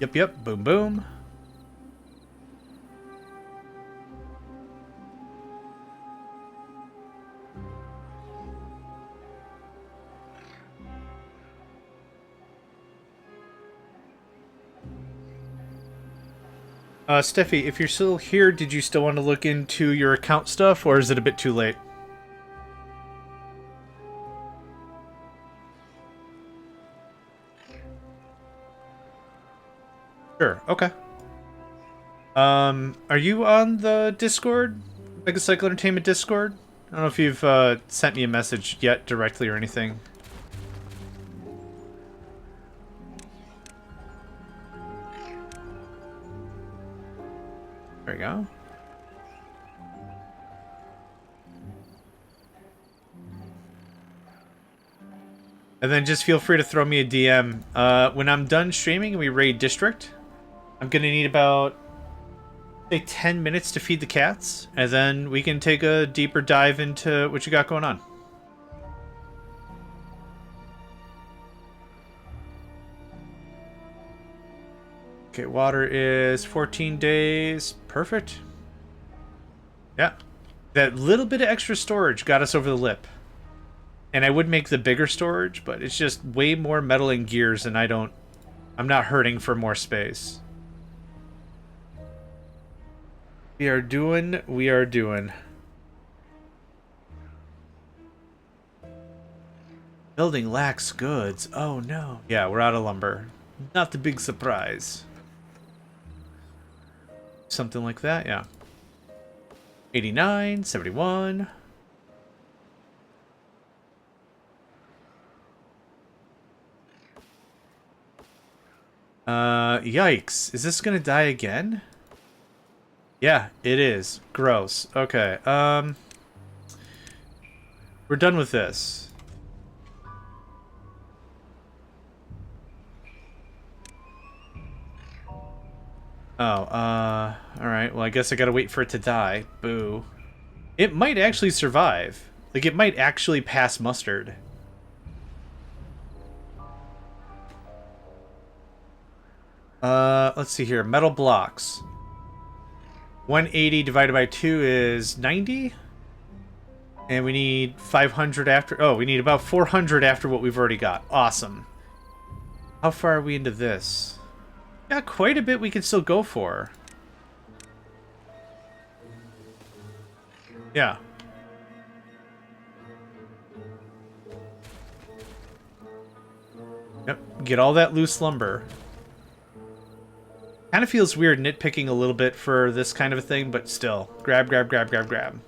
Yep. Boom, boom. Steffi, if you're still here, did you still want to look into your account stuff, or is it a bit too late? Sure, okay. Are you on the Discord? Megacycle Entertainment Discord? I don't know if you've sent me a message yet directly or anything. There we go. And then just feel free to throw me a DM. When I'm done streaming and we raid District, I'm gonna need about, say, 10 minutes to feed the cats, and then we can take a deeper dive into what you got going on. Okay, water is 14 days. Perfect. Yeah. That little bit of extra storage got us over the lip. And I would make the bigger storage, but it's just way more metal and gears, and I'm not hurting for more space. We are doing. Building lacks goods. Oh no. Yeah, we're out of lumber. Not the big surprise. Something like that, yeah. 89, 71. Yikes. Is this gonna die again? Yeah, it is. Gross. Okay, we're done with this. Oh, alright. Well, I guess I gotta wait for it to die. Boo. It might actually survive. Like, it might actually pass mustard. Let's see here. Metal blocks. 180 divided by 2 is 90. And we need 500 after... Oh, we need about 400 after what we've already got. Awesome. How far are we into this? Got quite a bit we can still go for. Yeah. Yep. Get all that loose lumber. Kind of feels weird nitpicking a little bit for this kind of a thing, but still. Grab, grab, grab, grab, grab.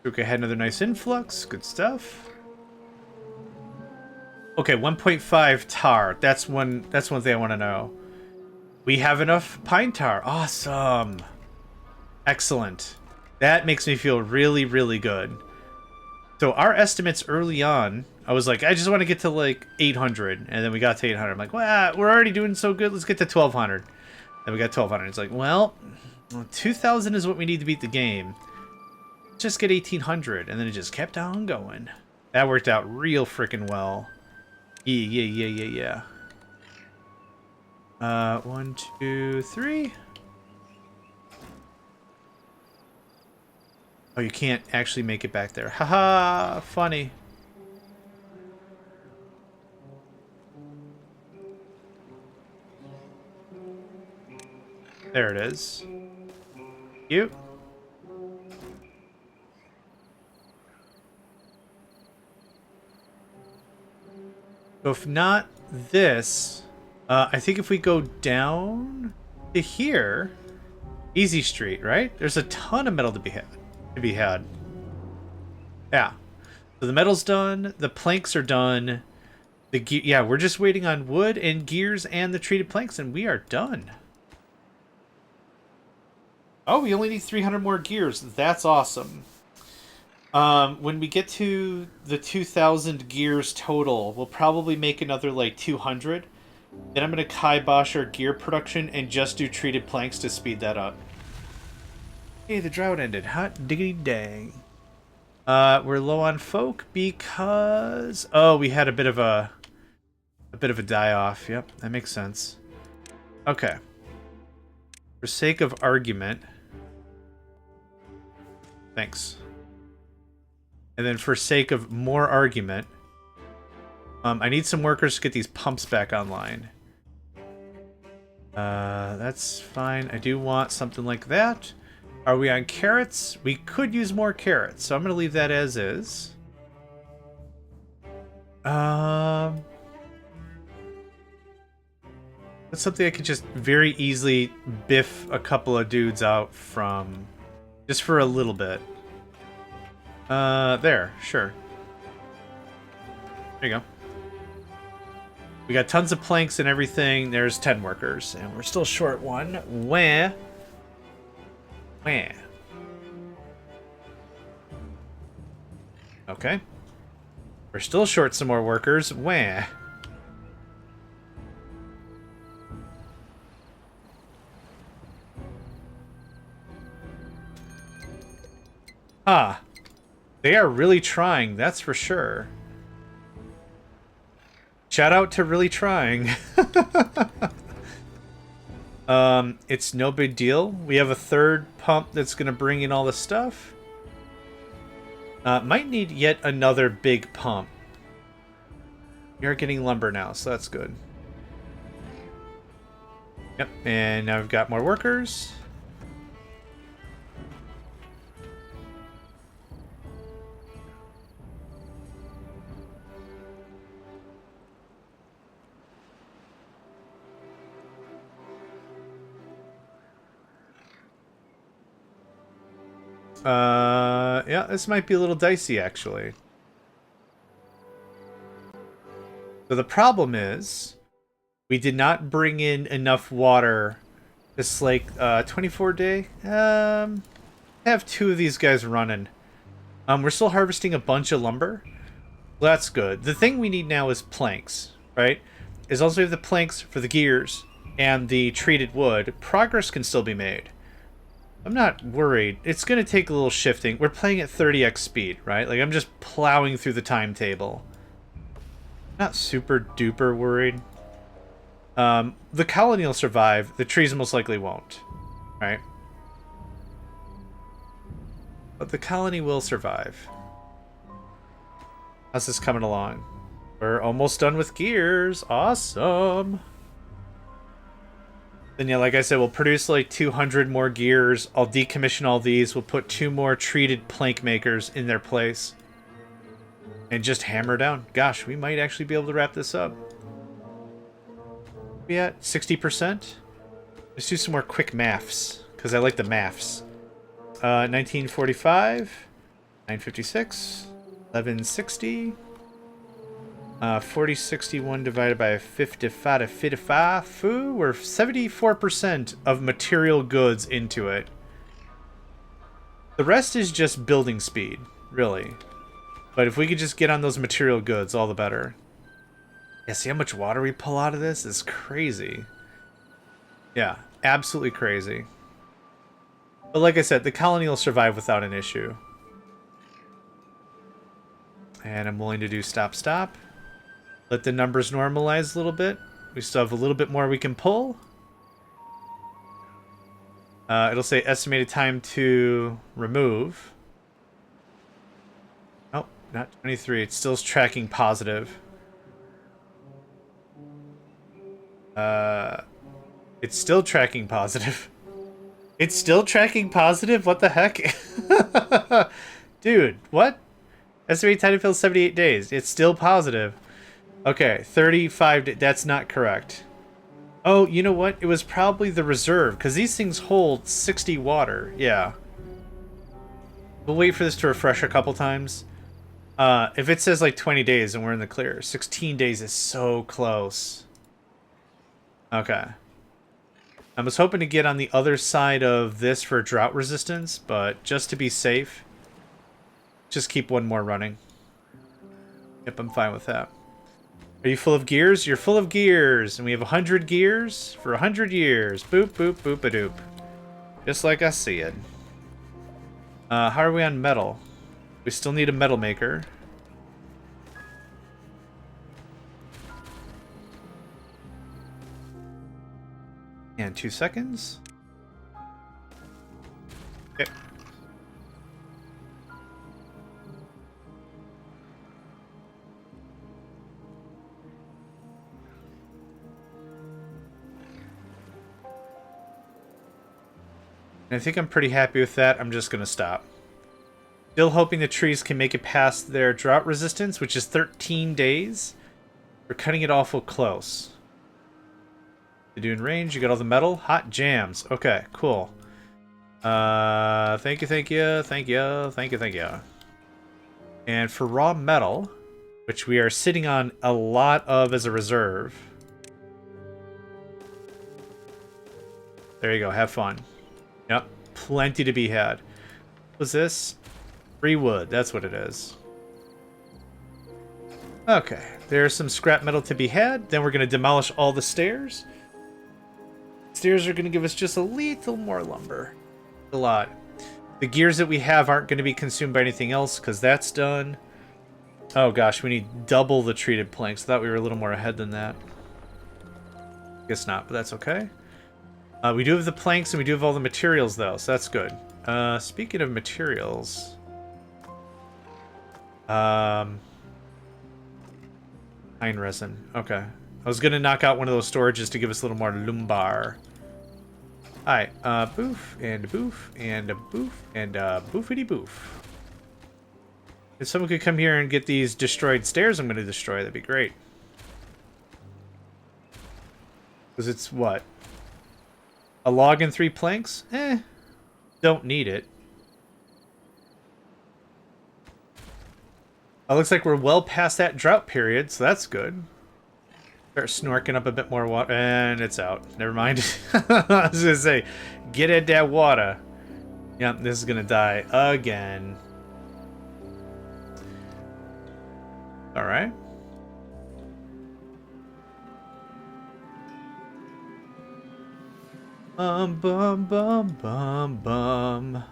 Okay, had another nice influx. Good stuff. Okay, 1.5 tar. That's one thing I want to know. We have enough pine tar. Awesome. Excellent. That makes me feel really, really good. So our estimates early on, I was like, I just want to get to like 800, and then we got to 800. I'm like, well, we're already doing so good. Let's get to 1200. Then we got 1200. It's like, well, 2000 is what we need to beat the game. Just get 1800, and then it just kept on going. That worked out real freaking well. Yeah. 1, 2, 3. Oh, you can't actually make it back there. Haha, funny. There it is. Cute. So if not this, I think if we go down to here, Easy Street, right? There's a ton of metal to be had. Yeah. So the metal's done. The planks are done. Yeah, we're just waiting on wood and gears and the treated planks, and we are done. Oh, we only need 300 more gears. That's awesome. When we get to the 2,000 gears total, we'll probably make another like 200. Then I'm going to kibosh our gear production and just do treated planks to speed that up. Hey, the drought ended. Hot diggity dang. We're low on folk because... Oh, we had a bit of a die-off. Yep, that makes sense. Okay. For sake of argument... Thanks. And then for sake of more argument... I need some workers to get these pumps back online. That's fine. I do want something like that. Are we on carrots? We could use more carrots, so I'm going to leave that as is. That's something I could just very easily biff a couple of dudes out from. Just for a little bit. There, sure. There you go. We got tons of planks and everything. There's 10 workers, and we're still short one. Where? Okay. We're still short some more workers. Where? Ah. They are really trying, that's for sure. Shout out to really trying. It's no big deal. We have a third pump that's going to bring in all the stuff. Might need yet another big pump. We are getting lumber now, so that's good. Yep, and now we've got more workers. Yeah, this might be a little dicey, actually. So the problem is, We did not bring in enough water this like 24 day. Have two of these guys running. We're still harvesting a bunch of lumber. Well, that's good. The thing we need now is planks, right? Is also we have the planks for the gears and the treated wood. Progress can still be made. I'm not worried. It's going to take a little shifting. We're playing at 30x speed, right? Like, I'm just plowing through the timetable. Not super duper worried. The colony will survive. The trees most likely won't, right? But the colony will survive. How's this coming along? We're almost done with gears. Awesome. Then yeah, like I said, we'll produce like 200 more gears. I'll decommission all these. We'll put 2 more treated plank makers in their place. And just hammer down. Gosh, we might actually be able to wrap this up. We at 60%? Let's do some more quick maths, because I like the maths. 1945, 956, 1160, 4061 divided by 55. We're 74% of material goods into it. The rest is just building speed, really. But if we could just get on those material goods, all the better. Yeah, see how much water we pull out of this? It's crazy. Yeah, absolutely crazy. But like I said, the colony will survive without an issue. And I'm willing to do stop, stop. Let the numbers normalize a little bit. We still have a little bit more we can pull. It'll say estimated time to remove. Oh, not 23. It still is tracking positive. It's still tracking positive. It's still tracking positive? What the heck? Dude, what? Estimated time to fill 78 days. It's still positive. Okay, 35. That's not correct. Oh, you know what? It was probably the reserve, because these things hold 60 water. Yeah. We'll wait for this to refresh a couple times. If it says like 20 days and we're in the clear, 16 days is so close. Okay. I was hoping to get on the other side of this for drought resistance, but just to be safe, just keep one more running. Yep, I'm fine with that. Are you full of gears? You're full of gears, and we have 100 gears for 100 years. Boop, boop, boop-a-doop. Just like I said. How are we on metal? We still need a metal maker. And 2 seconds. Okay. And I think I'm pretty happy with that. I'm just going to stop. Still hoping the trees can make it past their drought resistance, which is 13 days. We're cutting it awful close. You're doing range. You got all the metal. Hot jams. Okay, cool. Thank you, thank you, thank you, thank you, thank you. And for raw metal, which we are sitting on a lot of as a reserve. There you go. Have fun. Yep, plenty to be had. What's this? Free wood. That's what it is. Okay, there's some scrap metal to be had. Then we're going to demolish all the stairs. Stairs are going to give us just a little more lumber. A lot. The gears that we have aren't going to be consumed by anything else because that's done. Oh gosh, we need double the treated planks. I thought we were a little more ahead than that. Guess not, but that's okay. We do have the planks and we do have all the materials though, so that's good. Speaking of materials... Pine resin. Okay. I was going to knock out one of those storages to give us a little more lumbar. Alright, boof, and boof, and a boof, and a boofity boof. If someone could come here and get these destroyed stairs I'm going to destroy, that'd be great. Because it's what? A log and 3 planks? Don't need it. It looks like we're well past that drought period, so that's good. Start snorking up a bit more water, and it's out. Never mind. I was gonna say, get at that water. Yep, this is gonna die again. All right. Bum bum bum bum.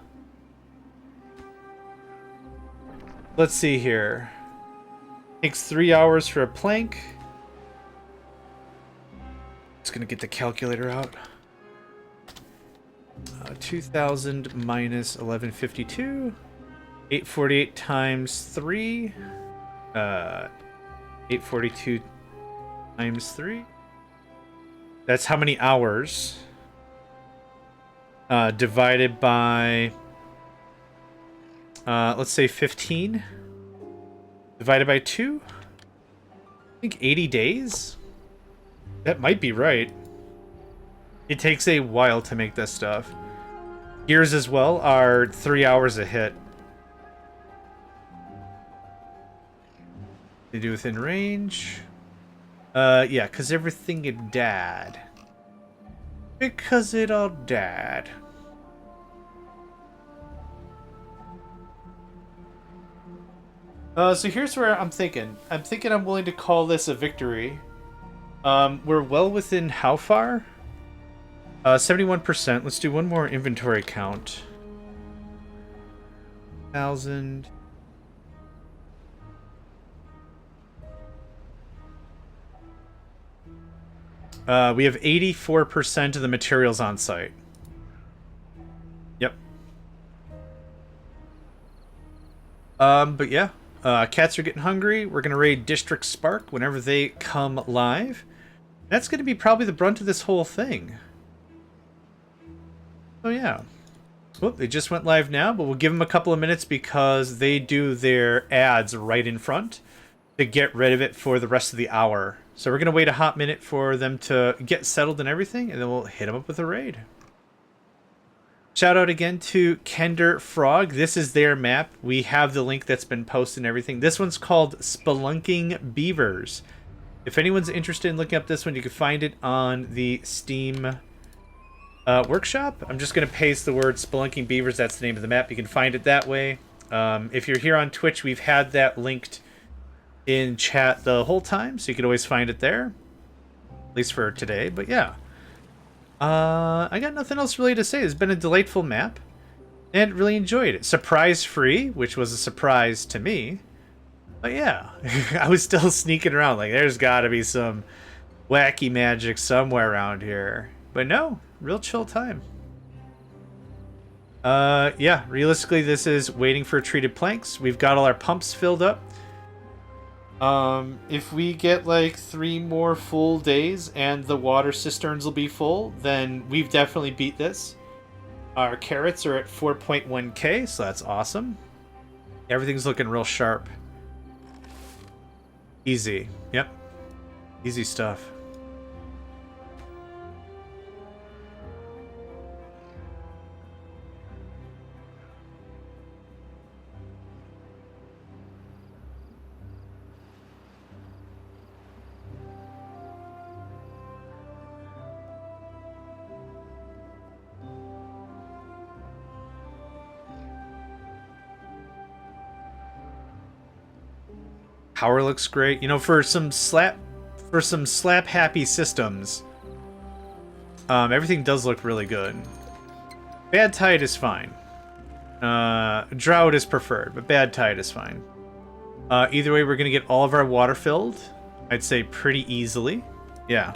Let's see here. Takes 3 hours for a plank. Just gonna get the calculator out. 2,000 minus 1152. 848 times 3. 842 times 3. That's how many hours. Divided by, let's say 15. Divided by 2. I think 80 days? That might be right. It takes a while to make this stuff. Gears as well are 3 hours a hit. They do within range. Yeah, because everything had died. Because it all died. So here's where I'm thinking. I'm willing to call this a victory. We're well within how far? 71%. Let's do one more inventory count. 1,000. We have 84% of the materials on site. Yep. But yeah. Cats are getting hungry. We're going to raid District Spark whenever they come live. That's going to be probably the brunt of this whole thing. So yeah. Whoop, they just went live now, but we'll give them a couple of minutes because they do their ads right in front to get rid of it for the rest of the hour. So we're going to wait a hot minute for them to get settled and everything, and then we'll hit them up with a raid. Shout out again to Kender Frog. This is their map. We have the link that's been posted and everything. This one's called Spelunking Beavers. If anyone's interested in looking up this one, you can find it on the Steam workshop. I'm just going to paste the word Spelunking Beavers. That's the name of the map. You can find it that way. If you're here on Twitch, we've had that linked in chat the whole time, so you can always find it there. At least for today, but yeah. I got nothing else really to say. It's been a delightful map, and really enjoyed it. Surprise free, which was a surprise to me. But yeah, I was still sneaking around like there's gotta be some wacky magic somewhere around here. But no, real chill time. Yeah, realistically this is waiting for treated planks. We've got all our pumps filled up. If we get like 3 more full days and the water cisterns will be full, then we've definitely beat this. Our carrots are at 4.1k, so that's awesome. Everything's looking real sharp. Easy. Yep. Easy stuff. Power looks great. You know, for some slap happy systems, everything does look really good. Bad tide is fine. Drought is preferred, but bad tide is fine. Either way, we're gonna get all of our water filled. I'd say pretty easily. Yeah.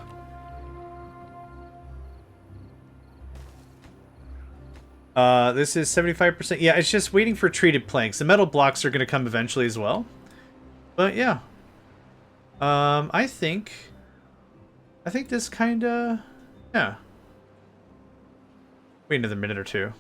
This is 75%. Yeah, it's just waiting for treated planks. The metal blocks are gonna come eventually as well. But yeah, I think this kind of, yeah. Wait another minute or two.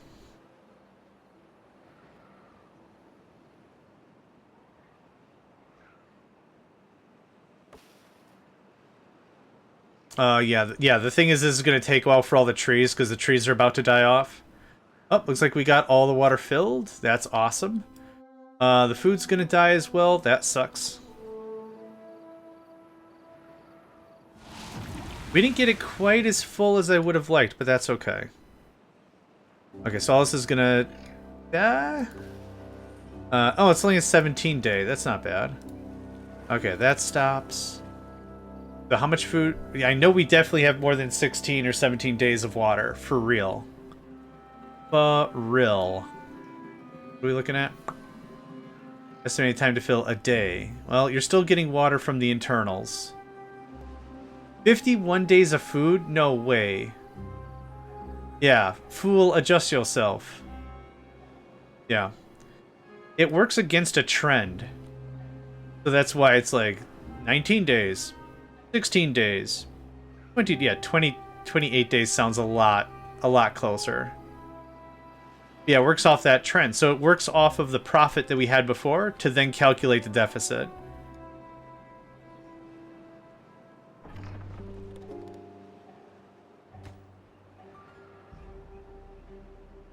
Yeah, the thing is, this is going to take a while for all the trees, because the trees are about to die off. Oh, looks like we got all the water filled. That's awesome. The food's gonna die as well. That sucks. We didn't get it quite as full as I would have liked, but that's okay. Okay, so all this is gonna... oh, it's only a 17 day. That's not bad. Okay, that stops. So how much food? Yeah, I know we definitely have more than 16 or 17 days of water. For real. For real. What are we looking at? Estimated time to fill a day. Well, you're still getting water from the internals. 51 days of food? No way. Yeah, fool, adjust yourself. Yeah. It works against a trend. So that's why it's like 19 days, 16 days, 28 days sounds a lot closer. Yeah, it works off that trend. So it works off of the profit that we had before to then calculate the deficit.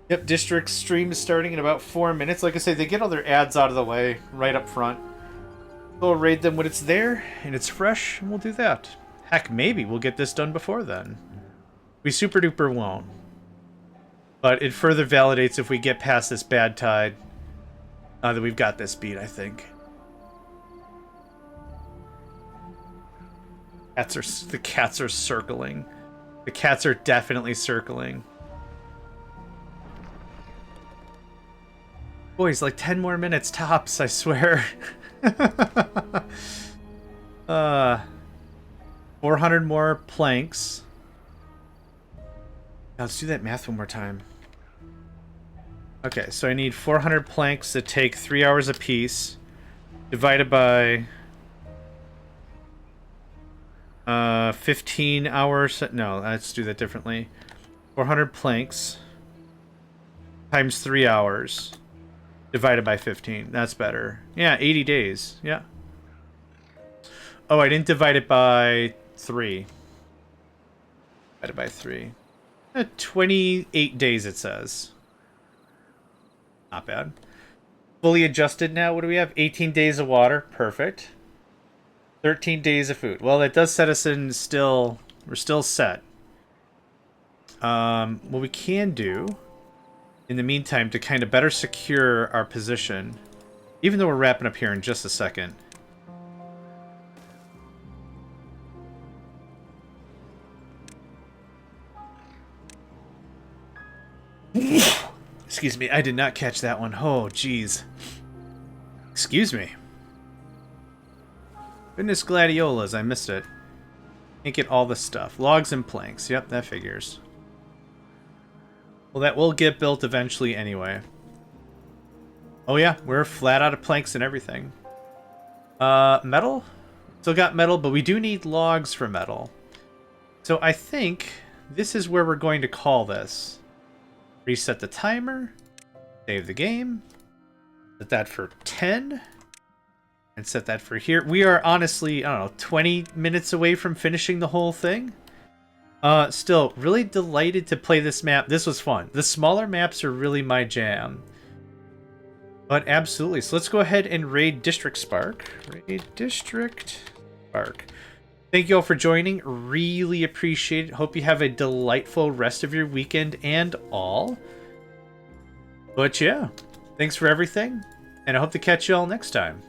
Yep, district stream is starting in about 4 minutes. Like I say, they get all their ads out of the way right up front. We'll raid them when it's there and it's fresh, and we'll do that. Heck, maybe we'll get this done before then. We super duper won't. But it further validates if we get past this bad tide that we've got this beat, I think. The cats are circling. The cats are definitely circling. Boys, like 10 more minutes tops, I swear. 400 more planks. Now let's do that math one more time. Okay, so I need 400 planks that take 3 hours apiece, divided by 15 hours. No, let's do that differently. 400 planks times 3 hours. Divided by 15. That's better. Yeah, 80 days. Yeah. Oh, I didn't divide it by 3. Divided by 3. 28 days, it says. Not bad. Fully adjusted now. What do we have? 18 days of water. Perfect. 13 days of food. Well, that does set us in still... We're still set. What we can do... in the meantime, to kind of better secure our position, even though we're wrapping up here in just a second. Excuse me, I did not catch that one. Oh, jeez. Excuse me. Goodness gladiolas, I missed it. Can't get all the stuff. Logs and planks. Yep, that figures. Well, that will get built eventually anyway. Oh yeah, we're flat out of planks and everything. Metal? Still got metal, but we do need logs for metal. So I think this is where we're going to call this. Reset the timer. Save the game. Set that for 10. And set that for here. We are honestly, I don't know, 20 minutes away from finishing the whole thing. Still, really delighted to play this map. This was fun. The smaller maps are really my jam. But absolutely. So let's go ahead and raid District Spark. Raid District Spark. Thank you all for joining. Really appreciate it. Hope you have a delightful rest of your weekend and all. But yeah, thanks for everything. And I hope to catch you all next time.